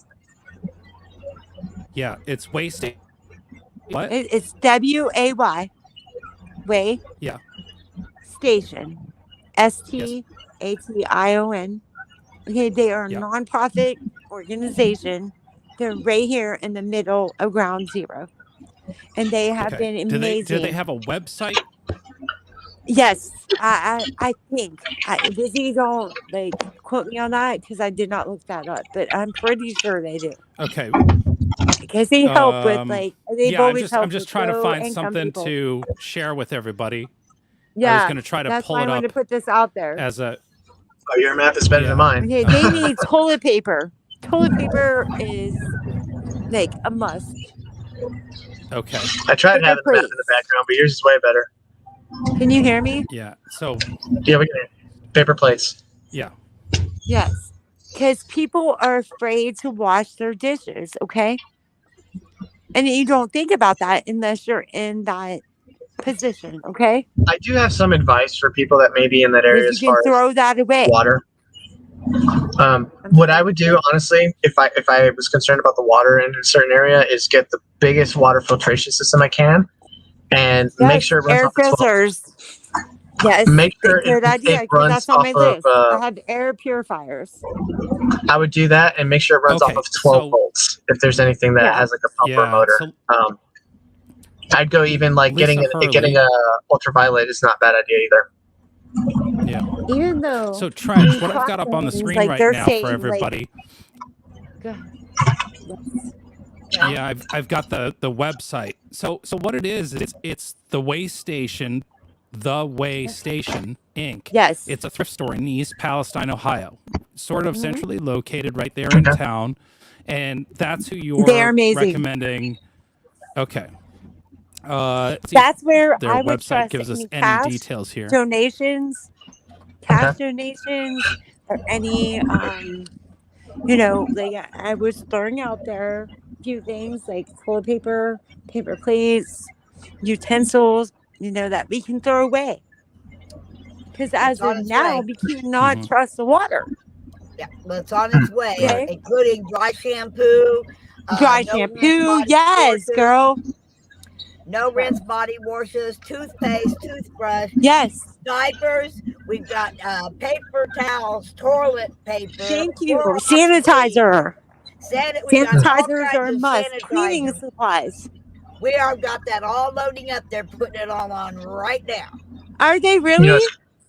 Yeah, it's waste. What? It's WAY. Way. Yeah. Station. STATION. Okay, they are a Yeah. nonprofit organization. They're right here in the middle of Ground Zero. And they have Okay. been Do amazing. they have a website? Yes, I think. Busy, don't like quote me on that because I did not look that up, but I'm pretty sure they do. Okay. Because they help with they've Yeah, always helped I'm just with trying to find low-income something people. to share with everybody. Yeah, I was going to try to that's pull why it I wanted up to put this out there. as a. Oh, your math is better than mine. Okay, they need toilet paper. Toilet paper is like a must. Okay. I tried Paper having the math in plates. the background, but yours is way better. Can you hear me? Yeah. So. Yeah, we can hear you. Paper plates. Yeah. Yes, because people are afraid to wash their dishes. Okay, and you don't think about that unless you're in that position. Okay, I do have some advice for people that may be in that area because as you can far throw as that away. water. What I would do, honestly, if I was concerned about the water in a certain area, is get the biggest water filtration system I can, and make sure it runs air off of 12. filters. Yes, Make sure good idea. it 'Cause runs that's on my off list. of. I have air purifiers. I would do that and make sure it runs Okay, off of 12 so- volts. If there's anything that Yeah. has like a pump or Yeah. motor, So, I'd go even like Lisa getting a ultraviolet is not a bad idea either. yeah. Even though. So Trent, these what I've got up on the things, screen like, right they're now saying, for like- everybody. Yeah, I've got the website. So what it is, it's the Way Station, The Way Station Inc. Yes. It's a thrift store in East Palestine, Ohio, sort of Mhm. centrally located right there in Okay. town, and that's who you're They're amazing. recommending. Okay. Let's see if That's where their I would website trust gives us any any cash details here. donations, cash donations, or any like I was throwing out there a few things like toilet paper, paper plates, utensils, that we can throw away. Because as It's on of its now, way. we cannot Mhm. trust the water. Yeah, but it's on its way, Okay. including dry shampoo. Dry no rinse shampoo, body yes, washes, girl. No rinse body washes, toothpaste, toothbrush, Yes. diapers. We've got paper towels, toilet paper. Thank you. Clorox Sanitizer. we got all Sanitizers kinds are a of must. Cleaning sanitizer. supplies. We have got that all loading up. They're putting it all on right now. Are they really? Yes.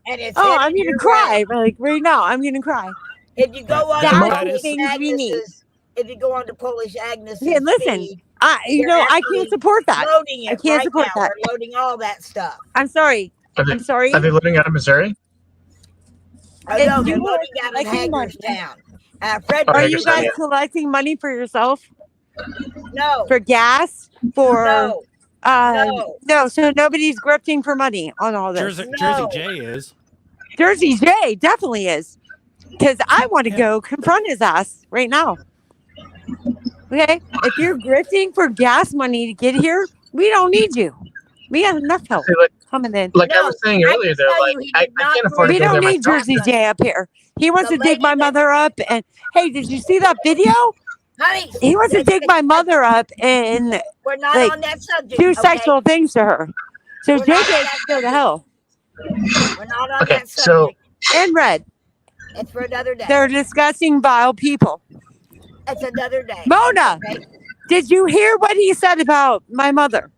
And it's Oh, headed I'm gonna your cry. way. Like right now, I'm gonna cry. If you go on Yeah, the that March is- things we need. Madnesses, if you go on to Polish Agnes, Yeah, listen, feed, I can't actually support that. loading it I can't right support now. that. They're loading all that stuff. I'm sorry. I'm sorry. Are they living out of Missouri? Oh If no, they're you are loading out of collecting money, Hagerstown. are Frederick, you guys collecting money for yourself? no, For gas? For no, no, no, so nobody's grifting for money on all this. Jersey no. J is. Jersey J definitely is. Because I want to go confront his ass right now. Okay? If you're grifting for gas money to get here, we don't need you. We have enough help See, coming in. like I No, was saying I earlier, can though, tell like you he I did not can't afford to We go there don't need myself. Jersey J up here. He wants The to dig lady my that- mother up. And hey, did you see that video? Honey, He wants to dig my mother up and we're not like, on that subject. do okay? sexual things to her. So We're not JJ on can that go to subject. hell. We're not on Okay, that so subject. And Red. It's for another day. They're disgusting, vile people. It's another day. Mona, Okay? did you hear what he said about my mother?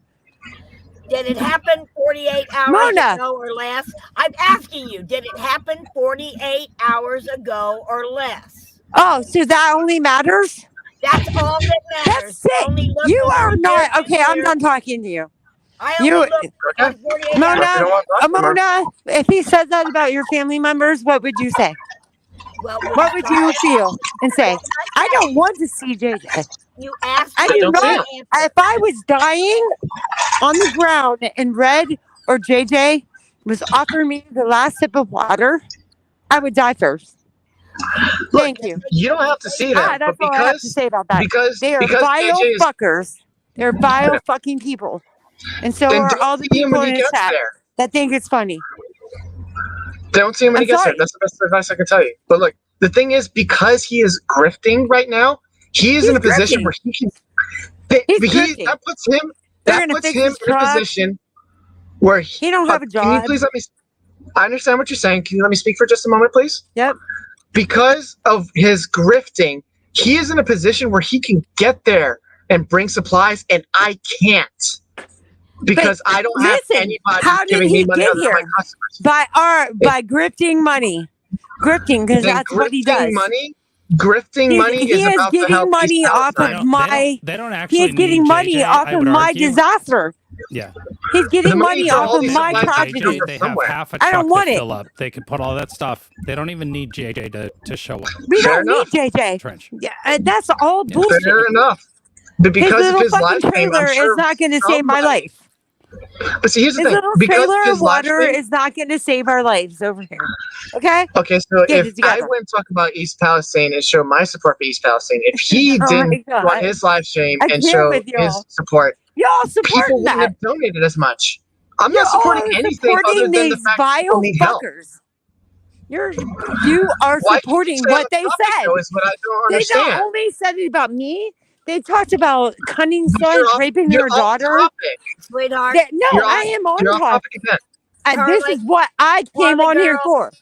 Did it happen 48 hours Mona. ago or less? I'm asking you, did it happen 48 hours ago or less? Oh, so that only matters? That's all that matters. That's it. Only look You on are the not. rearview Okay, I'm mirror. done talking to you. I only You, look on 48 Mona, hours. You don't want to talk to her. Mona, if he said that about your family members, what would you say? Well, What would you feel and say? I don't want to see JJ. You asked I me do don't to see not. him. If I was dying on the ground and Red or JJ was offering me the last sip of water, I would die first. Look, Thank you. you don't have to see them, That's but all I have to say about that. because They are because vile JJ is fuckers. They're vile fucking people. And so then are don't all the see him people when in he the gets chat there. that think it's funny. Don't see him when I'm he gets sorry. there. That's the best advice I can tell you. But look, the thing is, because he is grifting right now, he is He's in a position grifting. where he can. He's grifting. That puts him. They're That gonna puts fix him his in a truck. position where He don't have a Can you job. please let me? I understand what you're saying. Can you let me speak for just a moment, please? Yep. Because of his grifting, he is in a position where he can get there and bring supplies, and I can't. Because I don't have listen, anybody how did giving he me money get other than my here? customers. By grifting money. Grifting, because Then that's what he does. Grifting money He is is about to getting help money East off Palestine. of my. They don't He actually is getting need money JJ, off I of would my argue. disaster. Yeah. He's getting The money money for off all of these my supplies has to tragedy. come JJ, from they have somewhere. half a I don't truck want to it. fill up. They could put all that stuff. They don't even need JJ to show up. We Fair don't enough. need JJ. Trench. Yeah, that's all bullshit. Fair enough. But His because of little his fucking live stream, trailer I'm sure is not going to save my somebody- life. But see, here's the His thing. little Because trailer of and his live water stream, is not going to save our lives over here. Okay? okay, so Get if it together. I went and talk about East Palestine and show my support for East Palestine, if he Oh my didn't God. go on his live stream I and can't show with y'all. his support, Y'all people supporting wouldn't that. have donated as much. I'm Y'all not supporting are anything other supporting than the these fact that people vile need help. fuckers. You are Why supporting stay on what they topic, said. though, is what I don't They understand. not only said it about me, they talked about cunning But sons raping you're her off daughter. topic. Sweetheart, No, You're I off- am on You're off topic. topic again. And this Harley- is what I came Harley on here girl. for.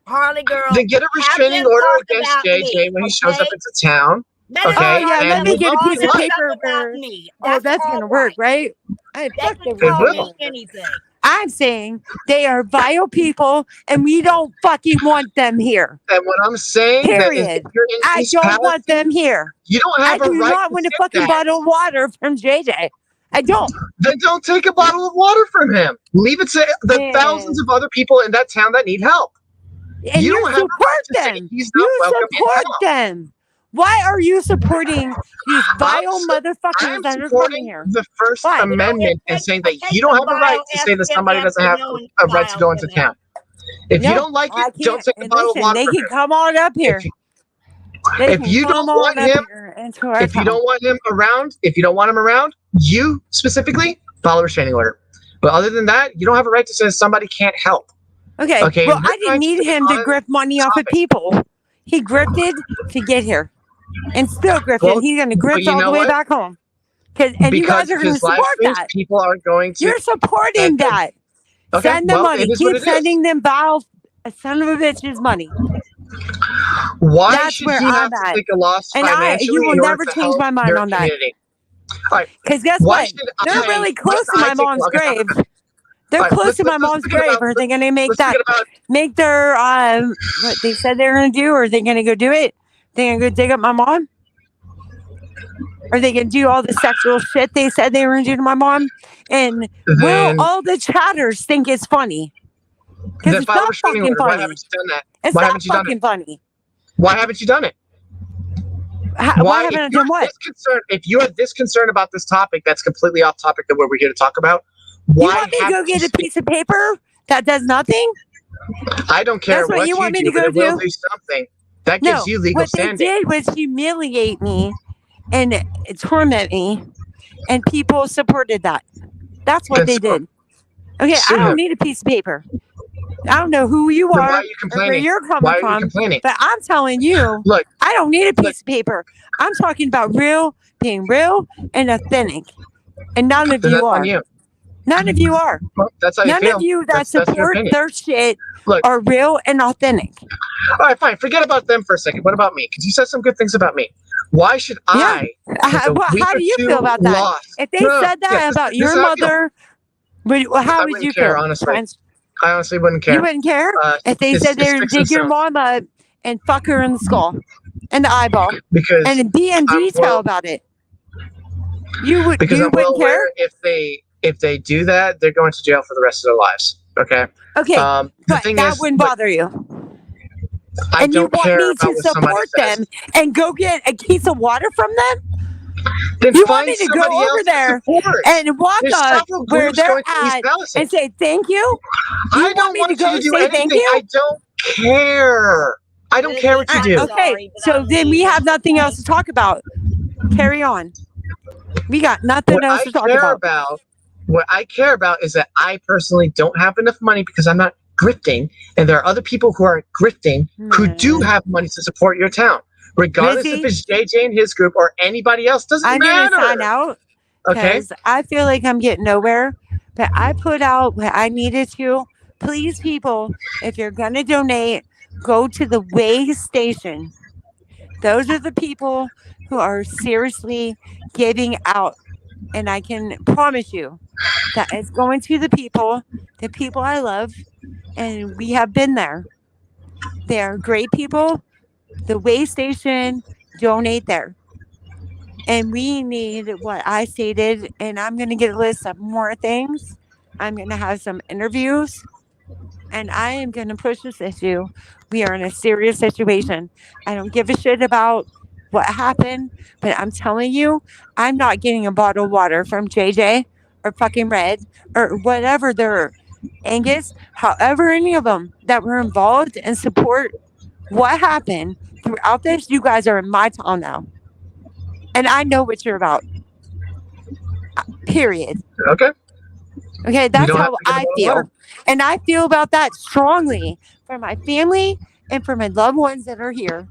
Harley girl. Then get a restraining them order talk against about JJ me, when he shows up okay? into town. No, no, Okay, no, Oh, yeah, no, let no, me no, get a all piece of that paper stuff about where- me. Oh, that's all going to work, right? They Fuck the can call will. me anything. I'm saying they are vile people and we don't fucking want them here. And what I'm saying that is, Period. if you're in I East don't want Palestine, them here. you don't I have a do right not to want a sit fucking there. bottle of water from JJ. I don't. Then don't take a bottle of water from him. Leave it to the Man. thousands of other people in that town that need help. And You you don't have a support right to say them. he's not You welcome in support town. them. Why are you supporting these vile motherfuckers I'm that are coming supporting here? the First Why? Amendment and saying that you don't have a right to say that somebody doesn't have a right to go into town. If you No, don't like I it, don't can't. take a And bottle of listen, water they from can him. come on up here. They if can you come don't on want up him- here into our If you town. don't want him around, you specifically follow a restraining order. But other than that, you don't have a right to say somebody can't help. Okay, Okay, well, we're I didn't trying to need stay him to on grift money off of topic. people. He grifted to get here. And still grifted. Well, He's going to but grift you all the know way what? back home. And you guys are going to his live support streams, that. people are going to. You're supporting Okay. that. Okay, Send them well, money. it is what Keep it is. sending them vile son of a bitch's money. Why That's should where he have I'm to at. take a loss And financially you will in order never to change help my mind your on that. community? All right. Because guess Why what? should They're I- really why close should to I my take- mom's okay, grave. They're All right, close let's- to my let's mom's forget grave. about- Are they going to make let's that? forget about- Make their what they said they're going to do? Or are they going to go do it? They going to go dig up my mom? Are they going to do all the sexual shit they said they were going to do to my mom? And will all the chatters think it's funny? Because it's not fucking funny. Why haven't you done that? It's Why not haven't you done fucking it? funny. Why haven't you done it? Why haven't I done what? If you are this concerned about this topic, that's completely off topic of what we're here to talk about. You want me to go get a piece of paper that does nothing? I don't care That's what you want me to go do. Do something. That gives you legal standing. What they did was humiliate me and torment me, and people supported that. That's what they did. Okay, I don't need a piece of paper. I don't know who you are or where you're coming from, but I'm telling you, look, I don't need a piece of paper. I'm talking about being real and authentic, and none of you are. None of you are. Well, that's how you feel. None of you that support their shit are real and authentic. All right, fine. Forget about them for a second. What about me? Because you said some good things about me. Why should I? How do you feel about that? If they said that about your mother, how would you feel? Honestly. I honestly wouldn't care. You wouldn't care if they said they were dig your mom up and fuck her in the skull and the eyeball and be in detail about it. You wouldn't care if they do that. They're going to jail for the rest of their lives. Okay. Okay. But that wouldn't bother you. And you want me to support them and go get a case of water from them? Then you want me to go over there and walk up where they're at and say thank you? I don't want me to go say thank you? I don't care. I don't care what you do. Okay, so then we have nothing else to talk about. Carry on. We got nothing else to talk about. What I care about is that I personally don't have enough money because I'm not grifting, and there are other people who are grifting who do have money to support your town. Regardless if it's JJ and his group or anybody else, doesn't matter. I'm going to sign out because I feel like I'm getting nowhere. But I put out what I needed to. Please, people, if you're going to donate, go to the way station. Those are the people who are seriously giving out. And I can promise you that it's going to the people I love. And we have been there. They are great people. The way station, donate there. And we need what I stated, and I'm going to get a list of more things. I'm going to have some interviews, and I am going to push this issue. We are in a serious situation. I don't give a shit about what happened, but I'm telling you, I'm not getting a bottle of water from JJ or fucking Red or whatever they're Angus, however any of them that were involved and support what happened throughout this. You guys are in my town now. And I know what you're about. Period. Okay. Okay, that's how I feel. And I feel about that strongly for my family and for my loved ones that are here.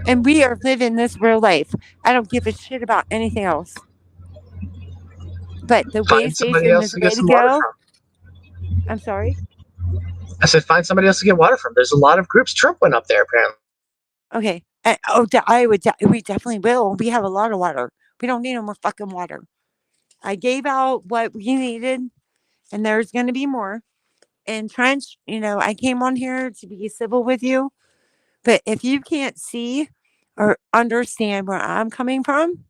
And we are living this real life. I don't give a shit about anything else. But the way station is the way to go. I'm sorry? I said, find somebody else to get water from. There's a lot of groups. Trump went up there, apparently. Okay. We definitely will. We have a lot of water. We don't need no more fucking water. I gave out what we needed, and there's going to be more. And Trench, I came on here to be civil with you. But if you can't see or understand where I'm coming from,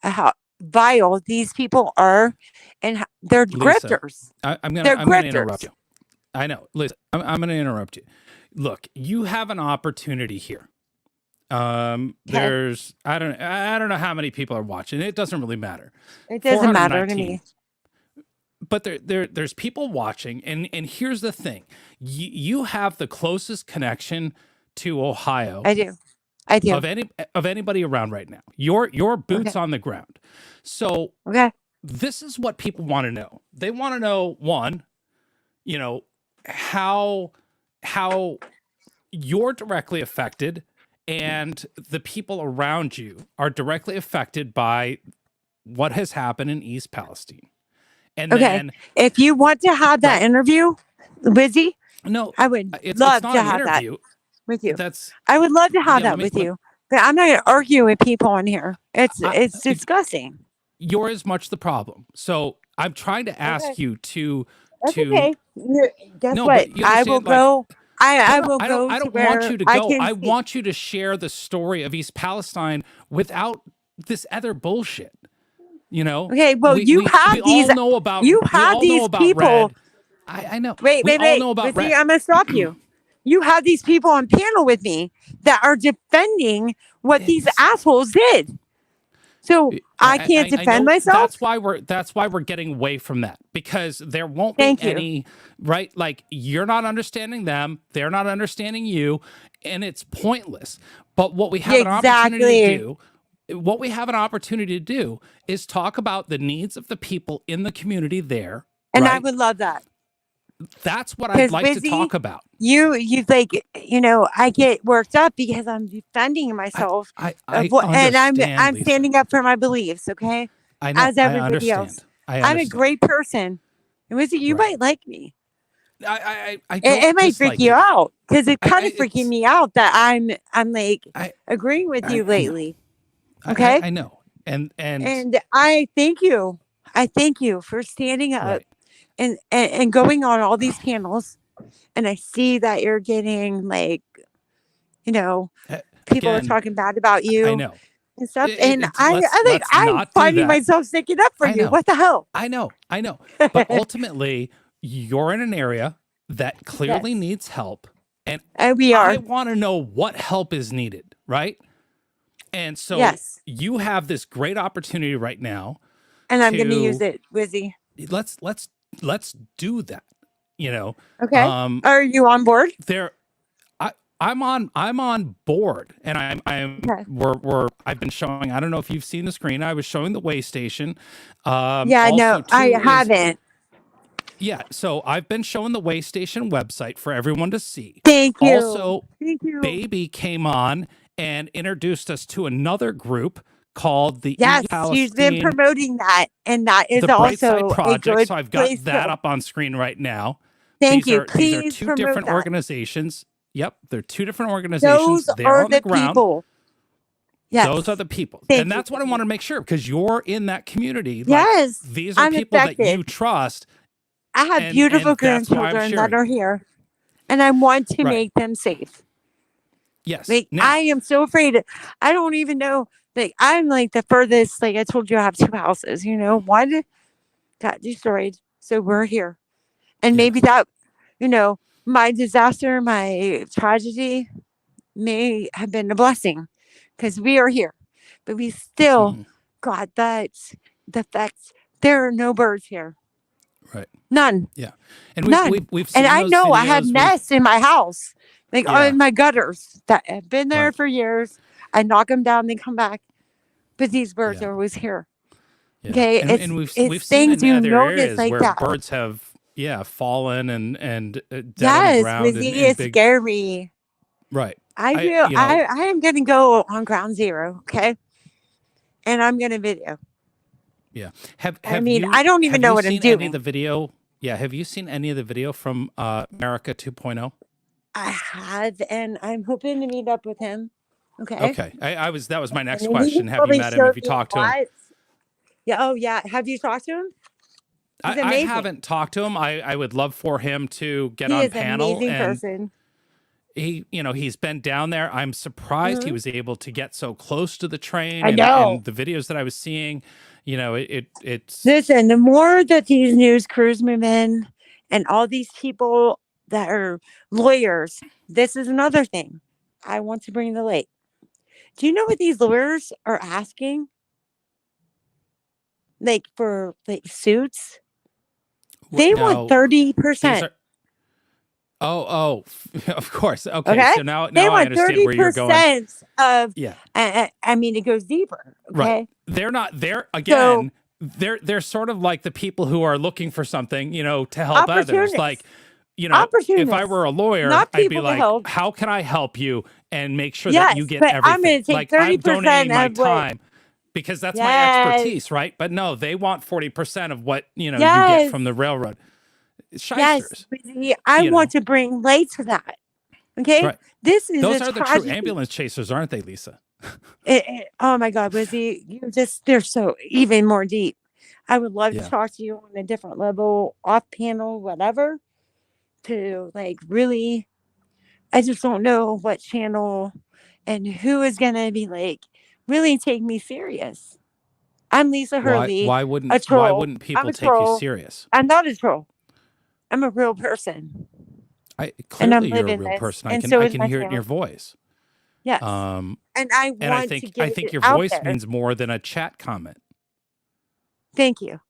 how vile these people are, and they're Lisa, grifters. I'm going to interrupt you. I know. Listen, I'm going to interrupt you. Look, you have an opportunity here. There's I don't know how many people are watching. It doesn't really matter. It doesn't matter to me. But there's people watching, and here's the thing: you have the closest connection to Ohio. I do. Of anybody around right now. Your boots on the ground. So this is what people want to know. They want to know, one, how you're directly affected and the people around you are directly affected by what has happened in East Palestine. And then, if you want to have that interview, Lizzie, I would love to have that with you. I would love to have that with you. But I'm not going to argue with people on here. It's disgusting. You're as much the problem. So I'm trying to ask you to. That's okay. Guess what? I will go. I will go. I don't want you to go. I want you to share the story of East Palestine without this other bullshit. You know. Okay, well, you have these. All know about. You we have all these know about people. Red. I know. Wait. We all know about Red. I'm gonna stop you. You have these people on panel with me that are defending what these assholes did. So I can't defend myself. That's why we're getting away from that, because there won't Thank be you. any, right? Like, you're not understanding them, they're not understanding you, and it's pointless. But what we have an opportunity to do, is talk about the needs of the people in the community there. And right? I would love that. That's what I'd like to talk about. You like, you know, I get worked up because I'm defending myself. I and I'm Lisa. standing up for my beliefs, okay? I know. As everybody else. I'm a great person. And Wizzy, you might like me. It might freak you out, because it's kind of freaking me out that I'm like agreeing with you lately. Okay? I know. And I thank you. I thank you for standing up and going on all these panels. And I see that you're getting, like, you know, people are talking bad about you. I know. And stuff. I'm finding myself sticking up for you. What the hell? I know. But ultimately, you're in an area that clearly needs help. And we are. I want to know what help is needed, right? And so you have this great opportunity right now. And I'm going to use it, Wizzy. Let's do that. You know. Okay. Are you on board? I'm on board, and I've been showing. I don't know if you've seen the screen. I was showing the way station. No, I haven't. Yeah, so I've been showing the way station website for everyone to see. Thank you. Also, Baby came on and introduced us to another group called the East Palestine. She's been promoting that, and that is the also Project. a good So I've got place that up on screen right now. Thank you. These are two different organizations. Yep, they're two different organizations. They're on the ground. People. Yes. Those are the people. And that's what I want to make sure, because you're in that community. Yes. Like, these are people that you trust. I have beautiful grandchildren that are here, and I want to make them safe. Yes. Like, I am so afraid. I don't even know. Like, I'm like the furthest. Like I told you, I have 2 houses. You know, one got destroyed, so we're here, and maybe that, you know, my disaster, my tragedy, may have been a blessing, because we are here, but we still got the facts. There are no birds here. Right. None. Yeah. And none. We've seen and I know I have nests in my house, like in my gutters that have been there for years. I knock them down, they come back, but these birds are always here. Yeah. Okay. And we've seen things you notice like where that. Birds have fallen and dead on the ground. It's scary. Right. I am gonna go on ground zero, okay? And I'm gonna video. Yeah. I don't even know what I'm doing. Any of the video? Yeah. Have you seen any of the video from America 2.0? I have, and I'm hoping to meet up with him. Okay. Okay. That was my next question. Have you met him? Have you talked to him? Yeah. Oh, yeah. Have you talked to him? I haven't talked to him. I would love for him to get on panel. He is an amazing person. He's been down there. I'm surprised he was able to get so close to the train. I know. And the videos that I was seeing, it's. Listen, the more that these news crews move in, and all these people that are lawyers, this is another thing I want to bring to light. Do you know what these lawyers are asking? Like, for suits? They want 30%. Oh, of course. Okay. So now they I understand where you're going. Of, I mean, it goes deeper. Okay. Right. They're not there again. So, they're sort of like the people who are looking for something, to help others. Like, if I were a lawyer, I'd be like, how can I help you and make sure that you get everything? I'm going to take 30% I'm donating my time because that's my expertise, right? But no, they want 40% of what, you get from the railroad. Shysters. Yes, I want to bring light to that. Okay, right. Those are the true ambulance chasers, aren't they, Lisa? Oh my God, Wizzy, they're so even more deep. I would love to talk to you on a different level, off panel, whatever. To really, I just don't know what channel and who is gonna be really take me serious. I'm Lisa Hurley, Why a wouldn't troll. I'm people a take you troll. serious? I'm not a troll. I'm a real person, and I'm Clearly you're a living real this, person. and so I is can my hear it in your family. voice. Yes, Um, and I and I want to think get it your out voice there. means more than a chat comment. Thank you.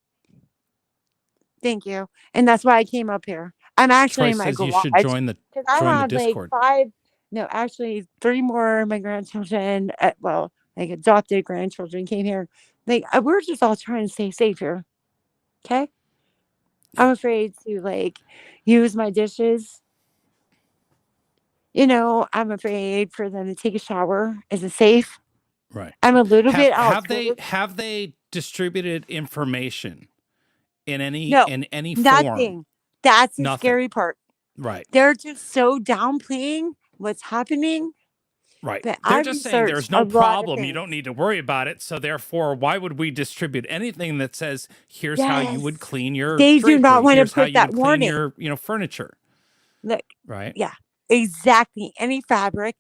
Thank you. And that's why I came up here. I'm actually Troy in my says you should garage join the because I had like Discord. 5, no, actually 3 more of my grandchildren, well, like adopted grandchildren came here. Like, we're just all trying to stay safe here. Okay. I'm afraid to like use my dishes. I'm afraid for them to take a shower. Is it safe? Right. I'm a little bit Have outside. they distributed information in any No, form? nothing. That's the Nothing. scary part. Right. They're just so downplaying what's happening. Right. But They're I just saying there's researched no a lot of problem. You don't things. need to worry about it. So therefore, why would we distribute anything that says here's how you would Yes. clean your They do not drapery, want to here's how put you that would clean warning. your furniture. Look, Right. yeah, exactly. Any fabric.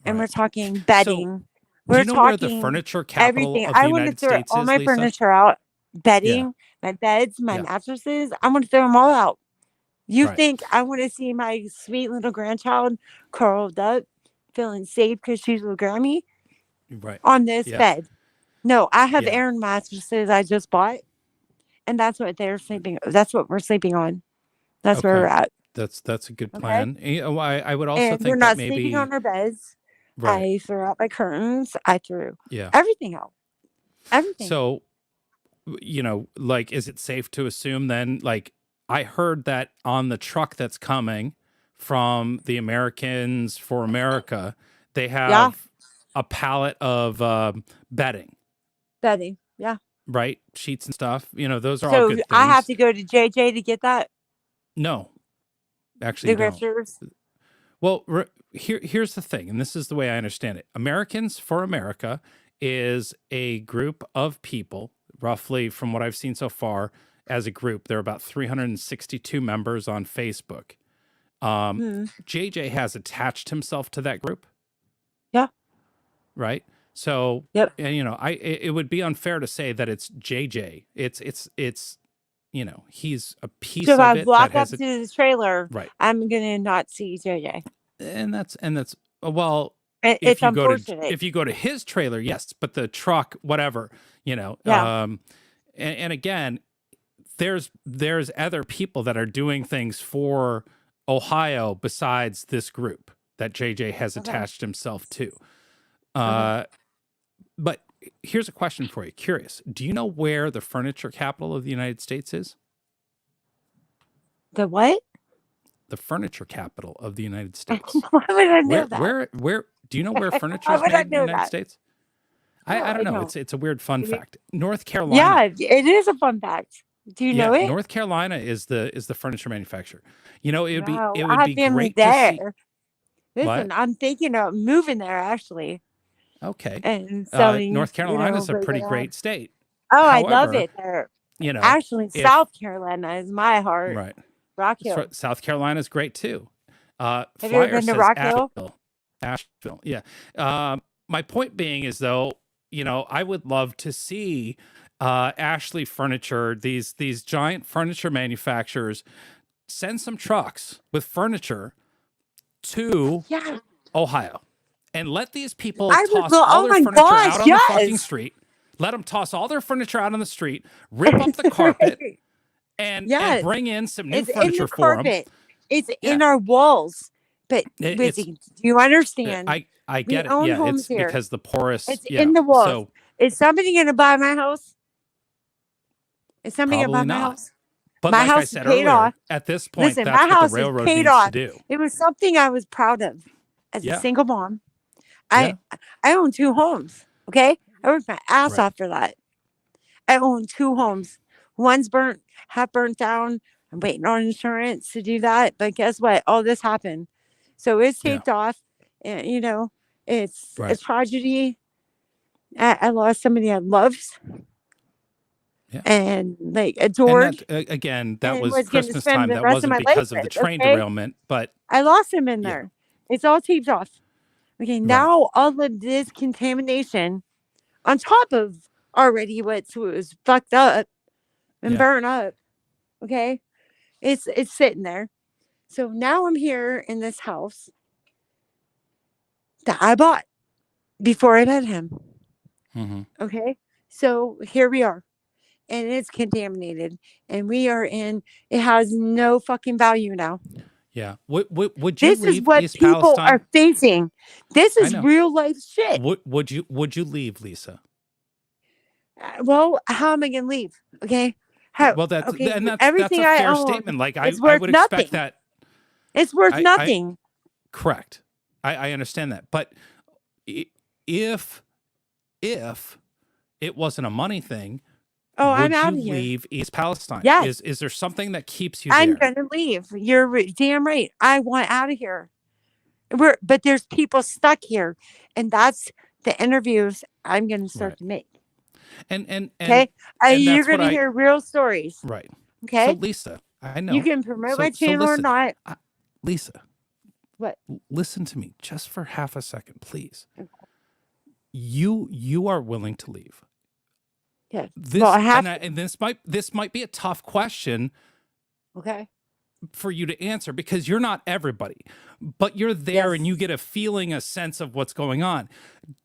And we're Right. talking So bedding. do We're you know where the talking furniture capital everything. of the I want to United throw States all is, my Lisa? furniture out. Yeah. Bedding, my beds, my Yeah. mattresses. I want to throw them all out. You Right. think I want to see my sweet little grandchild curled up, feeling safe because she's with Grammy Right. on this Yeah. bed? No, I have Yeah. Aaron mattresses I just bought, and that's what they're sleeping. That's what we're sleeping on. That's where we're Okay. at. That's a good Okay. plan. I would also And we're think that not sleeping on maybe our beds. right. I threw out my curtains. I threw Yeah. everything out. Everything. So, like, is it safe to assume then, like, I heard that on the truck that's coming from the Americans for America, they Yeah. have a pallet of bedding, Bedding. Yeah. right? Sheets and stuff. Those are all So good I have things. to go to JJ to get that. No, actually, The you don't. grifters. Well, here's the thing, and this is the way I understand it. Americans for America is a group of people, roughly from what I've seen so far, as a group. There are about 362 members on Facebook. JJ has attached himself to that group. Yeah. Right. So, Yep. and it would be unfair to say that it's JJ. It's he's a piece So if I of it that walk up has to the trailer, right. I'm gonna not see JJ. And that's well, It's unfortunate. if you go to his trailer, yes, but the truck, whatever, Yeah. and again, there's other people that are doing things for Ohio besides this group that JJ has Okay. attached himself to. Okay. But here's a question for you. Curious. Do you know where the furniture capital of the United States is? The what? The furniture capital of the United States. Why would I know that? Where do you know where furniture Why is would made I in the know United that? States? No, I don't I know. don't. It's a weird fun You- fact. North Carolina. Yeah, it is a fun fact. Do you know it? North Carolina is the furniture manufacturer. It would No, be I have family great to see. there. Listen, What? I'm thinking of moving there actually Okay. and selling. North Carolina is a but, pretty great state. Oh, I love However, it there. you know, Actually, if- South Carolina is my heart. right. Rock Hill. South Carolina is great too. Have you ever Flyer been to says Rock Hill? Asheville. Yeah. My point being is though, I would love to see Ashley Furniture, these giant furniture manufacturers, send some trucks with furniture to Yeah. Ohio and let these people I would toss go, all oh their my furniture gosh, out on the fucking yes. street. Let them toss all their furniture out on the street, rip up the carpet, and Yes. bring in some new It's in furniture the for them. carpet. It's in our walls. But It's- do you understand? I get it. own Yeah, homes it's here. because the porous. It's yeah, in the walls. So Is somebody going to buy my house? Is somebody going to buy Probably my not. house? but my like I house is said paid earlier, off. at this point, Listen, that's my what house the is railroad paid needs off. to do. It was something I was proud of as Yeah. a single mom. I own 2 homes. Okay. I worked my ass Right. off for that. I own 2 homes. One's half burnt down. I'm waiting on insurance to do that. But guess what? All this happened. So it's Yeah. taped off. And, it's a Right. tragedy. I lost somebody I loved. Yeah. And like And adored. that again, that and was was gonna Christmas spend time. the That rest of wasn't my life because of the with, train okay? derailment, but I lost him in Yeah. there. It's all taped off. Okay, now all of this contamination on top of already what was fucked up and burned up, okay, it's sitting there. So now I'm here in this house that I bought before I met him. Okay, so here we are, and it's contaminated, and we are in. It has no fucking value now. Yeah. Would you This leave is what East people Palestine? are facing. This I is know. real life shit. Would you leave, Lisa? Well, how am I gonna leave? Okay. How? Well, that's Okay. and that's Everything a I fair own, statement. Like it's I worth would nothing. expect that. It's worth I nothing. correct. I understand that, but if it wasn't a money thing, Oh, I'm would out you of here. leave East Palestine? Yes. Is there something that keeps you I'm there? gonna leave. You're damn right. I want out of here. But there's people stuck here, and that's the interviews I'm gonna start to make. And Okay, and you're that's what gonna hear real stories. Right. Okay. So Lisa, I know You can promote my So channel or listen, not. Lisa. What? Listen to me just for half a second, please. You are willing to leave. Yes. This Well, I have and this might be a tough question. Okay. For you to answer, because you're not everybody, but you're there and you Yes. get a feeling, a sense of what's going on.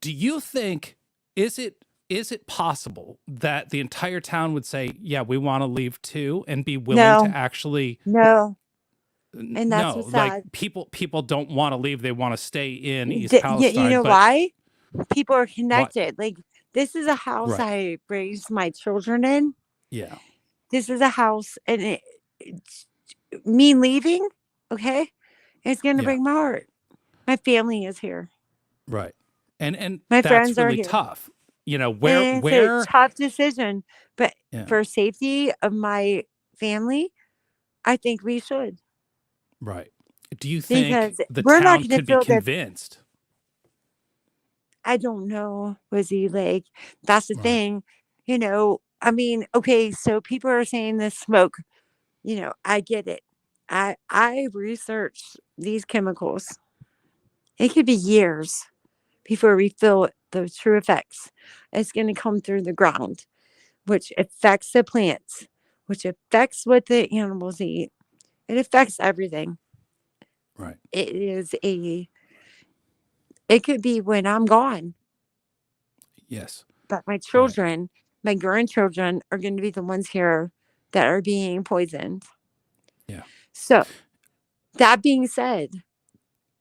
Do you think is it possible that the entire town would say, yeah, we want to leave too, and be willing No. to actually No. And that's no, what's like sad. people don't want to leave, they want to stay in East You Palestine. know but why? People are why? connected. Like, this is a house Right. I raised my children in. Yeah. This is a house, and me leaving, okay, it's going to Yeah. break my heart. My family is here. Right. And My that's friends are really here. tough. You know, And it's a tough decision, but Yeah. for safety of my family, I think we should. Right. Do you think Because the we're not town gonna could be feel that. convinced? I don't know, Lizzie. Like, that's the Right. thing. You know, I mean, okay, so people are saying this smoke. You know, I get it. I researched these chemicals. It could be years before we feel the true effects. It's going to come through the ground, which affects the plants, which affects what the animals eat. It affects everything. Right. It could be when I'm gone. Yes. But my children, my grandchildren are going to be the ones here that are being poisoned. Yeah. So, that being said,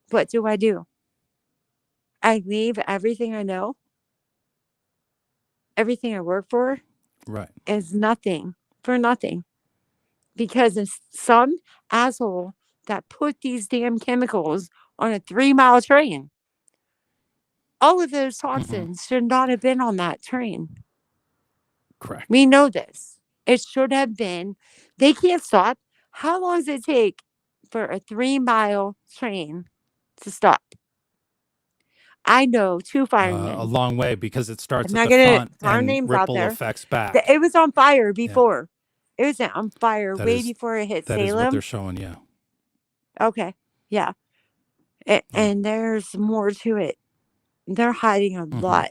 what do? I leave everything I know, everything I work for, Right. is nothing for nothing. Because of some asshole that put these damn chemicals on a 3-mile train. All of those toxins should not have been on that train. Correct. We know this. It should have been. They can't stop. How long does it take for a 3-mile train to stop? I know 2 firemen. A long way, because it starts I'm at not the gonna front throw and names out ripple there. effects back. It was on fire before. It was on fire That way is- before it hit That is what Salem. they're showing you. Okay. Yeah. And there's more to it. They're hiding a lot.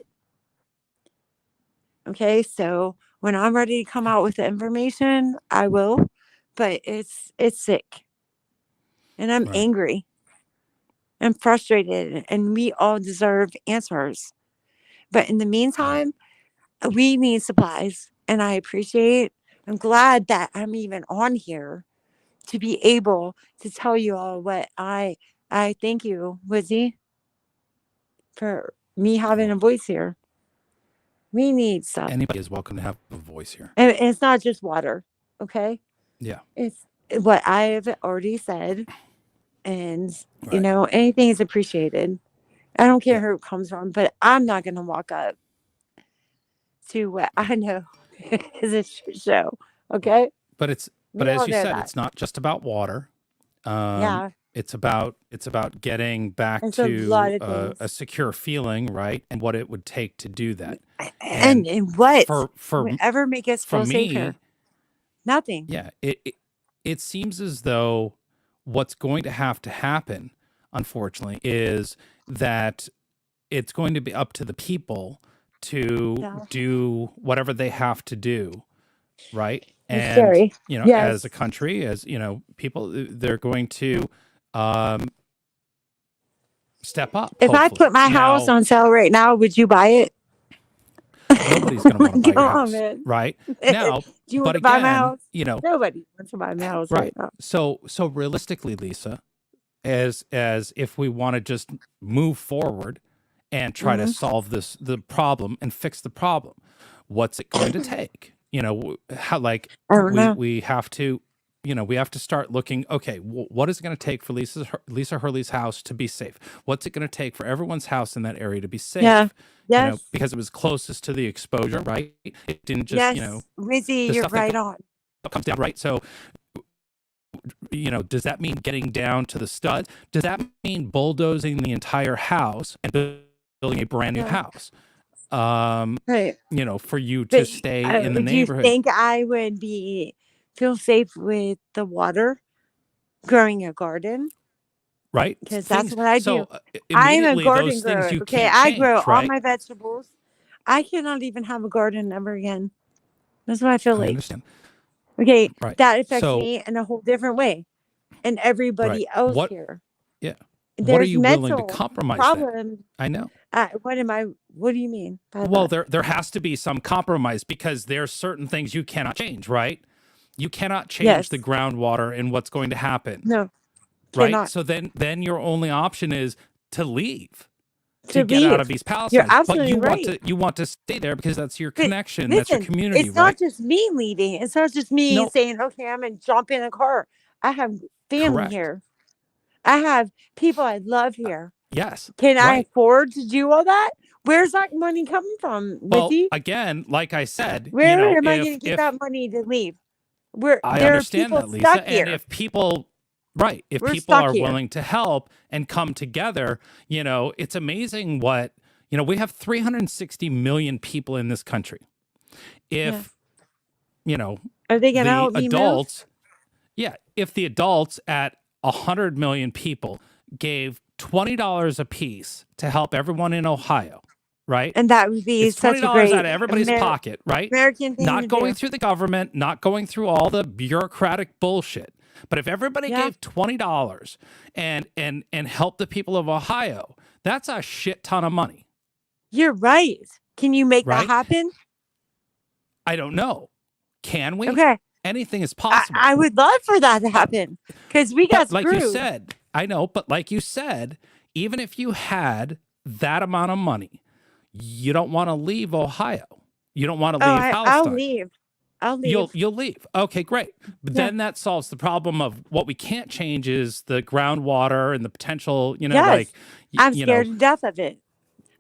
Okay, so when I'm ready to come out with the information, I will. But it's sick. And I'm angry. I'm frustrated. And we all deserve answers. But in the meantime, we need supplies. And I appreciate, I'm glad that I'm even on here to be able to tell you all what I thank you, Lizzie, for me having a voice here. We need stuff. Anybody is welcome to have a voice here. And it's not just water, okay? Yeah. It's what I've already said. And, you know, anything is appreciated. I don't care who it comes from, but I'm not going to walk up to what I know is a shit show, okay? But as you said, it's not just about water. Yeah. It's about getting back It's a lot of to a things. secure feeling, right? And what it would take to do that. And what for would ever make us for feel safe here? me, Nothing. yeah, it seems as though what's going to happen, unfortunately, is that it's going to be up to the people to do whatever they have to do, right? And scary. you know, Yes. as a country, as you know, people, they're going to step up. If I hopefully. put my house Now, on sale right now, would you buy it? nobody's going to want to buy your house, man. right? Now, Do you but want to buy my again, house? you know, Nobody wants to buy my house right now. So realistically, Lisa, as if we want to just move forward and try to solve the problem and fix the problem, what's it going to take? You know, how like I don't know. we have to, you know, we have to start looking, okay, what is it going to take for Lisa Hurley's house to be safe? What's it going to take for everyone's house in that area to be safe? Yeah. Yes. You know, because it was closest to the exposure, right? It didn't just, you know, Rizzy, the you're stuff that right on. comes down, right? So, you know, does that mean getting down to the studs? Does that mean bulldozing the entire house and building a brand new house? Right. You know, for you to stay in the neighborhood. Do you think I would feel safe with the water growing a garden? Right? Because that's what I do. I'm a garden grower. Okay, I grow all my vegetables. I cannot even have a garden ever again. That's what I feel like. I understand. Okay, Right. that affects me in a whole different way, and everybody else here. Yeah. There's what are you willing to compromise? Problem. I know. What do you mean? Well, there has to be some compromise because there's certain things you cannot change, right? You cannot change the groundwater and what's going to happen. No. Right. Cannot. So then your only option is to leave. To get out of East Palestine. You're absolutely but you want to stay there because that's your connection. That's your community. It's not just me leaving. It's not just me saying, okay, I'm going to jump in a car. I have family here. I have people I love here. Yes. Can I afford to do all that? Where's that money coming from? Well, again, like I said, where am I going to get that money to leave? I understand that, Lisa. And if people... Right. If people are willing to help and come together, you know, it's amazing what, you know, we have 360 million people in this country. If, you know, are they going to help adults, if the adults at 100 million people gave $20 a piece to help everyone in Ohio, right? And that would be it's such $20 a great out of everybody's pocket, right? American thing not to going do. through the government, not going through all the bureaucratic bullshit. But if everybody gave $20 and helped the people of Ohio, that's a shit ton of money. You're right. Can you make that happen? I don't know. Can we? Okay. Anything is possible. I would love for that to happen because we got screwed. Like you said, I know, but like you said, even if you had that amount of money, you don't want to leave Ohio. You don't want to leave Palestine. I'll leave. You'll leave. Okay, great. But then that solves the problem of what we can't change is the groundwater and the potential, you know, like I'm scared to death of it.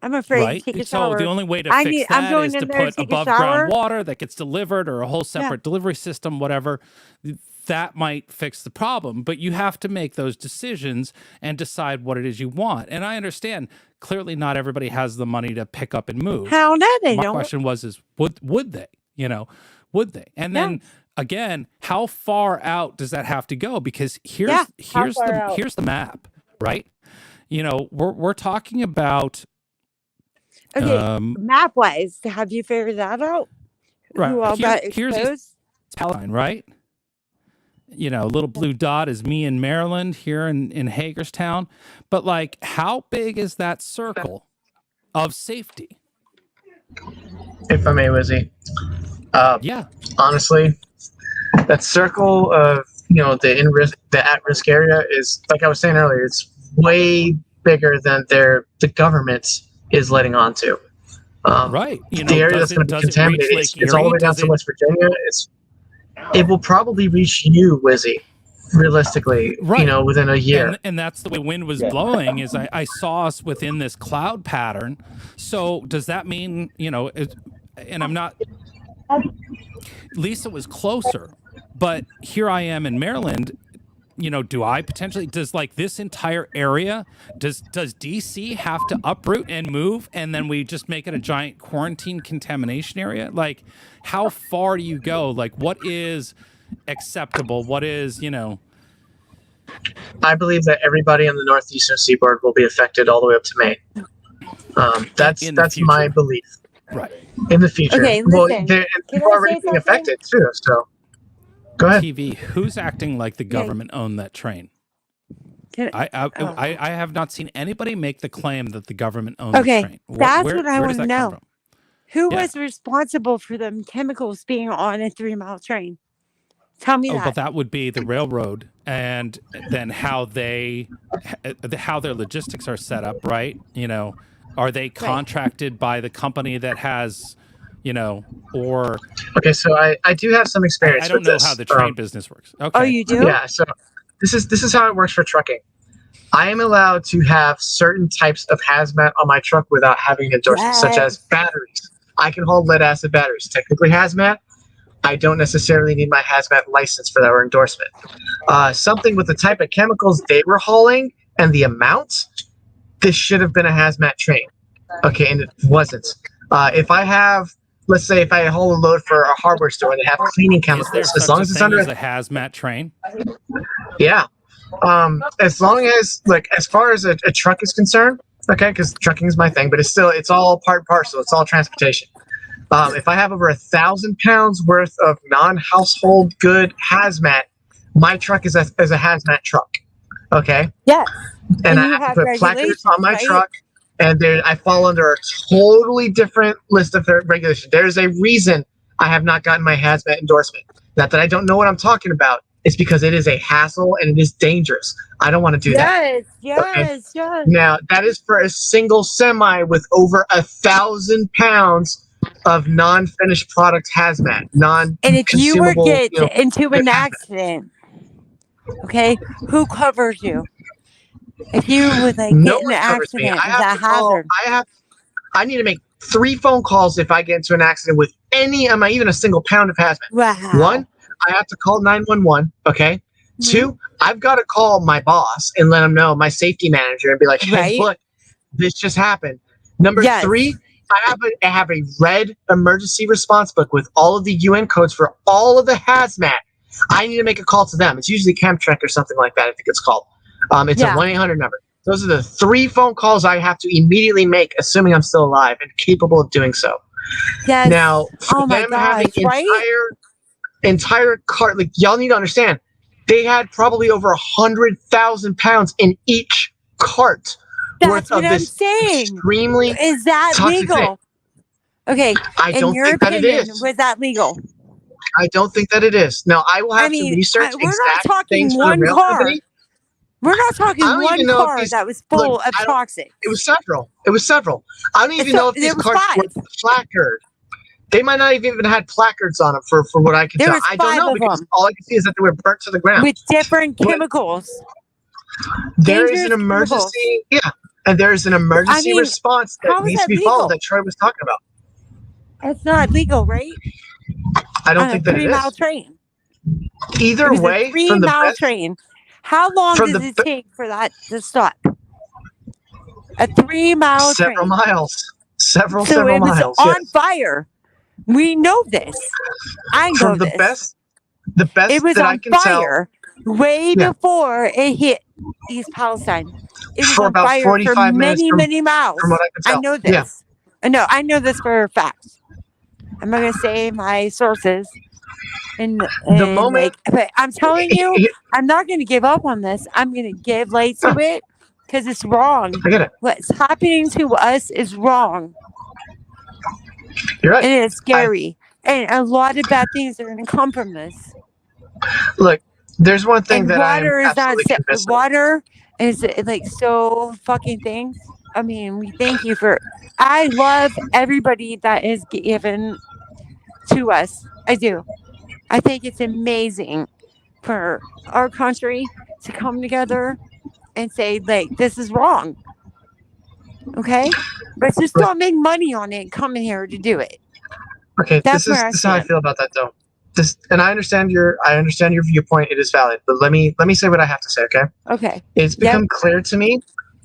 I'm afraid to take a shower. So the only way to fix that is to put above ground water that gets delivered or a whole separate delivery system, whatever. That might fix the problem, but you have to make those decisions and decide what it is you want. And I understand clearly not everybody has the money to pick up and move. How no, they don't. My question was would they, you know? Would they? And then again, how far out does that have to go? Because here's the map, right? You know, we're talking about map wise. Have you figured that out? Right. Who all got exposed? Here's Palestine, right? You know, little blue dot is me in Maryland here in Hagerstown. But like, how big is that circle of safety? If I may, Wizzy. Honestly, that circle of, you know, the at-risk area is, like I was saying earlier, it's way bigger than the government is letting on to. Right. You know, the area that's going to be contaminated, it's all the way down to West Virginia. It will probably reach you, Wizzy, realistically, you know, within a year. And that's the way wind was blowing is I saw us within this cloud pattern. So does that mean, you know, and I'm not... Lisa was closer, but here I am in Maryland. You know, does like this entire area, does DC have to uproot and move and then we just make it a giant quarantine contamination area? Like, how far do you go? Like, what is acceptable? What is, you know, I believe that everybody on the northeastern seaboard will be affected all the way up to Maine. That's my belief. Right. In the future. Okay, listen. They're Can I already say being something? affected too. So, go ahead. TV, who's acting like the government owned that train? I have not seen anybody make the claim that the government owned the train. That's what I want to come know. from? Who was responsible for the chemicals being on a 3-mile train? Tell me that. But that would be the railroad, and then how their logistics are set up, right? You know, are they contracted by the company that has, you know, or okay? So I do have some experience. I don't know how the train business works. Okay. Oh, you do? Yeah. So this is how it works for trucking. I am allowed to have certain types of hazmat on my truck without having an endorsement, such as batteries. I can hold lead acid batteries. Technically hazmat. I don't necessarily need my hazmat license for that or endorsement. Something with the type of chemicals they were hauling and the amounts, this should have been a hazmat train. Okay, and it wasn't. If I have, let's say, if I haul a load for a hardware store and they have cleaning chemicals, as long as it's under a hazmat train. Yeah. As long as, like, as far as a truck is concerned, okay, because trucking is my thing, but it's all part and parcel. It's all transportation. If I have over 1,000 pounds worth of non-household good hazmat, my truck is a hazmat truck. Okay. Yeah. And I have to put placards on my truck, and I fall under a totally different list of regulations. There's a reason I have not gotten my hazmat endorsement. Not that I don't know what I'm talking about. It's because it is a hassle and it is dangerous. I don't want to do that. Yes. Now, that is for a single semi with over 1,000 pounds of non-finished product hazmat, and if you were get into an accident, okay, who covers you? If you would get in an accident, is that hazard? I need to make 3 phone calls if I get into an accident with even a single pound of hazmat. Wow. 1, I have to call 911. Okay. Mm-hmm. 2, I've got to call my boss and let him know, my safety manager, and be like, hey, look, this just happened. Number 3. I have a red emergency response book with all of the UN codes for all of the hazmat. I need to make a call to them. It's usually Chemtrek or something like that, I think it's called. It's a 1-800 number. Those are the 3 phone calls I have to immediately make, assuming I'm still alive and capable of doing so. Yes. Now, for them having entire cart, like, y'all need to understand, they had probably over 100,000 pounds in each cart. That's what I'm saying. Extremely is that legal? Okay. I don't think that it is. Was that legal? I don't think that it is. Now, I will have to research we're not talking one car. We're not talking one car that was full of toxic. It was several. I don't even know if these cars were placard. They might not even had placards on them for what I can tell. I don't know because all I can see is that they were burnt to the ground. With different chemicals. There is an emergency. Yeah. And there's an emergency response that needs to be followed that Troy was talking about. It's not legal, right? I don't think that it is. 3-mile train. Either way, 3-mile train. How long does it take for that to stop? A 3-mile train. Several miles. Several it was miles. On fire. We know this. I know this. The best it was that on I can fire way before it hit East Palestine. It was for on about fire 45 for minutes many miles. From what I can tell. I know this. No, I know this for a fact. I'm not going to say my sources. And the moment, but I'm telling you, I'm not going to give up on this. I'm going to give light to it because it's wrong. I get it. What's happening to us is wrong. You're right. And it's scary. And a lot of bad things are going to come from this. Look, there's one thing that water is like so fucking things. I mean, we thank you for. I love everybody that is given to us. I do. I think it's amazing for our country to come together and say, like, this is wrong. Okay? But just don't make money on it coming here to do it. Okay, this is how I feel about that, though. And I understand your viewpoint. It is valid, but let me say what I have to say. Okay. Okay. It's become clear to me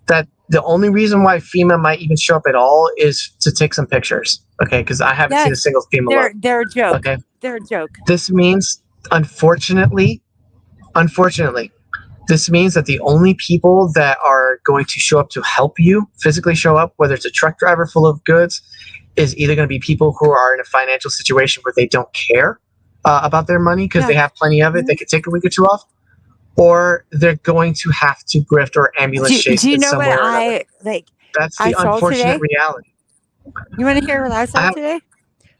that the only reason why FEMA might even show up at all is to take some pictures. Okay, because I haven't seen a single FEMA load. They're a joke. Okay. They're a joke. This means, unfortunately, This means that the only people that are going to show up to help you physically show up, whether it's a truck driver full of goods, is either going to be people who are in a financial situation where they don't care about their money because they have plenty of it. They could take a week or two off, or they're going to have to grift or ambulance chase Do you know somewhere what or another. That's the unfortunate reality. You want to hear what I saw today?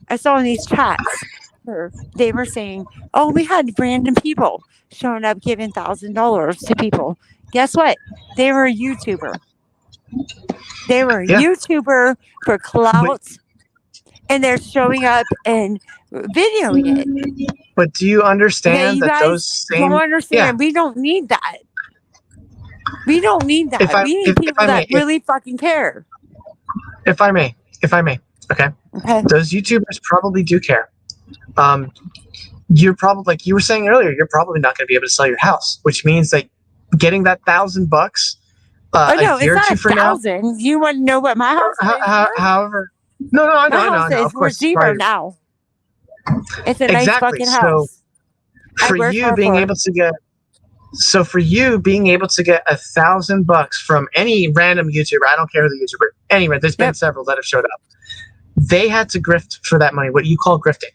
I saw in these chats where they were saying, "Oh, we had random people showing up giving $1,000 to people." Guess what? They were a YouTuber. They were a YouTuber for clout, and they're showing up and videoing it. But do you understand that those same? Don't understand. We don't need that. We don't need that. We need people that really fucking care. If I may, okay. Those YouTubers probably do care. You're probably, like you were saying earlier, you're probably not going to be able to sell your house, which means that getting that $1,000 a year or two from now. You want to know what my house is? However, no, I know. Of course, zero now. It's a nice fucking house. So for you being able to get $1,000 from any random YouTuber, I don't care who the YouTuber. Anyway, there's been several that have showed up. They had to grift for that money. What you call grifting.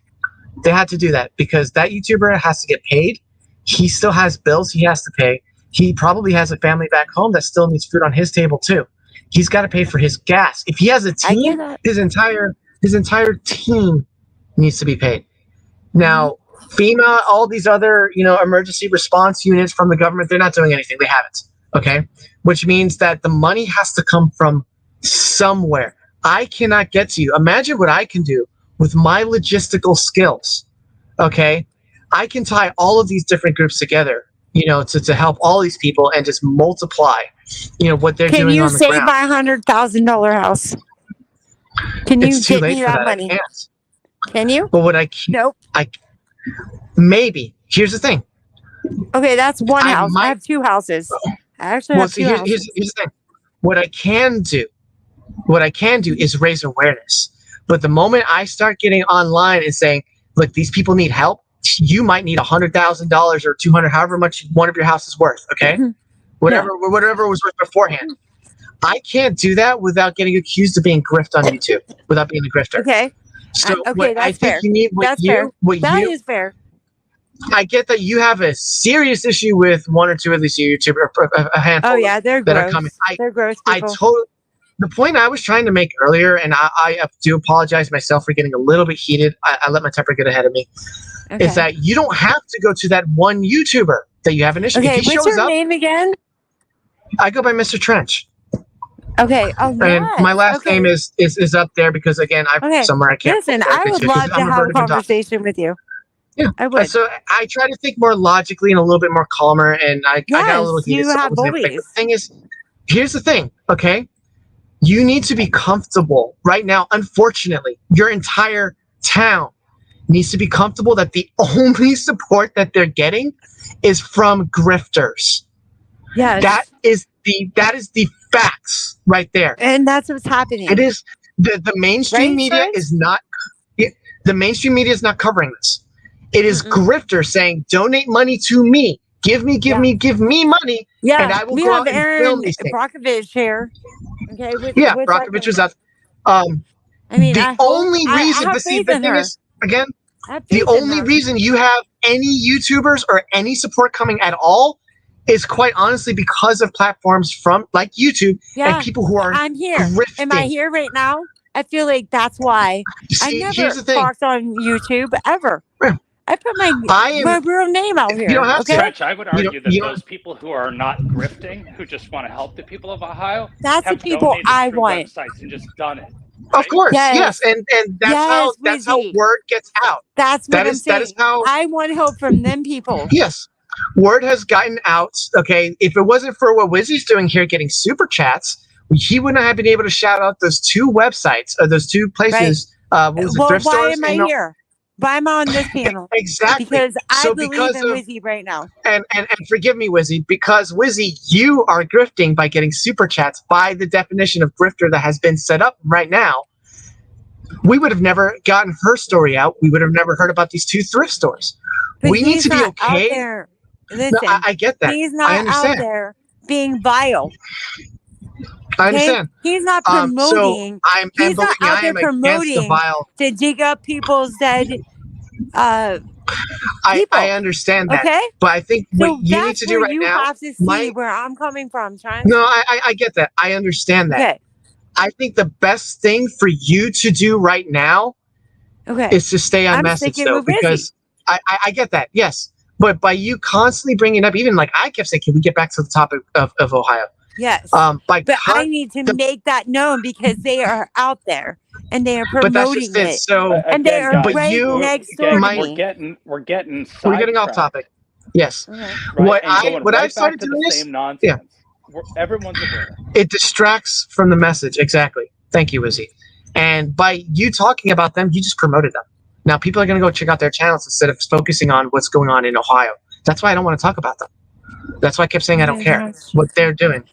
They had to do that because that YouTuber has to get paid. He still has bills he has to pay. He probably has a family back home that still needs food on his table too. He's got to pay for his gas. If he has a team, his entire team needs to be paid. Now, FEMA, all these other, emergency response units from the government, they're not doing anything. They haven't. Okay? Which means that the money has to come from somewhere. I cannot get to you. Imagine what I can do with my logistical skills. Okay? I can tie all of these different groups together, to help all these people and just multiply, what they're doing on the ground. Can you save my $100,000 house? Can you get me that money? Can you? But what Nope. Maybe. Here's the thing. Okay, that's one house. I have two houses. I actually have two houses. Here's the thing. What I can do is raise awareness. But the moment I start getting online and saying, look, these people need help, you might need $100,000 or $200,000, however much one of your house is worth. Okay, whatever it was worth beforehand. I can't do that without getting accused of being grift on YouTube, without being a grifter. Okay. So that's fair. That is fair. I get that you have a serious issue with one or two of these YouTubers, a handful. Oh yeah, they're that gross. Are coming. They're gross people. The point I was trying to make earlier, and I do apologize myself for getting a little bit heated. I let my temper get ahead of me. Okay. Is that you don't have to go to that one YouTuber that you have an issue. Okay, what's your name again? I go by Mr. Trench. Okay. Oh, and my last name is up there because again I'm somewhere I can't. Listen, I would love to have a conversation with you. Yeah, I would. So I try to think more logically and a little bit more calmer, and I got a little heated. You have bullies. The thing is, here's the thing. Okay, you need to be comfortable right now. Unfortunately, your entire town needs to be comfortable that the only support that they're getting is from grifters. Yes. That is the facts right there. And that's what's happening. It is the mainstream media is not the mainstream media is not covering this. It is grifters saying, donate money to me. Give me money. Yeah. And I will go out and film these things. Brockovich here. Okay. Brockovich is up. The only reason you have any YouTubers or any support coming at all is quite honestly because of platforms from like YouTube and people who are I'm here. Grifting. Am I here right now? I feel like that's why I never talked on YouTube ever. Yeah. I put my real name out here. Stretch, I would argue that those people who are not grifting, who just want to help the people of Ohio, that's the people I want. Websites and just done it. Right? Of course, yes, and that's how word gets out. That's what I'm saying. That is how I want help from them people. Yes, word has gotten out. Okay, if it wasn't for what Wizzy's doing here, getting super chats, he wouldn't have been able to shout out those two websites or those two places. Right. Why am I here? Why am I on this panel? Exactly. Because I believe in Wizzy right now. And forgive me, Wizzy, because Wizzy, you are grifting by getting super chats by the definition of grifter that has been set up right now. We would have never gotten her story out. We would have never heard about these two thrift stores. But we need to be okay. listen, I get that. he's I not out understand. there being vile. I Okay? understand. He's not So promoting. and He's believe not me, out I there am against the promoting vile. to dig up people's dead I people. understand that, Okay? but I think So what you need that's to where do right you now. have to see where I'm coming from, Trent. No, I get that. I understand that. Okay. I think the best thing for you to do right now Okay. is to stay on I'm message, sticking though, with Busy. because I get that. Yes. But by you constantly bringing up, even like I kept saying, can we get back to the topic of Ohio? Yes. But I need to make that known because they are out there and they are But that's promoting just it. it. So And they Again, are guys, right you- next door to my- we're me. getting we're getting off sidetracked, topic. Yes. Okay. right? What And going I've right started back to doing the is same nonsense. Everyone's aware. it distracts from the message. Exactly. Thank you, Izzy. And by you talking about them, you just promoted them. Now people are going to go check out their channels instead of focusing on what's going on in Ohio. That's why I don't want to talk about them. That's why I kept saying I don't care what they're doing.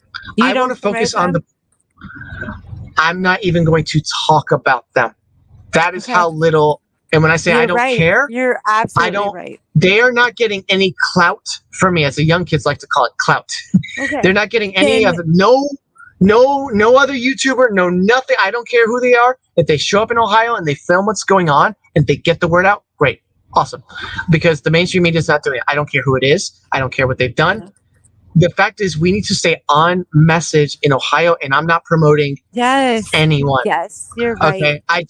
I want to focus on the. I'm not even going to talk about them. That is how little. And when I say I don't care, you're absolutely right. They are not getting any clout from me, as the young kids like to call it, clout. Okay. They're not getting any of no other YouTuber, no nothing. I don't care who they are. If they show up in Ohio and they film what's going on and they get the word out, great, awesome. Because the mainstream media is not doing it. I don't care who it is. I don't care what they've done. Yeah. The fact is, we need to stay on message in Ohio, and I'm not promoting anyone. Yes, you're right. Okay, I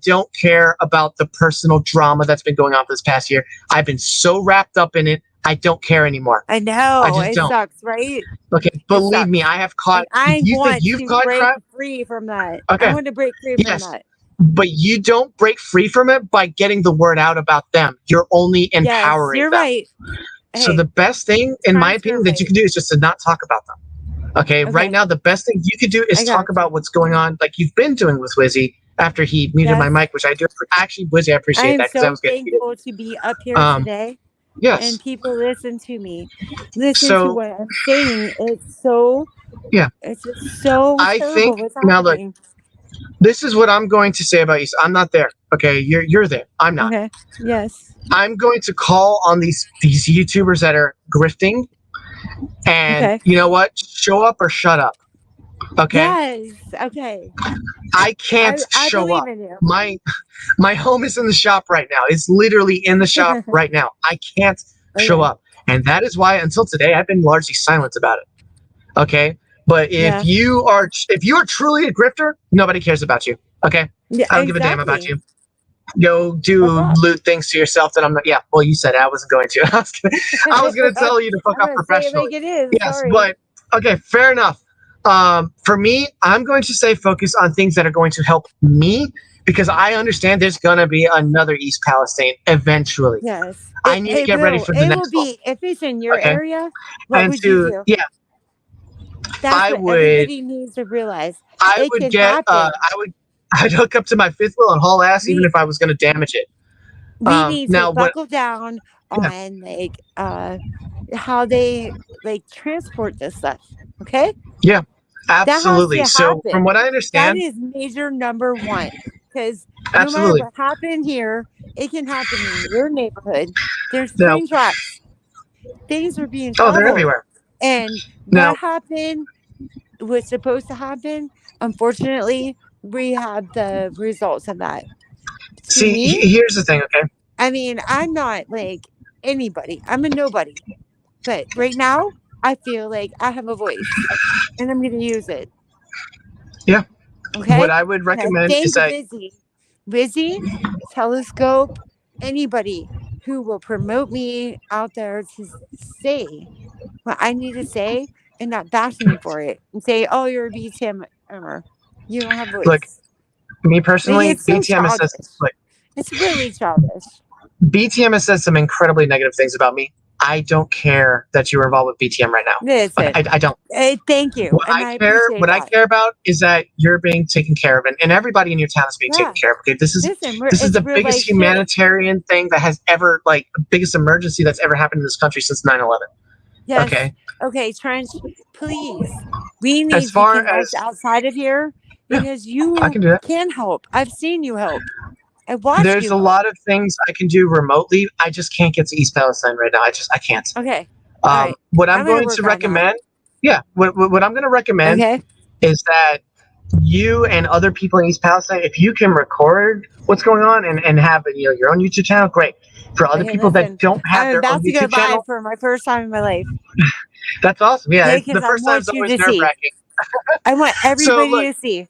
don't care about the personal drama that's been going on for this past year. I've been so wrapped up in it. I don't care anymore. I know. It sucks, right? Okay, believe me, I have caught. I want you've to caught break crap? free from that. Okay. I want to break free from that. But you don't break free from it by getting the word out about them. You're only empowering you're them. Right. So the best thing, in my opinion, that you can do is just to not talk about them. Okay, right now, the best thing you can do is talk about what's going on, like you've been doing with Wizzy after he muted my mic, which I do. Actually, Wizzy, I appreciate that because I was getting thankful to be up here today. Yes. And people listen to me. Listen to what I'm saying. It's so. Yeah. It's just so I terrible think what's now look. happening. This is what I'm going to say about you. I'm not there. Okay, you're there. I'm not. Okay. Yes. I'm going to call on these YouTubers that are grifting, and you know what? Show up or shut up. Okay. Yes. Okay. I can't show up. In you. My home is in the shop right now. It's literally in the shop right now. I can't show up, and that is why until today I've been largely silent about it. Okay. But if you are truly a grifter, nobody cares about you. Okay. Yeah, I don't give a damn about you. Go do loot things to yourself that I'm not. Yeah. Well, you said it. I wasn't going to. I was gonna tell you to fuck up professionally. Like it is. Yes, Sorry. but okay, fair enough. For me, I'm going to say focus on things that are going to help me because I understand there's gonna be another East Palestine eventually. Yes. I need to get ready for the next one. If it's in your area, what would you do? Yeah. That's what everybody needs to realize. I would hook up to my fifth wheel and haul ass even if I was going to damage it. We need to buckle down on like how they like transport this stuff. Okay. Yeah, absolutely. So from what I understand, that is major number one because no matter what happened here, it can happen in your neighborhood. There's train tracks. Things are being traveled. they're everywhere. And what happened was supposed to happen. Unfortunately, we have the results of that. Here's the thing, okay? I mean, I'm not like anybody. I'm a nobody. But right now, I feel like I have a voice and I'm going to use it. Yeah. Okay. What I would recommend is that Wizzy, Telescope, anybody who will promote me out there to say what I need to say and not bash me for it and say, oh, you're a BTMer. You don't have voice. Look, me personally, it's so BTM has said, it's really childish. BTM has said some incredibly negative things about me. I don't care that you're involved with BTM right now. Listen, I don't. Thank you. What I care about is that you're being taken care of, and everybody in your town is being taken care of. Okay, this is the biggest humanitarian thing that has ever, like, the biggest emergency that's ever happened in this country since 9/11. Yes. Okay. Okay, Trench, please. We need to connect outside of here because you can help. I've seen you help. There's a lot of things I can do remotely. I just can't get to East Palestine right now. I can't. Okay. right. What I'm I'm gonna going work to on that. recommend, what I'm going to recommend Okay. is that you and other people in East Palestine, if you can record what's going on and have your own YouTube channel, great. For other Okay, people listen. that don't have I'm their own about to go YouTube live channel, for my first time in my life. that's awesome. Yeah, Okay, the because I first time's want you always to nerve see. wracking. I want So everybody look, to see.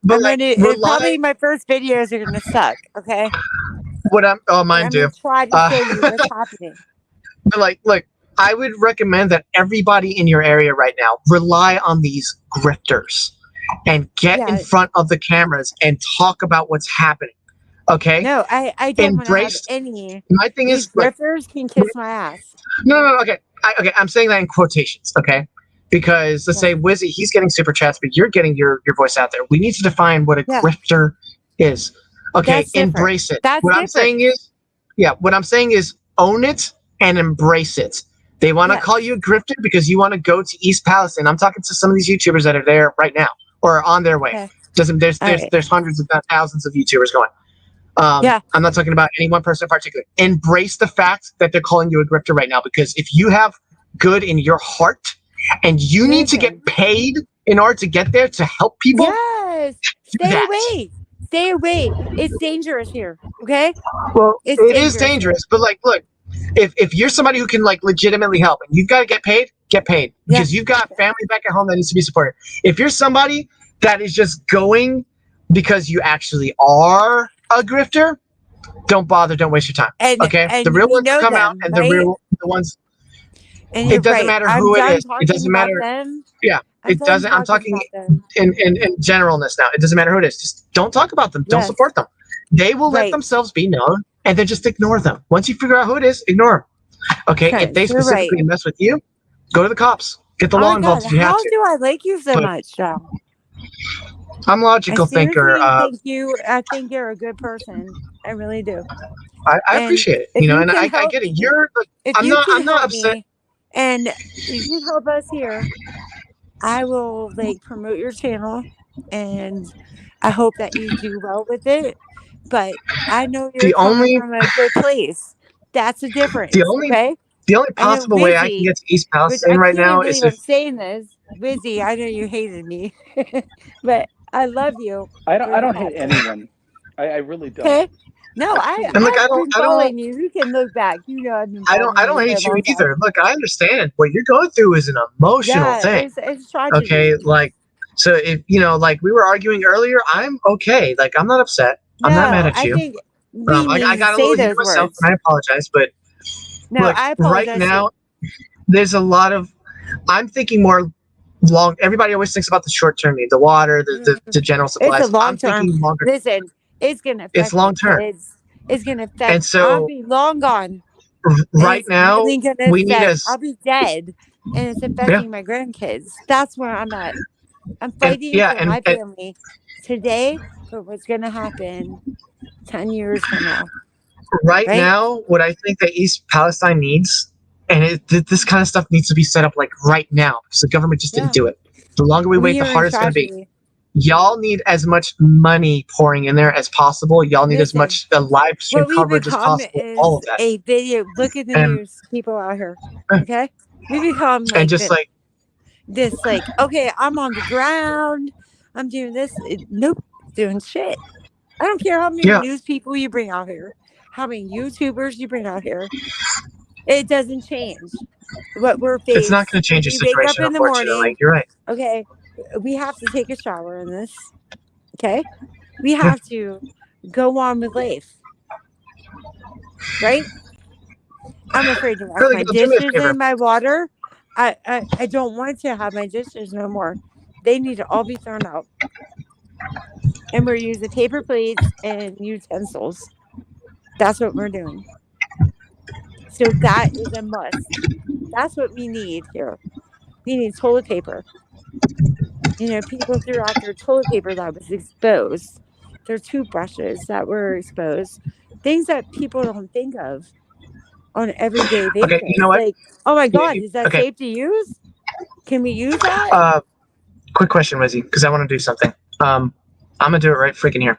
but I'm like gonna probably rely. my first videos are gonna suck. Okay. Mine I'm do. gonna try to show you what's happening. But like, look, I would recommend that everybody in your area right now rely on these grifters and get in Yeah. front of the cameras and talk about what's happening. Okay. No, I don't want to have Embrace. any. My thing These is like, grifters can kiss my ass. no, okay, I'm saying that in quotations, okay? Because let's say Wizzy, he's getting super chats, but you're getting your voice out there. We need to define what a grifter is. Okay, That's different. embrace it. That's what different. I'm saying is own it and embrace it. They want to call you a grifter because you want to go to East Palestine. I'm talking to some of these YouTubers that are there right now or are on their way. Okay. There's hundreds of thousands of YouTubers going. I'm not talking about any one person in particular. Embrace the fact that they're calling you a grifter right now, because if you have good in your heart and you need to get paid in order to get there to help people, yes, stay away. Stay away. It's dangerous here. Okay. Well, it is here. dangerous, but like, look, if you're somebody who can like legitimately help and you've got to get paid because you've got family back at home that needs to be supported. If you're somebody that is just going because you actually are a grifter, don't bother. Don't waste your time. Okay, And the real we ones know come out, them, and right? the ones. And It doesn't matter who it is. It doesn't matter. Them. Yeah, it doesn't. I'm talking in generalness now. It doesn't matter who it is. Just don't talk about them. Don't support them. They will let themselves be known, and then just ignore them. Once you figure out who it is, ignore them. Okay, if they specifically mess with you, go to the cops. Get the law involved if you have to. How do I like you so much, Joe? I'm a logical thinker. Thank you. I think you're a good person. I really do. I appreciate it. And I get it. I'm not upset. And if you help us here, I will like promote your channel, and I hope that you do well with it. But I know you're coming from a good place. That's the difference. The only possible way I can get to East Palestine right now is if I'm saying this, Wizzy. I know you hated me, but I love you. I don't hate anyone. I really don't. Okay. No, I've been following you. You can look back. You know, I've been following I don't hate you either. Look, I understand what you're going through is an emotional thing. It's tragedy. Okay, like, so if like we were arguing earlier, I'm okay. Like, I'm not upset. I'm not mad at you. I think I got a little heat myself, and I apologize. But look, I apologize. Right now, there's a lot of. I'm thinking more long. Everybody always thinks about the short term need, the water, the general supplies. It's a long term. Thinking longer. Listen, it's gonna affect. It's long term. It's gonna affect. And so, I'll be long gone. Right now, we need I'll be dead, and it's affecting my grandkids. That's where I'm at. I'm fighting for my family today for what's gonna happen 10 years from now. Right now, what I think that East Palestine needs, and this kind of stuff needs to be set up like right now, because the government just didn't do it. The longer we wait, the harder it's going to be. Y'all need as much money pouring in there as possible. Y'all need as much live stream coverage as possible. All of that. A video. Look at the news people out here. Okay, we become like and just this. Like, okay, I'm on the ground. I'm doing this. Nope, doing shit. I don't care how many news people you bring out here, how many YouTubers you bring out here. It doesn't change what we're facing. It's not going to change your situation. Wake up in the morning. You're right. Okay, we have to take a shower in this. Okay, we have to go on with life. Right? I'm afraid to wash my dishes in my water. I don't want to have my dishes no more. They need to all be thrown out. And we're using paper plates and utensils. That's what we're doing. So that is a must. That's what we need here. We need toilet paper. People threw out their toilet paper that was exposed. Their toothbrushes that were exposed. Things that people don't think of on an everyday basis. Okay, you know what? Like, oh my God, is that safe to use? Can we use that? Quick question, Wizzy, because I want to do something. I'm gonna do it right freaking here.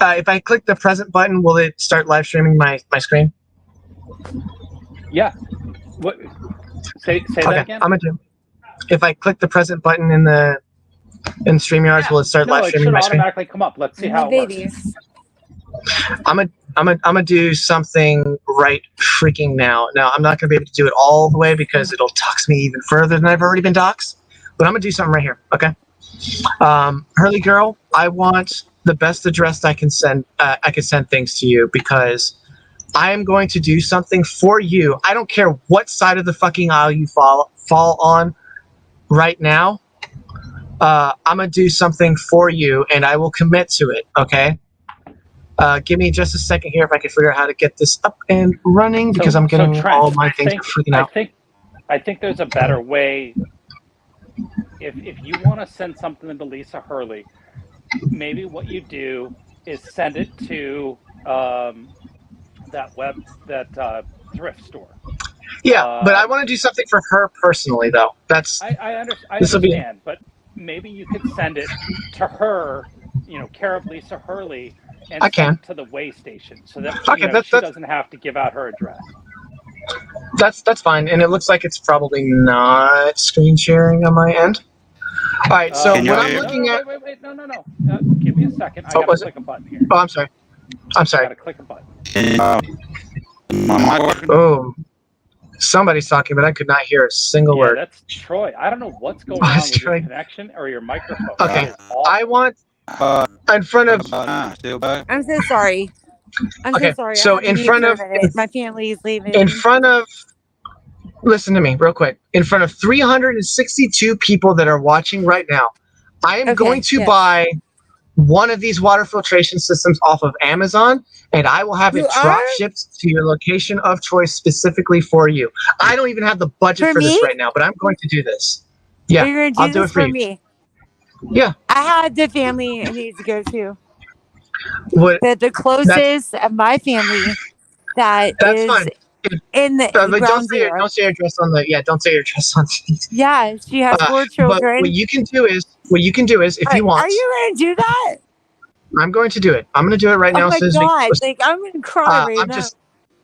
If I click the present button, will it start live streaming my screen? Yeah. What? Say that Okay, again. I'm gonna do. If I click the present button in StreamYards, will it start No, live it streaming should my screen? automatically come up. Let's see My how it works. babies. I'm gonna do something right freaking now. Now I'm not gonna be able to do it all the way because it'll dox me even further than I've already been doxed. But I'm gonna do something right here. Okay. Hurley girl, I want the best address I can send. I can send things to you because I am going to do something for you. I don't care what side of the fucking aisle you fall on right now. I'm gonna do something for you, and I will commit to it. Okay. Give me just a second here if I can figure out how to get this up and running because I'm getting Trent, all my things are freaking out. I think there's a better way. If you want to send something to Lisa Hurley, maybe what you do is send it to that thrift store. Yeah, but I want to do something for her personally, though. I understand, but maybe you could send it to her, care of Lisa Hurley, and send it to the way station so that she doesn't have to give out her address. That's fine, and it looks like it's probably not screen sharing on my end. All right, so what I'm looking at. Wait, no. Give me a second. I gotta click a button here. Oh, I'm sorry. I gotta click a button. Oh, somebody's talking, but I could not hear a single word. That's Troy. I don't know what's going on with your connection or your microphone. Okay, I want in front of. I'm so sorry. I'm so sorry. So in front of my family's leaving. In front of. Listen to me real quick. In front of 362 people that are watching right now, I am going to buy one of these water filtration systems off of Amazon, and I will have it drop shipped to your location of choice specifically for you. I don't even have the budget for this right now, but I'm going to do this. Yeah, you're I'll do it for you. Me. Yeah. I had the family I need to go to. The closest of my family that's fine. In the don't say your address on the don't say your address on the yeah, she has 4 children. But what you can do is if you want. Are you gonna do that? I'm going to do it. I'm going to do it right now. Oh my God! I'm gonna cry right now.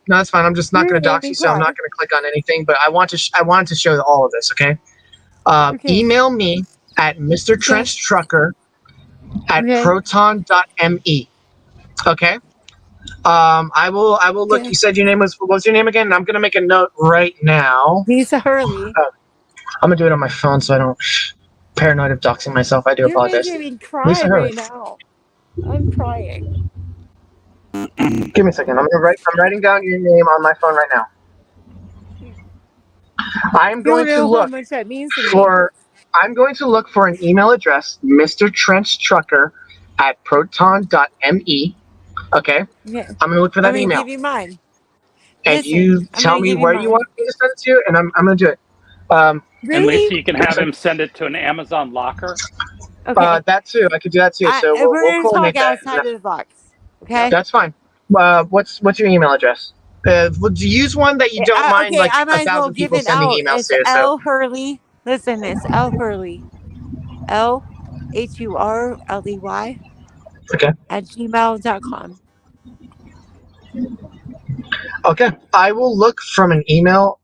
No, that's fine. I'm just not going to dox you, so I'm not going to click on anything. But I wanted to show all of this. Okay. Email me at Mr. Trench Trucker at proton.me. Okay. I will look. You said your name what was your name again? I'm gonna make a note right now. Lisa Hurley. I'm gonna do it on my phone so I don't paranoid of doxing myself. I do apologize. You're making me cry right now. I'm crying. Give me a second. I'm writing down your name on my phone right now. I'm going to look for an email address, Mr. Trench Trucker at proton.me. Okay. Yeah. I'm gonna look for that email. Give you mine. And you tell me where you want me to send it to, and I'm gonna do it. Really? And Lisa, you can have him send it to an Amazon locker. Okay. That too. I could do that too. So we'll coordinate that. Outside of the box. Okay. That's fine. What's your email address? Would you use one that you don't mind? Okay, like I might 1,000 people sending emails it's to. L Hurley. Listen, it's L Hurley. LHURLEY. Okay. At gmail.com. Okay. I will look for an email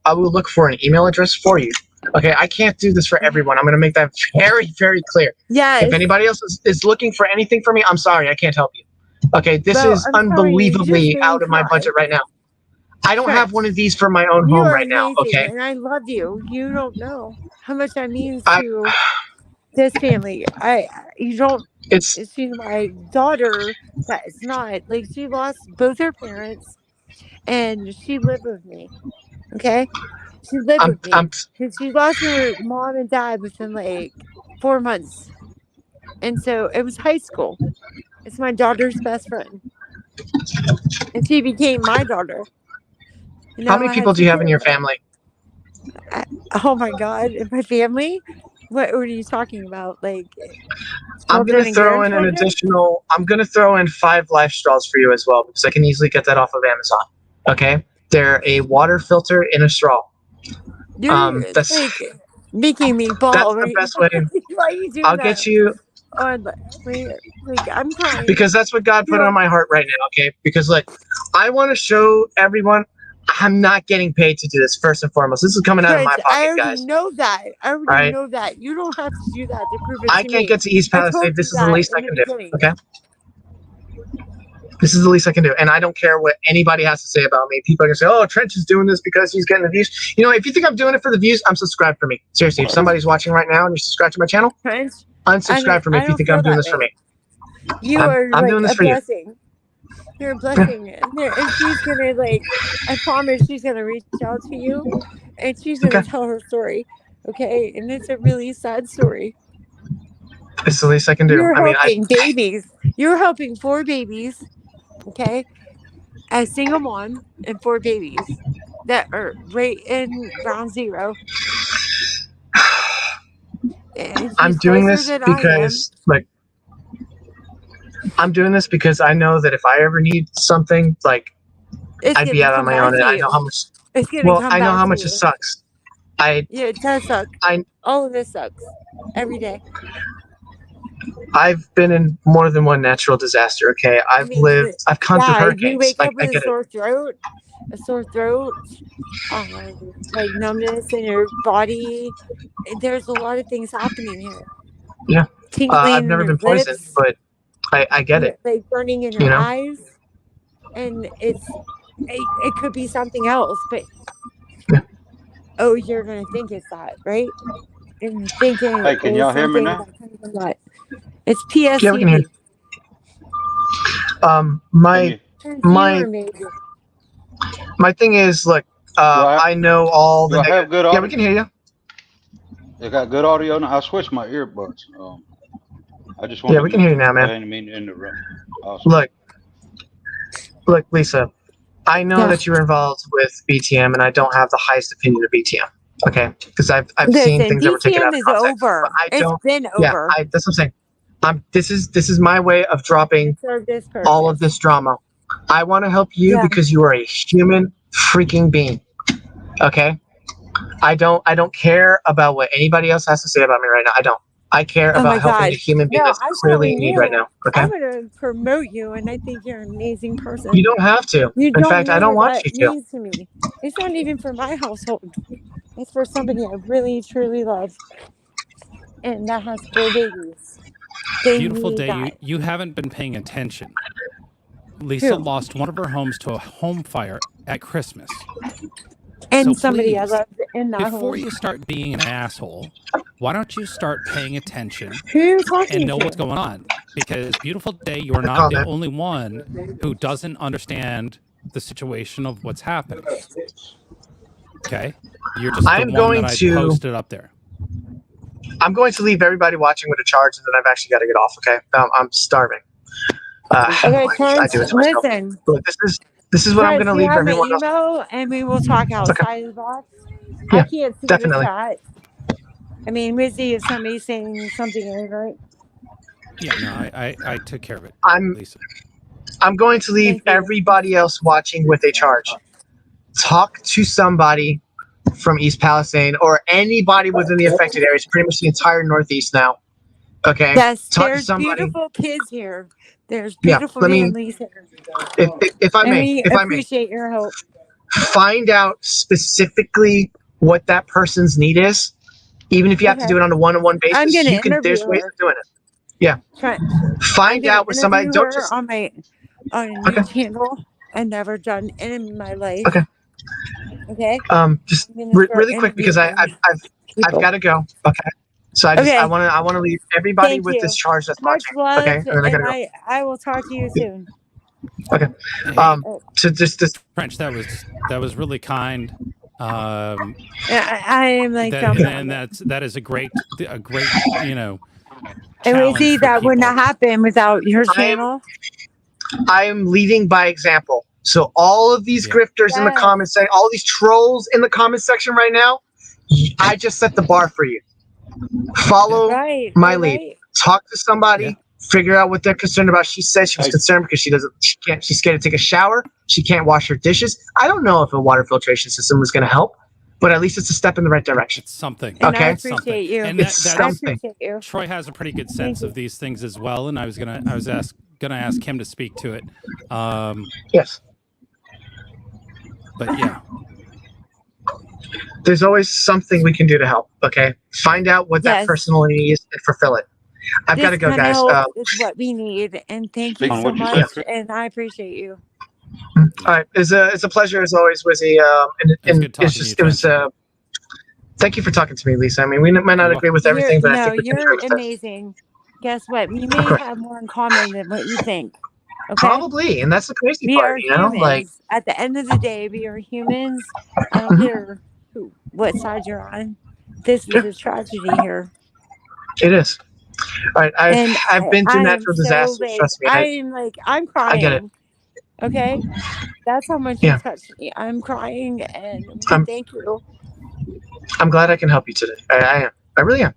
address for you. Okay. I can't do this for everyone. I'm going to make that very, very clear. Yeah. If anybody else is looking for anything from me, I'm sorry. I can't help you. Okay. This is unbelievably out of my budget right now. I don't have one of these for my own home right now. Okay. And I love you. You don't know how much that means to this family. You don't. She's my daughter. That's not like she lost both her parents, and she lived with me. Okay, she lived with me. And she lost her mom and dad within like 4 months, and so it was high school. It's my daughter's best friend, and she became my daughter. How many people do you have in your family? Oh my God, in my family. What are you talking about? Like, I'm going to throw in I'm going to throw in 5 life straws for you as well, because I can easily get that off of Amazon. Okay. They're a water filter in a straw. That's like making me ball. That's the best way. Why are you doing I'll that? get you. Like, I'm crying. Because that's what God put on my heart right now. Okay. Because I want to show everyone I'm not getting paid to do this. First and foremost, this is coming out of my Prince, I pocket, already guys. know that. I already Right. know that. You don't have to do that to prove it to I can't me. get to East I Palistine. told This you is the that least I in can the do. beginning. Okay. This is the least I can do, and I don't care what anybody has to say about me. People are gonna say, "Oh, Trench is doing this because he's getting the views." You know, if you think I'm doing it for the views, unsubscribe for me. Seriously, if somebody's watching right now and you're subscribed to my channel, Prince, unsubscribe for me if you think I'm doing this for me. You I'm are like doing this a for you. blessing. You're a blessing. And she's gonna I promise she's gonna reach out to you and she's gonna tell her story. Okay? And it's a really sad story. It's the least I can do. You're I mean, helping babies. You're helping 4 babies, okay? A single mom and 4 babies that are right in ground zero. And I'm she's doing closer this than I am. because, like, I'm doing this because I know that if I ever need something, like, It's I'd be gonna out on come my back own, and to I you. know how much. It's gonna Well, come I know back how to much it you. sucks. Yeah, it does suck. All of this sucks. Every day. I've been in more than one natural disaster. Okay, I've come through You hurricanes. wake I up with get a sore throat, like numbness in your body. There's a lot of things happening here. Yeah, Tingling I've in never your been poisoned, lips, but I get it. like burning in You your know? eyes, and it could be something else. But oh, you're gonna think it's that, right? And you're thinking Hey, can y'all hear me now? that it's Yeah, we can hear. PSCD. My thing is, look, I know all the. Do I have good audio? Yeah, we can hear you. They got good audio now. I switched my earbuds. I just wanted Yeah, we can hear you now, man. I didn't mean to interrupt. Awesome. Look, Lisa, I know that you're involved with BTM, and I don't have the highest opinion of BTM. Okay, because I've seen things that were taken out of context. Over. But I don't. It's been Yeah, over. that's what I'm saying. This is my way of dropping all of this drama. I want to help you because you are a human freaking being. Okay, I don't care about what anybody else has to say about me right now. I don't. I care about helping the human being that's clearly in need right now. Okay. I'm gonna promote you, and I think you're an amazing person. You don't have to. In fact, I don't want you to. Means to me. It's not even for my household. It's for somebody I really truly love, and that has 4 babies. Beautiful day. You haven't been paying attention. Lisa lost one of her homes to a home fire at Christmas. And so somebody please, I love in that before home. you start being an asshole, why don't you start paying attention and know what's going on? Because beautiful day, you're not the only one who doesn't understand the situation of what's happening. Okay, you're just the one that I posted up there. I'm going to leave everybody watching with a charge, and then I've actually got to get off. Okay, I'm starving. Okay, listen. Look, this is what I'm going to leave everyone else. Email, and we will talk outside of the box. Yeah, I can't see the chat. I mean, Rizzy is somebody saying something, right? Yeah, no, I took care of it. Lisa. I'm going to leave everybody else watching with a charge. Talk to somebody from East Palestine or anybody within the affected areas, pretty much the entire Northeast now. Okay. Yes, talk there's to somebody. Beautiful kids here. There's beautiful families here. If I may, appreciate your help. Find out specifically what that person's need is, even if you have to do it on a one-on-one basis. I'm gonna interview there's ways of doing it. Yeah. Find out what somebody don't just on a new channel. I've never done it in my life. Okay. Just really quick because I've got to go. Okay. So I want to leave everybody with this charge that's watching. Okay. And then I gotta go. I will talk to you soon. Okay. So just French, that was really kind. I am like that is a great and we see that would not happen without your channel. I am leading by example. So all of these grifters in the comments section, all these trolls in the comment section right now, I just set the bar for you. Follow my lead. Talk to somebody. Figure out what they're concerned about. She said she was concerned because she's scared to take a shower. She can't wash her dishes. I don't know if a water filtration system was going to help, but at least it's a step in the right direction. It's something. And I appreciate you. And it's something. Troy has a pretty good sense of these things as well, and I was gonna ask him to speak to it. Yes. But yeah, There's always something we can do to help. Okay, find out what that Yes. personal need is and fulfill it. I've got to This go, kind of guys. help is what we need. And thank Speak you on so what you much. said. And I appreciate you. All right, it's a pleasure as always, Wizzy. It's good talking to you, it was. Trench. Thank you for talking to me, Lisa. I mean, we might not You're agree with everything, but I No, think we can you're agree with this. amazing. Guess what? We may course. have more in common than what you think. Okay? Probably, and that's the crazy We part, are you know. Like, humans. At the end of the day, we are humans. I don't care what side you're on. This is Yeah. a tragedy here. it is. All right, And I've been I through am natural so disasters. like, Trust me, I'm I get it. crying. Okay? That's how much you Yeah. touched me. I'm crying and I'm thank you. I'm glad I can help you today. I am. I really am.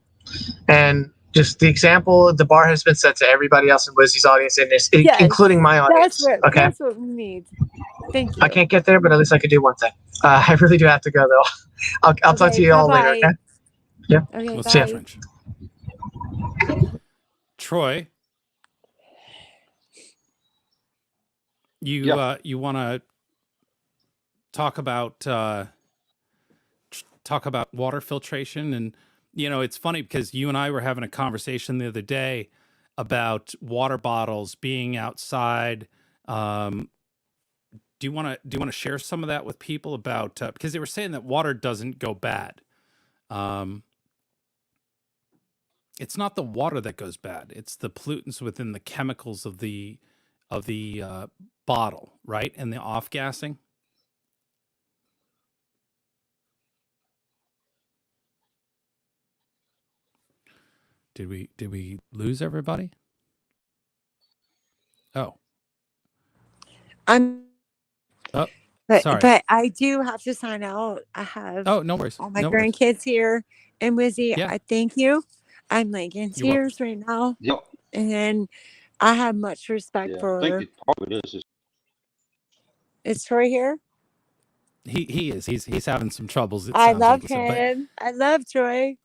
And just the example, the bar has been set to everybody else in Wizzy's audience, and Yes. including my audience. Okay. That's what we need. Thank you. I can't get there, but at least I could do one thing. I really do have to go though. I'll talk to you all later. Okay. Yeah. Okay, We'll bye. see you, Trench. Troy, you want to talk about water filtration? And it's funny because you and I were having a conversation the other day about water bottles being outside. Do you want to share some of that with people about because they were saying that water doesn't go bad. It's not the water that goes bad. It's the pollutants within the chemicals of the bottle, right? And the off gassing. Did we lose everybody? Oh. Sorry. But I do have to sign out. I have no worries. all my No worries. grandkids here. And Wizzy, Yeah. I thank you. I'm like in You're welcome. tears right now. Yep. And I have much respect Yeah. I for think part of it is Is Troy here? He is. He's having some troubles. It I sounds love like him. I love Troy.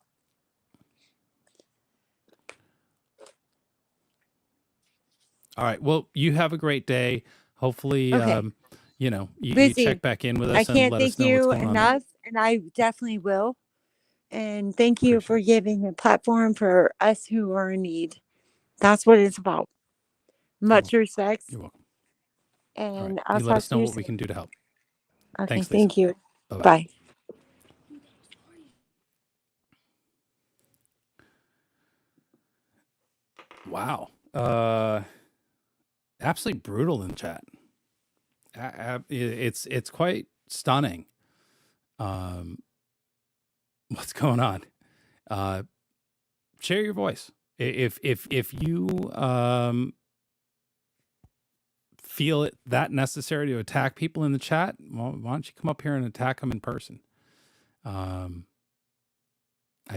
All right. Well, you have a great day. Hopefully, Okay. you Busy. check back in with us I and can't let thank us know what's you going on. enough, and I definitely will. And thank you for Appreciate giving a platform for us who are in need. That's what it's about. Much respect. You're welcome. And All I'll right. You let talk us to know you what we soon. can do to help. Okay, Thanks, Lisa. thank you. Bye-bye. Bye. Wow. Absolutely brutal in the chat. It's quite stunning. What's going on? Share your voice. If you feel it that necessary to attack people in the chat, well, why don't you come up here and attack them in person? I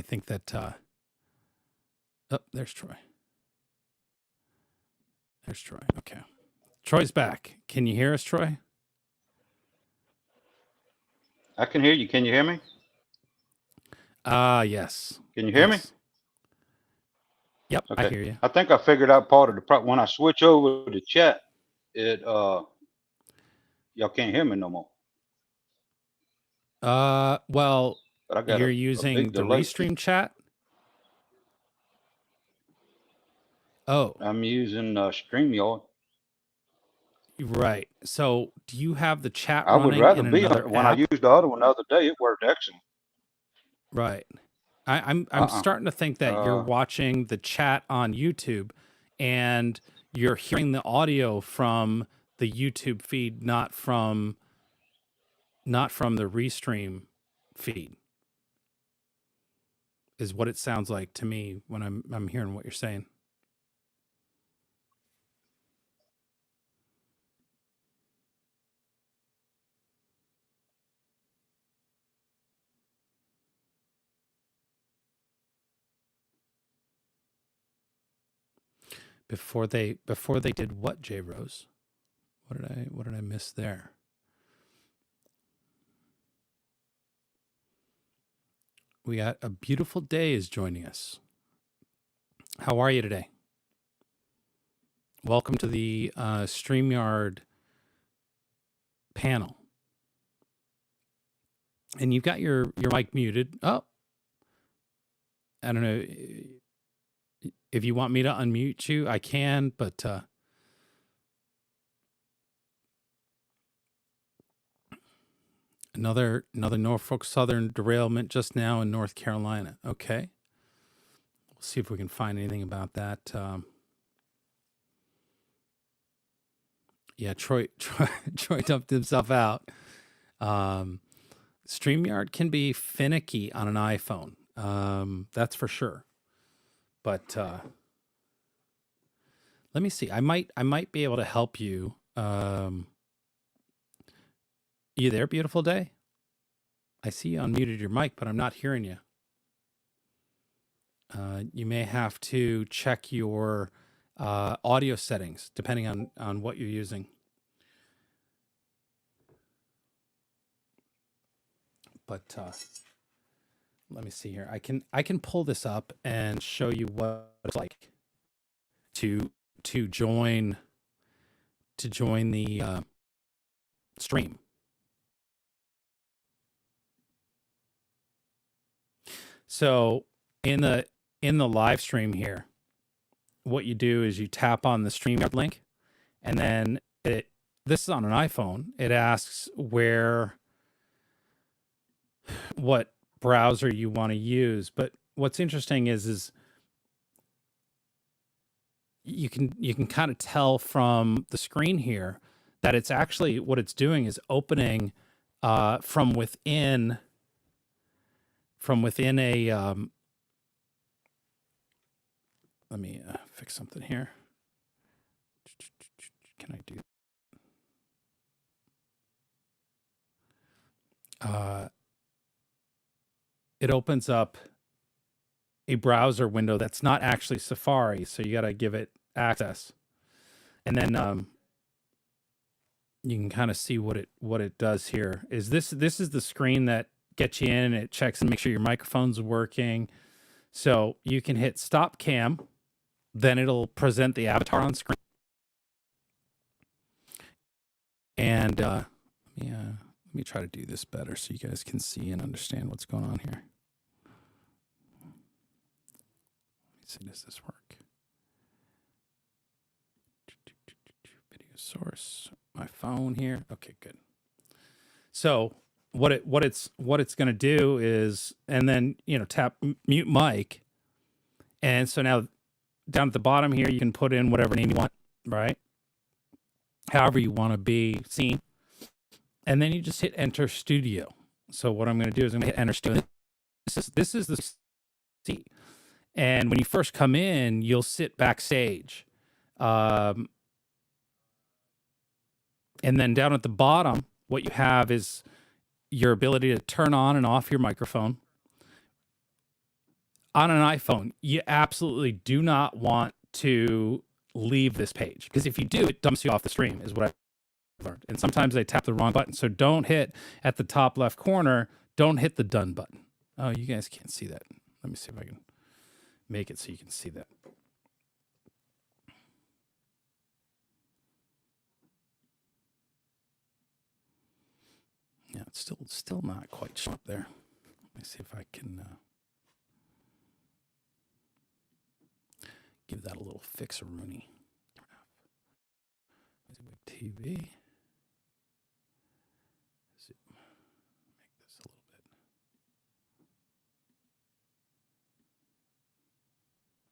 think that there's Troy. There's Troy. Okay. Troy's back. Can you hear us, Troy? I can hear you. Can you hear me? Yes. Can you hear me? Yep, Okay. I hear you. I think I figured out part of the problem. When I switch over to chat, it y'all can't hear me no more. Well, But I got you're a using big the delay. Restream chat? Oh. I'm using StreamYard. Right. So, do you have the chat I would running rather in be another when I app? used the other one the other day. It worked excellent. Right. I'm starting to think that you're watching the chat on YouTube and you're hearing the audio from the YouTube feed, not from the Restream feed. Is what it sounds like to me when I'm hearing what you're saying. Before they did what, J Rose? What did I miss there? We got A Beautiful Day is joining us. How are you today? Welcome to the StreamYard panel. and you've got your mic muted. Oh, I don't know if you want me to unmute you, I can, but another Norfolk Southern derailment just now in North Carolina. Okay, we'll see if we can find anything about that. Yeah, Troy dumped himself out. StreamYard can be finicky on an iPhone. That's for sure. But let me see. I might be able to help you. You there, beautiful day? I see you unmuted your mic, but I'm not hearing you. You may have to check your audio settings depending on what you're using. But let me see here. I can pull this up and show you what it's like to join the stream. So in the live stream here, what you do is you tap on the StreamYard link, and then this is on an iPhone. It asks what browser you want to use. But what's interesting is you can kind of tell from the screen here that it's actually what it's doing is opening from within a let me fix something here. Can I do it opens up a browser window that's not actually Safari, so you got to give it access, and then you can kind of see what it does here. Is this is the screen that gets you in, and it checks and makes sure your microphone's working. So you can hit stop cam, then it'll present the avatar on screen, and let me try to do this better so you guys can see and understand what's going on here. Let's see, does this work? Video source, my phone here. Okay, good. So what it's going to do is, and then tap mute mic, and so now down at the bottom here you can put in whatever name you want, right? However you want to be seen, and then you just hit enter studio. So what I'm going to do is I'm going to hit enter studio. This is the seat. And when you first come in, you'll sit backstage. And then down at the bottom, what you have is your ability to turn on and off your microphone. On an iPhone, you absolutely do not want to leave this page, because if you do, it dumps you off the stream, is what I've learned. And sometimes they tap the wrong button. So don't hit at the top left corner, don't hit the done button. Oh, you guys can't see that. Let me see if I can make it so you can see that. Yeah, it's still not quite sharp there. Let me see if I can give that a little fix-a-rooney. Wysiwyg TV. Make this a little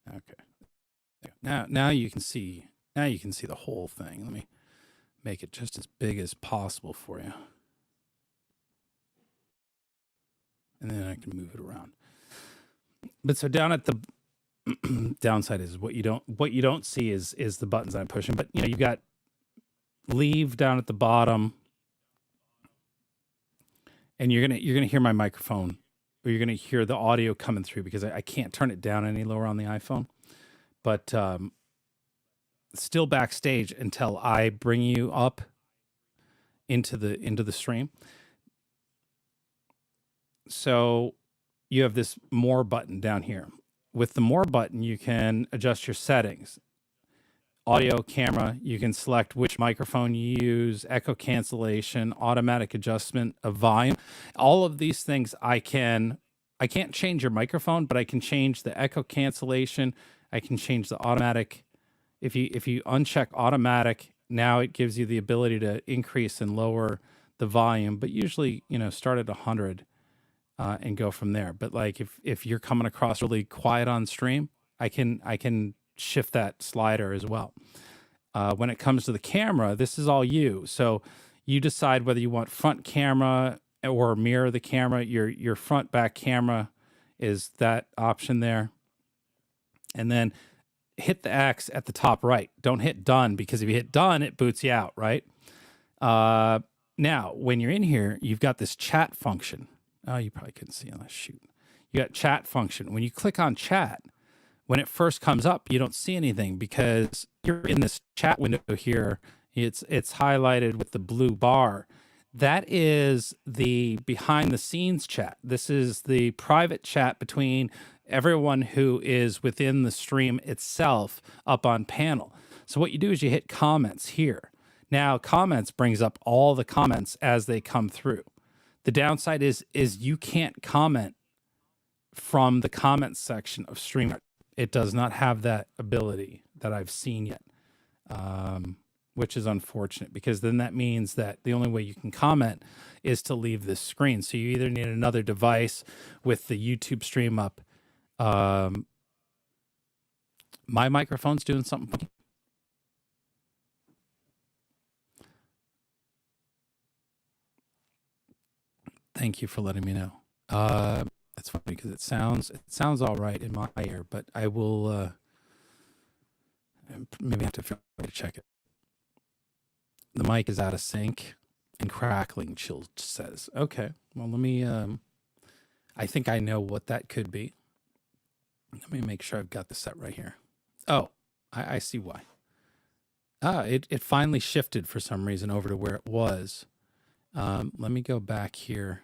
bit. Okay. Now you can see. Now you can see the whole thing. Let me make it just as big as possible for you, and then I can move it around. But so down at the downside is what you don't see is the buttons I'm pushing. But you've got leave down at the bottom, and you're gonna hear my microphone, or you're gonna hear the audio coming through, because I can't turn it down any lower on the iPhone. But still backstage until I bring you up into the stream. So you have this more button down here. With the more button, you can adjust your settings. audio, camera. You can select which microphone you use, echo cancellation, automatic adjustment of volume. All of these things I can't change your microphone, but I can change the echo cancellation. I can change the automatic. If you uncheck automatic, now it gives you the ability to increase and lower the volume, but usually, start at 100 and go from there. But like if you're coming across really quiet on stream, I can shift that slider as well. When it comes to the camera, this is all you. So you decide whether you want front camera or mirror the camera. Your front back camera is that option there. And then hit the X at the top right. Don't hit done, because if you hit done, it boots you out, right? Now, when you're in here, you've got this chat function. Oh, you probably couldn't see on shoot. You got chat function. When you click on chat, when it first comes up, you don't see anything because you're in this chat window here. It's highlighted with the blue bar. That is the behind the scenes chat. This is the private chat between everyone who is within the stream itself up on panel. So what you do is you hit comments here. Now comments brings up all the comments as they come through. The downside is you can't comment from the comments section of StreamYard. It does not have that ability that I've seen yet, which is unfortunate, because then that means that the only way you can comment is to leave this screen. So you either need another device with the YouTube stream up. My microphone's doing something funny. Thank you for letting me know. That's funny because it sounds all right in my ear, but I will maybe have to check it. The mic is out of sync and crackling, Chill says. Okay, well, let me, I think I know what that could be. Let me make sure I've got the set right here. Oh, I see why. It finally shifted for some reason over to where it was. Let me go back here.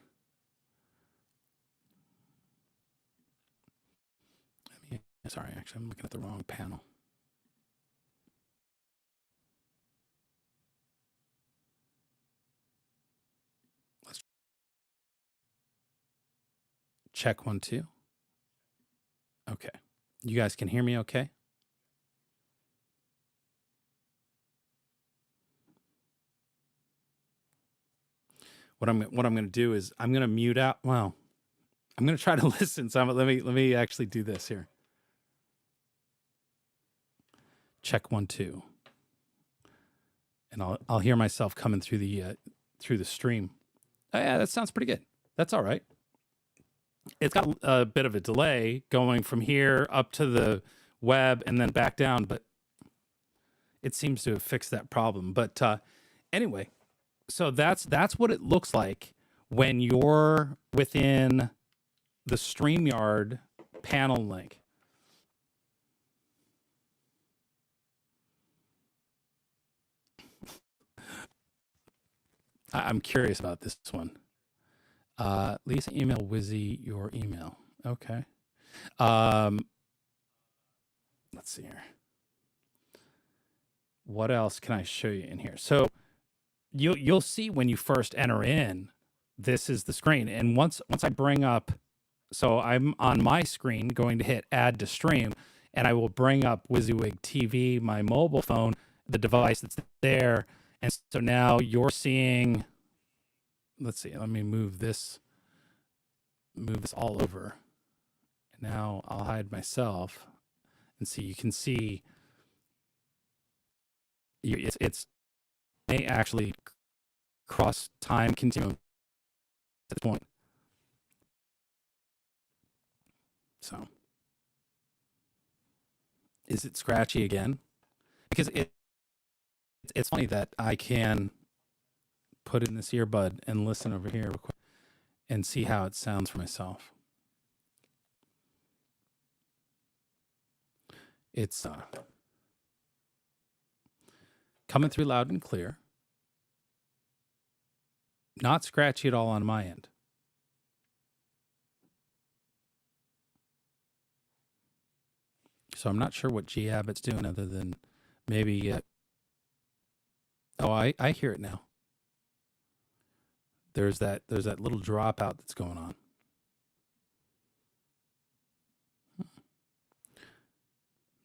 Sorry, actually, I'm looking at the wrong panel. Let's check 1, 2. Okay. You guys can hear me okay? What I'm going to do is I'm going to mute out. Well, I'm going to try to listen. So let me actually do this here. Check 1, 2. And I'll hear myself coming through the stream. Oh, yeah, that sounds pretty good. That's all right. It's got a bit of a delay going from here up to the web and then back down, but it seems to have fixed that problem. But anyway, so that's what it looks like when you're within the StreamYard panel link. I'm curious about this one. Lisa, email Wizzy your email. Okay. Let's see here. What else can I show you in here? So you'll see when you first enter in, this is the screen. And once I bring up, so I'm on my screen going to hit add to stream, and I will bring up Wysiwyg TV, my mobile phone, the device that's there. And so now you're seeing, let's see, let me move this all over. And now I'll hide myself and see, you can see it's may actually cross time continuum at this point. So is it scratchy again? Because it's funny that I can put in this earbud and listen over here real quick and see how it sounds for myself. It's coming through loud and clear. Not scratchy at all on my end. So I'm not sure what G Abbott's doing other than Maybe. Oh, I hear it now. There's that little dropout that's going on.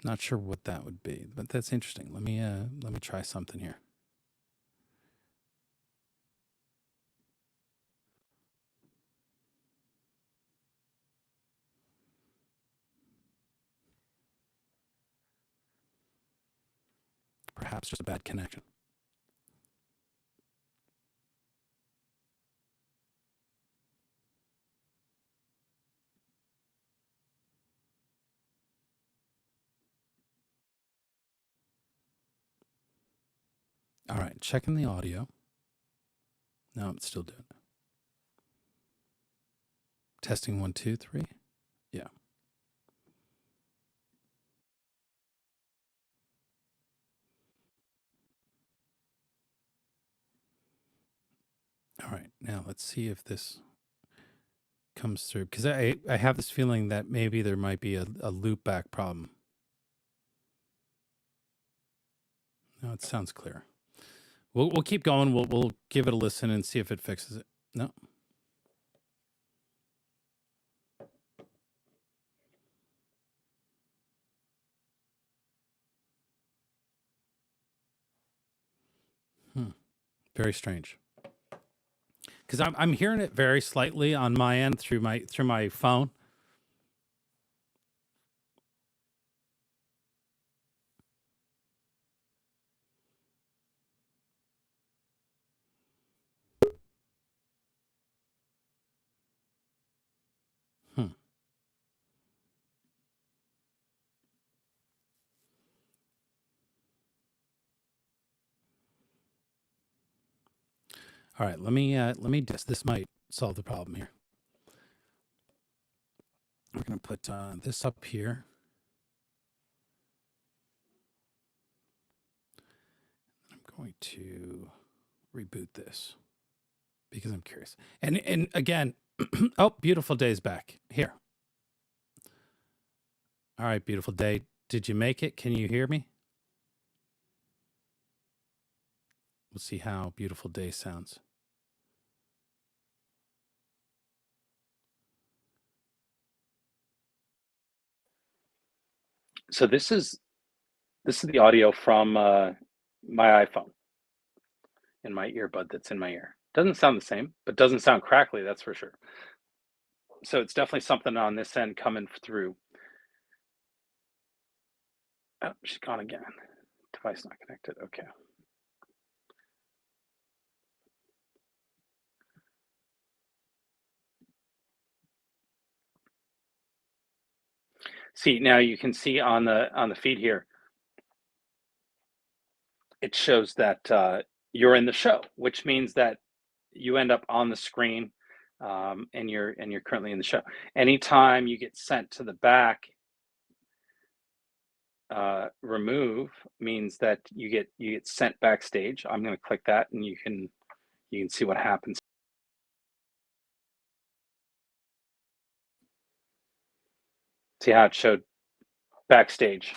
Not sure what that would be, but that's interesting. Let me try something here. Perhaps just a bad connection. All right, checking the audio. No, it's still doing it. Testing 1, 2, 3. Yeah. All right, now let's see if this comes through, because I have this feeling that maybe there might be a loop back problem. No, it sounds clear. We'll keep going. We'll give it a listen and see if it fixes it. No. Very strange. Because I'm hearing it very slightly on my end through my phone. All right, let me this might solve the problem here. We're going to put this up here. I'm going to reboot this because I'm curious. And again, oh, beautiful day's back here. All right, beautiful day. Did you make it? Can you hear me? Let's see how beautiful day sounds. So this is the audio from my iPhone in my earbud that's in my ear. Doesn't sound the same, but doesn't sound crackly, that's for sure. So it's definitely something on this end coming through. Oh, she's gone again. Device not connected. Okay. See, now you can see on the feed here, it shows that you're in the show, which means that you end up on the screen, and you're currently in the show. Anytime you get sent to the back, remove means that you get sent backstage. I'm going to click that, and you can see what happens. See how it showed backstage.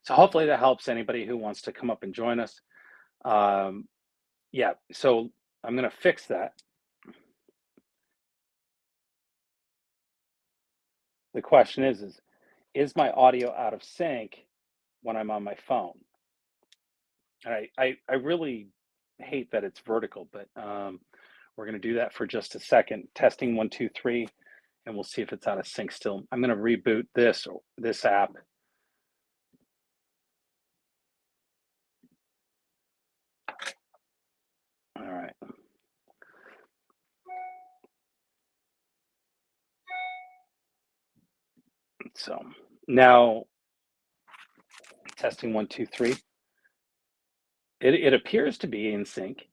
So hopefully that helps anybody who wants to come up and join us. Yeah, so I'm going to fix that. The question is my audio out of sync when I'm on my phone? I really hate that it's vertical, but we're going to do that for just a second. Testing 1, 2, 3, and we'll see if it's out of sync still. I'm going to reboot this app. All right. So now testing 1, 2, 3. It appears to be in sync,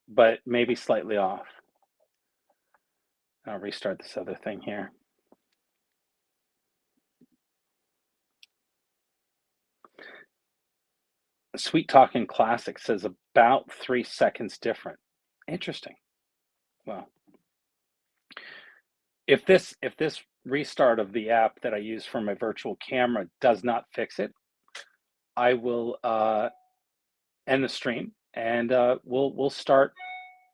but maybe slightly off. I'll restart this other thing here. Sweet Talking Classic says about 3 seconds different. Interesting. Well, if this restart of the app that I use for my virtual camera does not fix it, I will end the stream, and we'll start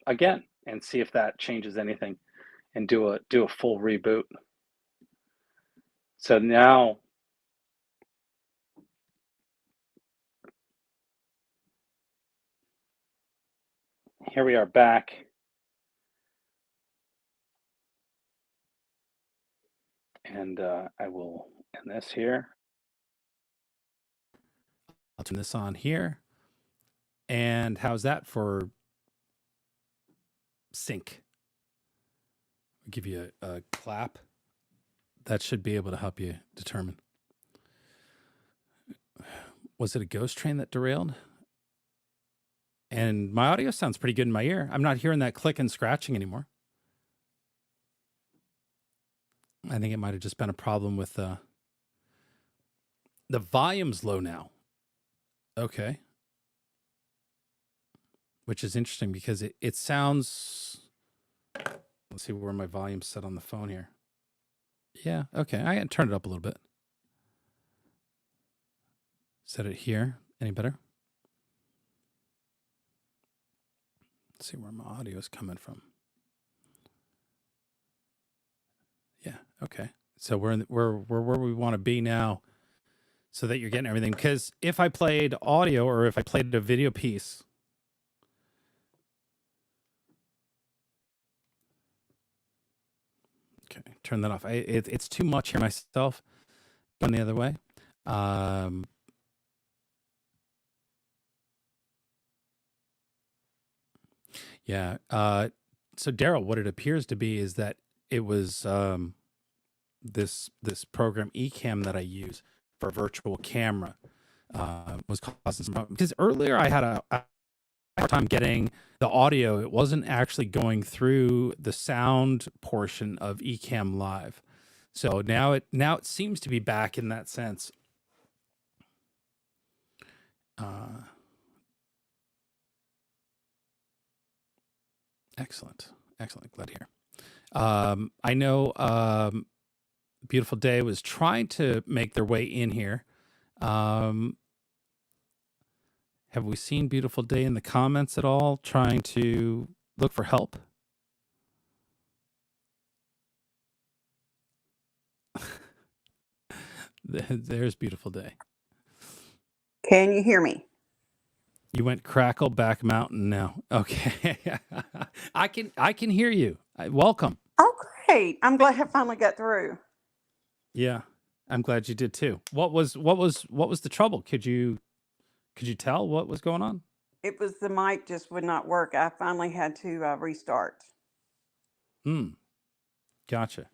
again and see if that changes anything, and do a full reboot. So now, here we are back. And I will end this here. I'll turn this on here. And how's that for sync? I'll give you a clap. That should be able to help you determine. Was it a ghost train that derailed? And my audio sounds pretty good in my ear. I'm not hearing that click and scratching anymore. I think it might have just been a problem with the volume's low now. Okay. Which is interesting because it sounds, let's see where my volume's set on the phone here. Yeah, okay. I turned it up a little bit. Set it here. Any better? Let's see where my audio is coming from. Yeah, okay. So we're where we want to be now, so that you're getting everything. Because if I played audio or if I played a video piece, okay, turn that off. It's too much here myself. Going the other way. Yeah. So Daryl, what it appears to be is that it was this program Ecamm that I use for virtual camera was causing some problems. Because earlier I had a hard time getting the audio. It wasn't actually going through the sound portion of Ecamm Live. So now it seems to be back in that sense. Excellent. Glad to hear. I know Beautiful Day was trying to make their way in here. Have we seen Beautiful Day in the comments at all, trying to look for help? There's Beautiful Day. Can you hear me? You went crackle back mountain now. Okay. I can hear you. Welcome. Oh, great. I'm glad I finally got through. Yeah. I'm glad you did too. What was the trouble? Could you tell what was going on? It was the mic just would not work. I finally had to restart. Gotcha.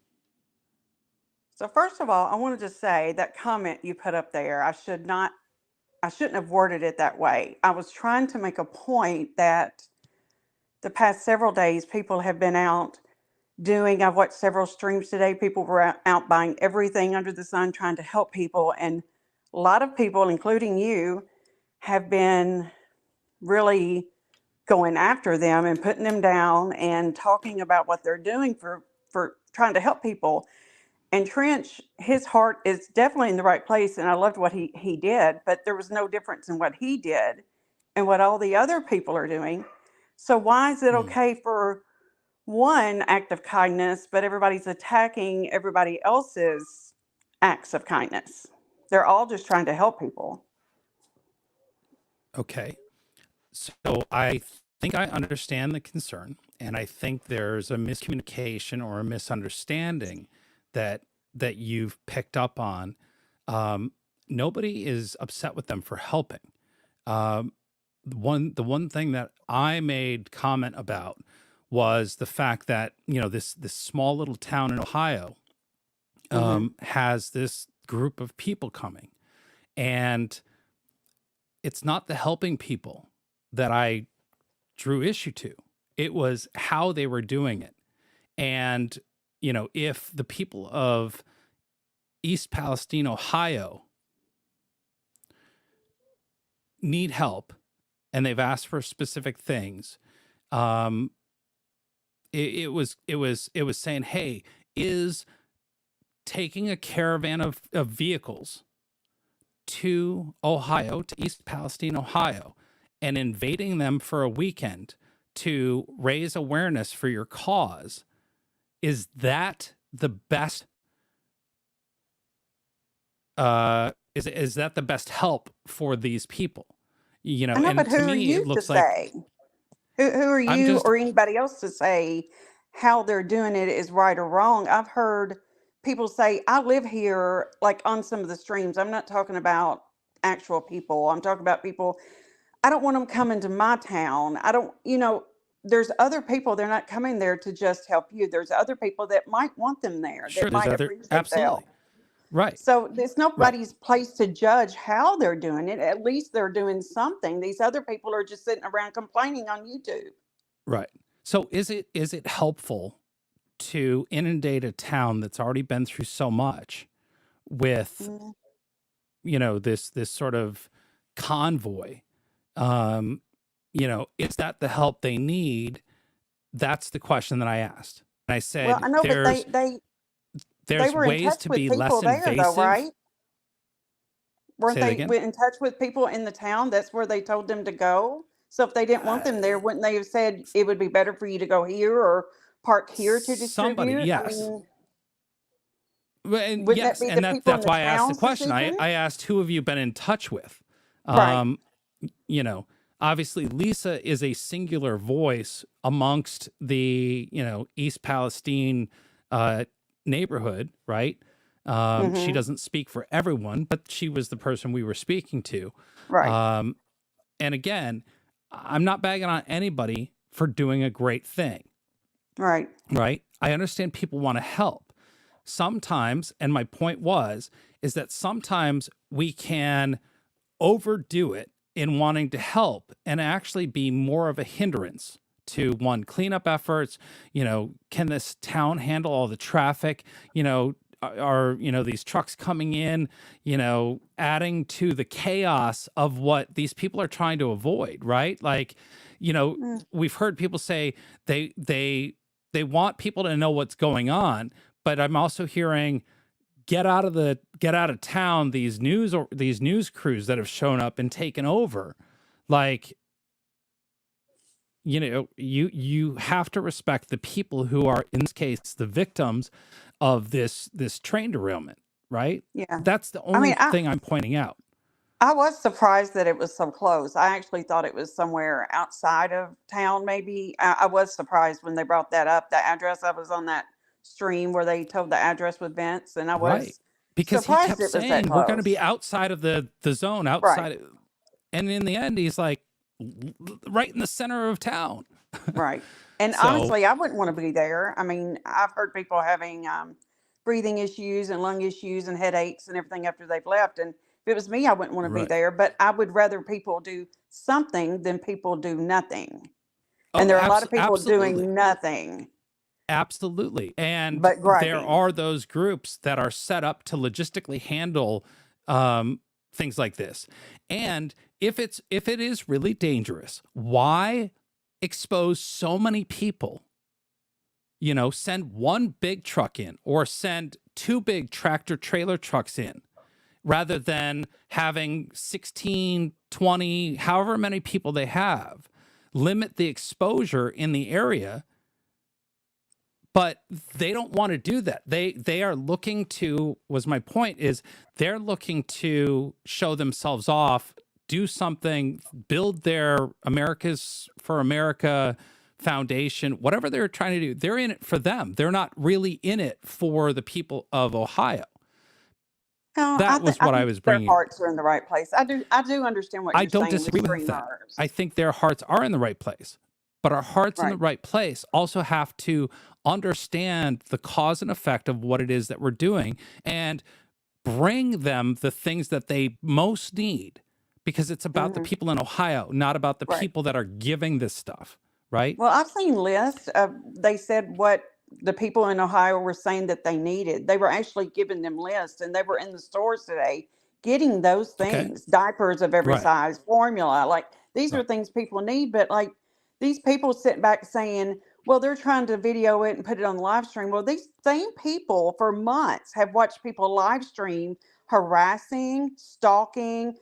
So first of all, I wanted to say that comment you put up there, I shouldn't have worded it that way. I was trying to make a point that the past several days people have been out doing, I've watched several streams today, people were out buying everything under the sun trying to help people, and a lot of people, including you, have been really going after them and putting them down and talking about what they're doing for trying to help people. And Trench, his heart is definitely in the right place, and I loved what he did, but there was no difference in what he did and what all the other people are doing. So why is it okay for one act of kindness, but everybody's attacking everybody else's acts of kindness? They're all just trying to help people. Okay. So I think I understand the concern, and I think there's a miscommunication or a misunderstanding that you've picked up on. Nobody is upset with them for helping. The one thing that I made comment about was the fact that, this small little town in Ohio has this group of people coming, and it's not the helping people that I drew issue to. It was how they were doing it. And, if the people of East Palestine, Ohio need help and they've asked for specific things, it was saying, hey, is taking a caravan of vehicles to Ohio, to East Palestine, Ohio, and invading them for a weekend to raise awareness for your cause, is that the best? Is that the best help for these people? You know, I know, and but who to are me, it you to looks like say? Who are I'm you just or anybody else to say how they're doing it is right or wrong? I've heard people say, I live here, like on some of the streams. I'm not talking about actual people. I'm talking about people. I don't want them coming to my town. I don't, there's other people. They're not coming there to just help you. There's other people that might want them there, sure that there's might other, appreciate the help. absolutely, right, So it's right, nobody's place to judge how they're doing it. At least they're doing something. These other people are just sitting around complaining on YouTube. right. So is it helpful to inundate a town that's already been through so much with, Mm. this sort of convoy? Is that the help they need? That's the question that I asked. And I Well, I said, know, but they there's were in ways touch to with be people less there, though, invasive. right? Weren't Say that they again. in touch with people in the town? That's where they told them to go. So if they didn't want Uh, them there, wouldn't they have said it would be better for you to go here or park here to somebody, distribute? I yes. mean, Well, and wouldn't that yes, be the and people in that's the why I asked the town's question. decision? I asked, who have you been in touch with? Right. Um, obviously Lisa is a singular voice amongst the, East Palestine neighborhood, right? She Mm-hmm. doesn't speak for everyone, but she was the person we were speaking to. Right. And again, I'm not bagging on anybody for doing a great thing, Right. right? I understand people want to help. Sometimes, and my point is that sometimes we can overdo it in wanting to help and actually be more of a hindrance to cleanup efforts. Can this town handle all the traffic? Are these trucks coming in, adding to the chaos of what these people are trying to avoid, right? Like, Mm. we've heard people say they want people to know what's going on, but I'm also hearing, get out of town, these news crews that have shown up and taken over. Like, you have to respect the people who are, in this case, the victims of this train derailment, right? Yeah. That's the I only mean, thing I'm pointing out. I was surprised that it was so close. I actually thought it was somewhere outside of town, maybe. I was surprised when they brought that up, the address. I was on that stream where they told the address with Vince, and I Right. was Because he surprised kept it was that saying, we're going to be close. outside of the zone, Right, outside. And in the end, he's like, right in the center of town. right. And So, honestly, I wouldn't want to be there. I mean, I've heard people having breathing issues and lung issues and headaches and everything after they've left. And if it was me, I wouldn't want to be right. there. But I would rather people do something than people do nothing. And Oh, there are a lot of people absolutely. doing nothing Absolutely. And but there griping. are those groups that are set up to logistically handle things like this. And if it is really dangerous, why expose so many people? Send one big truck in or send two big tractor trailer trucks in, rather than having 16, 20, however many people they have. Limit the exposure in the area. But they don't want to do that. They are looking to, was my point, is they're looking to show themselves off, do something, build their America's for America foundation, whatever they're trying to do. They're in it for them. They're not really in it for the people of Ohio. No, That was I what I think was their bringing. hearts are in the right place. I do understand what I you're don't saying with disagree with that. streamers. I think their hearts are in the right place. But our hearts in the Right. right place also have to understand the cause and effect of what it is that we're doing and bring them the things that they most need, because it's about the Hmm. people in Ohio, not about the Right. people that are giving this stuff, right? Well, I've seen lists of, they said what the people in Ohio were saying that they needed. They were actually giving them lists, and they were in the stores today getting those Okay. things, diapers of every Right. size, formula. Like, these are Right. things people need, but like, these people sit back saying, well, they're trying to video it and put it on the live stream. Well, these same people for months have watched people live stream harassing, stalking,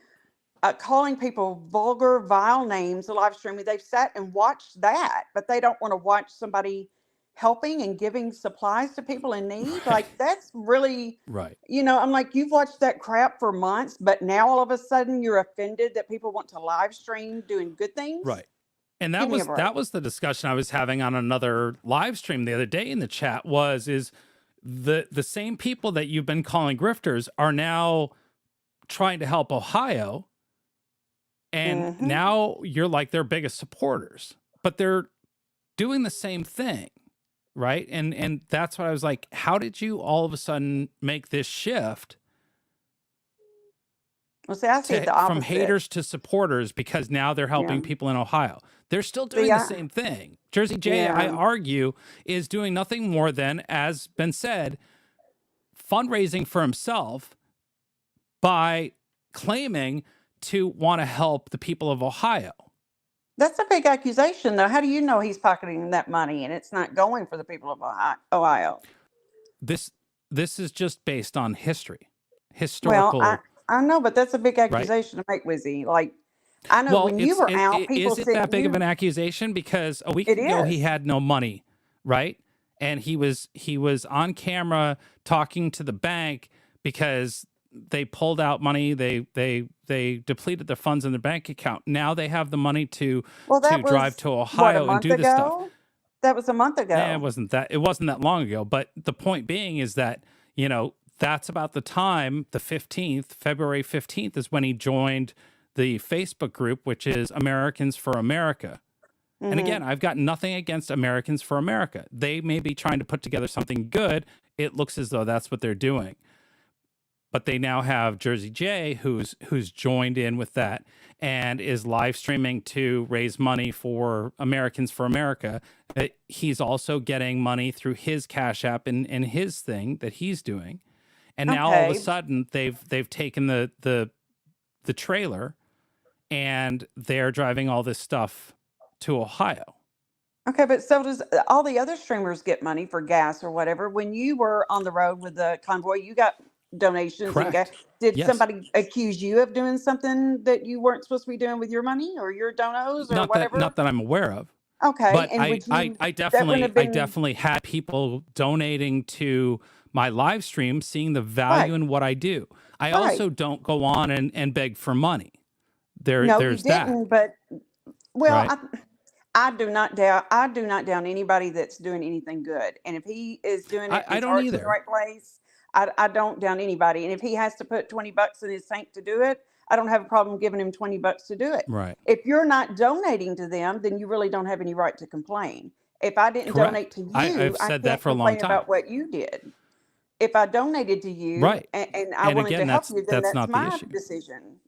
calling people vulgar, vile names, the live streaming. They've sat and watched that, but they don't want to watch somebody helping and giving supplies to people in need. Right. Like, that's really, Right. I'm like, you've watched that crap for months, but now all of a sudden you're offended that people want to live stream doing good things. Right. And Give me a break. that was the discussion I was having on another live stream the other day in the chat is the same people that you've been calling grifters are now trying to help Ohio. And now you're like their biggest supporters, but they're doing the same thing. Right. And that's what I was like, how did you all of a sudden make this shift? Well, see, I see it the opposite. From haters to supporters, because now they're helping people in Ohio. They're still doing the same thing. Jersey J, I argue, is doing nothing more than, as been said, fundraising for himself by claiming to want to help the people of Ohio. That's a big accusation, though. How do you know he's pocketing that money and it's not going for the people of Ohio? This is just based on historical. Well, I know, but that's a big accusation to make, Wizzy. Like, I know when you were out, people is it that big of an accusation? Because a week It ago he is. had no money, right? And he was on camera talking to the bank because they pulled out money. They depleted the funds in their bank account. Now they have the money to drive to Ohio and do this stuff. That was a month ago. It wasn't that long ago. But the point being is that, that's about the time, the 15th, February 15th is when he joined the Facebook group, which is Americans for America. And again, I've got nothing against Americans for America. They may be trying to put together something good. It looks as though that's what they're doing. But they now have Jersey J, who's joined in with that and is live streaming to raise money for Americans for America. He's also getting money through his Cash App and his thing that he's doing. And now all of a sudden they've taken the trailer and they're driving all this stuff to Ohio. Okay, but so does all the other streamers get money for gas or whatever? When you were on the road with the convoy, you got donations. Correct. And gas. Did Yes. somebody accuse you of doing something that you weren't supposed to be doing with your money or your donos or whatever? Not that I'm aware of. Okay, But and I definitely had people donating to my live stream, seeing the value in what I do. I also don't go on and beg for money. No, There's you didn't. that. But well, Right. I do not down anybody that's doing anything good. And if he is doing it, I his don't heart's in the either. right place. I don't down anybody. And if he has to put $20 in his tank to do it, I don't have a problem giving him $20 to do it. Right. If you're not donating to them, then you really don't have any right to complain. If I didn't Correct. donate to you, I've I said that can't for a long complain time. about what you did. If I donated to you, Right. and I And wanted again, to help that's you, then that's that's not the my issue. decision,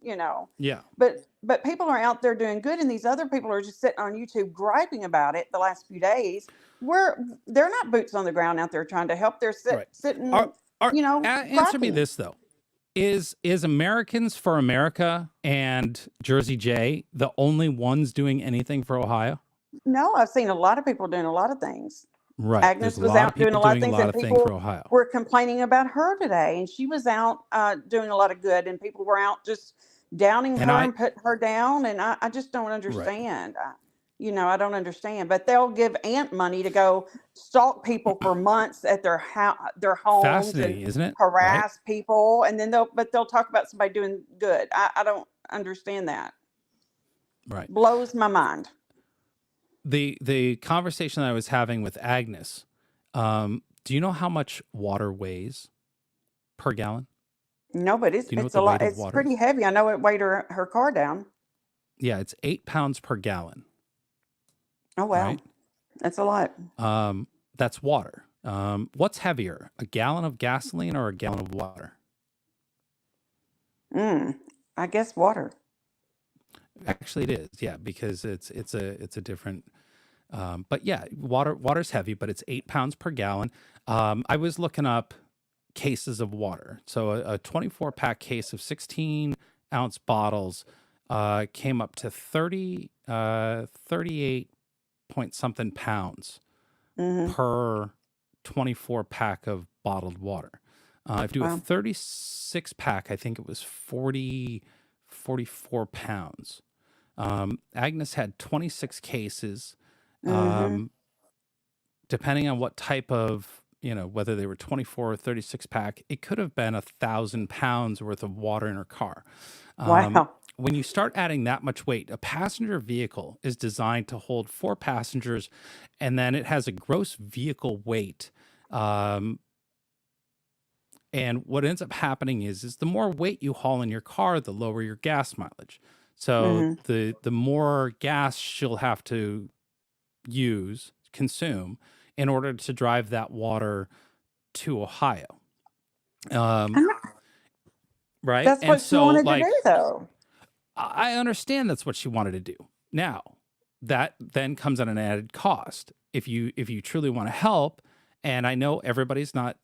Yeah. But people are out there doing good, and these other people are just sitting on YouTube griping about it the last few days. They're not boots on the ground out there trying to help. They're Right. sitting, Answer me griping. this though. Is Americans for America and Jersey J the only ones doing anything for Ohio? No, I've seen a lot of people doing a lot of things. Right. Agnes There's a was lot of out doing a people lot of doing a things, lot and of things for people Ohio. were complaining about her today, and she was out doing a lot of good, and people were out just downing And her I and putting her down, and I just don't understand. I don't understand. But they'll give Ant money to go stalk people for months at their homes Fascinating, and isn't it? Right. harass people, and then they'll talk about somebody doing good. I don't understand that. Right. Blows my mind. The conversation that I was having with Agnes, do you know how much water weighs per gallon? No, but Do you know what it's the a lot. weight of It's water pretty is? heavy. I know it weighed her car down. Yeah, it's 8 pounds per gallon. Oh wow, Right. that's a lot. That's water. What's heavier, a gallon of gasoline or a gallon of water? I guess water. Actually, it is. Yeah, because it's a different. But yeah, water's heavy, but it's 8 pounds per gallon. I was looking up cases of water. So a 24-pack case of 16-ounce bottles came up to 38 point something pounds Hmm per 24 pack of bottled water. If you do a Wow. 36 pack, I think it was 44 pounds. Agnes had 26 cases. Mm-hmm. Depending on what type of, whether they were 24 or 36 pack, it could have been 1,000 pounds worth of water in her car. Wow. When you start adding that much weight, a passenger vehicle is designed to hold 4 passengers, and then it has a gross vehicle weight. And what ends up happening is the more weight you haul in your car, the lower your gas mileage. So Mm-hmm. the more gas she'll have to consume in order to drive that water to Ohio. Right. That's And what she so, wanted to like, do, though. I understand that's what she wanted to do. Now, that then comes at an added cost. If you truly want to help, and I know everybody's not,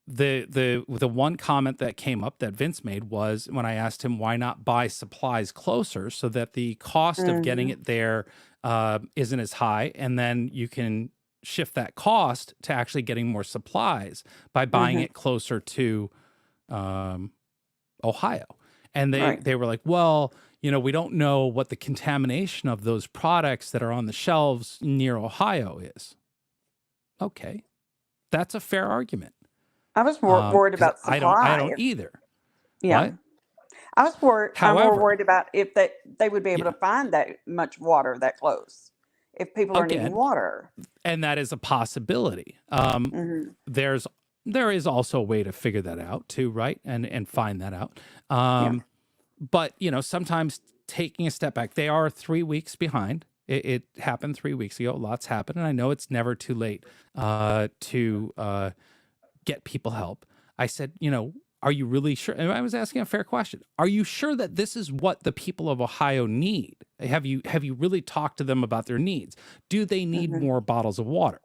the one comment that came up that Vince made was when I asked him why not buy supplies closer so that the cost of getting Mm-hmm. it there isn't as high, and then you can shift that cost to actually getting more supplies by buying Mm-hmm. it closer to Ohio. And Right. they were like, well, we don't know what the contamination of those products that are on the shelves near Ohio is. Okay, that's a fair argument. I was more worried 'Cause about I supply. don't either. Yeah. What? I was worried. I'm more However, worried about if they would be able yeah, to find that much water that close, if people are needing again, water. and that is a possibility. Mm-hmm. There is also a way to figure that out too, right? And find that out. Yeah. But sometimes taking a step back, they are 3 weeks behind. It happened 3 weeks ago. Lots happened, and I know it's never too late to get people help. I said, are you really sure? And I was asking a fair question. Are you sure that this is what the people of Ohio need? Have you really talked to them about their needs? Do they need Mm-hmm. more bottles of water?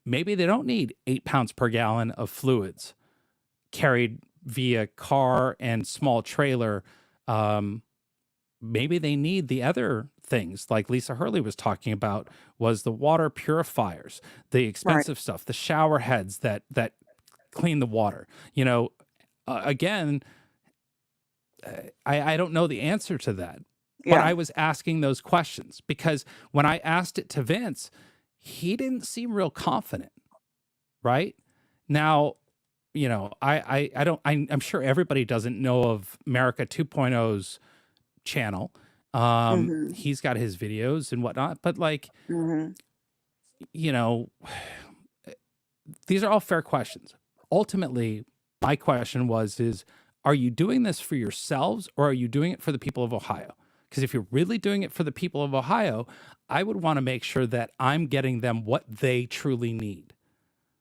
Maybe they don't need 8 pounds per gallon of fluids carried via car and small trailer. Maybe they need the other things like Lisa Hurley was talking about, was the water purifiers, the Right. expensive stuff, the shower heads that clean the water. Again, I don't know the answer to that, but Yeah. I was asking those questions because when I asked it to Vince, he didn't seem real confident. Right now, I'm sure everybody doesn't know of America 2.0's channel. Mm-hmm. He's got his videos and whatnot, but like, Mm-hmm. these are all fair questions. Ultimately, my question is, are you doing this for yourselves or are you doing it for the people of Ohio? Because if you're really doing it for the people of Ohio, I would want to make sure that I'm getting them what they truly need.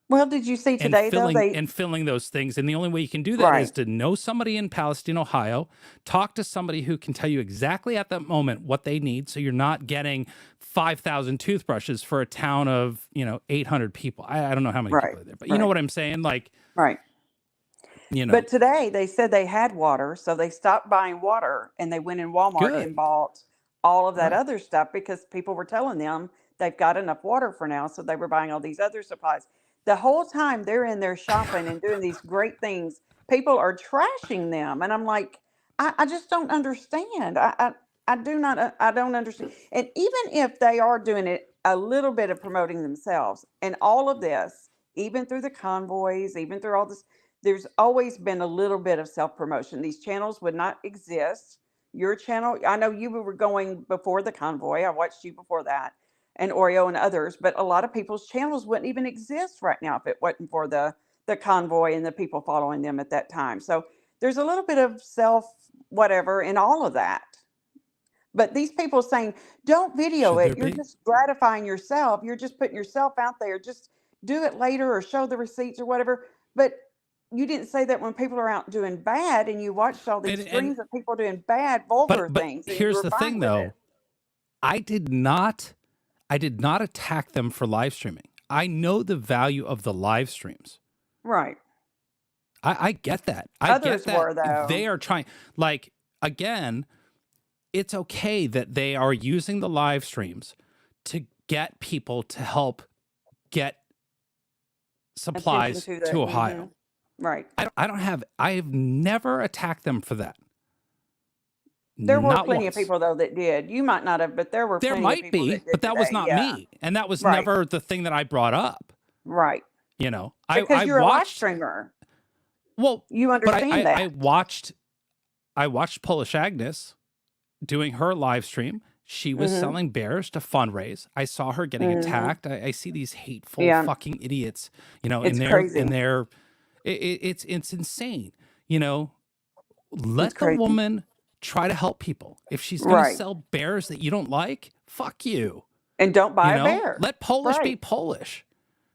Well, did you see And today, though? filling those things. And the only way you can do that is Right. to know somebody in Palestine, Ohio, talk to somebody who can tell you exactly at that moment what they need. So you're not getting 5,000 toothbrushes for a town of, 800 people. I don't know how many Right. people are there, but you know Right. what I'm saying? Like, Right. But today they said they had water, so they stopped buying water and they went in Walmart good. and bought all of that Right. other stuff because people were telling them they've got enough water for now, so they were buying all these other supplies. The whole time they're in there shopping and doing these great things, people are trashing them, and I'm like, I just don't understand. I do not I don't understand. And even if they are doing it a little bit of promoting themselves and all of this, even through the convoys, even through all this, there's always been a little bit of self promotion. These channels would not exist. Your channel, I know you were going before the convoy. I watched you before that, and Oreo and others, but a lot of people's channels wouldn't even exist right now if it wasn't for the convoy and the people following them at that time. So there's a little bit of self whatever in all of that. But these people saying, don't video Should there it. You're be? just gratifying yourself. You're just putting yourself out there. Just do it later or show the receipts or whatever. But you didn't say that when people are out doing bad and you watched all these And streams of people doing bad, vulgar but things and you here's were the fine thing with it. though. I did not attack them for live streaming. I know the value of the live streams. Right. I get that. I Others get that were, though. they are trying, like, again, it's okay that they are using the live streams to get people to help get supplies to to Ohio. Right. I have never attacked them for that. There were Not plenty once. of people though that did. You might not have, but there were There plenty of might people be, that did but that was today. not Yeah. me, and that was Right. never the thing that I brought up. Right. You know, Because I you're a live watched. streamer. Well, You but understand that. I watched Polish Agnes doing her live stream. She was Mhm. selling bears to fundraise. I saw her getting Mhm. attacked. I see these hateful Yeah. fucking idiots, you know, It's crazy. it's insane. You know, let the crazy. woman try to help people. If she's going Right. to sell bears that you don't like, fuck you. And don't buy You a know, bear. let Polish be Right. Polish,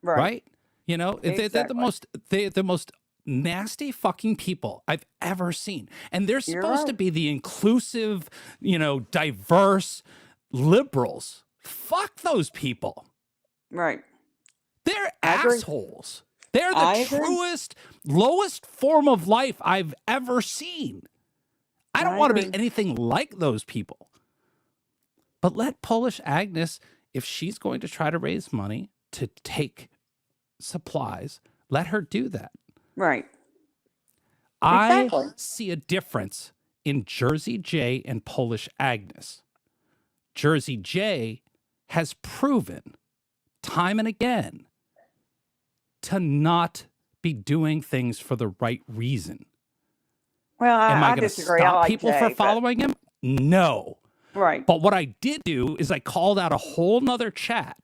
Right. right? You know, they're the Exactly. the most nasty fucking people I've ever seen. And they're You're supposed to right. be the inclusive, you know, diverse liberals. Fuck those people. Right. They're I agree. assholes. They're I the agree. truest, lowest form of life I've ever seen. I don't I want to be agree. anything like those people. But let Polish Agnes, if she's going to try to raise money to take supplies, let her do that. Right. I Exactly. see a difference in Jersey J and Polish Agnes. Jersey J has proven time and again to not be doing things for the right reason. Well, Am I I going to disagree. I stop like people Jay, for but following him? No. right. But what I did do is I called out a whole nother chat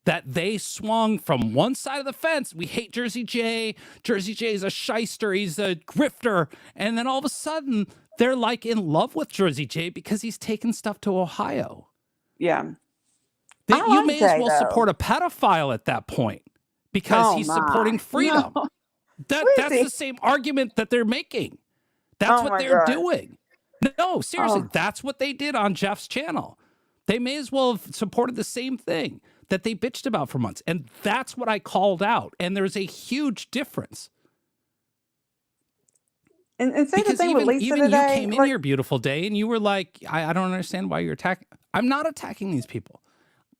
that they swung from one side of the fence. We hate Jersey J. Jersey J is a shyster. He's a grifter. And then all of a sudden, they're like in love with Jersey J because he's taking stuff to Ohio. Yeah. That I you like may Jay, as well though. support a pedophile at that point because Oh he's my. supporting freedom. No. That's Wizzy. the same argument that they're making. That's Oh what my they're God. doing. No, seriously, Oh. that's what they did on Jeff's channel. They may as well have supported the same thing that they bitched about for months. And that's what I called out. And there's a huge difference. And say the Because thing with even, Lisa even you today. came in Like, here, beautiful day, and you were like, I don't understand why you're attacking. I'm not attacking these people.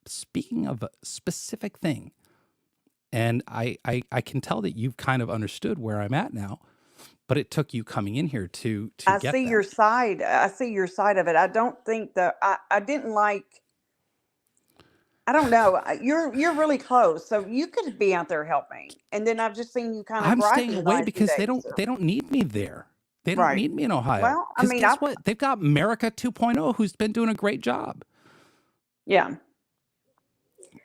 Speaking of a specific thing, and I can tell that you've kind of understood where I'm at now, but it took you coming in here to I get see that. your side. I see your side of it. I don't think that I didn't like. I don't know. You're really close, so you could be out there helping. And then I've just seen you kind of I'm griping staying the away last few because they days. don't need me there. They don't Right. need me in Ohio. Well, I Because mean, guess what? They've got America 2.0 who's been doing a great job. yeah.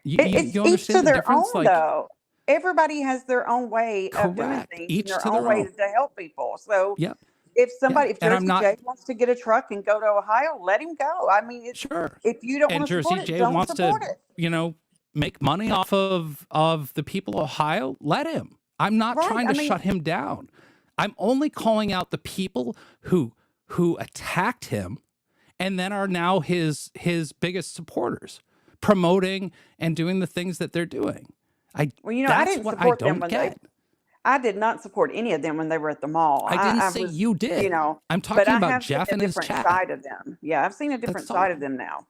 You It's each to understand the their difference? own, Like, though. Everybody has their own way of doing correct. things and Each their to their own way own. to help people. So Yep. if Yeah. if And I'm Jersey not J wants to get a truck and go to Ohio, let him go. I mean, sure. if you don't And want to Jersey support it, J don't wants support to, it. you know, make money off of the people of Ohio. Let him. I'm not Right. trying I to mean, shut him down. I'm only calling out the people who attacked him and then are now his biggest supporters, promoting and doing the things that they're doing. well, I That's didn't what I support them don't when get. I did not support any of them when they were at the mall. I didn't I say was, you did. I'm but talking I about have seen Jeff a and his different chat. side of them. Yeah, I've seen a different That's side all. of them now.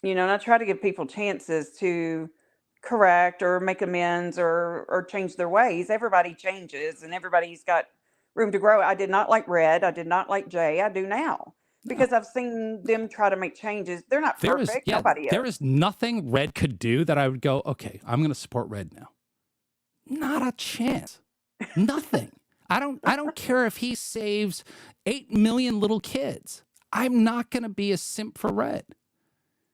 And I try to give people chances to correct or make amends or change their ways. Everybody changes and everybody's got room to grow. I did not like Red. I did not like Jay. I do now No. because I've seen them try to make changes. They're not There is perfect. Nobody there is. is nothing Red could do that I would go, okay, I'm going to support Red now. Not a chance. Nothing. I don't care if he saves 8 million little kids. I'm not going to be a simp for Red.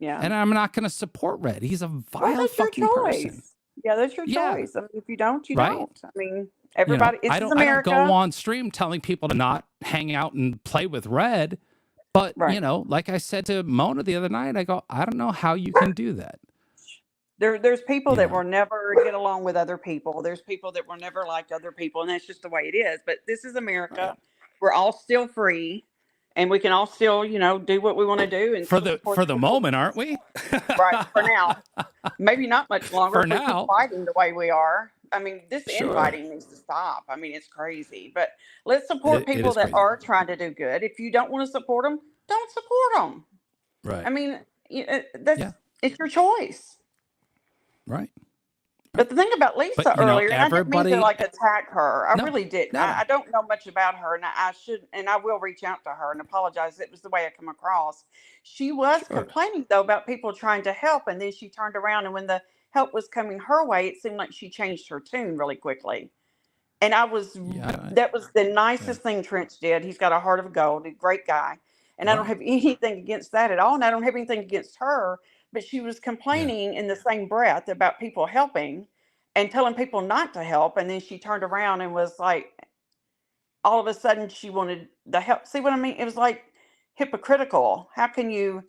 Yeah. And I'm not going to support Red. He's a Well, vile that's your fucking person. choice. Yeah, that's your Yeah. choice. I mean, if you don't, you Right? don't. I mean, You know, everybody, this I is don't go America. on stream telling people to not hang out and play with Red. But, Right. you know, like I said to Mona the other night, I go, I don't know how you can do that. There's people You that know, will never get along with other people. There's people that will never like other people, and that's just the way it is. But this is America. right. We're all still free, and we can all still, do what we want to do and For still the support for the the people. moment, aren't we? Right, for now. Maybe not much longer For if we keep now. fighting the way we are. I mean, this Sure. infighting needs to stop. I mean, it's crazy. But let's support It people is that crazy. are trying to do good. If you don't want to support them, don't support them. I Right. mean, Yeah. it's your choice. Right. But the thing about Lisa earlier, and I didn't mean to like attack her. I really didn't. No. I don't know much about her, and I should, and I will reach out to her and apologize. It was the way I come across. She was complaining though about people trying to help, and then she turned around, and when the help was coming her way, it seemed like she changed her tune really quickly. And that was the nicest thing Trench did. He's got a heart of gold, a great guy. And I don't have anything against that at all. And I don't have anything against her, but she was complaining in the same breath about people helping and telling people not to help. And then she turned around and was like, all of a sudden she wanted the help. See what I mean? It was like hypocritical. How can you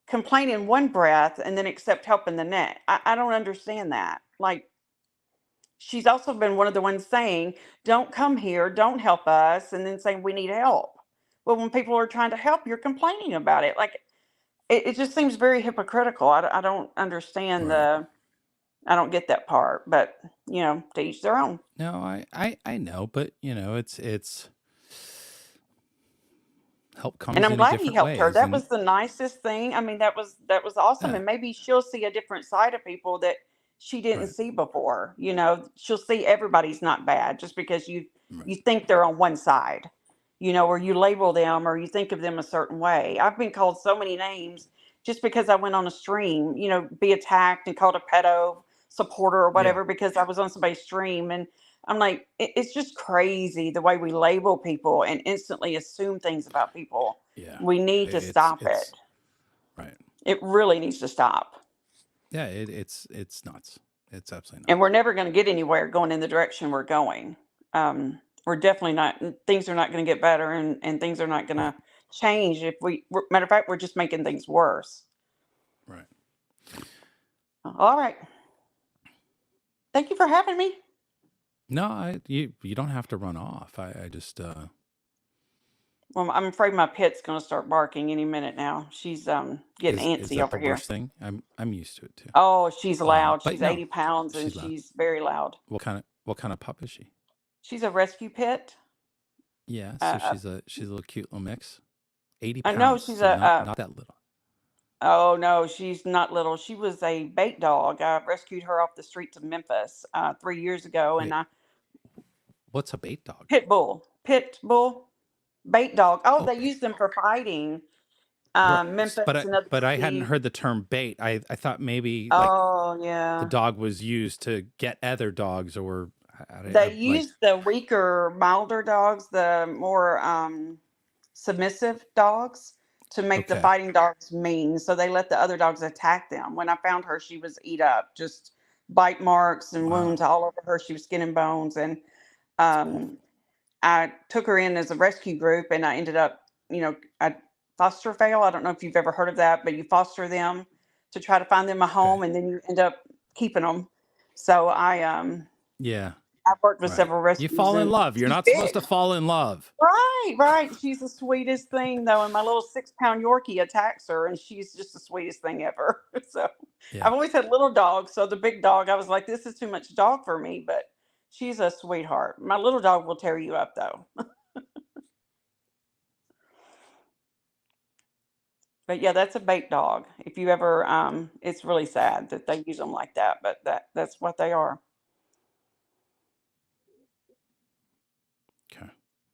complain in one breath and then accept help in the next? I don't understand that. Like, she's also been one of the ones saying, don't come here, don't help us, and then saying we need help. Well, when people are trying to help, you're complaining about it. Like, it just seems very hypocritical. I don't understand I don't get that part, but to each their own. No, I know, but it's help comes. And I'm glad he helped her. That and, was the nicest thing. I mean, that was awesome. And maybe she'll see a different side of people that she didn't see before. She'll see everybody's not bad just because you think they're on one side, or you label them or you think of them a certain way. I've been called so many names just because I went on a stream, be attacked and called a pedo supporter or whatever because I was on somebody's stream. And I'm like, it's just crazy the way we label people and instantly assume things about people. Yeah. We need to stop it. Right. It really needs to stop. Yeah, it's nuts. It's absolutely nuts. And we're never going to get anywhere going in the direction we're going. We're definitely not, things are not going to get better and things are not going to change if matter of fact, we're just making things worse. Right. All right. Thank you for having me. No, you don't have to run off. I just well, I'm afraid my pet's going to start barking any minute now. She's getting antsy is that over the here. worst thing? I'm used to it too. Oh, she's loud. She's no, 80 pounds and she's very loud. What kind of pup is she? She's a rescue pit. Yeah, so she's a little cute little mix. 80 pounds. No, she's not that little. Oh no, she's not little. She was a bait dog. I rescued her off the streets of Memphis 3 years ago. Wait, and what's a bait dog? Pit bull, bait dog. Oh, they use them for fighting. Memphis, but I hadn't heard the term bait. I thought maybe the dog was used to get other dogs, or they use the weaker, milder dogs, the more submissive dogs, to make the fighting dogs mean. So they let the other dogs attack them. When I found her, she was eat up, just bite marks and wounds all over her. She was skin and bones. And I took her in as a rescue group, and I ended up, I foster fail. I don't know if you've ever heard of that, but you foster them to try to find them a home, and then you end up keeping them. So I've worked with several rescues. You fall in love. You're not supposed to fall in love. Right. She's the sweetest thing, though. And my little 6-pound Yorkie attacks her, and she's just the sweetest thing ever. So I've always had little dogs. So the big dog, I was like, this is too much dog for me. But she's a sweetheart. My little dog will tear you up, though. But yeah, that's a bait dog. If you ever, it's really sad that they use them like that, but that's what they are. Okay.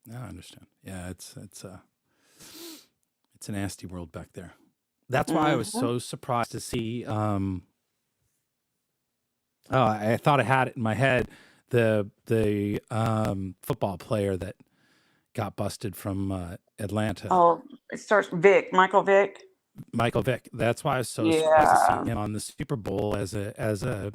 No, I understand. Yeah, it's a nasty world back there. That's why I was so surprised to see. I thought I had it in my head. The football player that got busted from Atlanta. Oh, it starts Michael Vick. Michael Vick. That's why I was so surprised to see him on the Super Bowl as a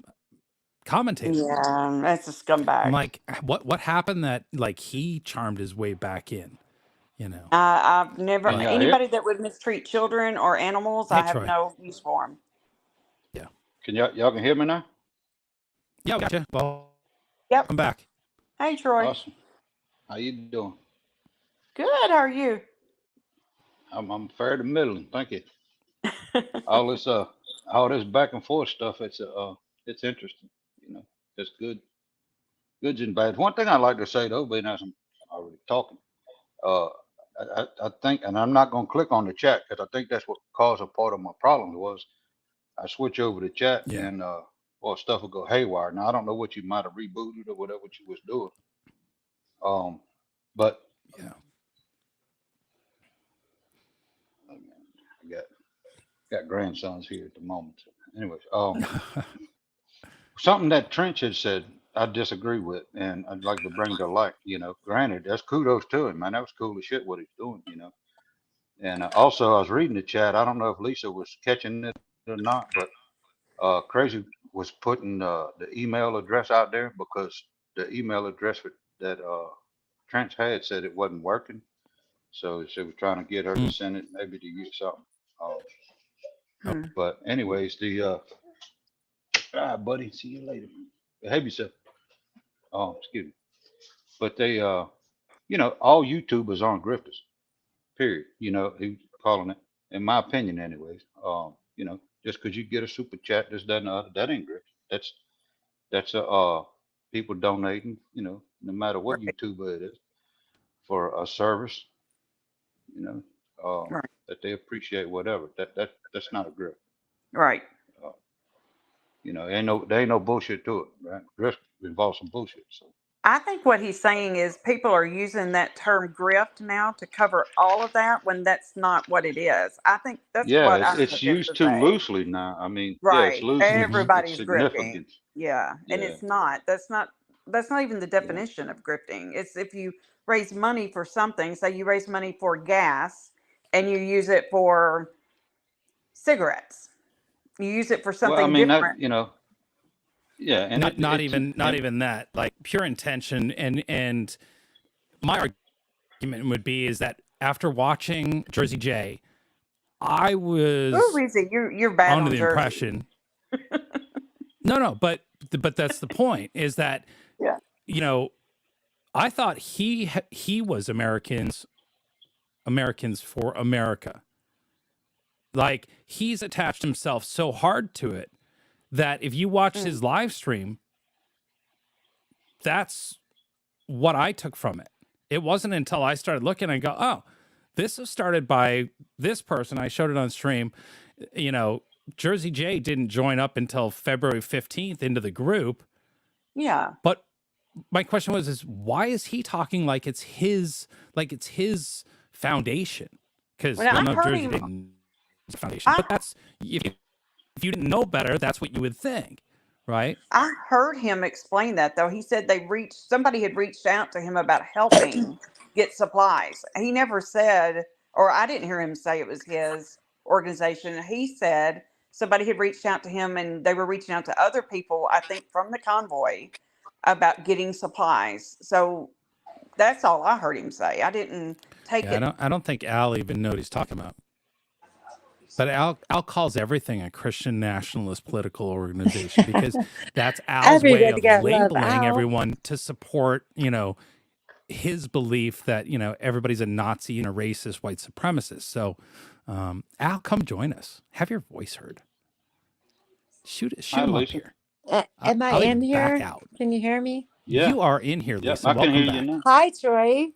commentator. Yeah, that's a scumbag. I'm like, what happened that like he charmed his way back in? I've never anybody that would mistreat children or animals. I have Troy. no use for them. Yeah. Can y'all can hear me now? Yeah, gotcha. Well, yep. I'm back. Hey, Troy. Awesome. How you doing? Good. How are you? I'm fair to middling. Thank you. all this back and forth stuff. It's interesting. It's good. Goods and bads. One thing I'd like to say though, being as I'm already talking, I think, and I'm not going to click on the chat because I think that's what caused a part of my problems was I switch over to chat and or stuff will go haywire. Now I don't know what you might have rebooted or whatever you was doing. But Yeah. I got grandsons here at the moment. Anyways, something that Trench had said I disagree with, and I'd like to bring to light. Granted, that's kudos to him, man. That was cool as shit what he's doing. And also, I was reading the chat. I don't know if Lisa was catching it or not, but Crazy was putting the email address out there because the email address that Trench had said it wasn't working. So she was trying to get her to send it, maybe to use something. But anyways, buddy, see you later. Behave yourself. Excuse me. But they, all YouTubers aren't grifters. Period. He calling it, in my opinion, anyways. Just because you get a super chat, this, that, and the other, that ain't grift. That's people donating. No matter what Right. YouTuber it is, for a service. Right. That they appreciate whatever. That's not a grift. Right. There ain't no bullshit to it, right? Grift involves some bullshit. So I think what he's saying is people are using that term grift now to cover all of that when that's not what it is. I think that's yeah, what I it's took him to used too say. loosely now. I mean, yeah, it's Right. loose and it's Everybody's grifting. significant. Yeah. And Yeah, it's not. That's not even the yeah. definition of grifting. It's if you raise money for something, say you raise money for gas and you use it for cigarettes. You use it for Well, I something mean that different. yeah, and not even that. Like pure intention, and my argument would be is that after watching Jersey J, I was Oh, Weezy, you're bad under on the Jersey. impression. No, but that's the point. Is that Yeah. I thought he was Americans for America. Like he's attached himself so hard to it that if you watch his live stream, that's what I took from it. It wasn't until I started looking and go, oh, this was started by this person. I showed it on stream. Jersey J didn't join up until February 15th into the group. Yeah. But my question is why is he talking like it's his foundation? Because Well, I heard Jersey him. didn't foundation. But that's if you didn't know better, that's what you would think, right? I heard him explain that though. He said somebody had reached out to him about helping get supplies. He never said, or I didn't hear him say it was his organization. He said somebody had reached out to him and they were reaching out to other people, I think from the convoy, about getting supplies. So that's all I heard him say. I didn't take it. I don't think Al even knew what he's talking about. But Al calls everything a Christian nationalist political organization because that's Al's way of labeling everyone to support, his belief that, everybody's a Nazi and a racist white supremacist. So, Al, come join us. Have your voice heard. Shoot him up here. Am I I'll in even back here? out. Can you hear me? Yeah. You are in here, Lisa. I can Welcome hear back. you now. Hi, Troy.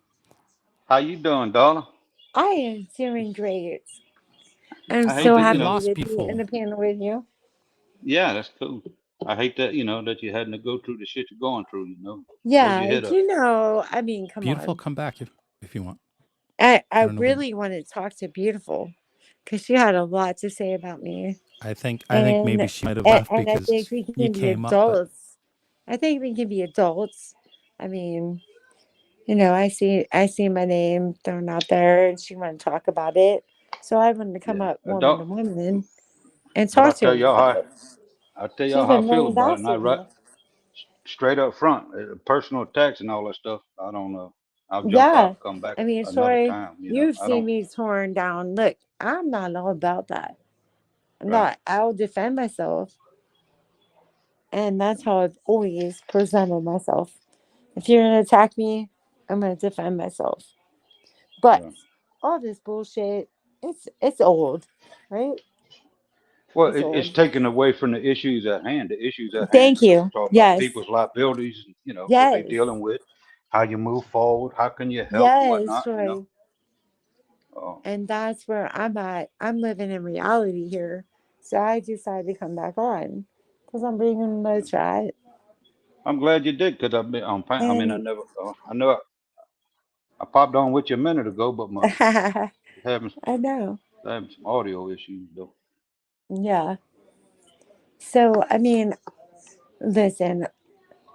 How you doing, darling? I am doing great. I'm I hate so that, happy lost to be people. in the panel with you. Yeah, that's cool. I hate that, that you had to go through the shit you're going through, Yeah, Hold your head up. I mean, come Beautiful, on. come back if you want. I don't know really want to talk to Beautiful because she had a lot to say about me. I think maybe she might have left And I because think we can you be came up. adults. I think we can be adults. I mean, I see my name thrown out there, and she wanted to talk about it. So I wanted to come Yeah, up woman to adult. woman and But talk to her about it. I tell She's y'all how I been feel really about it, nice and to me. straight up front, personal attacks and all that stuff. I don't know. I'll jump Yeah. out, come back I mean, another sorry, time. you've I seen don't. me torn down. Look, I'm not all about that. I'm Right. not. I'll defend myself. And that's how I've always presented myself. If you're going to attack me, I'm going to defend myself. But Yeah. all this bullshit, it's old, right? Well, It's it's old. taken away from the issues at hand. The issues at hand Thank is you. talking about Yes. people's liabilities, what they're Yes. dealing with, how you move forward, how can you help, and Yes, whatnot. right. And that's where I'm at. I'm living in reality here. So I decided to come back on. because I'm bringing the chat. I'm glad you did, because I've been on. I mean, I And never. I know I popped on with you a minute ago, but my I having know. having some audio issues though. Yeah. So, I mean, listen,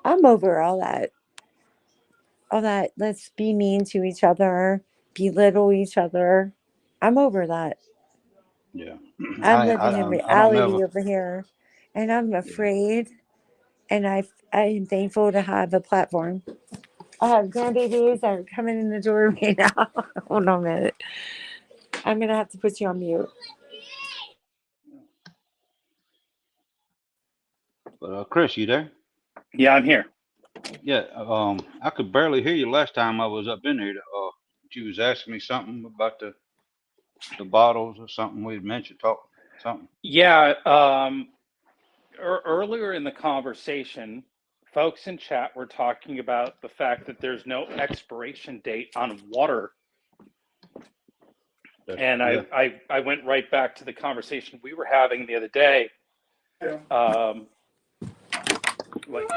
I'm over all that. All that, let's be mean to each other, belittle each other. I'm over that. Yeah, I'm living in I don't never. reality over here, and I'm Yeah, afraid. And I am thankful to have a platform. I have grandbabies that are coming in the door right now. Hold on a minute. I'm gonna have to put you on mute. but Chris, you there? Yeah, I'm here. Yeah, I could barely hear you last time I was up in here. You was asking me something about the bottles or something we had mentioned. Talk something. Yeah, earlier in the conversation, folks in chat were talking about the fact that there's no expiration date on water. And Yeah. I went right back to the conversation we were having the other day,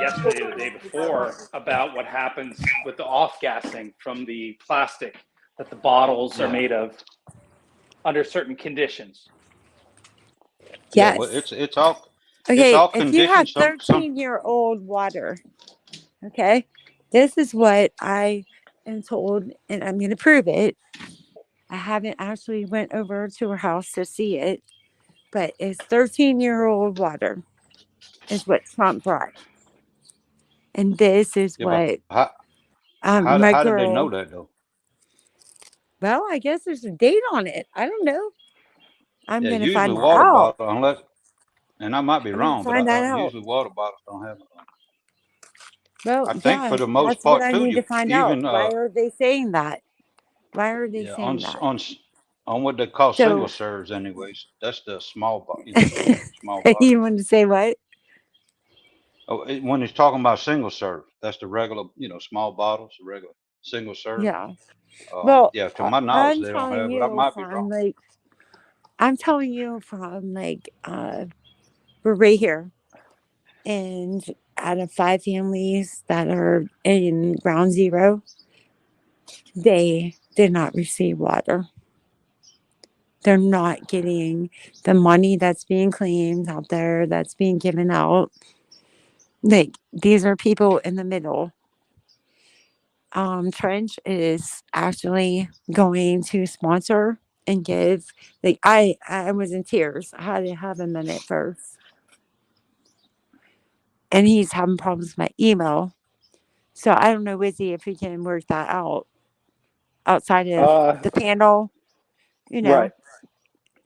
yesterday or the day before, about what happens with the off-gassing from the plastic that the bottles are made of under certain conditions. Yeah, well, Yes. it's all Okay, if you have conditions. Some 13-year-old water, okay, this is what I am told, and I'm going to prove it. I haven't actually went over to her house to see it, but it's 13-year-old water is what Trump brought. And this is yeah, but what my how did they know girl, that though? well, I guess there's a date on it. I don't know. I'm Yeah, going to usually find that water out. bottle, unless, and I might be I'm going to wrong, but find that out. usually water bottles don't have it. Well, I think yeah, for the most that's what part I too. need to You find out. even Why are they saying that? Why are they yeah saying that? on what they call single So, serves, anyways. That's the small, small bottle. you want to say what? Oh, when he's talking about single serve, that's the regular, small bottles, the regular single serve. Yeah. Well, Yeah, to my knowledge, I'm they don't telling have it. I you might be from wrong. like, we're right here. And out of 5 families that are in ground zero, they did not receive water. They're not getting the money that's being claimed out there, that's being given out. Like, these are people in the middle. Trench is actually going to sponsor and give. Like, I was in tears. I had to have him in it first. And he's having problems with my email. So I don't know, Wizzy, if we can work that out outside of the panel, Right.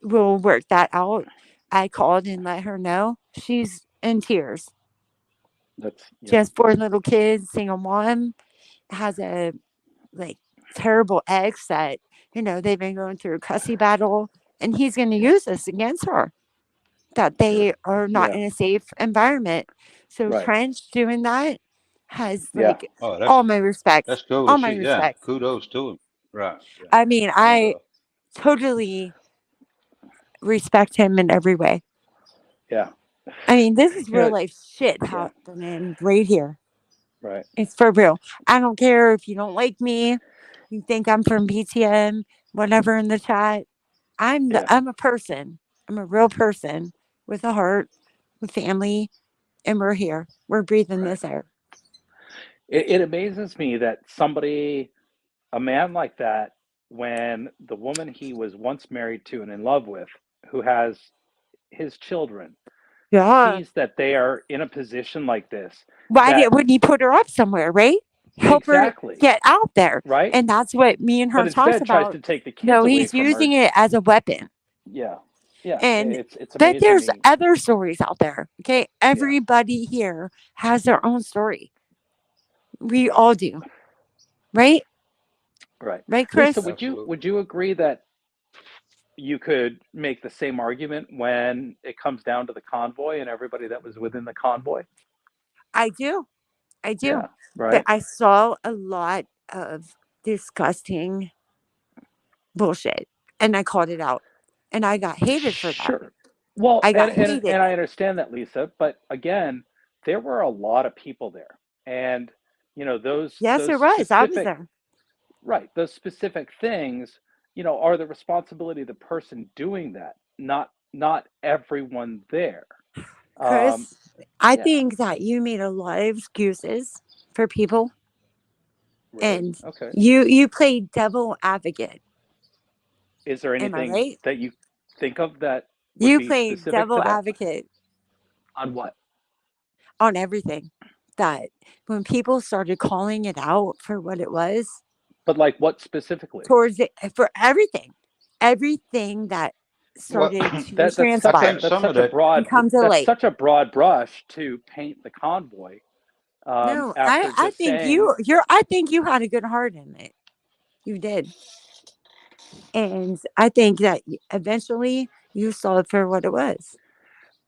we'll work that out. I called and let her know. She's in tears. She has 4 little kids, single mom, has a like terrible ex that, they've been going through a cussy battle, and he's going to use this against her, that they are not in a safe environment. So Trench doing that has like Oh, all my respects. that's cool to All my see. Yeah, respects. kudos to him. Right. Yeah. I mean, And I totally respect him in every way. Yeah. I mean, this is You real know, life shit yeah. happening right here. Right. It's for real. I don't care if you don't like me, you think I'm from BTM, whatever in the chat. I'm a person. I'm a real person with a heart, with family, and we're here. We're breathing this air. It amazes me that a man like that, when the woman he was once married to and in love with, who has his children, Yeah. sees that they are in a position like this. Wouldn't he put her up somewhere, right? Help her Exactly. get out there. Right. And that's what me and her But talks instead tries about. to take the kids No, away he's from her. using it as a weapon. Yeah. Yeah. And it's but amazing there's me. other stories out there. Okay. Everybody here has their own story. We all do. Right? Right. Right, Chris? Lisa, would you agree that you could make the same argument when it comes down to the convoy and everybody that was within the convoy? I do. Yeah. But Right. I saw a lot of disgusting bullshit, and I called it out, and I got hated for that. Sure. Well, I got and hated. and I understand that, Lisa, but again, there were a lot of people there, and Yes, those there was. I was specific there. right, those specific things, are the responsibility of the person doing that, not everyone there. Um, Chris, I yeah, think that you made a lot of excuses for people, really, and okay. you played devil advocate. Is there Am I anything right? that you think of that would You be played specific to devil that? advocate On what? on everything. That when people started calling it out for what it was, But like what specifically? towards it for everything that Well, started to That I think transpire some of that, and come to that's light. such a broad brush to paint the convoy No, after I just think saying, I think you had a good heart in it. You did. And I think that eventually you saw it for what it was.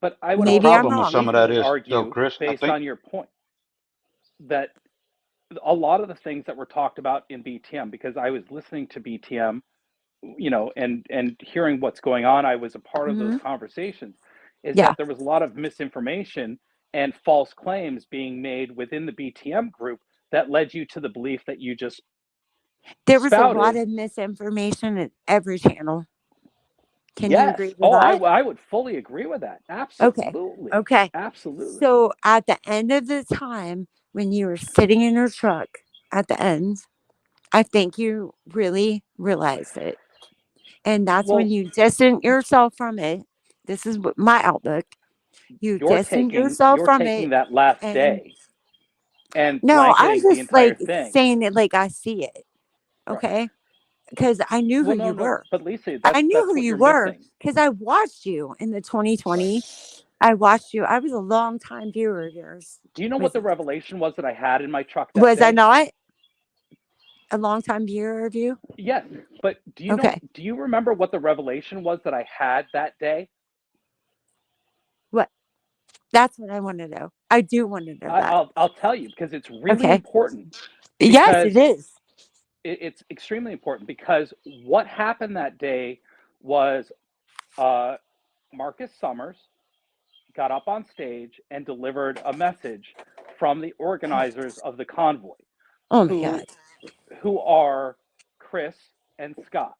but I would the Maybe I'm also problem with some wrong. of that equally is, though, argue Chris, I based think, on your point that a lot of the things that were talked about in BTM, because I was listening to BTM, and hearing what's going on, I was a part of those Hmm. conversations, is Yeah, that there was a lot of misinformation and false claims being made within the BTM group that led you to the belief that you just there was a lot spouted. of misinformation in every channel. Can you agree Yes. with Oh, that? I would fully agree with that. Okay. Absolutely. Okay. Absolutely. So at the end of the time, when you were sitting in your truck at the end, I think you really realized it. And that's when Well, you distance yourself from it. This is what my outlook. You distance yourself you're from taking it. that last And day and no, I'm blanketing the just entire like thing. saying it like I see it. Right. Okay. Because I knew who Well, no, you no, were. but Lisa, I knew that's who what you you're were missing. because I watched you in the Right. 2020. I watched you. I was a long time viewer of yours. Do you know what Was the revelation was that I had in my truck that was I day? not a long time viewer of you? Yes, but Okay. do you remember what the revelation was that I had that day? What? That's what I want to know. I do want to know that. I'll tell you because it's really Okay. important, Yes, it because is. it's extremely important, because what happened that day was uh, Marcus Summers got up on stage and delivered a message from the organizers of the convoy, Oh my who God. who are Chris and Scott,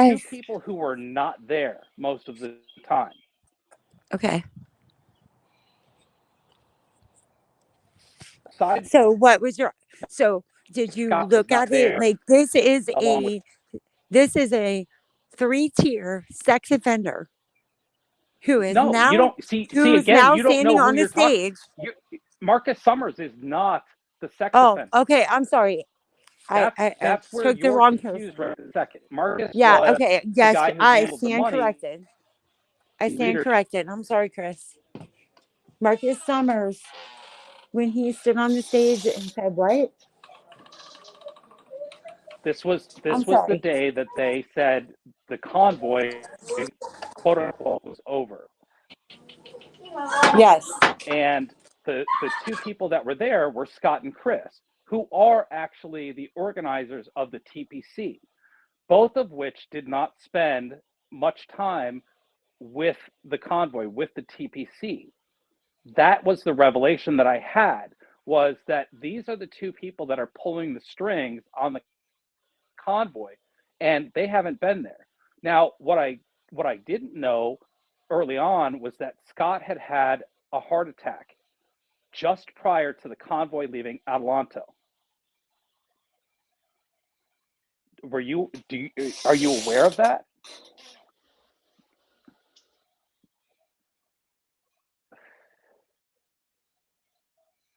two Yes. people who were not there most of the time. Okay. Aside, So what was your so did you Scott was look not at it there like along with. this is a three-tier sex offender No, you don't see who's again. now You don't know standing who on the you're talking. stage? You, Marcus Summers is not the sex Oh, offender. okay. I'm sorry. I That's where took the you're wrong confused person. right this second. Marcus Yeah, was okay. the Yes, guy who I handled the stand money corrected. I stand leadership. corrected. I'm sorry, Chris. Marcus Summers, when he stood on the stage and said, "What?" I'm This was the sorry. day that they said the convoy, quote unquote, was over. Yes. And the two people that were there were Scott and Chris, who are actually the organizers of the TPC, both of which did not spend much time with the convoy, with the TPC. That was the revelation that I had, was that these are the two people that are pulling the strings on the convoy, and they haven't been there. Now, what I didn't know early on was that Scott had had a heart attack just prior to the convoy leaving Adelanto. Are you aware of that?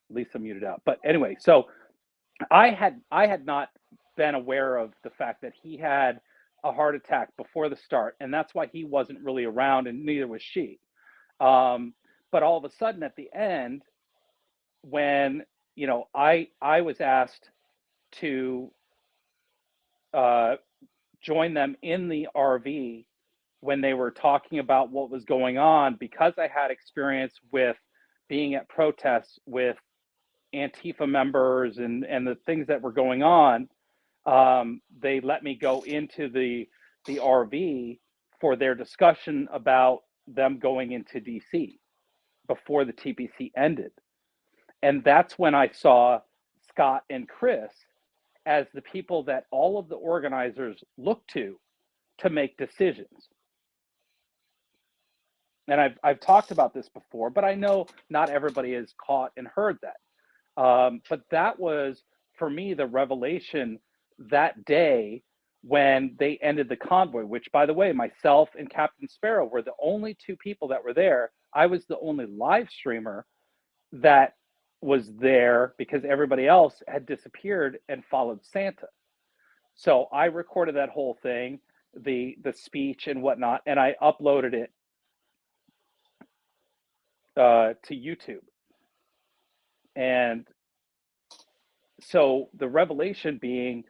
Lisa muted out. But anyway, so I had not been aware of the fact that he had a heart attack before the start, and that's why he wasn't really around, and neither was she. But all of a sudden, at the end, when I was asked to uh, join them in the RV when they were talking about what was going on, because I had experience with being at protests with Antifa members and the things that were going on. They let me go into the RV for their discussion about them going into DC before the TPC ended. And that's when I saw Scott and Chris as the people that all of the organizers look to make decisions. And I've talked about this before, but I know not everybody has caught and heard that. But that was, for me, the revelation that day when they ended the convoy, which, by the way, myself and Captain Sparrow were the only two people that were there. I was the only live streamer that was there because everybody else had disappeared and followed Santa. So I recorded that whole thing, the speech and whatnot, and I uploaded it to YouTube. And so the revelation being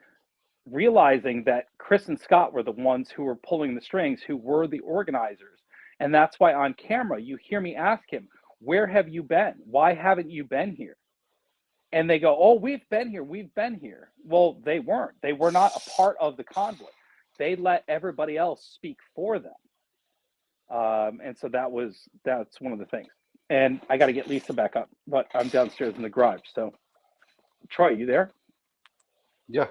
realizing that Chris and Scott were the ones who were pulling the strings, who were the organizers. And that's why on camera, you hear me ask him, where have you been? Why haven't you been here? And they go, oh, we've been here. We've been here. Well, they weren't. They were not a part of the convoy. They let everybody else speak for them. And so that's one of the things. And I got to get Lisa back up, but I'm downstairs in the garage. So, Troy, you there? Yeah.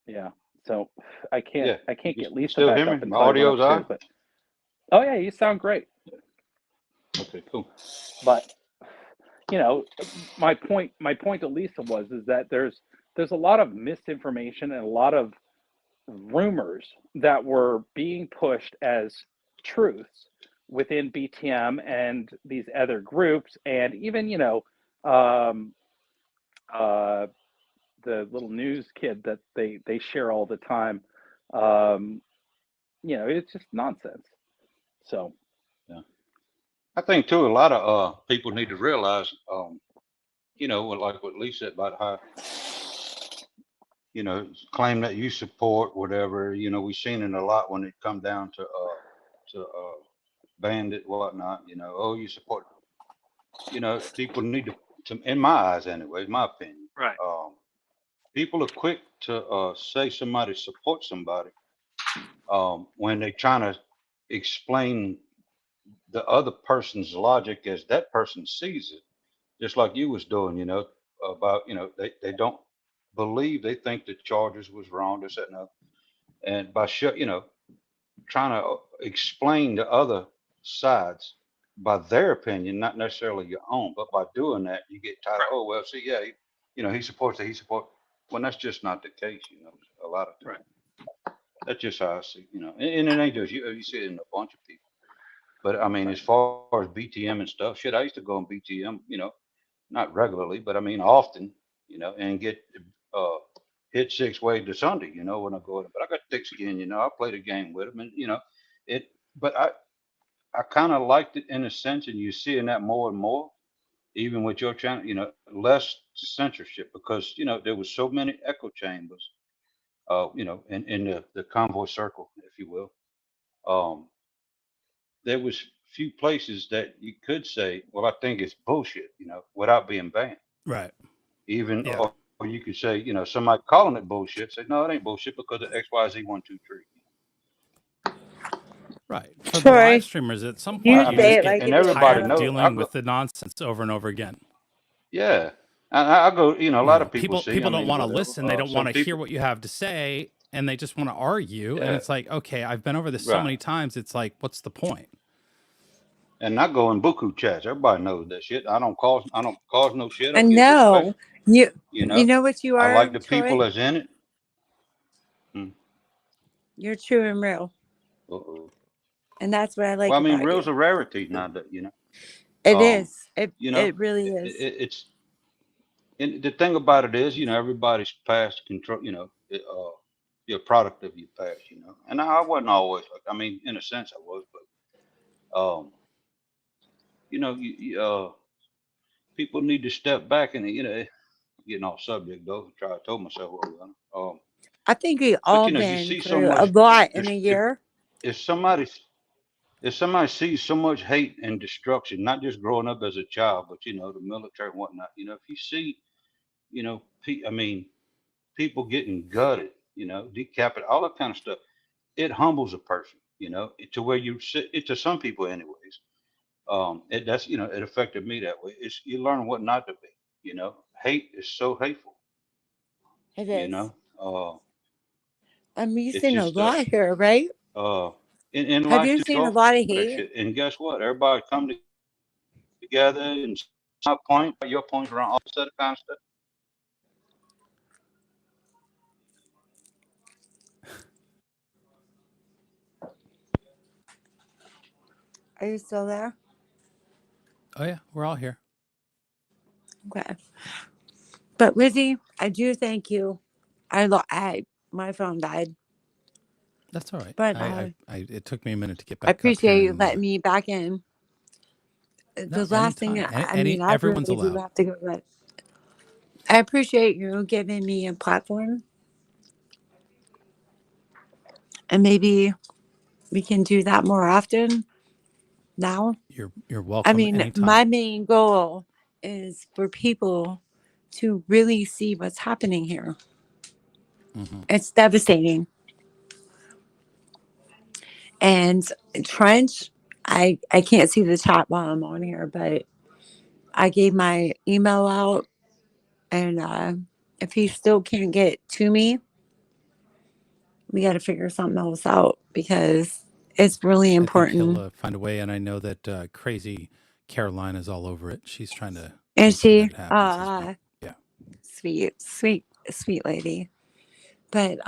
Yeah. So I can't get Lisa still back hear me? up. My audio's on? But, oh yeah, you sound great. Okay, cool. But you know, my point to Lisa is that there's a lot of misinformation and a lot of rumors that were being pushed as truths within BTM and these other groups, and even the little news kid that they share all the time. It's just nonsense. So yeah, I think too a lot of people need to realize, like what Lee said about how, claim that you support whatever. We've seen it a lot when it come down to bandit whatnot. Oh, you support. People need to, in my eyes anyway, my opinion. right. People are quick to say somebody supports somebody when they're trying to explain the other person's logic as that person sees it, just like you was doing, about, they don't believe, they think the charges was wrong, this, that, and other. And by trying to explain the other sides by their opinion, not necessarily your own, but by doing that, you get tired. Right. Oh, well, see, yeah, he supports it, when that's just not the case, a lot of times. Right. That's just how I see, and it ain't just you see it in a bunch of people. But I mean, as far as BTM and stuff, shit, I used to go on BTM, not regularly, but I mean, often, and get hit 6 ways to Sunday, when I go in. But I got thick skin, I played a game with them, and but I kind of liked it in a sense, and you're seeing that more and more, even with your channel, less censorship, because, there was so many echo chambers, in the convoy circle, if you will. There was few places that you could say, well, I think it's bullshit, without being banned. Right. Even, yeah. Or you could say, somebody calling it bullshit, say, no, it ain't bullshit because of X, Y, Z, 1, 2, 3. Right. For the live streamers, at some point, you just get everybody tired of dealing with the nonsense over and over again. Yeah. And I go, a lot of people don't want to listen. They don't want to hear what you have to say, and they just want to argue. Yeah. And it's like, okay, I've been over this so many times. It's like, what's the point? And I go in buku chats. Everybody knows that shit. I don't cause no shit. I know. You know what you are. I like the Troy? people that's in it. You're true and real. Uh-oh. And that's what I like. Well, I mean, about real's you. a rarity now. That it is. It really is. It's and the thing about it is, everybody's past control. You're a product of your past. And I wasn't always. I mean, in a sense, I was, but people need to step back and getting off subject though. I told myself what we're gonna. I think we all been through a lot in a year. If somebody sees so much hate and destruction, not just growing up as a child, but the military and whatnot, if you see, people getting gutted, decapitated, all that kind of stuff, it humbles a person. you know, to where you sit, it to some people anyways. That's, you know, it affected me that way. It's, you learn what not to be, you know. Hate is so hateful, It you is. know. You've It's seen a just lot here, right? in Have life you to seen a talk lot of that hate? shit. And guess what? Everybody come together and my point, your points around all that kind of stuff. Are you still there? Oh yeah, we're all here. Okay. But Lizzie, I do thank you. My phone died, That's all right. but It took me a minute to get I back up here, appreciate you and letting me back in. no, The last thing, anytime. I mean, I Everyone's really do allowed. have to go, but I appreciate you giving me a platform, and maybe we can do that more often now. You're I welcome mean, anytime. my main goal is for people to really see what's happening here. Hmm. It's devastating. And Trench, I can't see the chat while I'm on here, but I gave my email out, and if he still can't get to me, we got to figure something else out because it's really I think important. he'll find a way, and I know that crazy Carolina's all over it. She's trying to And make sure that she, it happens as well. Yeah. sweet lady. But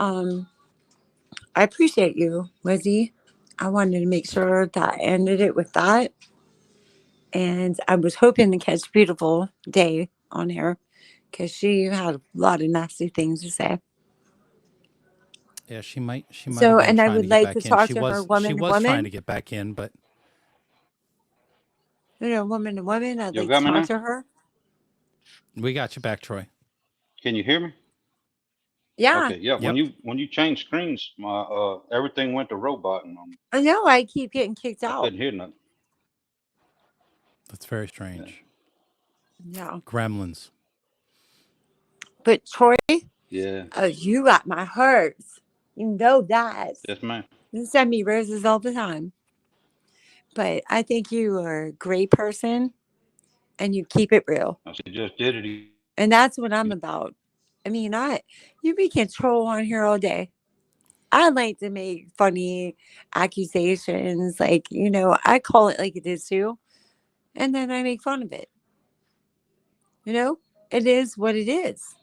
I appreciate you, Lizzie. I wanted to make sure that I ended it with that. And I was hoping to catch Beautiful Day on here because she had a lot of nasty things to say. Yeah, she might have So, been and I trying to would get like to back in. talk to her She woman to was trying to woman. get back in, but Woman to woman. I'd You like to got me talk now? to her. we got you back, Troy. Can you hear me? Yeah. Okay, yeah. Yep. When you change screens, my everything went to robot, and I know I keep getting kicked I out. couldn't hear nothing. That's very Yeah. strange. Yeah. Gremlins. But Troy, Yeah. you got my hearts. You know that. Yes, ma'am. You send me roses all the time. But I think you are a great person and you keep it real. I said, just did it. And that's what I'm about. I mean, you be control on here all day. I like to make funny accusations. Like, I call it like it is too. And then I make fun of it. It is what it is.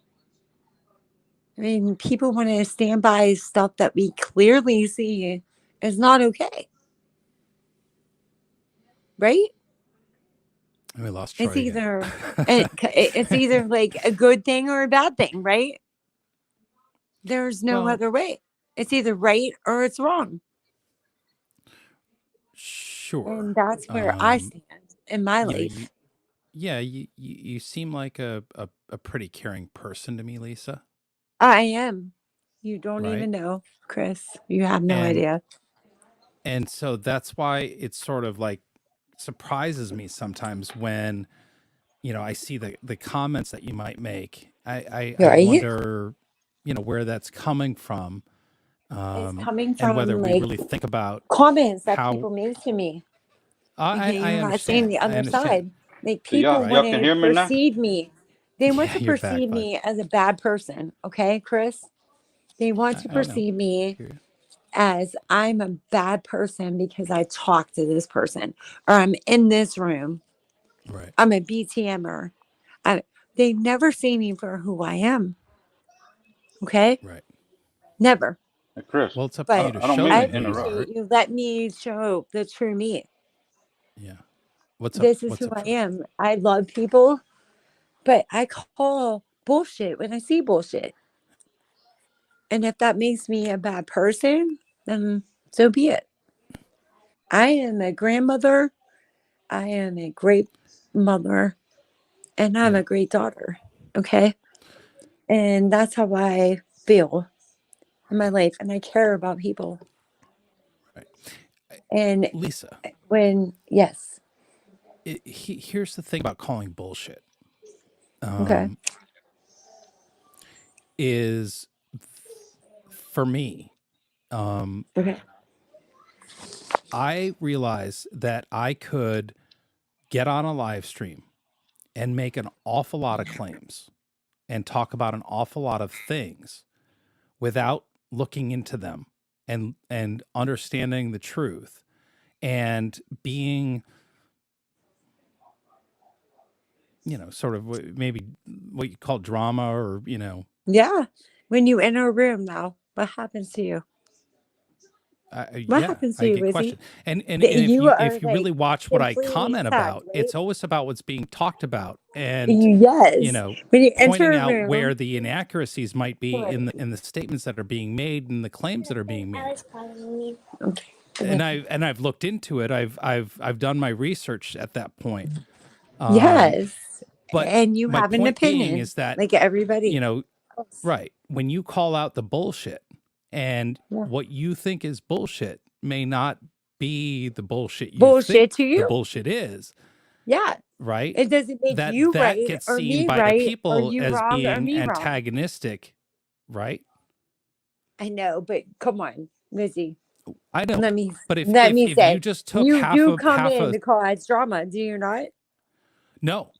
I mean, people want to stand by stuff that we clearly see is not okay. Right? And we lost It's Troy again. it's either like a good thing or a bad thing, right? There's no Well, other way. It's either right or it's wrong. sure. And that's where I stand in my You know, life. you seem like a pretty caring person to me, Lisa. I am. You don't Right? even know, Chris. You have no And idea. and so that's why it sort of like surprises me sometimes when I see the comments that you might make. I Right? wonder where that's coming from, It's coming and whether from we like really think about comments that how people make to me. I Okay, I you're not seeing understand. the I other understand. side. Like So people y'all want can to hear me now? perceive me. They want Yeah, to you're back, perceive bud. me as a bad person. Okay, Chris? They want to I know. perceive me Hear you. as I'm a bad person because I talk to this person or I'm in this room. Right. I'm a BTMer. They never see me for who I am. Okay? Right. Never. Hey, Chris, Well, it's up to you But to I don't show mean I to them who you interrupt. are. appreciate you let me show the true me. Yeah. What's up? This is What's who up, I Troy? am. I love people, but I call bullshit when I see bullshit. And if that makes me a bad person, then so be it. I am a grandmother. I am a great mother. And I'm Yeah. a great daughter. Okay. And that's how I feel in my life. And I care about people. Right. And Lisa, yes. here's the thing about calling bullshit. Okay. Is for me, Okay. I realized that I could get on a live stream and make an awful lot of claims and talk about an awful lot of things without looking into them and understanding the truth and being, sort of maybe what you call drama or, Yeah. When you enter a room now, what happens to you? What happens to I you, get Lizzie? questioned. And That if you you are really like watch what I completely comment attacked, about, right? it's always about what's being talked about and, Yes. When you enter pointing a out where room, the inaccuracies might be right. in the statements that are being made and the claims that are being made. Okay. And I've looked into it. I've done my research at that point. Yes. But And you my have an point being opinion, is that, like everybody else. right, when you call out the bullshit and Yeah. what you think is bullshit may not be the bullshit you Bullshit think to the you. bullshit is, Yeah. right? It doesn't make you That right gets or seen me by right or people you as wrong or being me wrong. antagonistic, right? I know, but come on, Lizzie. I know. Let me But if say, you just took you half do of come in to cause drama, do you not? no,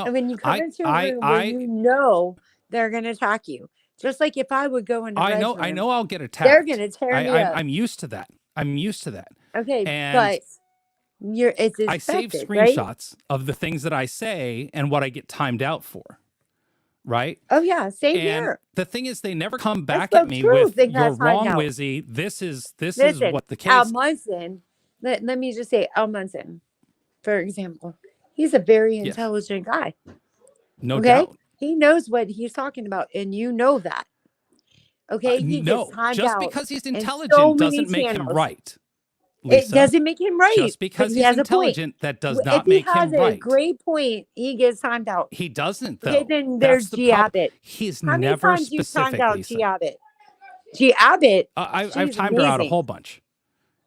And when you come into a room where I you know they're going to attack you, just like if I would go in the I know restroom, I'll get attacked. they're going to tear me up. I'm used to that. I'm used to that. Okay, And but it's I save expected, right? screenshots of the things that I say and what I get timed out for. Right? Oh yeah, same And here. the thing is, they never come I back at spoke me truth with and "You're got timed wrong, out. Wizzy. This is Listen, what the Al case is." Munson, let me just say, Al Munson, for example, he's a very Yes, intelligent guy. no Okay, doubt. he knows what he's talking about, and you know that. Okay, he gets No, timed just out because he's in so intelligent many doesn't make him channels. right, It Lisa. doesn't make him right, Just but because he he's has a point. intelligent, that does If not he make has him a right. great point, he gets timed out. He doesn't, Okay, though. then That's there's the G. problem. Abbott. He's How many never times you timed specific, out Lisa. G. Abbott? G. Abbott, I've she's timed her out a amazing. whole bunch.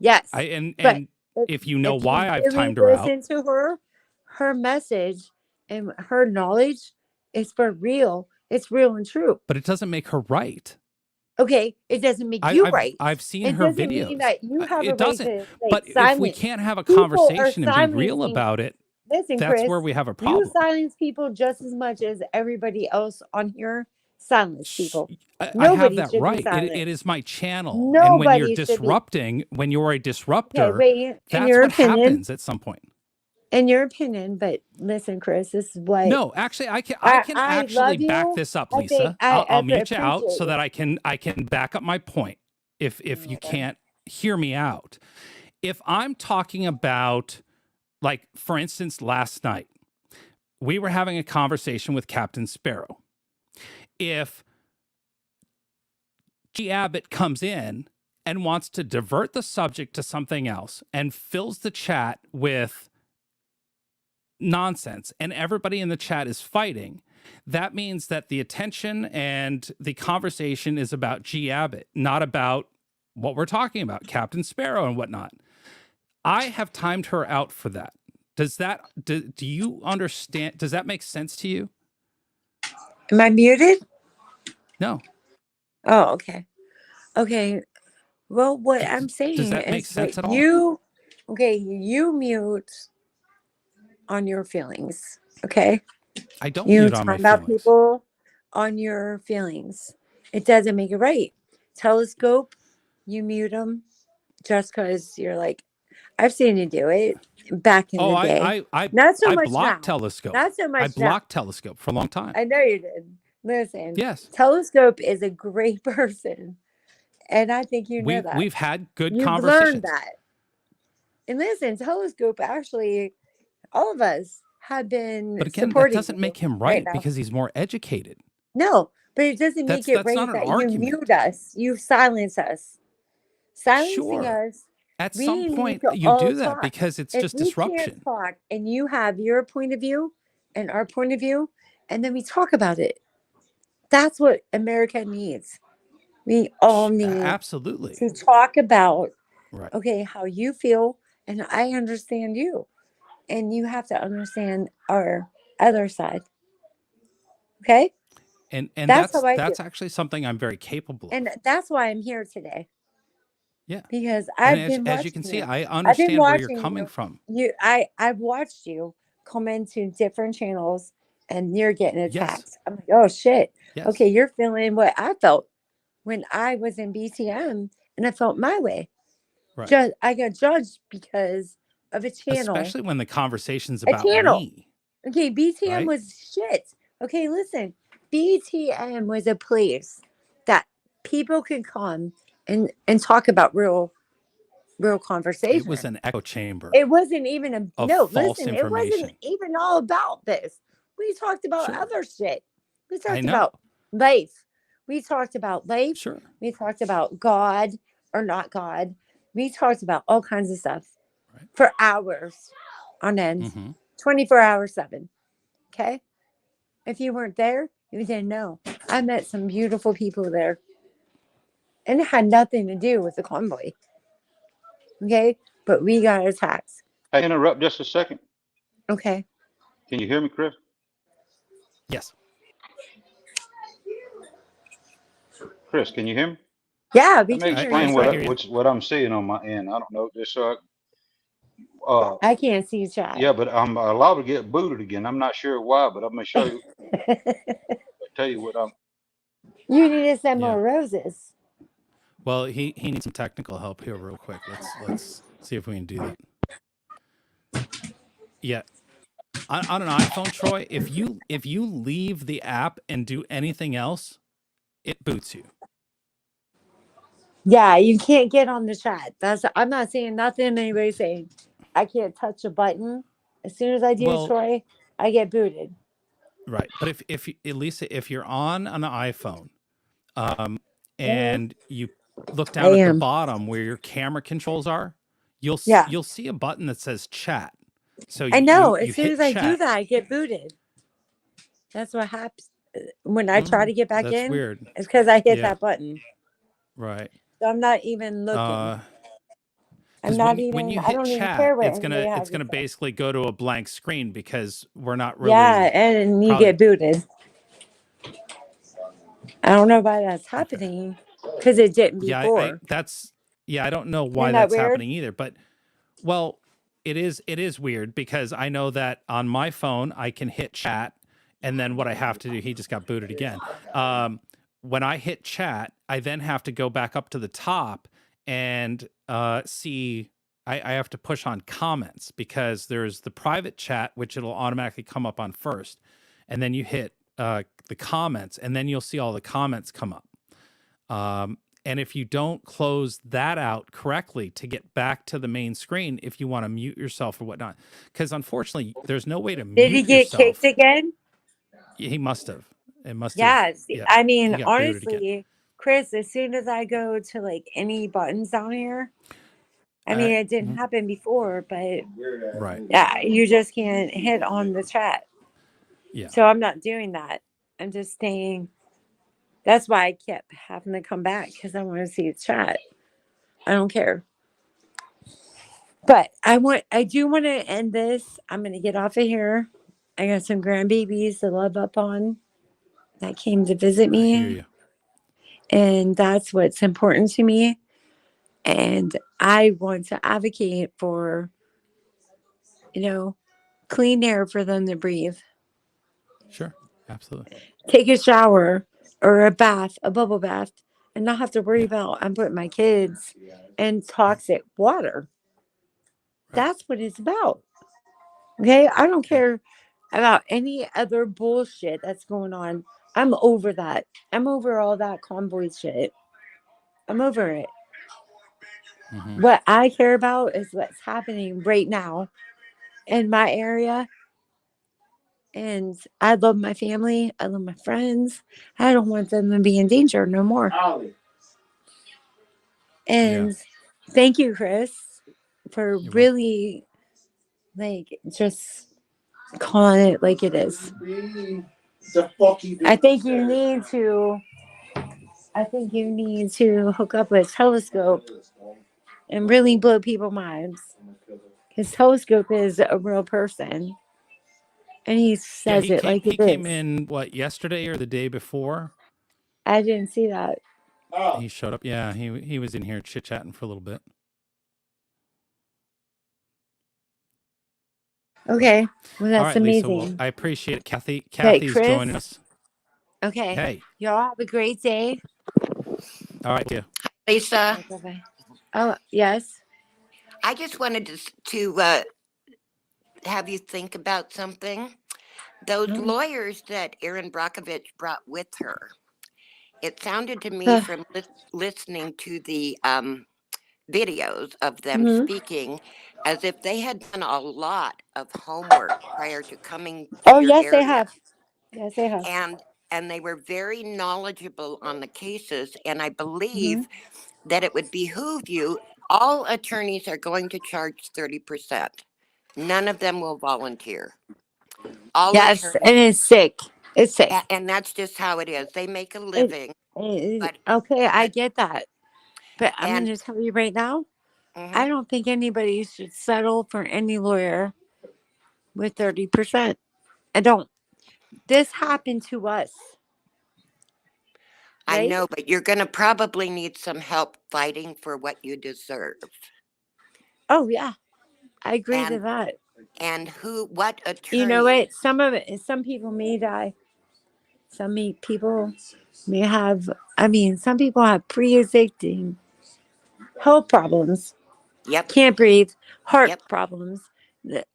Yes, And but if you know if why you I've really timed her out, listen to her, her message and her knowledge is for real. It's real and true. but it doesn't make her right. Okay, it doesn't make you right. I've seen It her doesn't mean videos. that you have a It right doesn't. to But silence. if we can't have a People are conversation and be real silencing. about it, Listen, that's Chris, where we have a you problem. silence people just as much as everybody else on here silence people. I have Nobody that should be right. silenced. It is my channel. And when you're Nobody should be. disrupting, when you're a Okay, disruptor, wait. In that's your what opinion, happens at some point. in your opinion, but listen, Chris, this is what No, actually, I can I actually love back you. this up, I think Lisa. I I'll mute you out appreciate so you. that I can back up my point. If you can't hear me out, if I'm talking about, like, for instance, last night we were having a conversation with Captain Sparrow. If G. Abbott comes in and wants to divert the subject to something else and fills the chat with nonsense and everybody in the chat is fighting, that means that the attention and the conversation is about G. Abbott, not about what we're talking about, Captain Sparrow and whatnot. I have timed her out for that. Does that, do you understand? Does that make sense to you? Am I muted? No. Oh, okay. Okay. Well, what I'm Does saying that make is sense that at all? you mute on your feelings. Okay. I don't You mute on my talk about feelings. people on your feelings. It doesn't make it right. Telescope, you mute them just because you're like, I've seen you do it back in the day. Not so much now. blocked Telescope. Not so much I blocked Telescope for a long time. I know you did. Listen. Yes. Telescope is a great person. And I think you know that. We've had good You've conversations. learned that. And listen, Telescope, actually, all of us have been But again, that supporting doesn't you make him right now. because he's more educated. No, but it doesn't make it That's right not an that argument. you mute us. You silence us. Silencing Sure. us. At we some need point, to you all do that talk. because it's If just we disruption. can't talk and you have your point of view and our point of view, and then we talk about it. That's what America needs. We all need Absolutely to talk about, right. Okay, how you feel, and I understand you, and you have to understand our other side. Okay, And that's how I that's feel. actually something I'm very capable of. And that's why I'm here today. Yeah. because And I've been as you can watching see, you. I I've been understand where you're watching coming you. from. I've watched you comment to different channels, and you're getting Yes. attacked. I'm like, oh shit. Yes. Okay, you're feeling what I felt when I was in BTM, and I felt my way. Right. I got judged because of a channel. Especially when the conversation's A about channel. me. Okay, BTM Right? was shit. Okay, listen. BTM was a place that people could come and talk about real It conversation. was an echo chamber It wasn't even of no, false listen, it wasn't information. even all about this. We talked about Sure. other shit. We I talked know. about life. We talked about life. Sure. We talked about God or not God. We talked about all kinds of stuff Right. for hours on end, Mm-hmm. 24 hours, 7. Okay. If you weren't there, you didn't know. I met some beautiful people there, and it had nothing to do with the convoy. Okay. But we got attacked. Hey, interrupt just a second. Okay. Can you hear me, Chris? Yes. Chris, can you hear me? Yeah, we Let me can hear explain you. I what hear you. what I'm seeing on my end. I don't know, just so I can't see chat. yeah, but I'm allowed to get booted again. I'm not sure why, but I'm gonna show you, tell you what I'm. You need to send Yeah. more roses. Well, he needs some technical help here real quick. Let's see if we can do that. Yeah. On an iPhone, Troy, if you leave the app and do anything else, it boots you. Yeah, you can't get on the chat. I'm not saying nothing anybody's saying. I can't touch a button. As soon as I do, Well, Troy, I get booted. right. But if at least if you're on an iPhone, Mhm. and you look I down at the am. bottom where your camera controls are, you'll Yeah, you'll see a button that says chat. So I know. you As soon hit as I do chat. that, I get booted. That's what happens when I try to get back That's in. weird. It's because I hit Yeah. that button. Right. So I'm not even looking. I'm Because not when even. you I hit don't even chat, care what it's anybody has to gonna say. basically go to a blank screen because we're not Yeah, really and you probably get booted. I don't know why that's okay. happening because it didn't Yeah, before. I don't know why Isn't that that's weird? happening either. But well, it is weird because I know that on my phone I can hit chat, and then what I have to do, he just got booted again. When I hit chat, I then have to go back up to the top and see. I have to push on comments because there's the private chat, which it'll automatically come up on first, and then you hit the comments, and then you'll see all the comments come up. And if you don't close that out correctly to get back to the main screen, if you want to mute yourself or whatnot, because unfortunately, there's no way to Did he mute get yourself. kicked again? He must have. It must have. Yes. Yeah. I He mean, got booted again. honestly, Chris, as soon as I go to like any buttons down here, I mean, it didn't happen before, but Right. yeah, you just can't hit on the chat. Yeah. So I'm not doing that. I'm just staying. That's why I kept having to come back because I want to see the chat. I don't care. But I do want to end this. I'm going to get off of here. I got some grandbabies to love up on that came to visit I hear me. you. And that's what's important to me. And I want to advocate for, clean air for them to breathe. Sure. Absolutely. Take a shower or a bath, a bubble bath, and not have to worry about I'm putting my kids in toxic water. Right. That's what it's about. Okay. I don't Yeah. care about any other bullshit that's going on. I'm over that. I'm over all that convoy shit. I'm over it. Mhm. What I care about is what's happening right now in my area. And I love my family. I love my friends. I don't want them to be in danger no more. Yeah. And thank you, Chris, for You're welcome. really just calling it like it is. I think you need to hook up with Telescope and really blow people's minds. Because Telescope is a real person. And he Yeah, says it like he it came is. in yesterday or the day before? I didn't see that. He showed up. Yeah, he was in here chit-chatting for a little bit. Okay. Well, All that's right, Lisa. amazing. Well, I appreciate it. Okay, Kathy's Chris. joining us. Okay. Hey. Y'all have a great day. All right, yeah. Lisa, Bye-bye. Oh, yes. I just wanted to have you think about something. Those lawyers that Erin Brockovich brought with her, it sounded to me from listening to the videos of them speaking as if they had done a lot of homework prior to coming to your yes, area. they have. Yes, they have. And they were very knowledgeable on the cases. And I believe that it would behoove you. All attorneys are going to charge 30%. None of them will volunteer. All Yes, attorneys, and it's sick. It's sick. and that's just how it is. They make a living. Okay, I get that. But I'm going And to tell you right now, I don't think anybody should settle for any lawyer with 30%. I don't. This happened to us. I Right? know, but you're going to probably need some help fighting for what you deserve. Oh, yeah. I agree to that. And what attorney? You know what? Some people may die. Some people may have, some people have pre-existing health problems. Yep. Can't breathe, heart problems.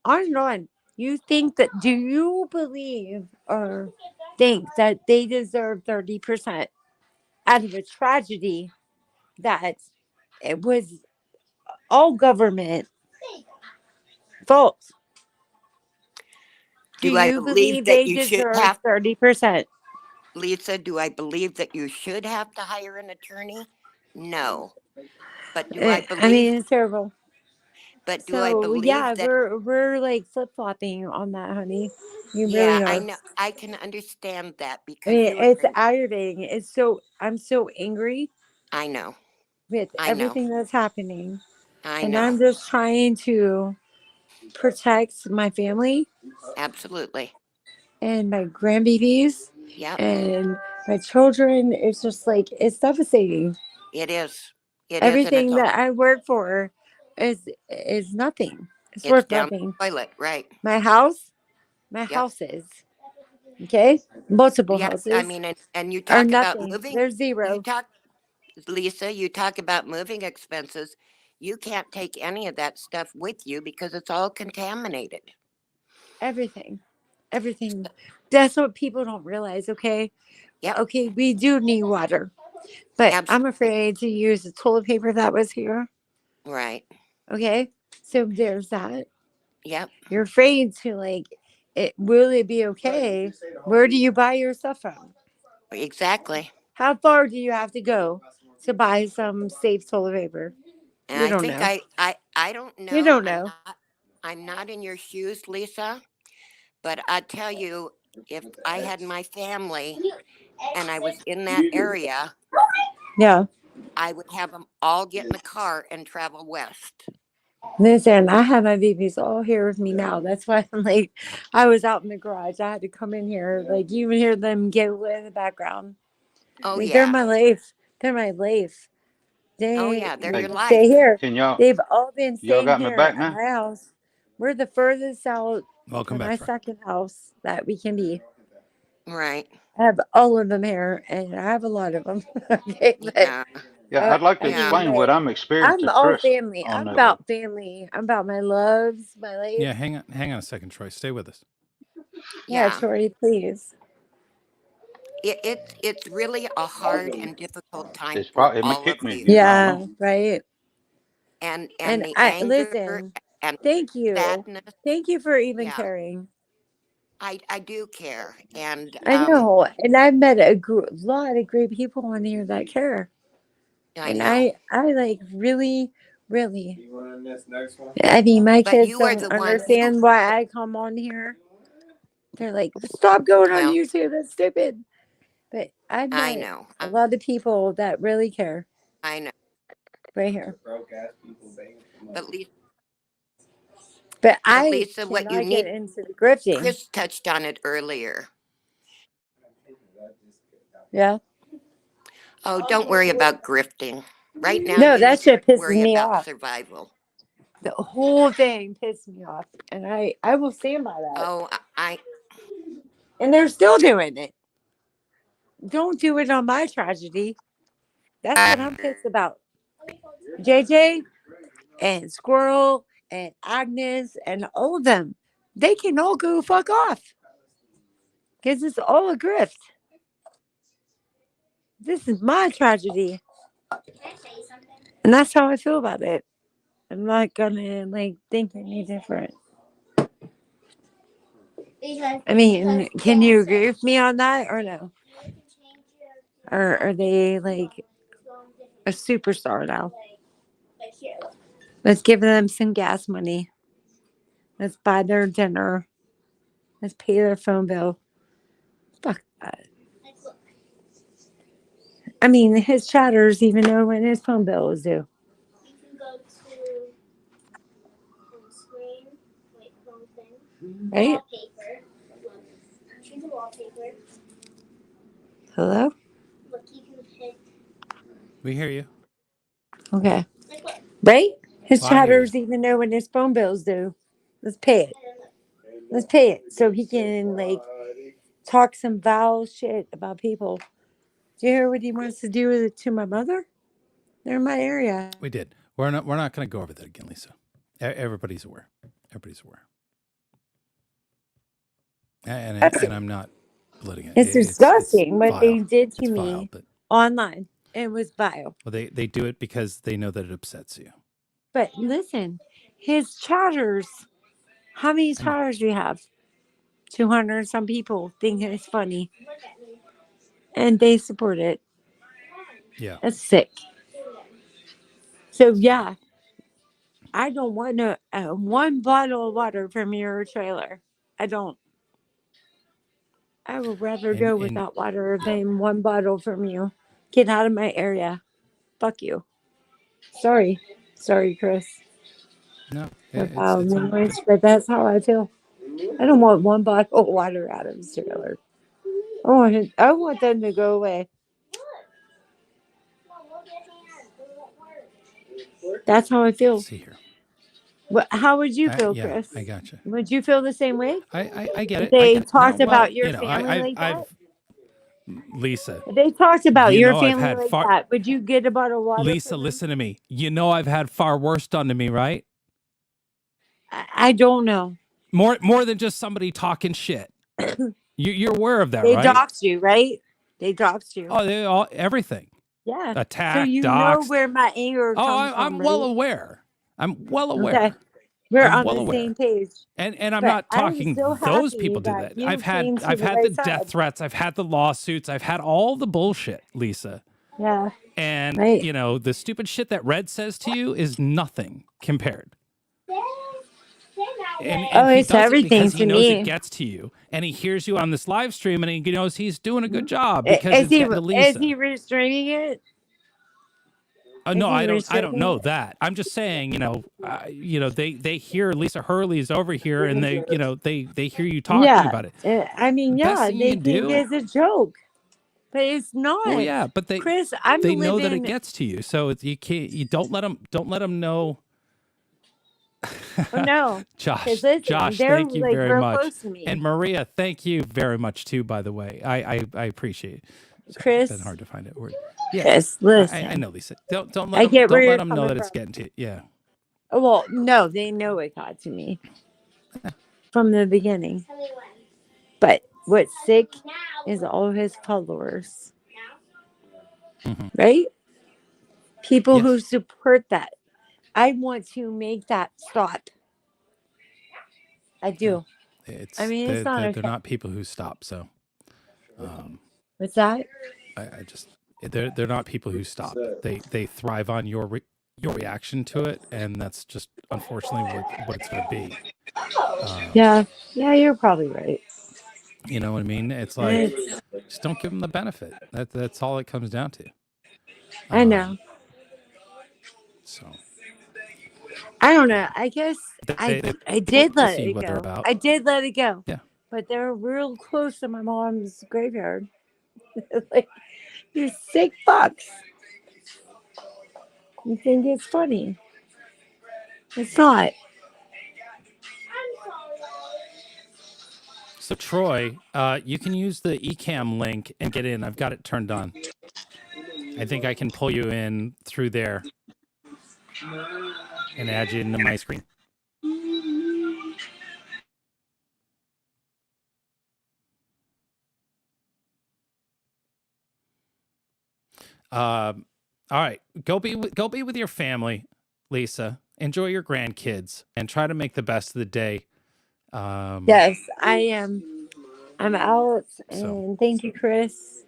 On and on. Do you believe or think that they deserve 30% out of a tragedy that it was all government fault? Do I believe that you should have 30%? Lisa, do I believe that you should have to hire an attorney? No. But do I believe? It's terrible. But do I believe that? We're like flip-flopping on that, honey. You really are. I know. I can understand that because it's aggravating. I'm so angry. I know. With everything that's happening. I and know. I'm just trying to protect my family. Absolutely. And my grandbabies. Yep. And my children. It's just like, it's devastating. It is. Everything that I work for is nothing. It's worth down nothing. the toilet, right? My house. Houses. Okay? Multiple houses. I mean, and you talk about moving. They're zero. Lisa, you talk about moving expenses. You can't take any of that stuff with you because it's all contaminated. Everything. That's what people don't realize, okay? Yep. Okay, we do need water. But I'm afraid to use the toilet paper that was here. Right. Okay? So there's that. Yep. You're afraid to, will it be okay? Where do you buy your stuff from? Exactly. How far do you have to go to buy some safe toilet paper? And I think I don't know. You don't know. I'm not in your shoes, Lisa. But I tell you, if I had my family and I was in that area, I would have them all get in the car and travel west. Listen, I have my babies all here with me now. That's why I'm like, I was out in the garage. I had to come in here. Like, you even hear them giggle in the background. Oh, They're my life. They're my life. They're your life. Stay here. Can y'all? They've all been staying got me here back at now? my house. We're the furthest out Welcome from back, my Troy. second house that we can be. Right. I have all of them here, and I have a lot of them. Okay, Yeah, I'd like to explain what I'm experiencing. I'm all Chris, family. I'm about family. I'm about my loves, my life. Yeah, hang on a second, Troy. Stay with us. Yeah, Troy, please. It's really a hard and difficult time It for may all kick of me you. again. Yeah, right. And the I anger listen. and Thank you. sadness. Thank you for even caring. I do care, and I know, and I've met a lot of great people on here that care. I know. I like really. I mean, my kids don't understand why I come on here. They're like, "Stop going on YouTube. That's stupid." But I've met a lot of people that really care. I know. Right here. But I Lisa, what you need, get into the grifting. Chris touched on it earlier. Yeah. Oh, don't worry about grifting. Right now, No, you that need to shit pisses worry me about off. survival. The whole thing pissed me off, and I will stand by that. Oh, And they're still doing it. Don't do it on my tragedy. That's what I'm pissed about. JJ and Squirrel and Agnes and all of them, they can all go fuck off. Because it's all a grift. This is my tragedy. And that's how I feel about it. I'm not gonna think any different. I mean, can you agree with me on that or no? Or are they like a superstar now? Let's give them some gas money. Let's buy their dinner. Let's pay their phone bill. Fuck that. I mean, his chatters even know when his phone bill was due. Right? Hello? We hear you. Okay. Right? His Well, I hear you. chatters even know when his phone bill's due. Let's pay it. Let's pay it so he can talk some foul shit about people. Do you hear what he wants to do to my mother? They're in my area. We did. We're not going to go over that again, Lisa. Everybody's aware. Everybody's aware. And I'm not letting it. It's disgusting what vile. they did to It's me vile, but online. It was vile. well, they do it because they know that it upsets you. But listen, his chatters. How many chatters do you have? 200 some people think it's funny, and they support it. Yeah, That's sick. So yeah, I don't want one bottle of water from your trailer. I don't. I would rather go without water than one bottle from you. Get out of my area. Fuck you. Sorry, Chris. no, But that's how I feel. I don't want one bottle of water out of his trailer. I want them to go away. That's how I feel. Let's see here. How would you feel, yeah, Chris? I got you. Would you feel the same way? I get it. They I get talked it. about your family like that? Lisa. If they talked about your family like that, would you get a bottle of water? Lisa, listen to me. You know I've had far worse done to me, right? I don't know. More than just somebody talking shit. You're aware of that, right? They doxed you, right? They doxed you. Oh, everything. Yeah. Attack, so you doxed. know where my anger comes from, I'm well aware. I'm well aware. Okay. We're on the same page. And I'm not talking those people do that. I've had the death threats, I've had the lawsuits, I've had all the bullshit, Lisa. Yeah. And the stupid shit that Red says to you is nothing compared. And it's everything to me. He knows it gets to you, and he hears you on this live stream, and he knows he's doing a good job because it's getting to Lisa. Is he restraining it? No, I don't know that. I'm just saying, they hear Lisa Hurley's over here, and they hear you talking about it. I mean, they think it's a joke, but it's not. Well, yeah, but Chris, they know that it gets to you, so you can't. You don't let them know. Oh no, Josh, thank you very much, and Maria, thank you very much too. By the way, I appreciate it. Chris, it's been hard to find it. Yeah, Chris, listen, I know, Lisa. Don't let them know that it's getting to you. Yeah. Well, no, they know it got to me from the beginning. But what's sick is all his followers, right? People who support that. I want to make that stop. I do. It's not. They're not people who stop. So, what's that? They're not people who stop. They thrive on your reaction to it, and that's just unfortunately what it's going to be. Yeah, you're probably right. You know what I mean? It's like just don't give them the benefit. That's all it comes down to. I know. So. I don't know. I guess I did let it go. I did let it go. Yeah. But they're real close to my mom's graveyard. You sick fucks. You think it's funny. It's not. So Troy, you can use the eCam link and get in. I've got it turned on. I think I can pull you in through there and add you into my screen. All right, go be with your family, Lisa. Enjoy your grandkids and try to make the best of the day. Yes, I am. I'm out, and thank you, Chris.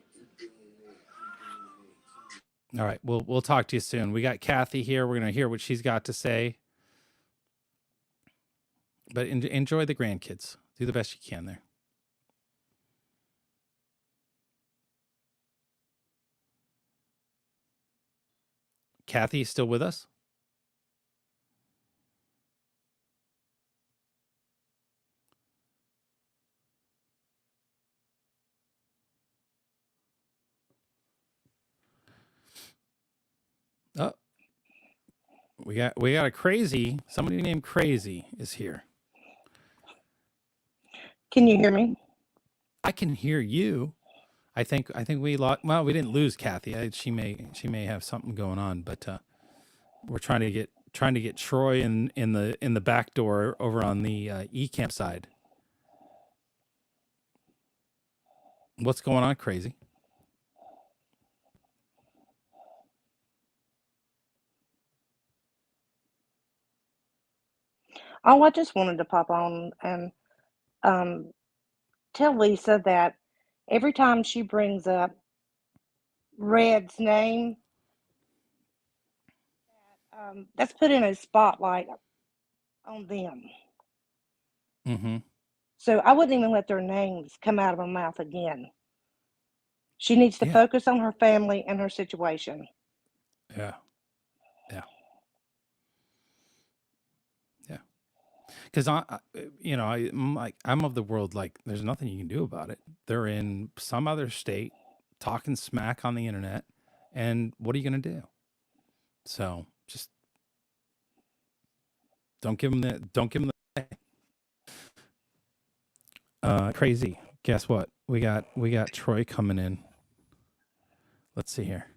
All right, we'll talk to you soon. We got Kathy here. We're gonna hear what she's got to say. But enjoy the grandkids. Do the best you can there. Kathy, still with us? Oh, we got a crazy. Somebody named Crazy is here. Can you hear me? I can hear you. I think we lost. Well, we didn't lose Kathy. She may have something going on, but we're trying to get Troy in the back door over on the eCamp side. What's going on, Crazy? Oh, I just wanted to pop on and tell Lisa that every time she brings up Red's name, that's putting a spotlight on them. Mm-hmm. So I wouldn't even let their names come out of her mouth again. She needs to focus on her family and her situation. Yeah. Because I'm of the world, like, there's nothing you can do about it. They're in some other state talking smack on the internet, and what are you going to do? So just don't give them the Crazy. Guess what? We got Troy coming in. Let's see here.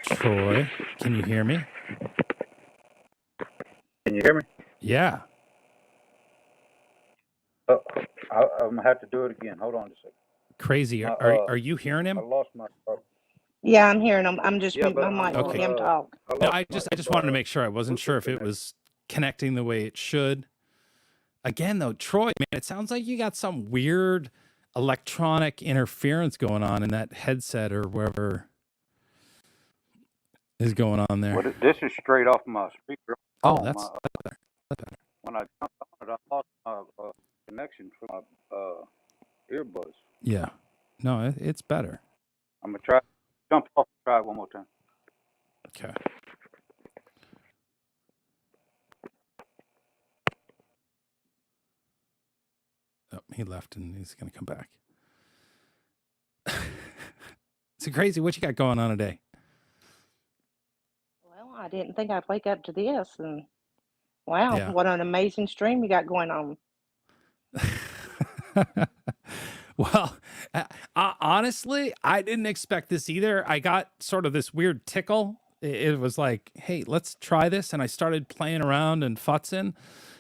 Troy, can you hear me? Can you hear me? Yeah. Oh, I'm gonna have to do it again. Hold on a second. Crazy. Are you hearing him? I lost my. Yeah, I'm hearing them. I'm just muting my mic. Okay. Let him talk. No, I just wanted to make sure. I wasn't sure if it was connecting the way it should. Again, though, Troy, man, it sounds like you got some weird electronic interference going on in that headset or wherever is going on there. This is straight off my speaker. Oh, that's better. When I jumped on it, I lost my connection from my earbuds. Yeah. No, it's better. I'm gonna try jump off and try it one more time. Okay. Oh, he left and he's going to come back. So Crazy, what you got going on today? Well, I didn't think I'd wake up to this, and wow, what an amazing stream you got going on. Well, honestly, I didn't expect this either. I got sort of this weird tickle. It was like, hey, let's try this. And I started playing around and futzing.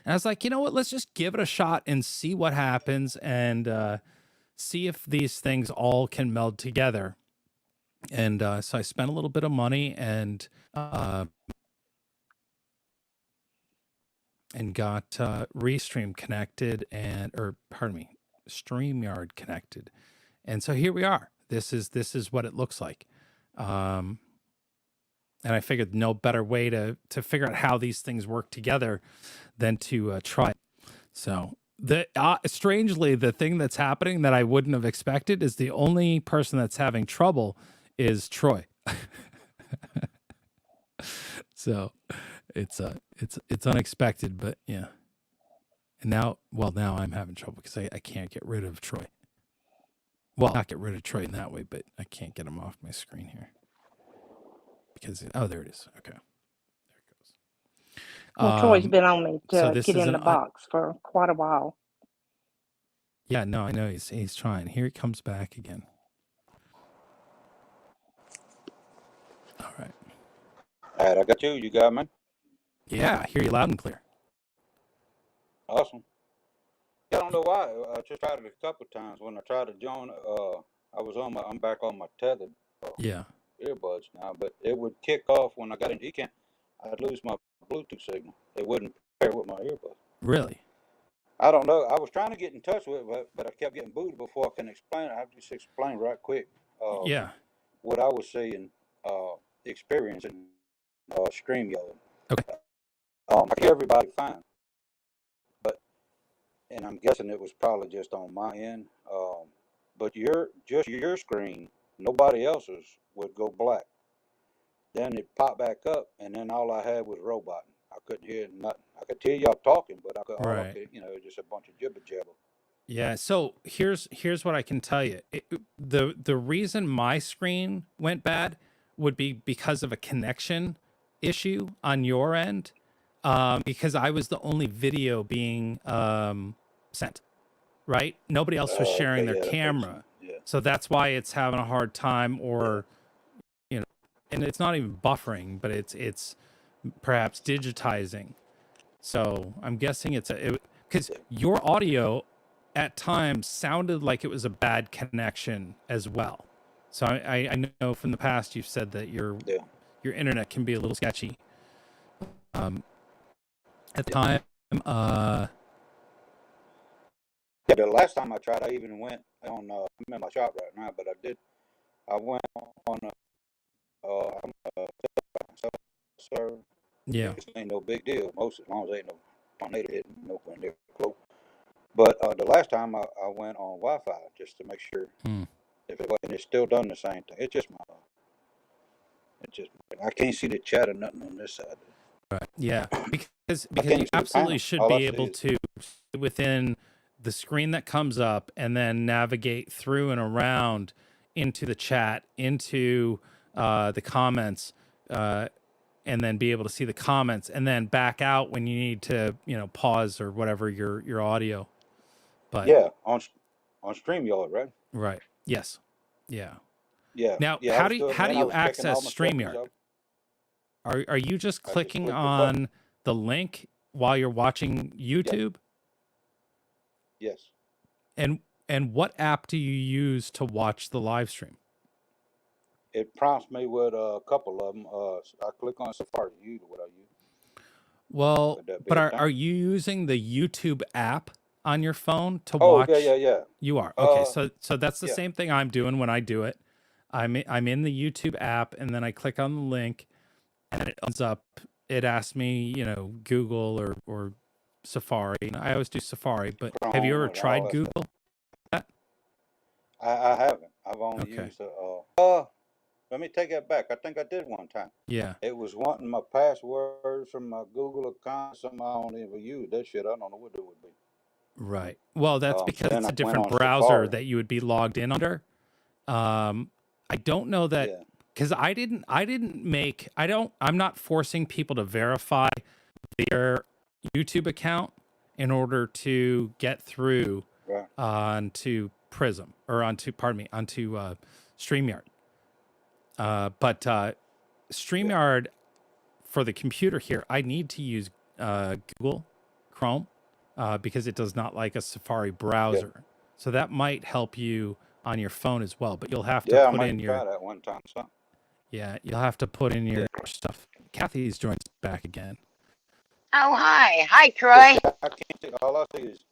And I was like, you know what? Let's just give it a shot and see what happens and see if these things all can meld together. And so I spent a little bit of money and got Restream connected StreamYard connected. And so here we are. This is what it looks like. And I figured no better way to figure out how these things work together than to try it. So strangely, the thing that's happening that I wouldn't have expected is the only person that's having trouble is Troy. So it's unexpected, but yeah. And now I'm having trouble because I can't get rid of Troy. Well, not get rid of Troy in that way, but I can't get him off my screen here. Because, there it is. Okay. There it goes. Well, Troy's been on me so to this get is in the box for quite a while. Yeah, no, I know he's trying. Here he comes back again. All right. All right, I got you. You got me? Yeah, I hear you loud and clear. Awesome. I don't know why. I just tried it a couple of times. When I tried to join, I'm back on my tethered earbuds now, but it would kick off when I got in. I'd lose my Bluetooth signal. It wouldn't pair with my earbuds. Really? I don't know. I was trying to get in touch with it, but I kept getting booted before I can explain it. I have to just explain right quick. What I was seeing, experiencing, StreamYard. Okay. I hear everybody fine, and I'm guessing it was probably just on my end. But your screen, nobody else's would go black. Then it popped back up, and then all I had was roboting. I couldn't hear nothing. I could hear y'all talking, but all I could, just a bunch of jibber jabber. Yeah. So here's what I can tell you. The reason my screen went bad would be because of a connection issue on your end, because I was the only video being sent. Right? Nobody else was sharing their camera. Yeah. So that's why it's having a hard time, or and it's not even buffering, but it's perhaps digitizing. So I'm guessing because your audio at times sounded like it was a bad connection as well. So I know from the past you've said that your internet can be a little sketchy. At the time, yeah, the last time I tried, I even went on. I'm in my shop right now, but I went on server. Yeah. It ain't no big deal. Most as long as ain't no tornado hitting nowhere near close. But the last time I went on Wi-Fi just to make sure if it wasn't, it's still done the same thing. It's just I can't see the chat or nothing on this side. Right. Yeah. Because you absolutely should be able to within the screen that comes up and then navigate through and around into the chat, into the comments, and then be able to see the comments and then back out when you need to, pause or whatever your audio. But yeah, on StreamYard, right? Right. Yes. Yeah. Yeah. Now, yeah, how do you access StreamYard? Are you just clicking on the link while you're watching YouTube? Yes. And what app do you use to watch the live stream? It prompts me with a couple of them. I click on Safari. What I use. Well, but are you using the YouTube app on your phone to watch? Oh, yeah. You are. Okay, so that's the same thing I'm doing when I do it. I'm in the YouTube app, and then I click on the link, and it opens up. It asks me, Google or Safari. And I always do Safari, but have you ever tried Google? I haven't. I've only used let me take that back. I think I did one time. Yeah. It was wanting my passwords from my Google account. Something I don't even use. That shit, I don't know what it would be. Right. Well, that's because it's a different on browser Safari. that you would be logged in under. I don't know that because I'm not forcing people to verify their YouTube account in order to get through onto Prism or onto StreamYard. But StreamYard for the computer here, I need to use Google Chrome because it does not like a Safari browser. Yeah. So that might help you on your phone as well, but you'll have to put in your. Try that one time. So. Yeah, you'll have to put in your stuff. Kathy's joined back again. Oh, hi, Troy. I can't see. All I see is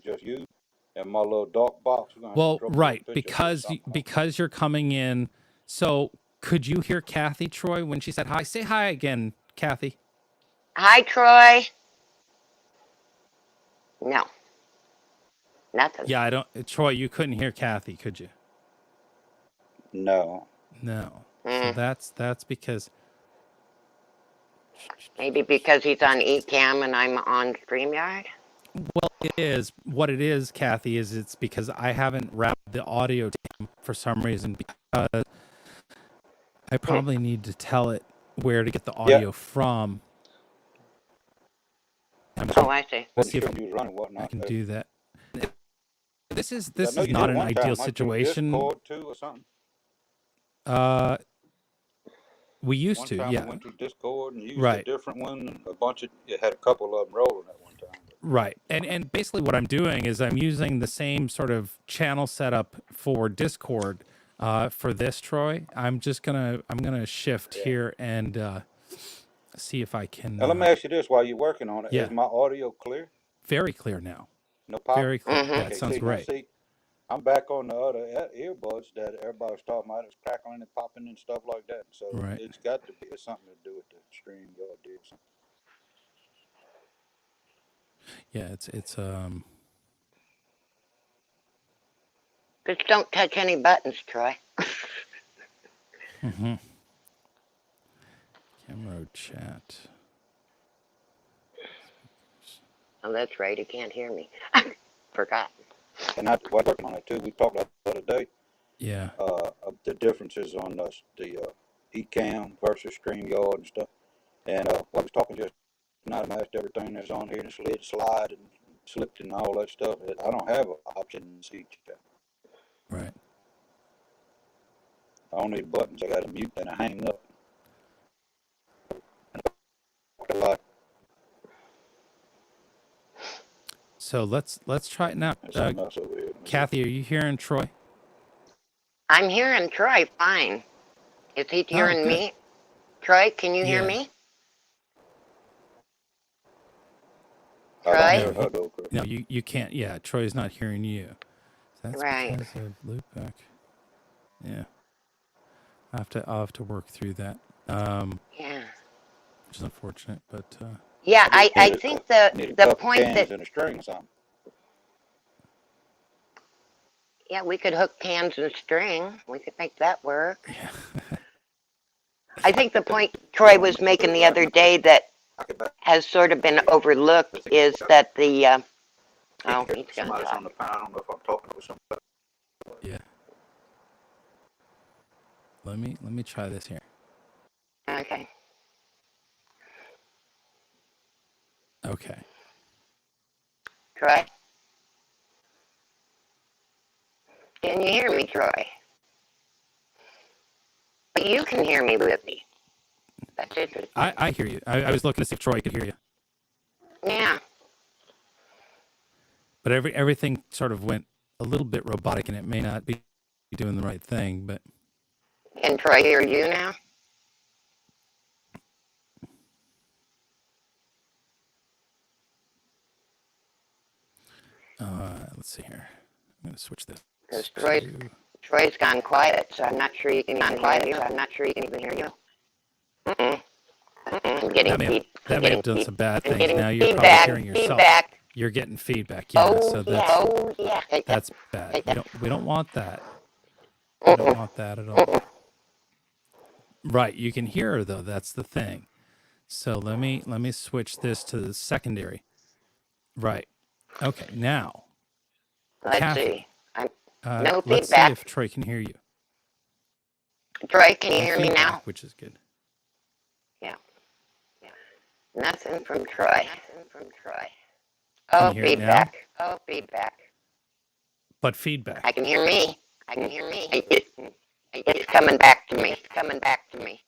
just you and my little dark box. Well, right, because you're coming in. So could you hear Kathy, Troy, when she said hi? Say hi again, Kathy. Hi, Troy. No. Nothing. Yeah, I don't. Troy, you couldn't hear Kathy, could you? No. So that's because. Maybe because he's on eCam and I'm on StreamYard. Well, what it is, Kathy, is it's because I haven't wrapped the audio tape for some reason, because I probably need to tell it where to get the audio from. Oh, I see. Let's see if I can do that. This is not an ideal situation. Discord too or something? We used to, One time yeah. I went to Discord and used a Right. different one, and it had a couple of them rolling at one time. Right. And basically what I'm doing is I'm using the same sort of channel setup for Discord for this, Troy. I'm gonna shift here and see if I can. Now let me ask you this: while you're working on it, Yeah. is my audio clear? Very clear now. No pop? Very clear. Mhm. Yeah, Okay, it sounds see, great. Now, see, I'm back on the other earbuds that everybody's talking about. It's crackling and popping and stuff like that. So Right. it's got to be something to do with the stream y'all did. Yeah, it's Just don't touch any buttons, Troy. Camera chat. Oh, that's right. He can't hear me. Forgot. And I was working on it too. We talked about the other day. Yeah. Of the differences on the eCam versus StreamYard and stuff. And I was talking just now, I asked everything that's on here and slide and slipped and all that stuff. I don't have an option in C chat. Right. I don't need buttons. I got to mute and I hang up. So let's try it now. Kathy, are you hearing Troy? I'm hearing Troy fine. Is he hearing good. me? Troy, can you hear Yeah. me? I Troy? don't hear her. No, you can't. Yeah, Troy's not hearing you. That's Right. because of loopback. Yeah. I'll have to work through that. Yeah. Which is unfortunate, but Yeah, I think the point that and a string or something. yeah, we could hook cans and string. We could make that work. yeah. I think the point Troy was making the other day that has sort of been overlooked is that the oh, he's gone. Somebody's on the phone. I don't know if I'm talking with somebody. Yeah. Let me try this here. Okay. Okay. Troy? Can you hear me, Troy? You can hear me, Whippy. That's interesting. I hear you. I was looking to see if Troy could hear you. Yeah. But everything sort of went a little bit robotic, and it may not be doing the right thing, but Can Troy hear you now? let's see here. I'm gonna switch this. Because Troy's gone quiet, so I'm not sure you can even hear you. I'm not sure you can even hear you. I'm getting That may have done some bad things. Now you're feedback, probably hearing yourself. Feedback. You're getting feedback. Yeah, so Yeah. that's bad. We don't want that. We don't want that at all. Right, you can hear her though. That's the thing. So let me switch this to the secondary. Right. Okay. Now, Let's Kathy, see. No let's see feedback. if Troy can hear you. Troy, can you No hear me feedback, now? which is good. Yeah. Nothing from Troy. Oh, you hear it now? feedback. Oh, feedback. But feedback. I can hear me. It's coming back to me.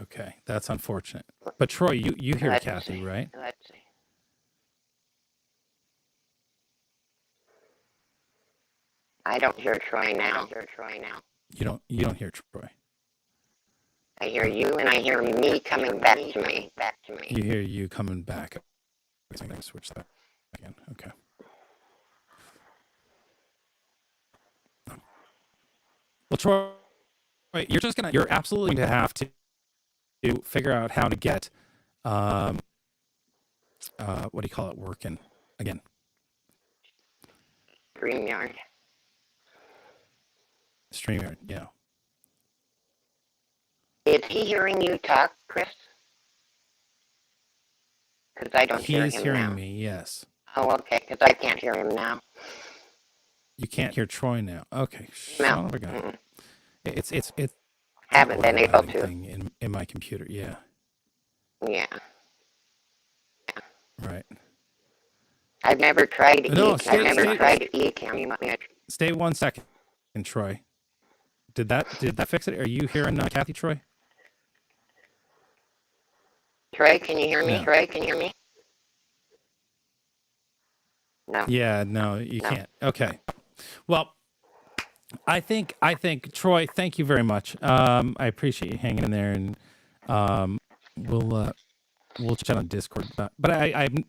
Okay, that's unfortunate. But Troy, you hear Let's Kathy, see. right? Let's see. I don't hear Troy now. You don't hear Troy. I hear you, and I hear me coming back to me. You hear you coming back. I'm gonna switch that again. Okay. Well, Troy, you're absolutely going to have to figure out how to get, what do you call it, working again? StreamYard. StreamYard, yeah. It's he hearing you talk, Chris? Because I don't hear him He is hearing now. me, yes. Oh, okay, because I can't hear him now. You can't hear Troy now. Okay, No. son of a gun. It's Haven't been able to. thing in my computer. Yeah. Yeah. Right. I've never tried to No, eat. I've never tried to eat. Can you want me to? Stay 1 second, Troy. Did that fix it? Are you hearing Kathy, Troy? Troy, can you hear me? No. Troy, can you hear me? No. Yeah, no, you can't. Okay. Well, I think Troy, thank you very much. I appreciate you hanging in there, and we'll chat on Discord. But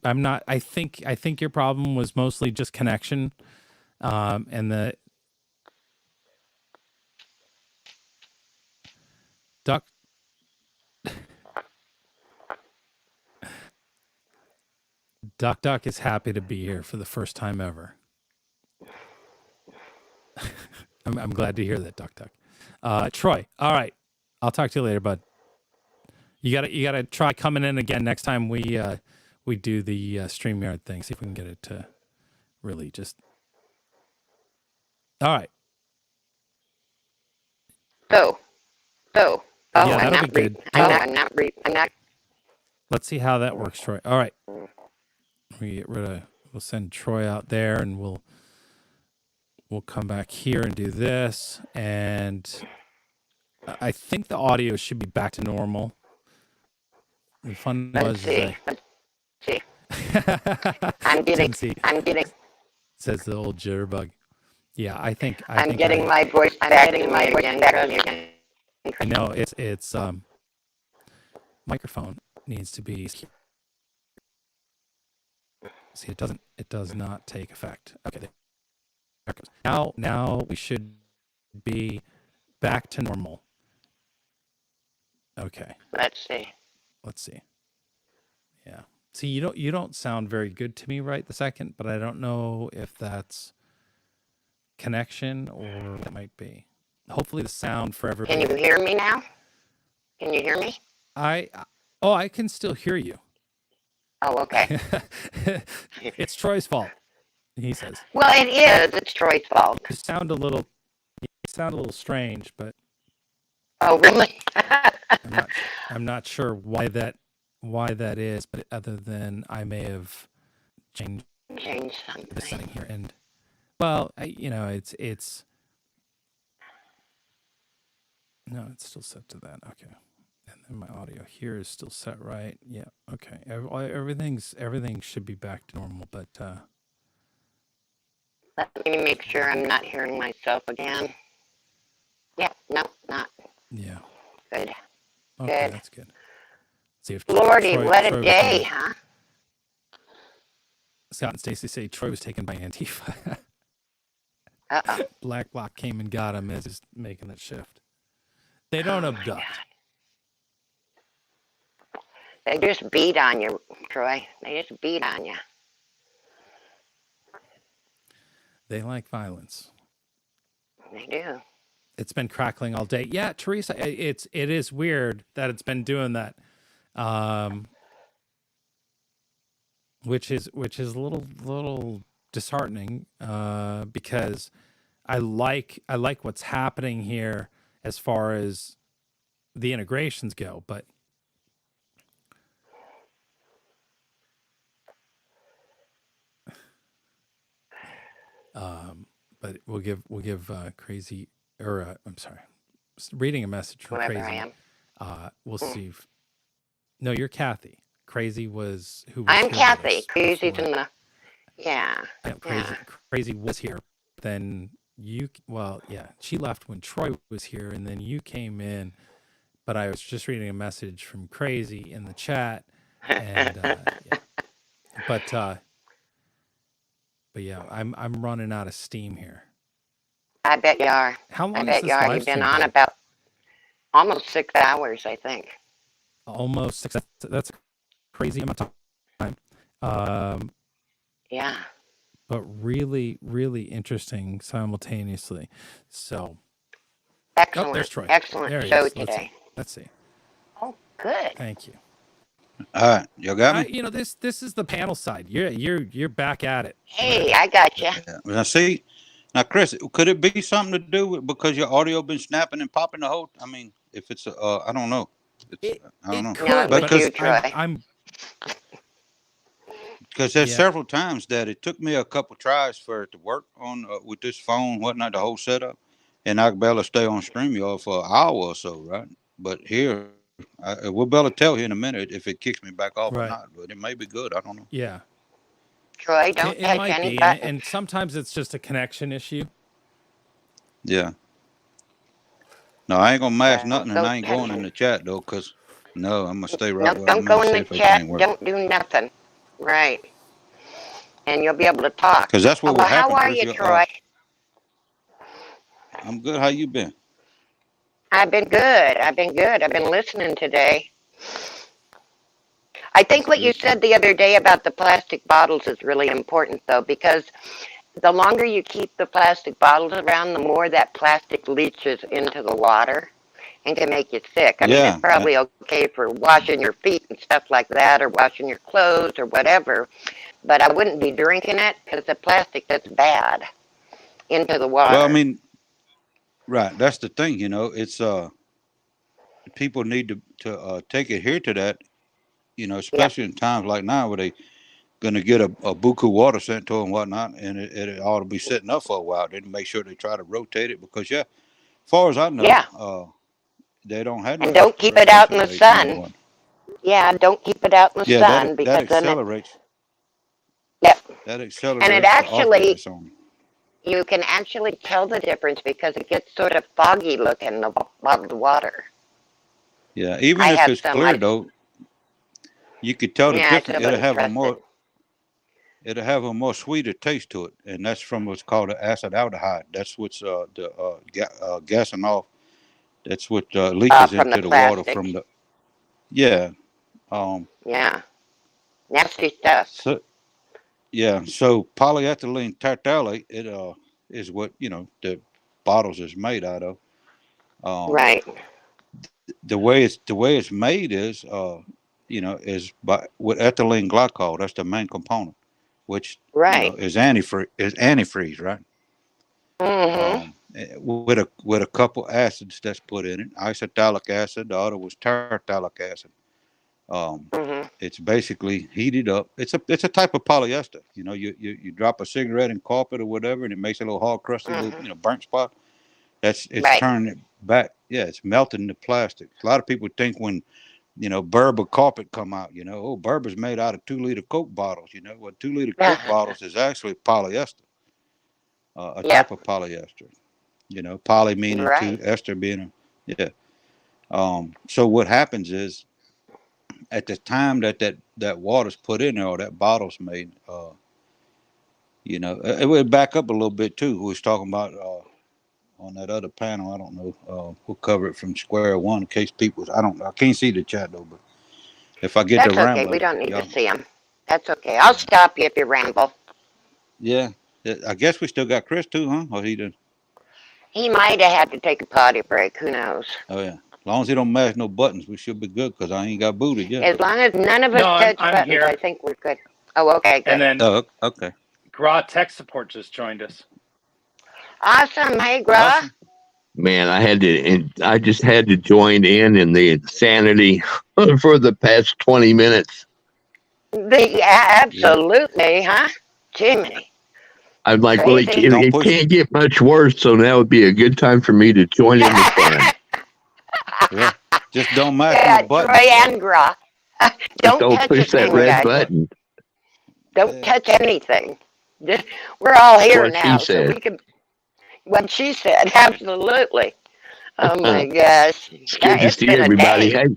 I'm not. I think your problem was mostly just connection, and the Duck. Duck is happy to be here for the first time ever. I'm glad to hear that, Duck. Troy, all right. I'll talk to you later, bud. You gotta try coming in again next time we do the StreamYard thing. See if we can get it to really just. All right. Oh, yeah, I'm that'll not be good. I'm not. Let's see how that works, Troy. All right. We'll send Troy out there, and we'll come back here and do this. And I think the audio should be back to normal. The fun Let's see. I'm getting. Says the old jitterbug. Yeah, I think I'm getting my voice back again. I know it's microphone needs to be. See, it does not take effect. Okay. Now we should be back to normal. Okay. Let's see. Yeah. See, you don't sound very good to me right the second, but I don't know if that's connection or what it might be. Hopefully the sound for everybody. Can you hear me now? Can you hear me? I can still hear you. Oh, okay. It's Troy's fault, he says. Well, it is. It's Troy's fault. You sound a little strange, but. Oh, really? I'm not sure why that is, but other than I may have changed something. the setting here, and well, it's no, it's still set to that. Okay. And then my audio here is still set right. Yeah. Okay. Everything should be back to normal, but let me make sure I'm not hearing myself again. Yeah. No, not. Yeah. Good. Okay, that's good. Let's see if Lordy, what a day, huh? Scott and Stacy say Troy was taken by Antifa. Uh-oh. Black Bloc came and got him as he's making that shift. They don't abduct. They just beat on you, Troy. They just beat on you. They like violence. They do. It's been crackling all day. Yeah, Teresa, it is weird that it's been doing that. Which is a little disheartening, because I like what's happening here as far as the integrations go, but we'll give Crazy, or I'm sorry, reading a message from Whoever Crazy. I am. We'll see. No, you're Kathy. Crazy was who was. I'm Kathy. Crazy's in the. Yeah. Crazy was here. Then she left when Troy was here, and then you came in. But I was just reading a message from Crazy in the chat, and yeah. But yeah, I'm running out of steam here. I bet you are. How long I bet is this you are. live You've been stream on been? about almost 6 hours, I think. Almost 6. That's a crazy amount of time. Yeah. But really, really interesting simultaneously. So. Excellent. There's Troy. Excellent there he show is. today. Let's see. Oh, good. Thank you. All right, you got me. This is the panel side. You're back at it. Hey, I got you. Yeah. Now see, now Chris, could it be something to do with because your audio been snapping and popping the whole? I mean, if it's I don't know. I don't know. Could, No, but you, Troy. I'm because there's several times that it took me a couple tries for it to work on with this phone, whatnot, the whole setup, and I could barely stay on StreamYard for an hour or so, right? But here, we'll be able to tell here in a minute if it kicks me back off or not. But it may be good. I don't know. Yeah. Troy, don't It touch might any be, buttons. and sometimes it's just a connection issue. Yeah. No, I ain't gonna mash nothing, and Don't I ain't touch going in it. the chat though, cause no, I'm gonna stay No, right where don't I'm go at. in See the if it chat. can't work. Don't do nothing. Right. And you'll be able to talk. Cause that's what Well, would how happen, are Chris. you, Troy? I'm good. How you been? I've been good. I've been listening today. I think what you said the other day about the plastic bottles is really important, though, because the longer you keep the plastic bottles around, the more that plastic leaches into the water and can make you sick. I mean, Yeah. it's probably okay for washing your feet and stuff like that, or washing your clothes or whatever, but I wouldn't be drinking it because the plastic that's bad into the water. Well, I mean, right. That's the thing. It's people need to take adhere to that. Especially in times like now where they gonna get a buku water sent to them and whatnot, and it ought to be sitting up for a while. Then make sure they try to rotate it because as far as I know, they don't have no. And don't keep it out in the sun. What. Yeah, don't keep it out in the sun that because then accelerates. Yep. That accelerates. And it the actually, off-gas on. you can actually tell the difference because it gets sort of foggy looking, the bottled water. Yeah, even if it's clear though, you could tell the difference. It'll have a more sweeter taste to it, and that's from what's called an acetaldehyde. That's what's gassing off. That's what leaches into the water from the. Yeah. Yeah. Nasty stuff. So polyethylene terephthalate is what the bottles is made out of. Right. The way it's made is is with ethylene glycol. That's the main component, which is antifreeze, right? Mm-hmm. With a couple acids that's put in it. Isothalic acid. The other was terephthalic acid. It's basically heated up. It's a type of polyester. You drop a cigarette in carpet or whatever, and it makes a little hard, crusty little burnt spot. It's turning it back. Yeah, it's melting the plastic. A lot of people think when Berber carpet come out, Berber's made out of 2-liter Coke bottles. 2-liter Coke bottles is actually polyester, a type of polyester. Poly meaning two, ester being so what happens is at the time that water's put in there or that bottle's made, it would back up a little bit too. We was talking about on that other panel. I don't know. We'll cover it from square one in case people. I can't see the chat though, but if I get to rambling, okay. We don't need to see them. That's okay. I'll stop you if you ramble. Yeah, I guess we still got Chris too, huh? Or he did. He might have had to take a potty break. Who knows? Oh yeah. As long as he don't mash no buttons, we should be good because I ain't got booted yet. As long as none of us touch buttons, here. I think we're good. Oh, okay, good. And then, okay. Gra Tech Support just joined us. Awesome. Hey, Gra. Awesome. Man, I just had to join in the insanity for the past 20 minutes. Absolutely, huh? Jiminy. I'm like, well, it can't get much worse, so now would be a good time for me to join in the fun. Yeah, just don't mash the button. Troy and Gra. Don't push that red button. Don't touch anything. We're all here what now, so we can. What she said, absolutely. Oh my gosh! It's good to see everybody. Hey,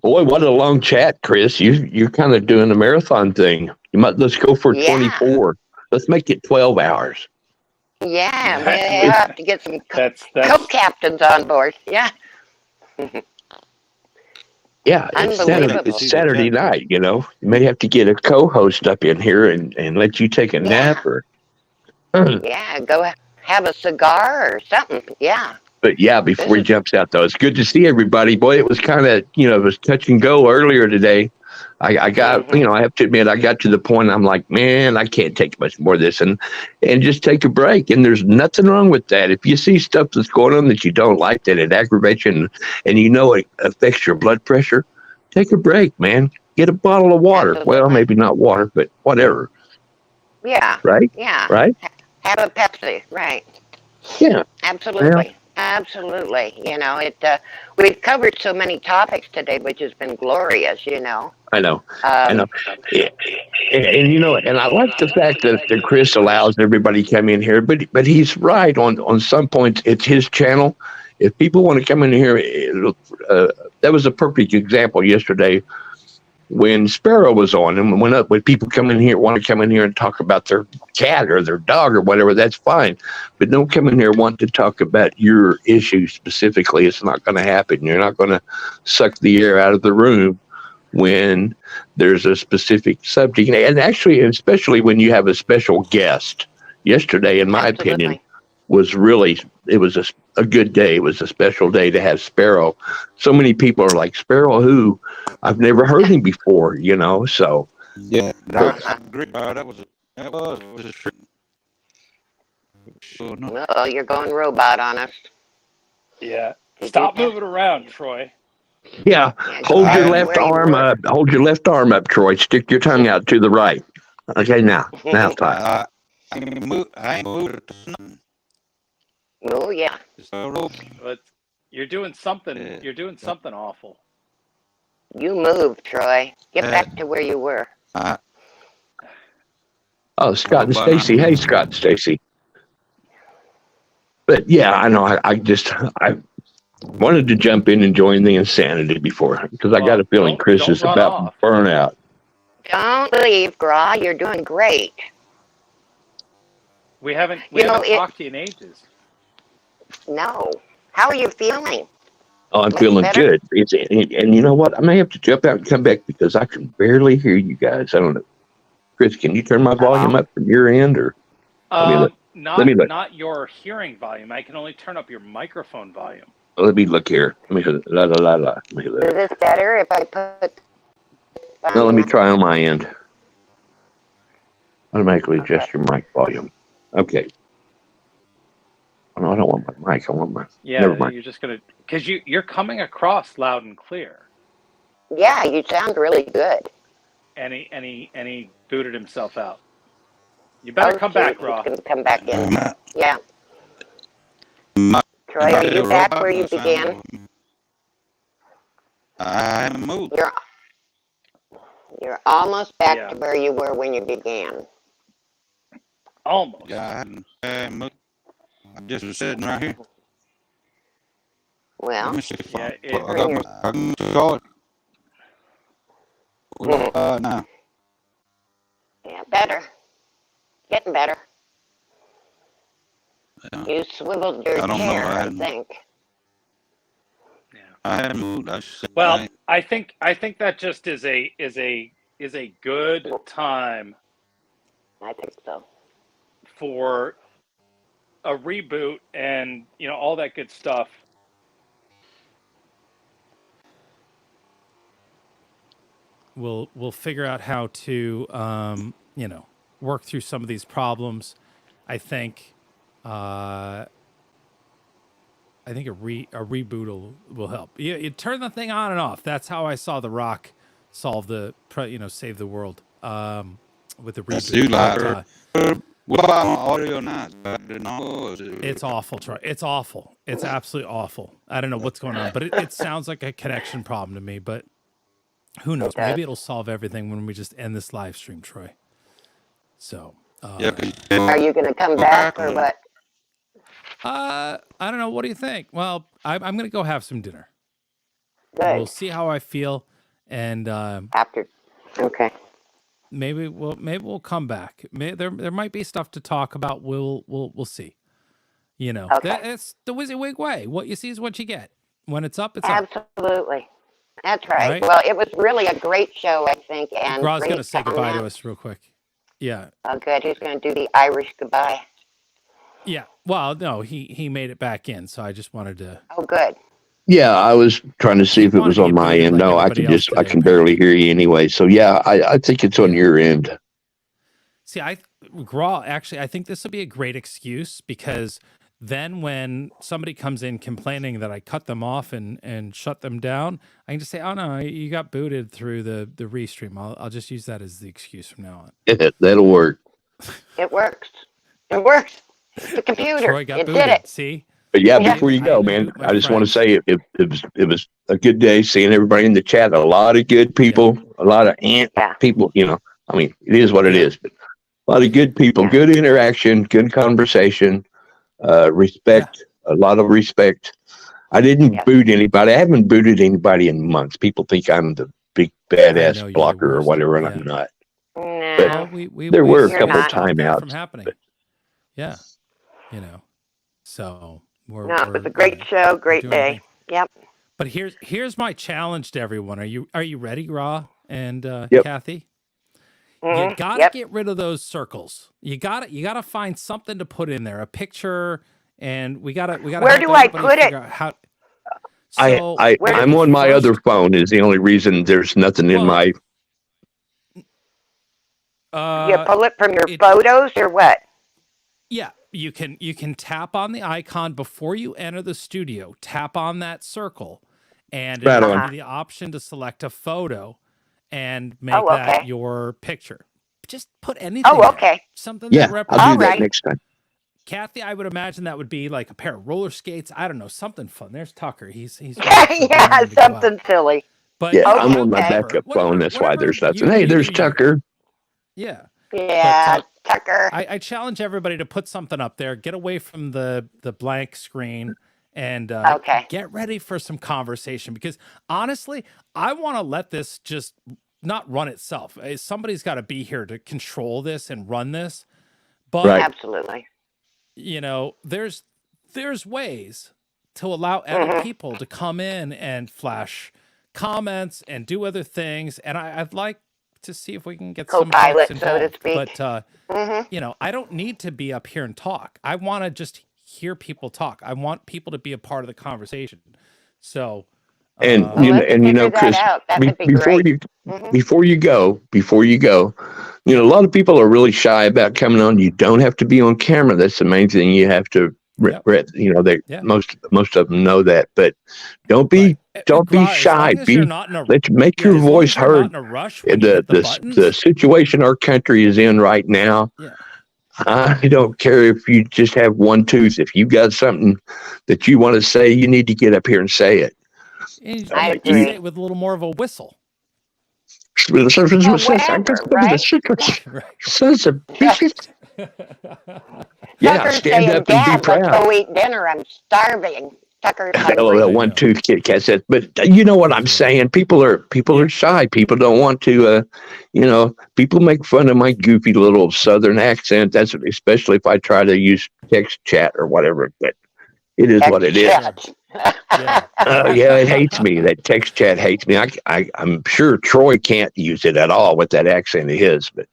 boy, what a long chat, Chris. You're kind of doing a marathon thing. Let's go for 24. Let's make it 12 hours. Yeah, we have to get some co-captains on board. Yeah. Yeah, it's Saturday night, You may have to get a co-host up in here and let you take a nap or... Yeah, go have a cigar or something. Yeah. But yeah, before he jumps out, though, it's good to see everybody. Boy, it was kind of, it was touch and go earlier today. I got, I have to admit, I got to the point I'm like, man, I can't take much more of this and just take a break. And there's nothing wrong with that. If you see stuff that's going on that you don't like, that it aggravates you and it affects your blood pressure, take a break, man. Get a bottle of water. Absolutely. Well, maybe not water, but whatever. Yeah. Right? Yeah. Right? Have a Pepsi. Right. Yeah. Absolutely. Yeah. Absolutely. We've covered so many topics today, which has been glorious, I know. I know. And and I like the fact that Chris allows everybody to come in here, but he's right on some points. It's his channel. If people want to come in here, that was a perfect example yesterday when Sparrow was on, and when people come in here, want to come in here and talk about their cat or their dog or whatever, that's fine. But don't come in here want to talk about your issue specifically. It's not going to happen. You're not going to suck the air out of the room when there's a specific subject. And actually, especially when you have a special guest. Yesterday, in my opinion, was really, it was a good day. It was a special day to have Sparrow. So many people are like, Sparrow who? I've never heard him before, so. Yeah, I agree. That was a trick. Sure enough. Oh, you're going robot on us. Yeah. Stop moving around, Troy. Yeah. Hold your left arm up. Hold your left arm up, Troy. Stick your tongue out to the right. Okay, now it's time. I ain't moved nothing. Oh yeah. But you're doing something. You're doing something awful. You moved, Troy. Get back to where you were. Oh, Scott and Stacy. Hey, Scott and Stacy. But yeah, I know. I wanted to jump in and join the insanity before because I got a feeling Chris is about to burn out. Don't leave, Gra. You're doing great. We haven't talked to you in ages. No. How are you feeling? Oh, I'm feeling good. And you know what? I may have to jump out and come back because I can barely hear you guys. I don't know. Chris, can you turn my volume up from your end, or? Not your hearing volume. I can only turn up your microphone volume. Let me look here. Let me la la la la. Is this better if I put? No, let me try on my end. Automatically adjust your mic volume. Okay. Oh, no, I don't want my mic. I want my. Yeah, never mind. You're just gonna because you're coming across loud and clear. Yeah, you sound really good. And he booted himself out. You better come back, Raw. He's gonna come back in. Yeah. Troy, are you back where you began? I moved. You're almost back to where you were when you began. Almost. Yeah, I moved. I just was sitting right here. Well, let me see if I can show it. Now. Yeah, better. Getting better. Yeah. You swiveled your chair, I think. Yeah. I hadn't moved. I think that just is a good time. I think so. For a reboot and all that good stuff. We'll figure out how to work through some of these problems. I think a reboot will help. You turn the thing on and off. That's how I saw The Rock solve save the world with the reboot. What about my audio now? It's awful, Troy. It's awful. It's absolutely awful. I don't know what's going on, but it sounds like a connection problem to me. But who knows? Maybe it'll solve everything when we just end this live stream, Troy. So, are you going to come back or what? I don't know. What do you think? Well, I'm going to go have some dinner. Good. We'll see how I feel, and after, okay. Maybe we'll come back. There might be stuff to talk about. We'll see. Okay. That's the Wysiwyg way. What you see is what you get. When it's up, it's up. Absolutely. That's right. Right. Well, it was really a great show, I think. And Graw's going to say goodbye to us real quick. Yeah. Oh, good. He's going to do the Irish goodbye. Yeah. Well, no, he made it back in, so I just wanted to. Oh, good. Yeah, I was trying to see He if it was wanted to on get my booted end. like No, I everybody else I today, can barely apparently. hear you anyway. So yeah, I think it's on Yeah. your end. See, Graw, actually, I think this would be a great excuse, because then when somebody comes in complaining that I cut them off and shut them down, I can just say, "Oh no, you got booted through the restream." I'll just use that as the excuse from now on. That'll work. It works. It works. The computer. Troy got It did booted. it. See, But yeah, Yeah. before you I go, even man, boot my I just want to friends. say it was a good day seeing everybody in the chat. A lot of good people, a lot of Yeah. people. You know, I mean, it is what it Yeah. is. But a lot of good people, Yeah. good interaction, good conversation, respect, a lot of respect. I didn't Yes. boot anybody. I haven't booted anybody in months. People think I'm the big I badass know you're the blocker or worst. whatever, and Yeah. I'm not. No. Well, There were a You're couple not. stop that from timeouts. happening. But Yeah. You know. So No, it was a great show, great doing our day. thing. Yep. But here's my challenge to everyone. Are you ready, Ra and Yep. Kathy? Mhm. You gotta Yep. get rid of those circles. You gotta find something to put in there, a picture, and we gotta Where help do I everybody put it? figure out how. So Where I'm do- on my first, other phone is the only reason there's nothing in Well, my. You pull it from your it- photos or what? Yeah, you can tap on the icon before you enter the studio. Tap on that circle, and Right it'll on. give you the option to select a photo and make Oh, that okay. your picture. Just put anything. Oh, there. okay. Something Yeah, that I'll represents. do All that right. next time. Kathy, I would imagine that would be like a pair of roller skates. I don't know, something fun. There's Tucker. He's Yeah, something silly. But Yeah, Okay. I'm on my Okay. backup phone. That's why there's nothing. you- Hey, you there's do you. Tucker. Yeah. Yeah, But, Tucker. I challenge everybody to put something up there. Get away from the blank screen and Okay. get ready for some conversation, because honestly, I want to let this just not run itself. Somebody's got to be here to control this and run this. But Right. Absolutely. you know, there's ways to allow other people to come in and flash comments and do other things, and I'd like to see if we can get some Co-pilot, folks so to involved. speak. But you know, I don't need to be up here and talk. I want to just hear people talk. I want people to be a part of the conversation. So And Well, let's you know, figure that Chris, out. That would be before great. you go, you know, a lot of people are really shy about coming on. You don't have to be on camera. That's the main thing. You have to, you know, most of them know that. But don't be shy. Let's make your voice heard. Not in a rush when you hit the buttons. The situation our country is in right now. Yeah. I don't care if you just have one tooth. If you got something that you want to say, you need to get up here and say it. And I you agree. say it with a little more of a whistle. Whatever, right? Sons of bitches. Yeah, Tucker's stand saying, up and be Dad, let's proud. go eat dinner. I'm starving. Tucker's Hello, hungry. that one tooth Kit Kat says, but you know what I'm saying? People are shy. People don't want to. You know, people make fun of my goofy little Southern accent. That's especially if I try to use text chat or whatever. But it is what it is. Yeah. Yeah, it hates me. That text chat hates me. I'm sure Troy can't use it at all with that accent of his. But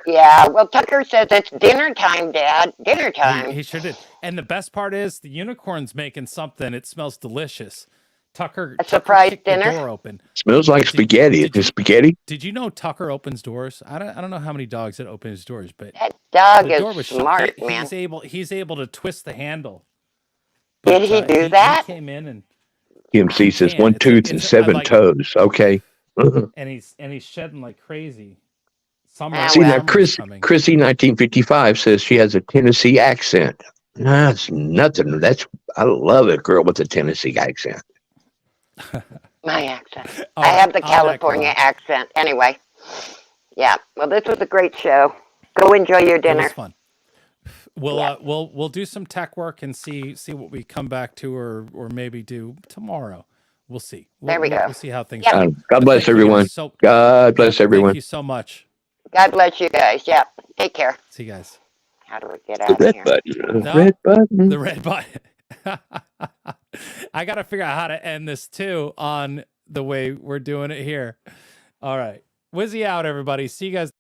Yeah, well, Tucker says it's dinner time, Dad. Dinner time. He sure did. And the best part is the unicorn's making something. It smells delicious. Tucker surprise kicked dinner? the door open. smells like spaghetti. Is it spaghetti? Did you know Tucker opens doors? I don't know how many dogs that open his doors, but That dog the door is was smart, shut. man. He's able to twist the handle. Did he do that? He came in and EMC says can. one It's tooth and seven like- toes. Okay. and he's shedding like crazy. See now, Chrissy 1955 says she has a Tennessee accent. That's nothing. I love a girl with a Tennessee accent. My accent. I have the California accent. Anyway, yeah. Well, this was a great show. Go enjoy your dinner. It was fun. We'll do some tech work and see what we come back to, or maybe do tomorrow. We'll see. There we go. We'll see how things Yep. go. God bless everyone. God bless everyone. Thank you so much. God bless you guys. Yeah. Take care. See you guys. How do we get out The of red here? button. No, Red button. The red button. I got to figure out how to end this too on the way we're doing it here. All right. Wizzy out, everybody. See you guys.